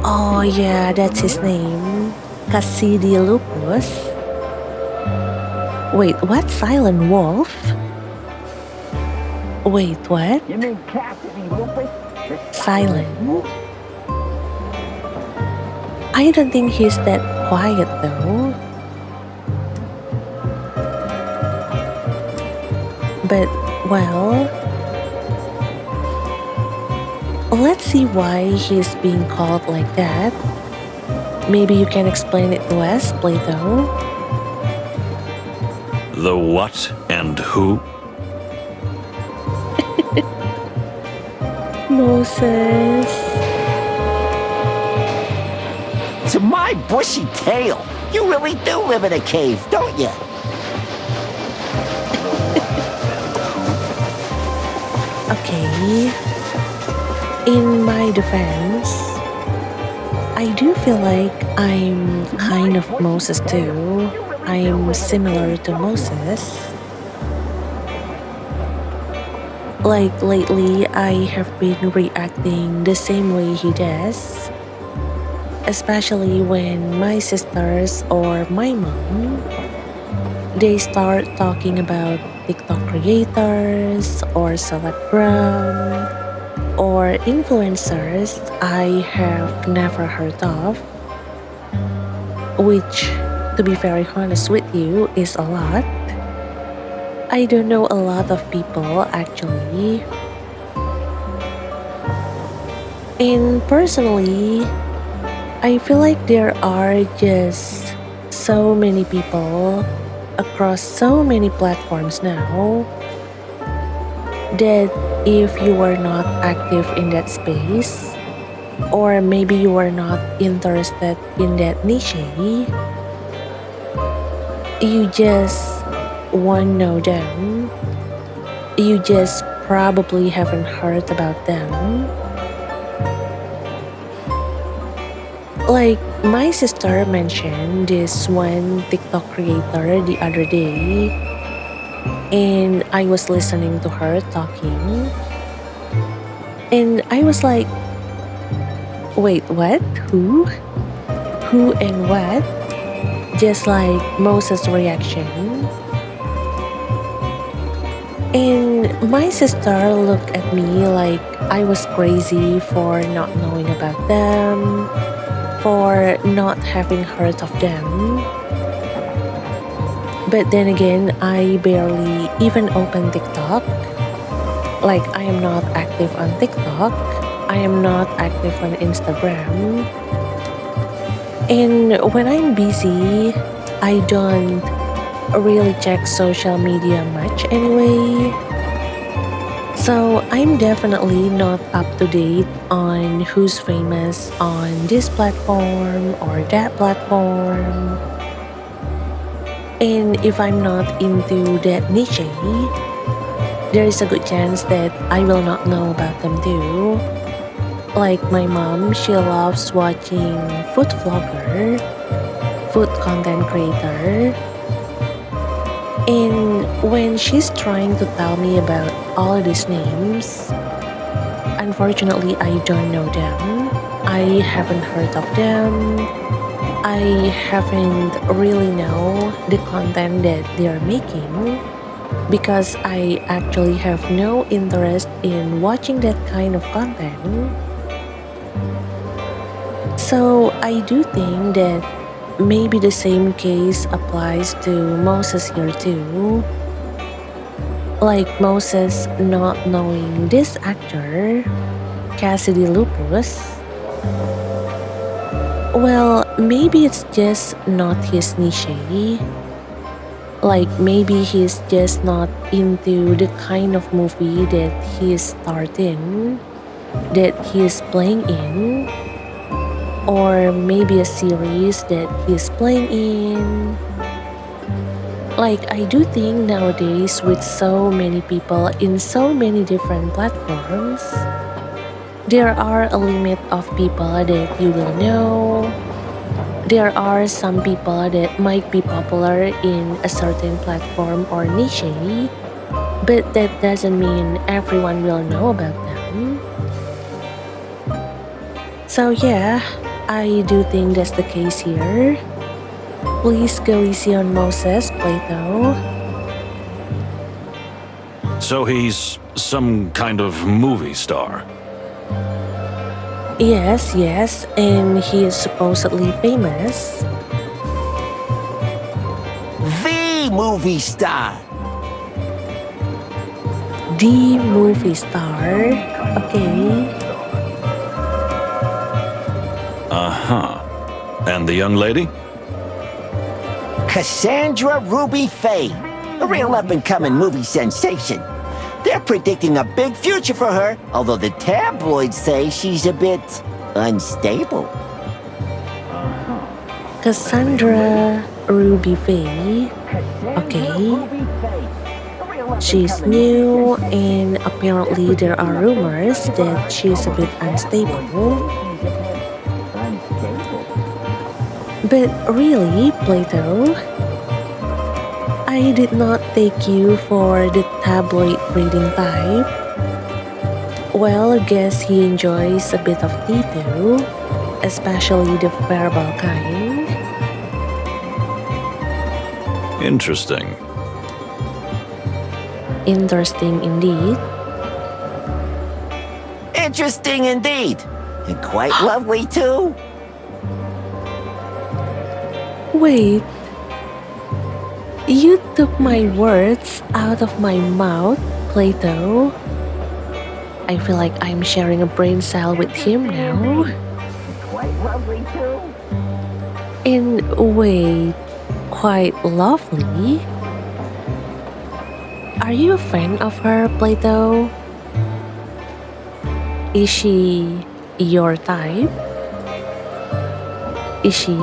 Oh yeah, that's his name. Cassidy Lupus. Wait, what? Silent Wolf? Wait, what? You mean Cassidy Lupus? Silent? I don't think he's that quiet though. But, well, let's see why he's being called like that. Maybe you can explain it to us, Plato. The what and who? Moses. To my bushy tail, you really do live in a cave, don't you? Okay. In my defense, I do feel like I'm kind of Moses too. I'm similar to Moses. Like lately, I have been reacting the same way he does. Especially when my sisters or my mom, they start talking about TikTok creators or celebgram or influencers I have never heard of, which, to be very honest with you, is a lot. I don't know a lot of people actually. And personally, I feel like there are just so many people across so many platforms now. that if you were not active in that space, or maybe you were not interested in that niche, you just won't know them. You just probably haven't heard about them. Like my sister mentioned this one TikTok creator the other day, and I was listening to her talking, and I was like, wait, what? Who? Who and what? Just like Moses' reaction. And my sister looked at me like I was crazy for not knowing about them, for not having heard of them. But then again, I barely even open TikTok. Like, I am not active on TikTok. I am not active on Instagram. And when I'm busy, I don't really check social media much anyway. So I'm definitely not up to date on who's famous on this platform or that platform. And if I'm not into that niche, there is a good chance that I will not know about them too. Like my mom, she loves watching food vlogger, food content creator. And when she's trying to tell me about all these names, unfortunately I don't know them. I haven't heard of them. I haven't really know the content that they're making because I actually have no interest in watching that kind of content. So I do think that maybe the same case applies to Moses here too. Like Moses not knowing this actor, Cassidy Lupus. Well, maybe it's just not his niche. Like maybe he's just not into the kind of movie that he's starred in, that he's playing in, or maybe a series that he's playing in. Like I do think nowadays with so many people in so many different platforms, there are a limit of people that you will know. There are some people that might be popular in a certain platform or niche, but that doesn't mean everyone will know about them. So yeah, I do think that's the case here. Please go easy on Moses Plato. So he's some kind of movie star. Yes, and he is supposedly famous. The movie star. The movie star. Okay. Uh-huh. And the young lady? Cassandra Ruby Faye, a real up-and-coming movie sensation. They're predicting a big future for her, although the tabloids say she's a bit unstable. Cassandra Ruby Faye. Okay. She's new, and apparently there are rumors that she's a bit unstable. But really, Plato, I did not take you for the tabloid reading type. Well, I guess he enjoys a bit of tea too, especially the verbal kind. Interesting. Interesting indeed. Interesting indeed. And quite lovely too. Wait. You took my words out of my mouth, Plato. I feel like I'm sharing a brain cell with him now. Quite lovely too. And wait, quite lovely? Are you a fan of her, Plato? Is she your type? Is she?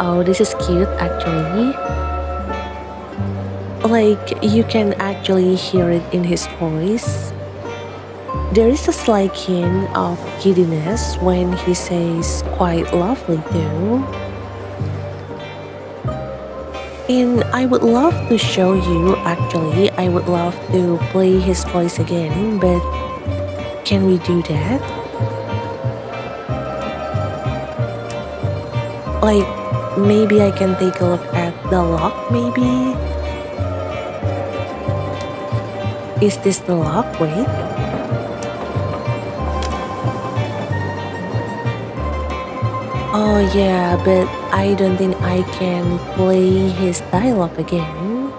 Oh, this is cute actually. Like, you can actually hear it in his voice. There is a slight hint of giddiness when he says quite lovely too. And I would love to show you, actually, I would love to play his voice again, but can we do that? Like, maybe I can take a look at the lock, maybe? Is this the lock? Wait. Oh yeah, but I don't think I can play his dialogue again.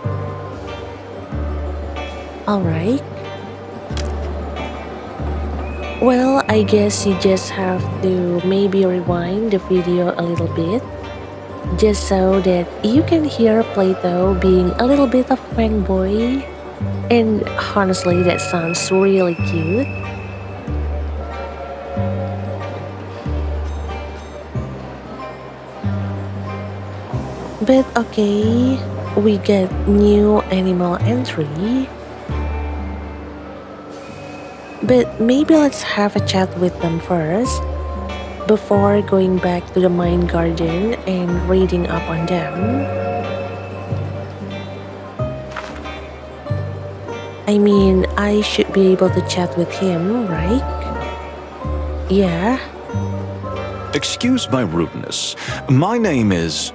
Alright. Well, I guess you just have to maybe rewind the video a little bit, just so that you can hear Plato being a little bit of fanboy. And honestly, that sounds really cute. But okay, we get new animal entry. But maybe let's have a chat with them first, before going back to the mine garden and reading up on them. I mean, I should be able to chat with him, right? Yeah. Excuse my rudeness. My name is...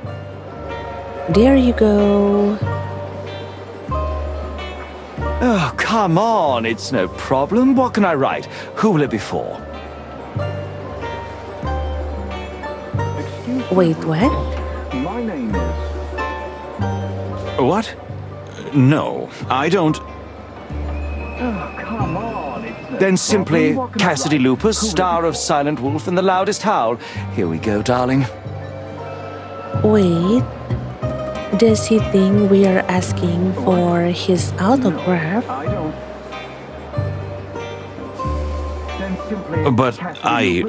There you go. Oh, come on, it's no problem. What can I write? Who will it be for? Wait, what? My name is... What? No, I don't... Then simply Cassidy Lupus, star of Silent Wolf and the Loudest Howl. Here we go, darling. Wait. Does he think we are asking for his autograph? But I...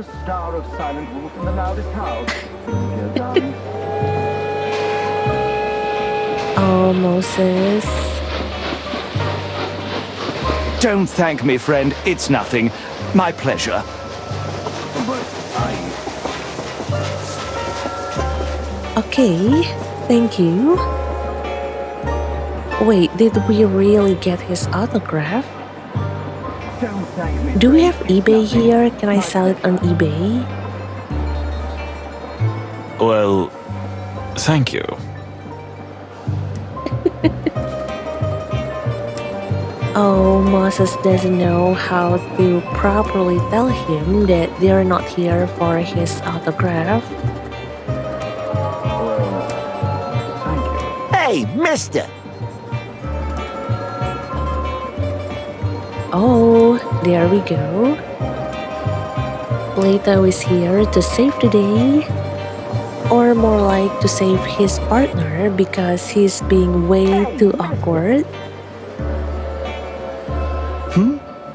Oh, Moses. Don't thank me, friend. It's nothing. My pleasure. Okay, thank you. Wait, did we really get his autograph? Do we have eBay here? Can I sell it on eBay? Well, thank you. Oh, Moses doesn't know how to properly tell him that they're not here for his autograph. Hey, mister! Oh, there we go. Plato is here to save the day. Or more like to save his partner because he's being way too awkward.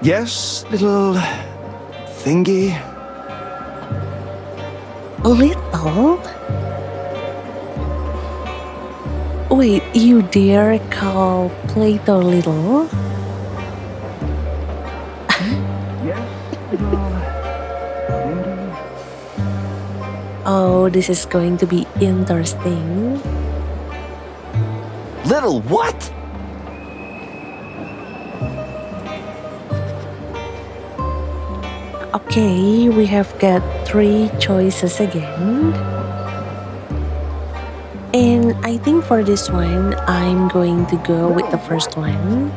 Yes, little... thingy? Little? Wait, you dare call Plato little? Oh, this is going to be interesting. Little what? Okay, we have got 3 choices again. And I think for this one, I'm going to go with the first one.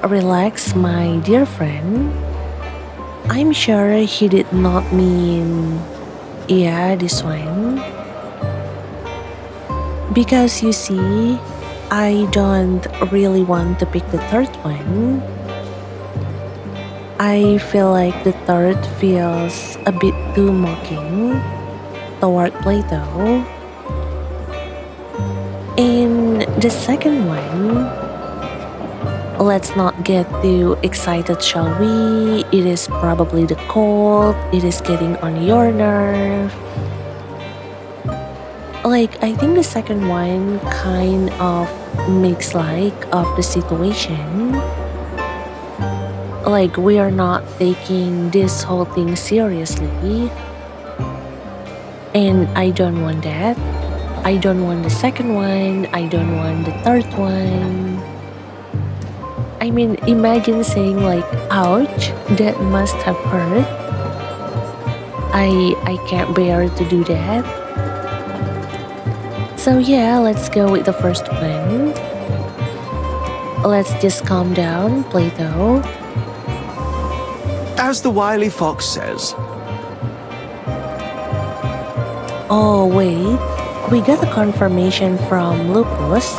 Relax, my dear friend. I'm sure he did not mean, yeah, this one. Because you see, I don't really want to pick the third one. I feel like the third feels a bit too mocking toward Plato. And the second one, let's not get too excited, shall we? It is probably the cold, it is getting on your nerve. Like, I think the second one kind of makes light of the situation. Like, we are not taking this whole thing seriously. And I don't want that. I don't want the second one. I don't want the third one. I mean, imagine saying like, ouch, that must have hurt. I can't bear to do that. So yeah, let's go with the first one. Let's just calm down, Plato. As the wily fox says. Oh wait, we got a confirmation from Lupus,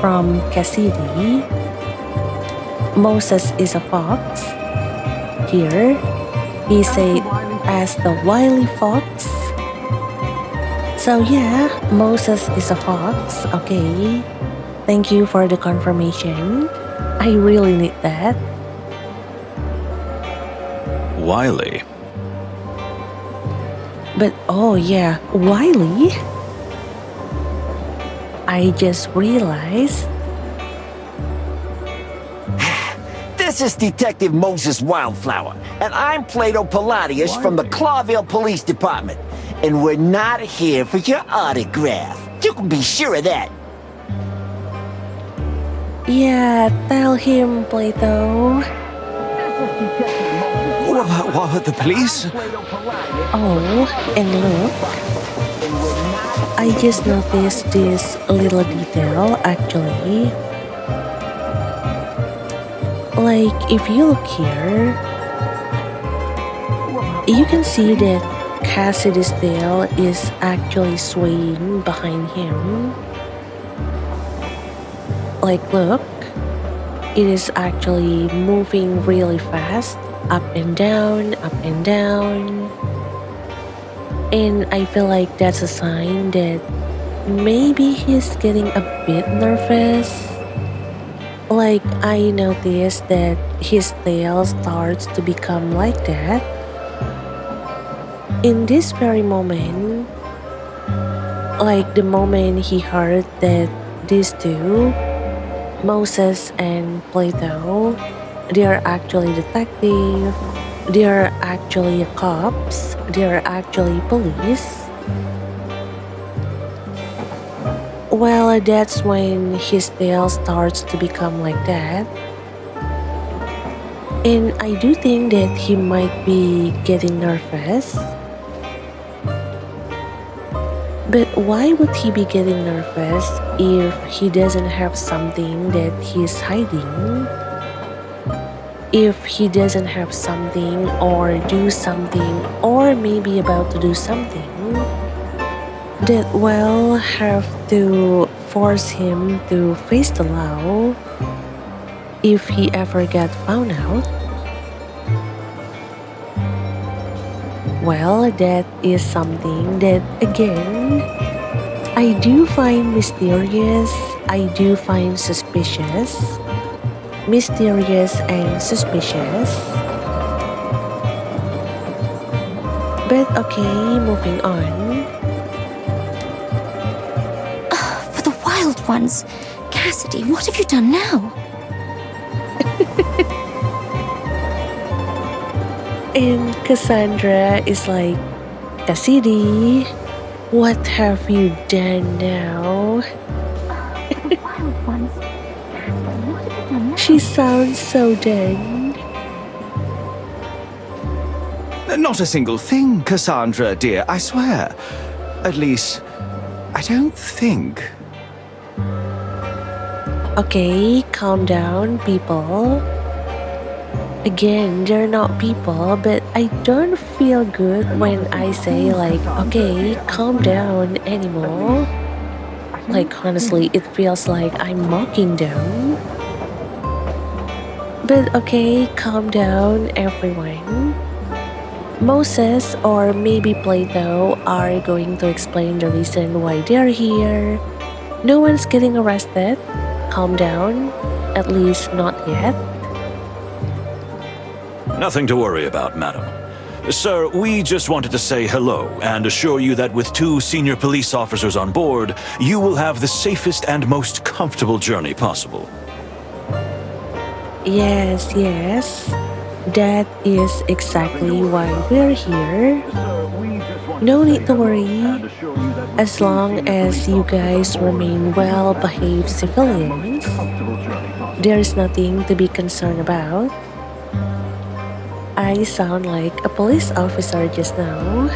from Cassidy. Moses is a fox. Here, he said as the wily fox. So yeah, Moses is a fox, okay. Thank you for the confirmation. I really need that. Wily. But oh yeah, Wiley. I just realized. This is Detective Moses Wildflower, and I'm Plato Palladius from the Clawville Police Department. And we're not here for your autograph. You can be sure of that. Yeah, tell him, Plato. What, the police? Oh, and look. I just noticed this little detail actually. Like, if you look here, you can see that Cassidy's tail is actually swaying behind him. Like, look, it is actually moving really fast, up and down, up and down. And I feel like that's a sign that maybe he's getting a bit nervous. Like, I noticed that his tail starts to become like that. In this very moment, like the moment he heard that these two, Moses and Plato, they are actually detective, they are actually cops, they are actually police. Well, that's when his tail starts to become like that. And I do think that he might be getting nervous. But why would he be getting nervous if he doesn't have something that he's hiding? If he doesn't have something or do something or maybe about to do something that will have to force him to face the law if he ever got found out? Well, that is something that, again, I do find mysterious, I do find suspicious. Mysterious and suspicious. But okay, moving on. For the wild ones. Cassidy, what have you done now? And Cassandra is like, Cassidy, what have you done now? The wild ones. Cassidy, what have you done now? She sounds so done. Not a single thing, Cassandra, dear, I swear. At least, I don't think. Okay, calm down, people. Again, they're not people, but I don't feel good when I say like, okay, calm down anymore. Like, honestly, it feels like I'm mocking them. But okay, calm down, everyone. Moses or maybe Plato are going to explain the reason why they're here. No one's getting arrested. Calm down. At least not yet. Nothing to worry about, madam. Sir, we just wanted to say hello and assure you that with 2 senior police officers on board, you will have the safest and most comfortable journey possible. Yes, yes. That is exactly why we're here. No need to worry. As long as you guys remain well-behaved civilians, there is nothing to be concerned about. I sound like a police officer just now.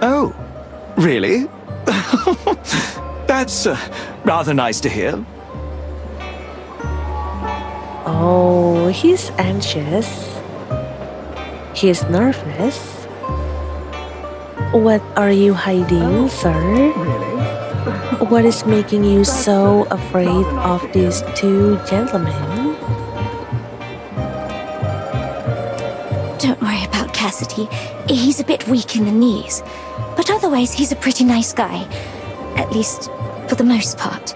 Oh, really? That's rather nice to hear. Oh, he's anxious. He's nervous. What are you hiding, sir? What is making you so afraid of these 2 gentlemen? Don't worry about Cassidy. He's a bit weak in the knees. But otherwise, he's a pretty nice guy. At least, for the most part.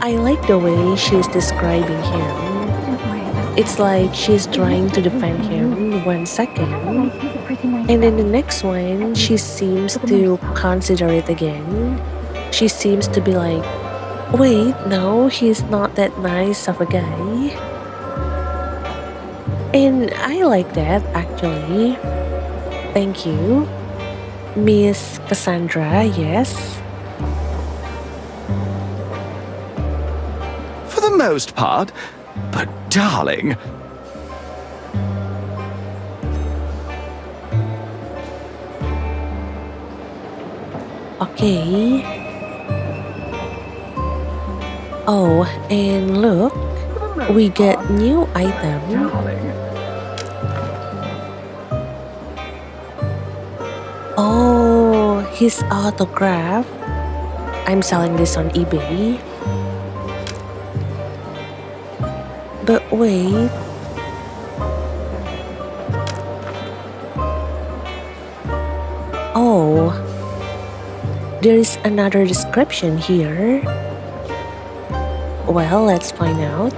I like the way she's describing him. It's like she's trying to defend him 1 second, and then the next one, she seems to consider it again. She seems to be like, wait, no, he's not that nice of a guy. And I like that, actually. Thank you. Miss Cassandra, yes. For the most part, but darling, Okay. Oh, and look, we get new item. Oh, his autograph. I'm selling this on eBay. But wait. Oh, there is another description here. Well, let's find out.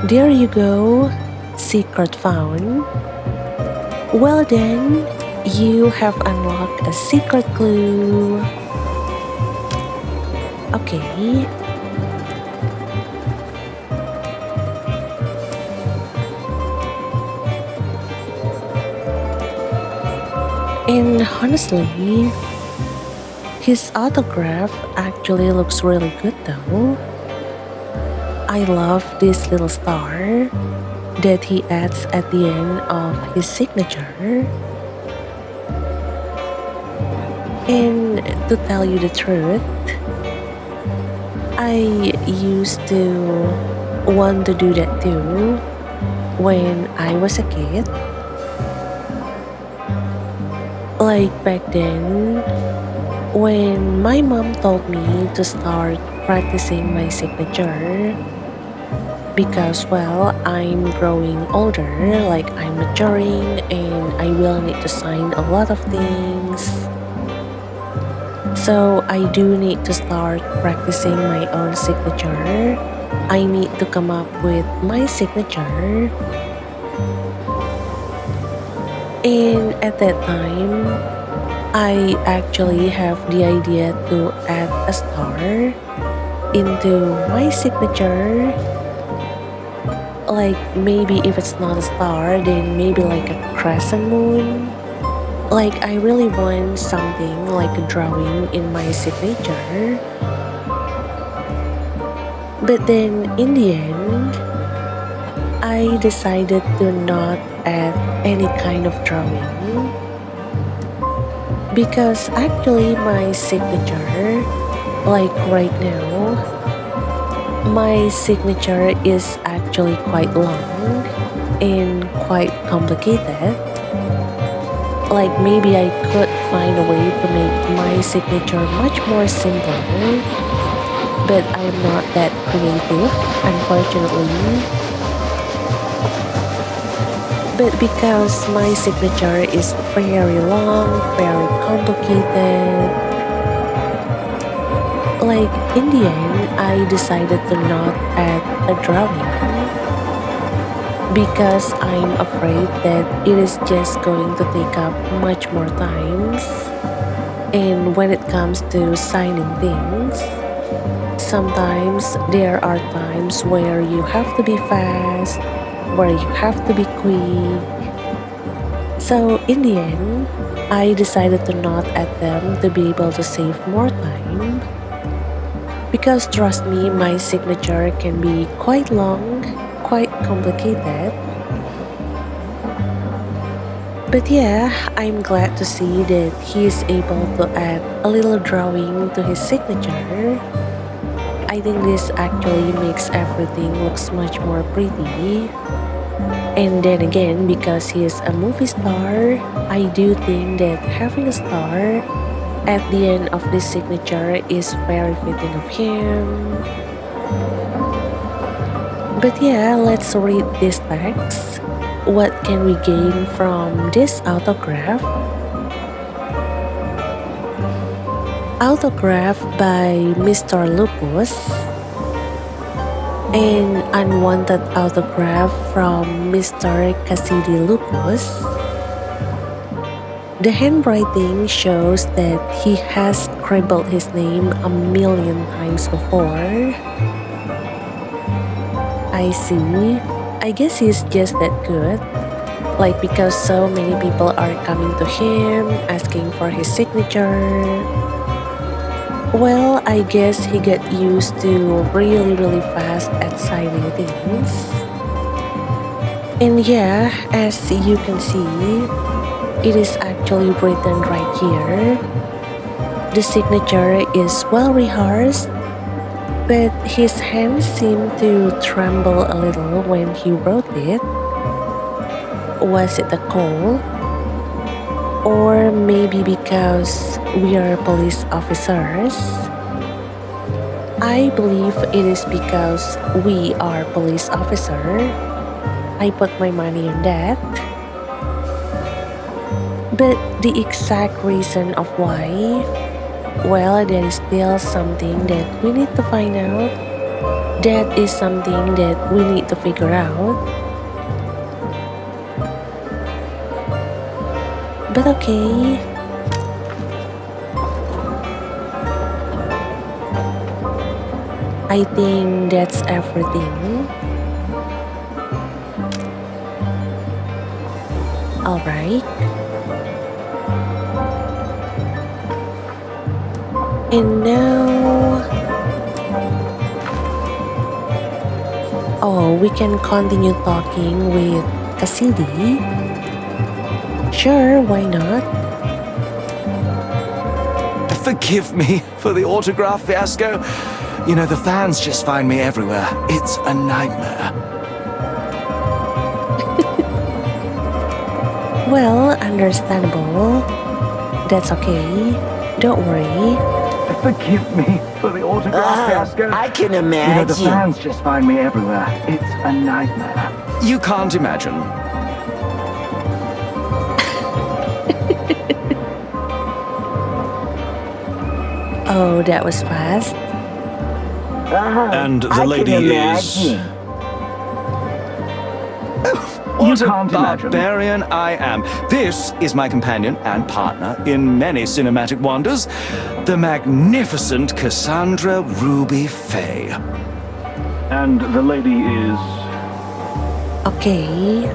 There you go. Secret found. Well then, you have unlocked a secret clue. Okay. And honestly, his autograph actually looks really good though. I love this little star that he adds at the end of his signature. And to tell you the truth, I used to want to do that too when I was a kid. Like back then, when my mom told me to start practicing my signature, because well, I'm growing older, like I'm maturing and I will need to sign a lot of things. So I do need to start practicing my own signature. I need to come up with my signature. And at that time, I actually have the idea to add a star into my signature. Like maybe if it's not a star, then maybe like a crescent moon. Like I really want something like a drawing in my signature. But then in the end, I decided to not add any kind of drawing. Because actually my signature, like right now, my signature is actually quite long and quite complicated. Like maybe I could find a way to make my signature much more simpler, but I'm not that creative, unfortunately. But because my signature is very long, very complicated, like in the end, I decided to not add a drawing because I'm afraid that it is just going to take up much more times. And when it comes to signing things, sometimes there are times where you have to be fast, where you have to be quick. So in the end, I decided to not add them to be able to save more time. Because trust me, my signature can be quite long, quite complicated. But yeah, I'm glad to see that he is able to add a little drawing to his signature. I think this actually makes everything looks much more pretty. And then again, because he is a movie star, I do think that having a star at the end of this signature is very fitting of him. But yeah, let's read this text. What can we gain from this autograph? Autograph by Mr. Lupus. An unwanted autograph from Mr. Cassidy Lupus. The handwriting shows that he has scribbled his name a million times before. I see. I guess he's just that good. Like because so many people are coming to him, asking for his signature. Well, I guess he got used to really fast at signing things. And yeah, as you can see, it is actually written right here. The signature is well rehearsed, but his hands seem to tremble a little when he wrote it. Was it the cold? Or maybe because we are police officers? I believe it is because we are police officer. I put my money on that. But the exact reason of why, well, there is still something that we need to find out. That is something that we need to figure out. But okay. I think that's everything. Alright. And now... Oh, we can continue talking with Cassidy. Sure, why not? Forgive me for the autograph fiasco. You know, the fans just find me everywhere. It's a nightmare. Well, understandable. That's okay. Don't worry. Forgive me for the autograph fiasco. I can You know, the imagine. fans just find me everywhere. It's a nightmare. You can't imagine. Oh, that was fast. And the I lady can is... imagine. What a barbarian I am. This is my companion and partner in many cinematic wonders, the magnificent Cassandra Ruby Faye. And the lady is... Okay.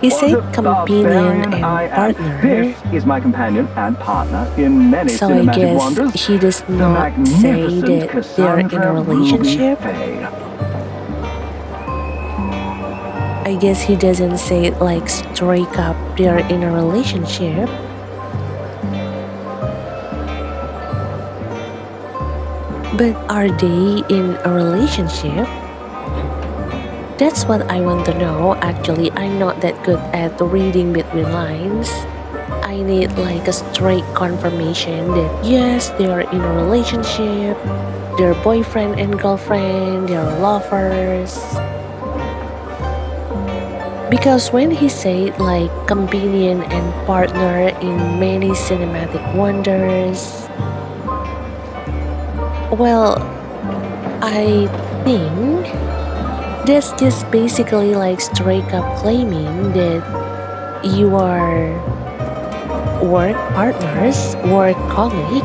He said companion and partner. This is my companion and partner in many So I cinematic guess wonders, he does the not say magnificent that they're in a Cassandra relationship. Ruby Faye. I guess he doesn't say it like straight up they're in a relationship. But are they in a relationship? That's what I want to know. Actually, I'm not that good at reading between lines. I need like a straight confirmation that yes, they're in a relationship, they're boyfriend and girlfriend, they're lovers. Because when he said like companion and partner in many cinematic wonders, well, I think that's just basically like straight up claiming that you are work partners, work colleague,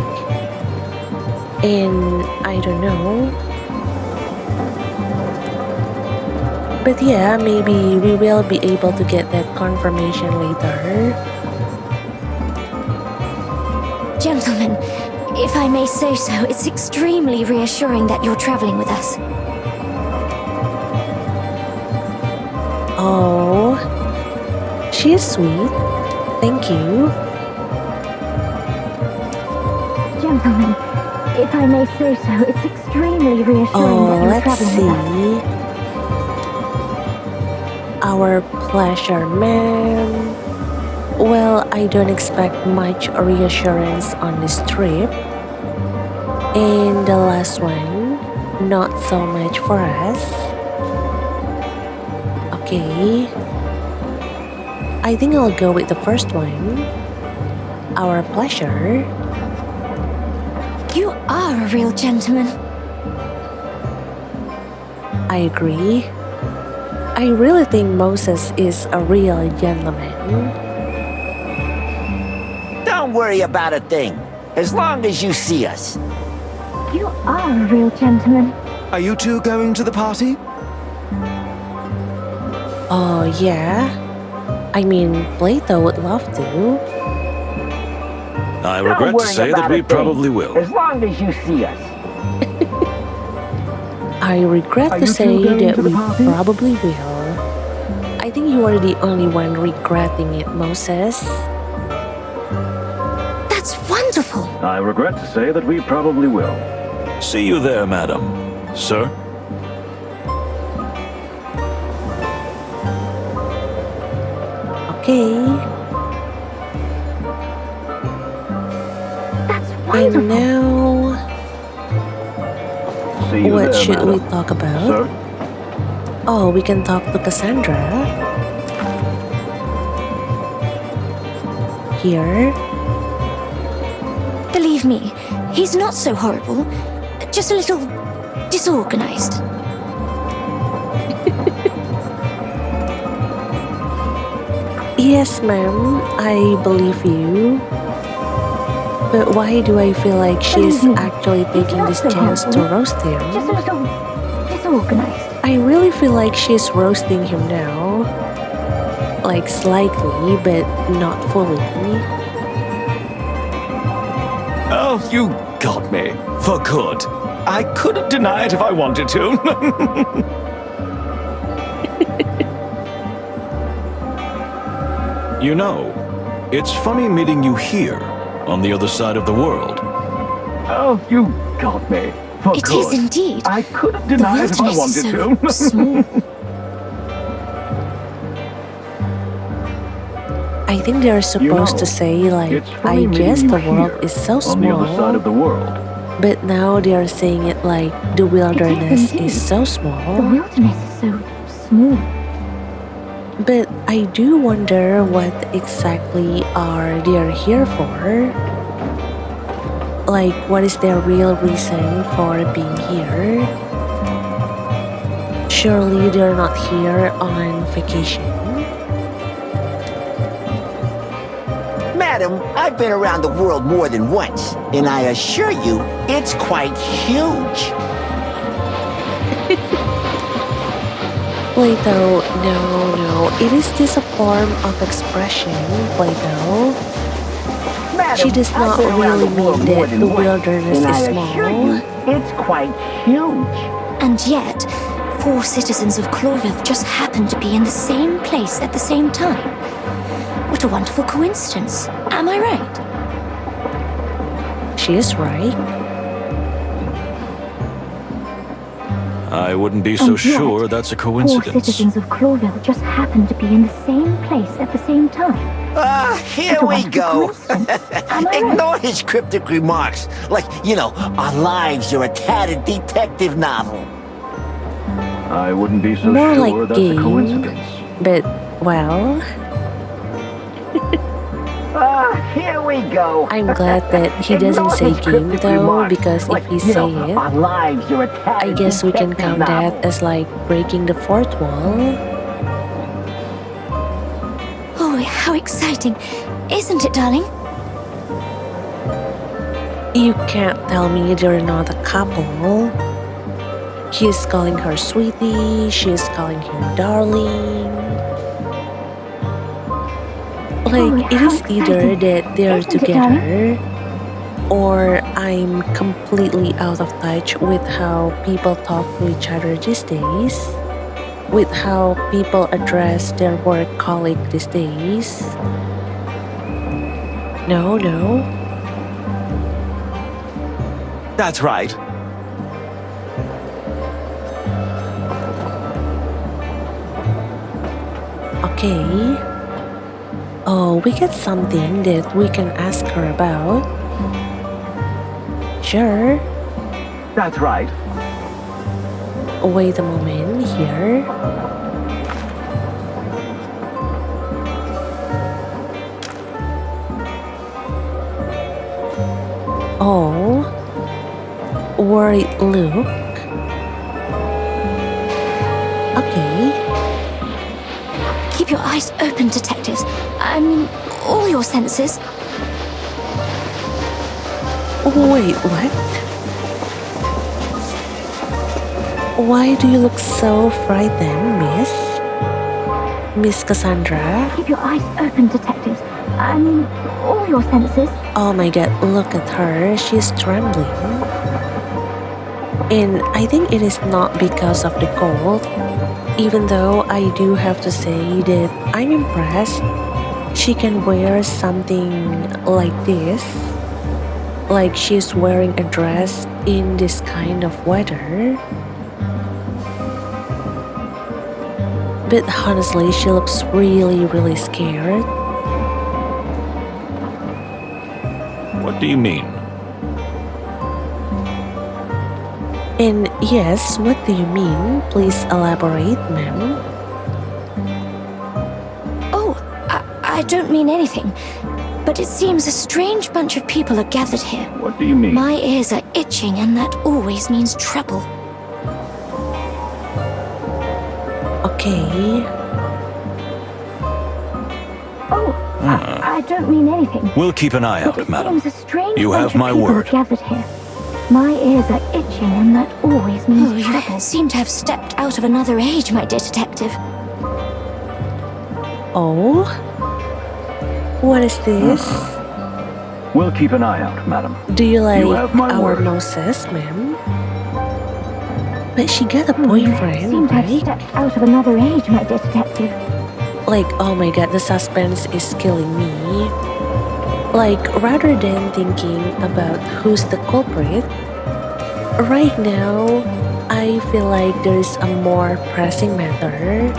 and I don't know. But yeah, maybe we will be able to get that confirmation later. Gentlemen, if I may say so, it's extremely reassuring that you're traveling with us. Oh, she's sweet. Thank you. Gentlemen, if I may say so, it's extremely reassuring Oh, that you're let's traveling with us. see. Our pleasure, man. Well, I don't expect much reassurance on this trip. And the last one, not so much for us. Okay. I think I'll go with the first one. Our pleasure. You are a real gentleman. I agree. I really think Moses is a real gentleman. Don't worry about a thing, as long as you see us. You are a real gentleman. Are you two going to the party? Oh, yeah? I mean, Plato would love to. I Don't regret to worry say that about we a thing, probably will. as long as you see us. I regret Are to you say two going that to the we party? probably will. I think you are the only one regretting it, Moses. That's wonderful. I regret to say that we probably will. See you there, madam. Sir? Okay. That's And wonderful. now, See you what there, should we madam. talk about? Sir? Oh, we can talk to Cassandra. Here. Believe me, he's not so horrible. Just a little disorganized. Yes, ma'am, I believe you. But why do I feel like she's actually taking this chance to roast him? Just a little disorganized. I really feel like she's roasting him now. Like slightly, but not fully. Oh, you got me. For good. I couldn't deny it if I wanted to. You know, it's funny meeting you here, on the other side of the world. Oh, you got me. For It good. is indeed. I couldn't The deny it if I wilderness is wanted so to. small. I think they're supposed to say like, It's I funny guess meeting the you world here, is so on the other side small. of the world. But now they're saying it like the wilderness indeed. is so The small. wilderness is so small. But I do wonder what exactly are they here for? Like, what is their real reason for being here? Surely they're not here on vacation. Madam, I've been around the world more than once, and I assure you, it's quite huge. Plato, no, it is just a form of expression, Plato. Madam, She does I've not been around really the world mean more that than the once, wilderness and is I assure you, small. it's quite huge. And yet, 4 citizens of Clawville just happened to be in the same place at the same time. What a wonderful coincidence. Am I right? She is right. I wouldn't be so And yet, sure that's a 4 coincidence. citizens of Clawville just happened to be in the same place at the same time. Here we go. Am I right? Ignore his cryptic remarks. Like, our lives are a tattered detective novel. I wouldn't be so More sure like that's a game. coincidence. But, well, Here we go. I'm glad that he doesn't say game though, because if he say it, our lives are a I tattered guess we can detective count novel. that as like breaking the fourth wall. Oh, how exciting. Isn't it, darling? You can't tell me they're not a couple. He's calling her sweetie, she's calling him darling. Like, it is either that they're Isn't it, together, or I'm completely out of touch with how people talk to each other these days, with how people address their work colleague these days. No. That's right. Okay. Oh, we got something that we can ask her about. Sure. That's right. Wait a moment here. Oh, worried look. Okay. Keep your eyes open, detectives. I mean, all your senses. Wait, what? Why do you look so frightened, Miss? Miss Cassandra? Keep your eyes open, detectives. I mean, all your senses. Oh my god, look at her. She's trembling. And I think it is not because of the cold. Even though I do have to say that I'm impressed. She can wear something like this. Like she's wearing a dress in this kind of weather. But honestly, she looks really scared. What do you mean? And yes, what do you mean? Please elaborate, ma'am. Oh, I don't mean anything. But it seems a strange bunch of people are gathered here. What do you mean? My ears are itching, and that always means trouble. Okay. Oh, I don't mean anything. We'll keep an eye But out, it madam. seems a strange You bunch have of my people word. gathered here. My ears are itching, and that always means trouble. You seem to have stepped out of another age, my dear detective. Oh? What is this? We'll keep an eye out, madam. Do you like You have my our word. Moses, ma'am? But she got a You boyfriend, seem to have right? stepped out of another age, my dear detective. Like, oh my god, the suspense is killing me. Like, rather than thinking about who's the culprit, right now, I feel like there's a more pressing matter.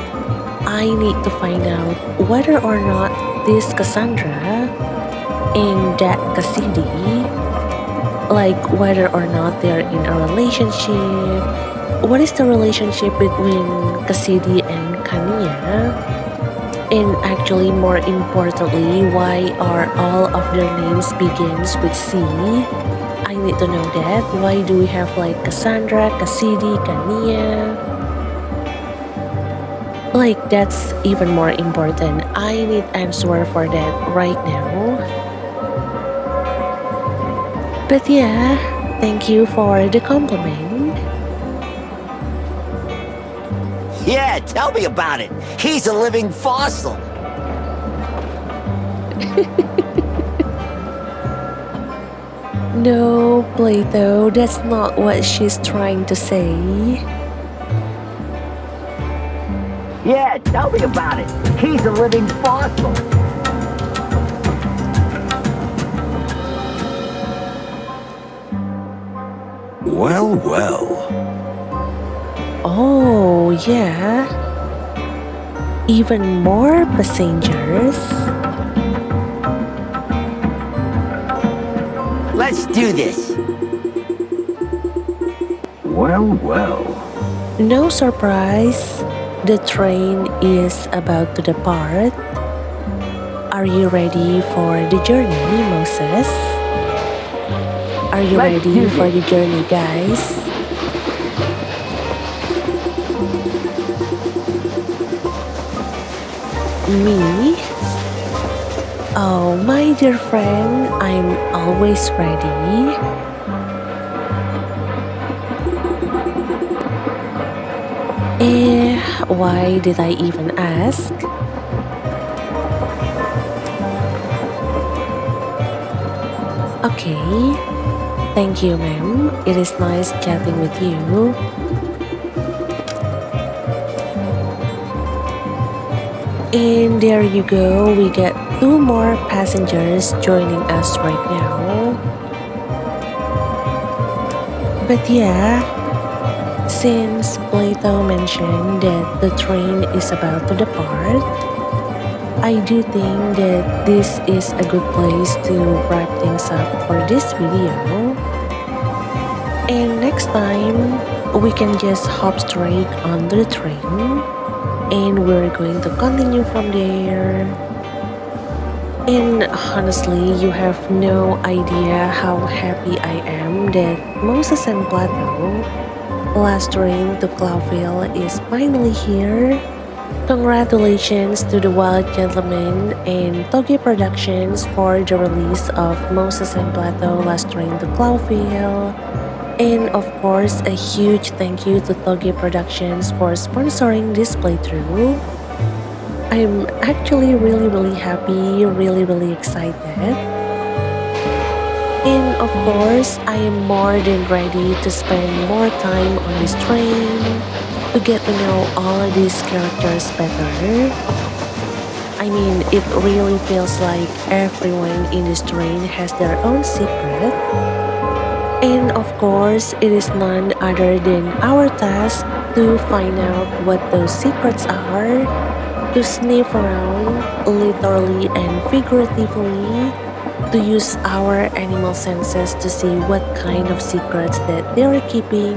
I need to find out whether or not this Cassandra and that Cassidy, like whether or not they're in a relationship. What is the relationship between Cassidy and Kania? And actually, more importantly, why are all of their names begins with C? I need to know that. Why do we have like Cassandra, Cassidy, Kania? Like, that's even more important. I need answer for that right now. But yeah, thank you for the compliment. Yeah, tell me about it. He's a living fossil. No, Plato, that's not what she's trying to say. Yeah, tell me about it. He's a living fossil. Well. Oh, yeah. Even more passengers. Let's do this. Well, well. No surprise, the train is about to depart. Are you ready for the journey, Moses? Are you Let's ready do for this. the journey, guys? Me? Oh, my dear friend, I'm always ready. Why did I even ask? Okay. Thank you, ma'am. It is nice chatting with you. And there you go, we get 2 more passengers joining us right now. But yeah, since Plato mentioned that the train is about to depart, I do think that this is a good place to wrap things up for this video. And next time, we can just hop straight onto the train and we're going to continue from there. And honestly, you have no idea how happy I am that Moses and Plato, last train to Clawville, is finally here. Congratulations to the Wild Gentleman and Toge Productions for the release of Moses and Plato, last train to Clawville. And of course, a huge thank you to Toge Productions for sponsoring this playthrough. I'm actually really happy, really excited. And of course, I am more than ready to spend more time on this train to get to know all of these characters better. I mean, it really feels like everyone in this train has their own secret. And of course, it is none other than our task to find out what those secrets are, to sniff around, literally and figuratively, to use our animal senses to see what kind of secrets that they are keeping,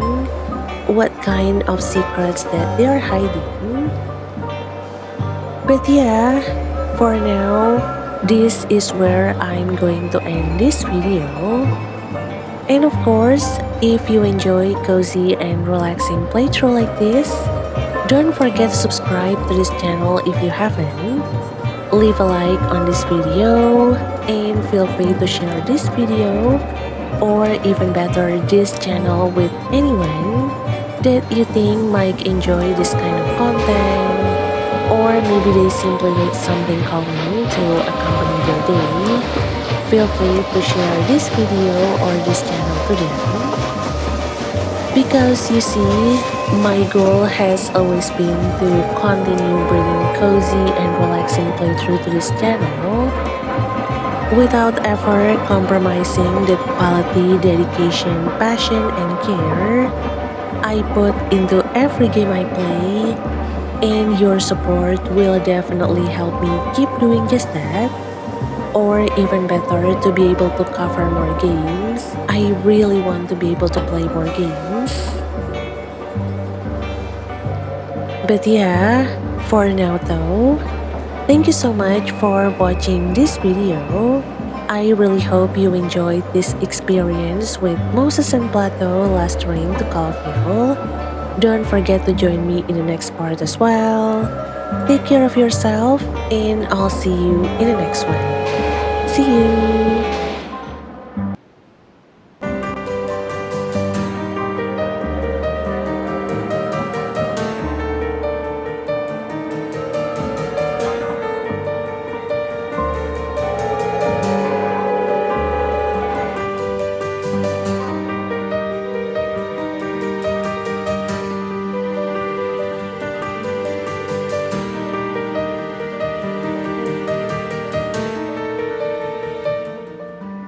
what kind of secrets that they are hiding. But yeah, for now, this is where I'm going to end this video. And of course, if you enjoy cozy and relaxing playthrough like this, don't forget to subscribe to this channel if you haven't. Leave a like on this video and feel free to share this video or even better this channel with anyone that you think might enjoy this kind of content, or maybe they simply need something calming to accompany their day. Feel free to share this video or this channel to them. Because you see, my goal has always been to continue bringing cozy and relaxing playthrough to this channel without ever compromising the quality, dedication, passion, and care I put into every game I play, and your support will definitely help me keep doing just that. Or even better, to be able to cover more games. I really want to be able to play more games. But yeah, for now though, thank you so much for watching this video. I really hope you enjoyed this experience with Moses and Plato, last train to Clawville. Don't forget to join me in the next part as well. Take care of yourself, and I'll see you in the next one. See you!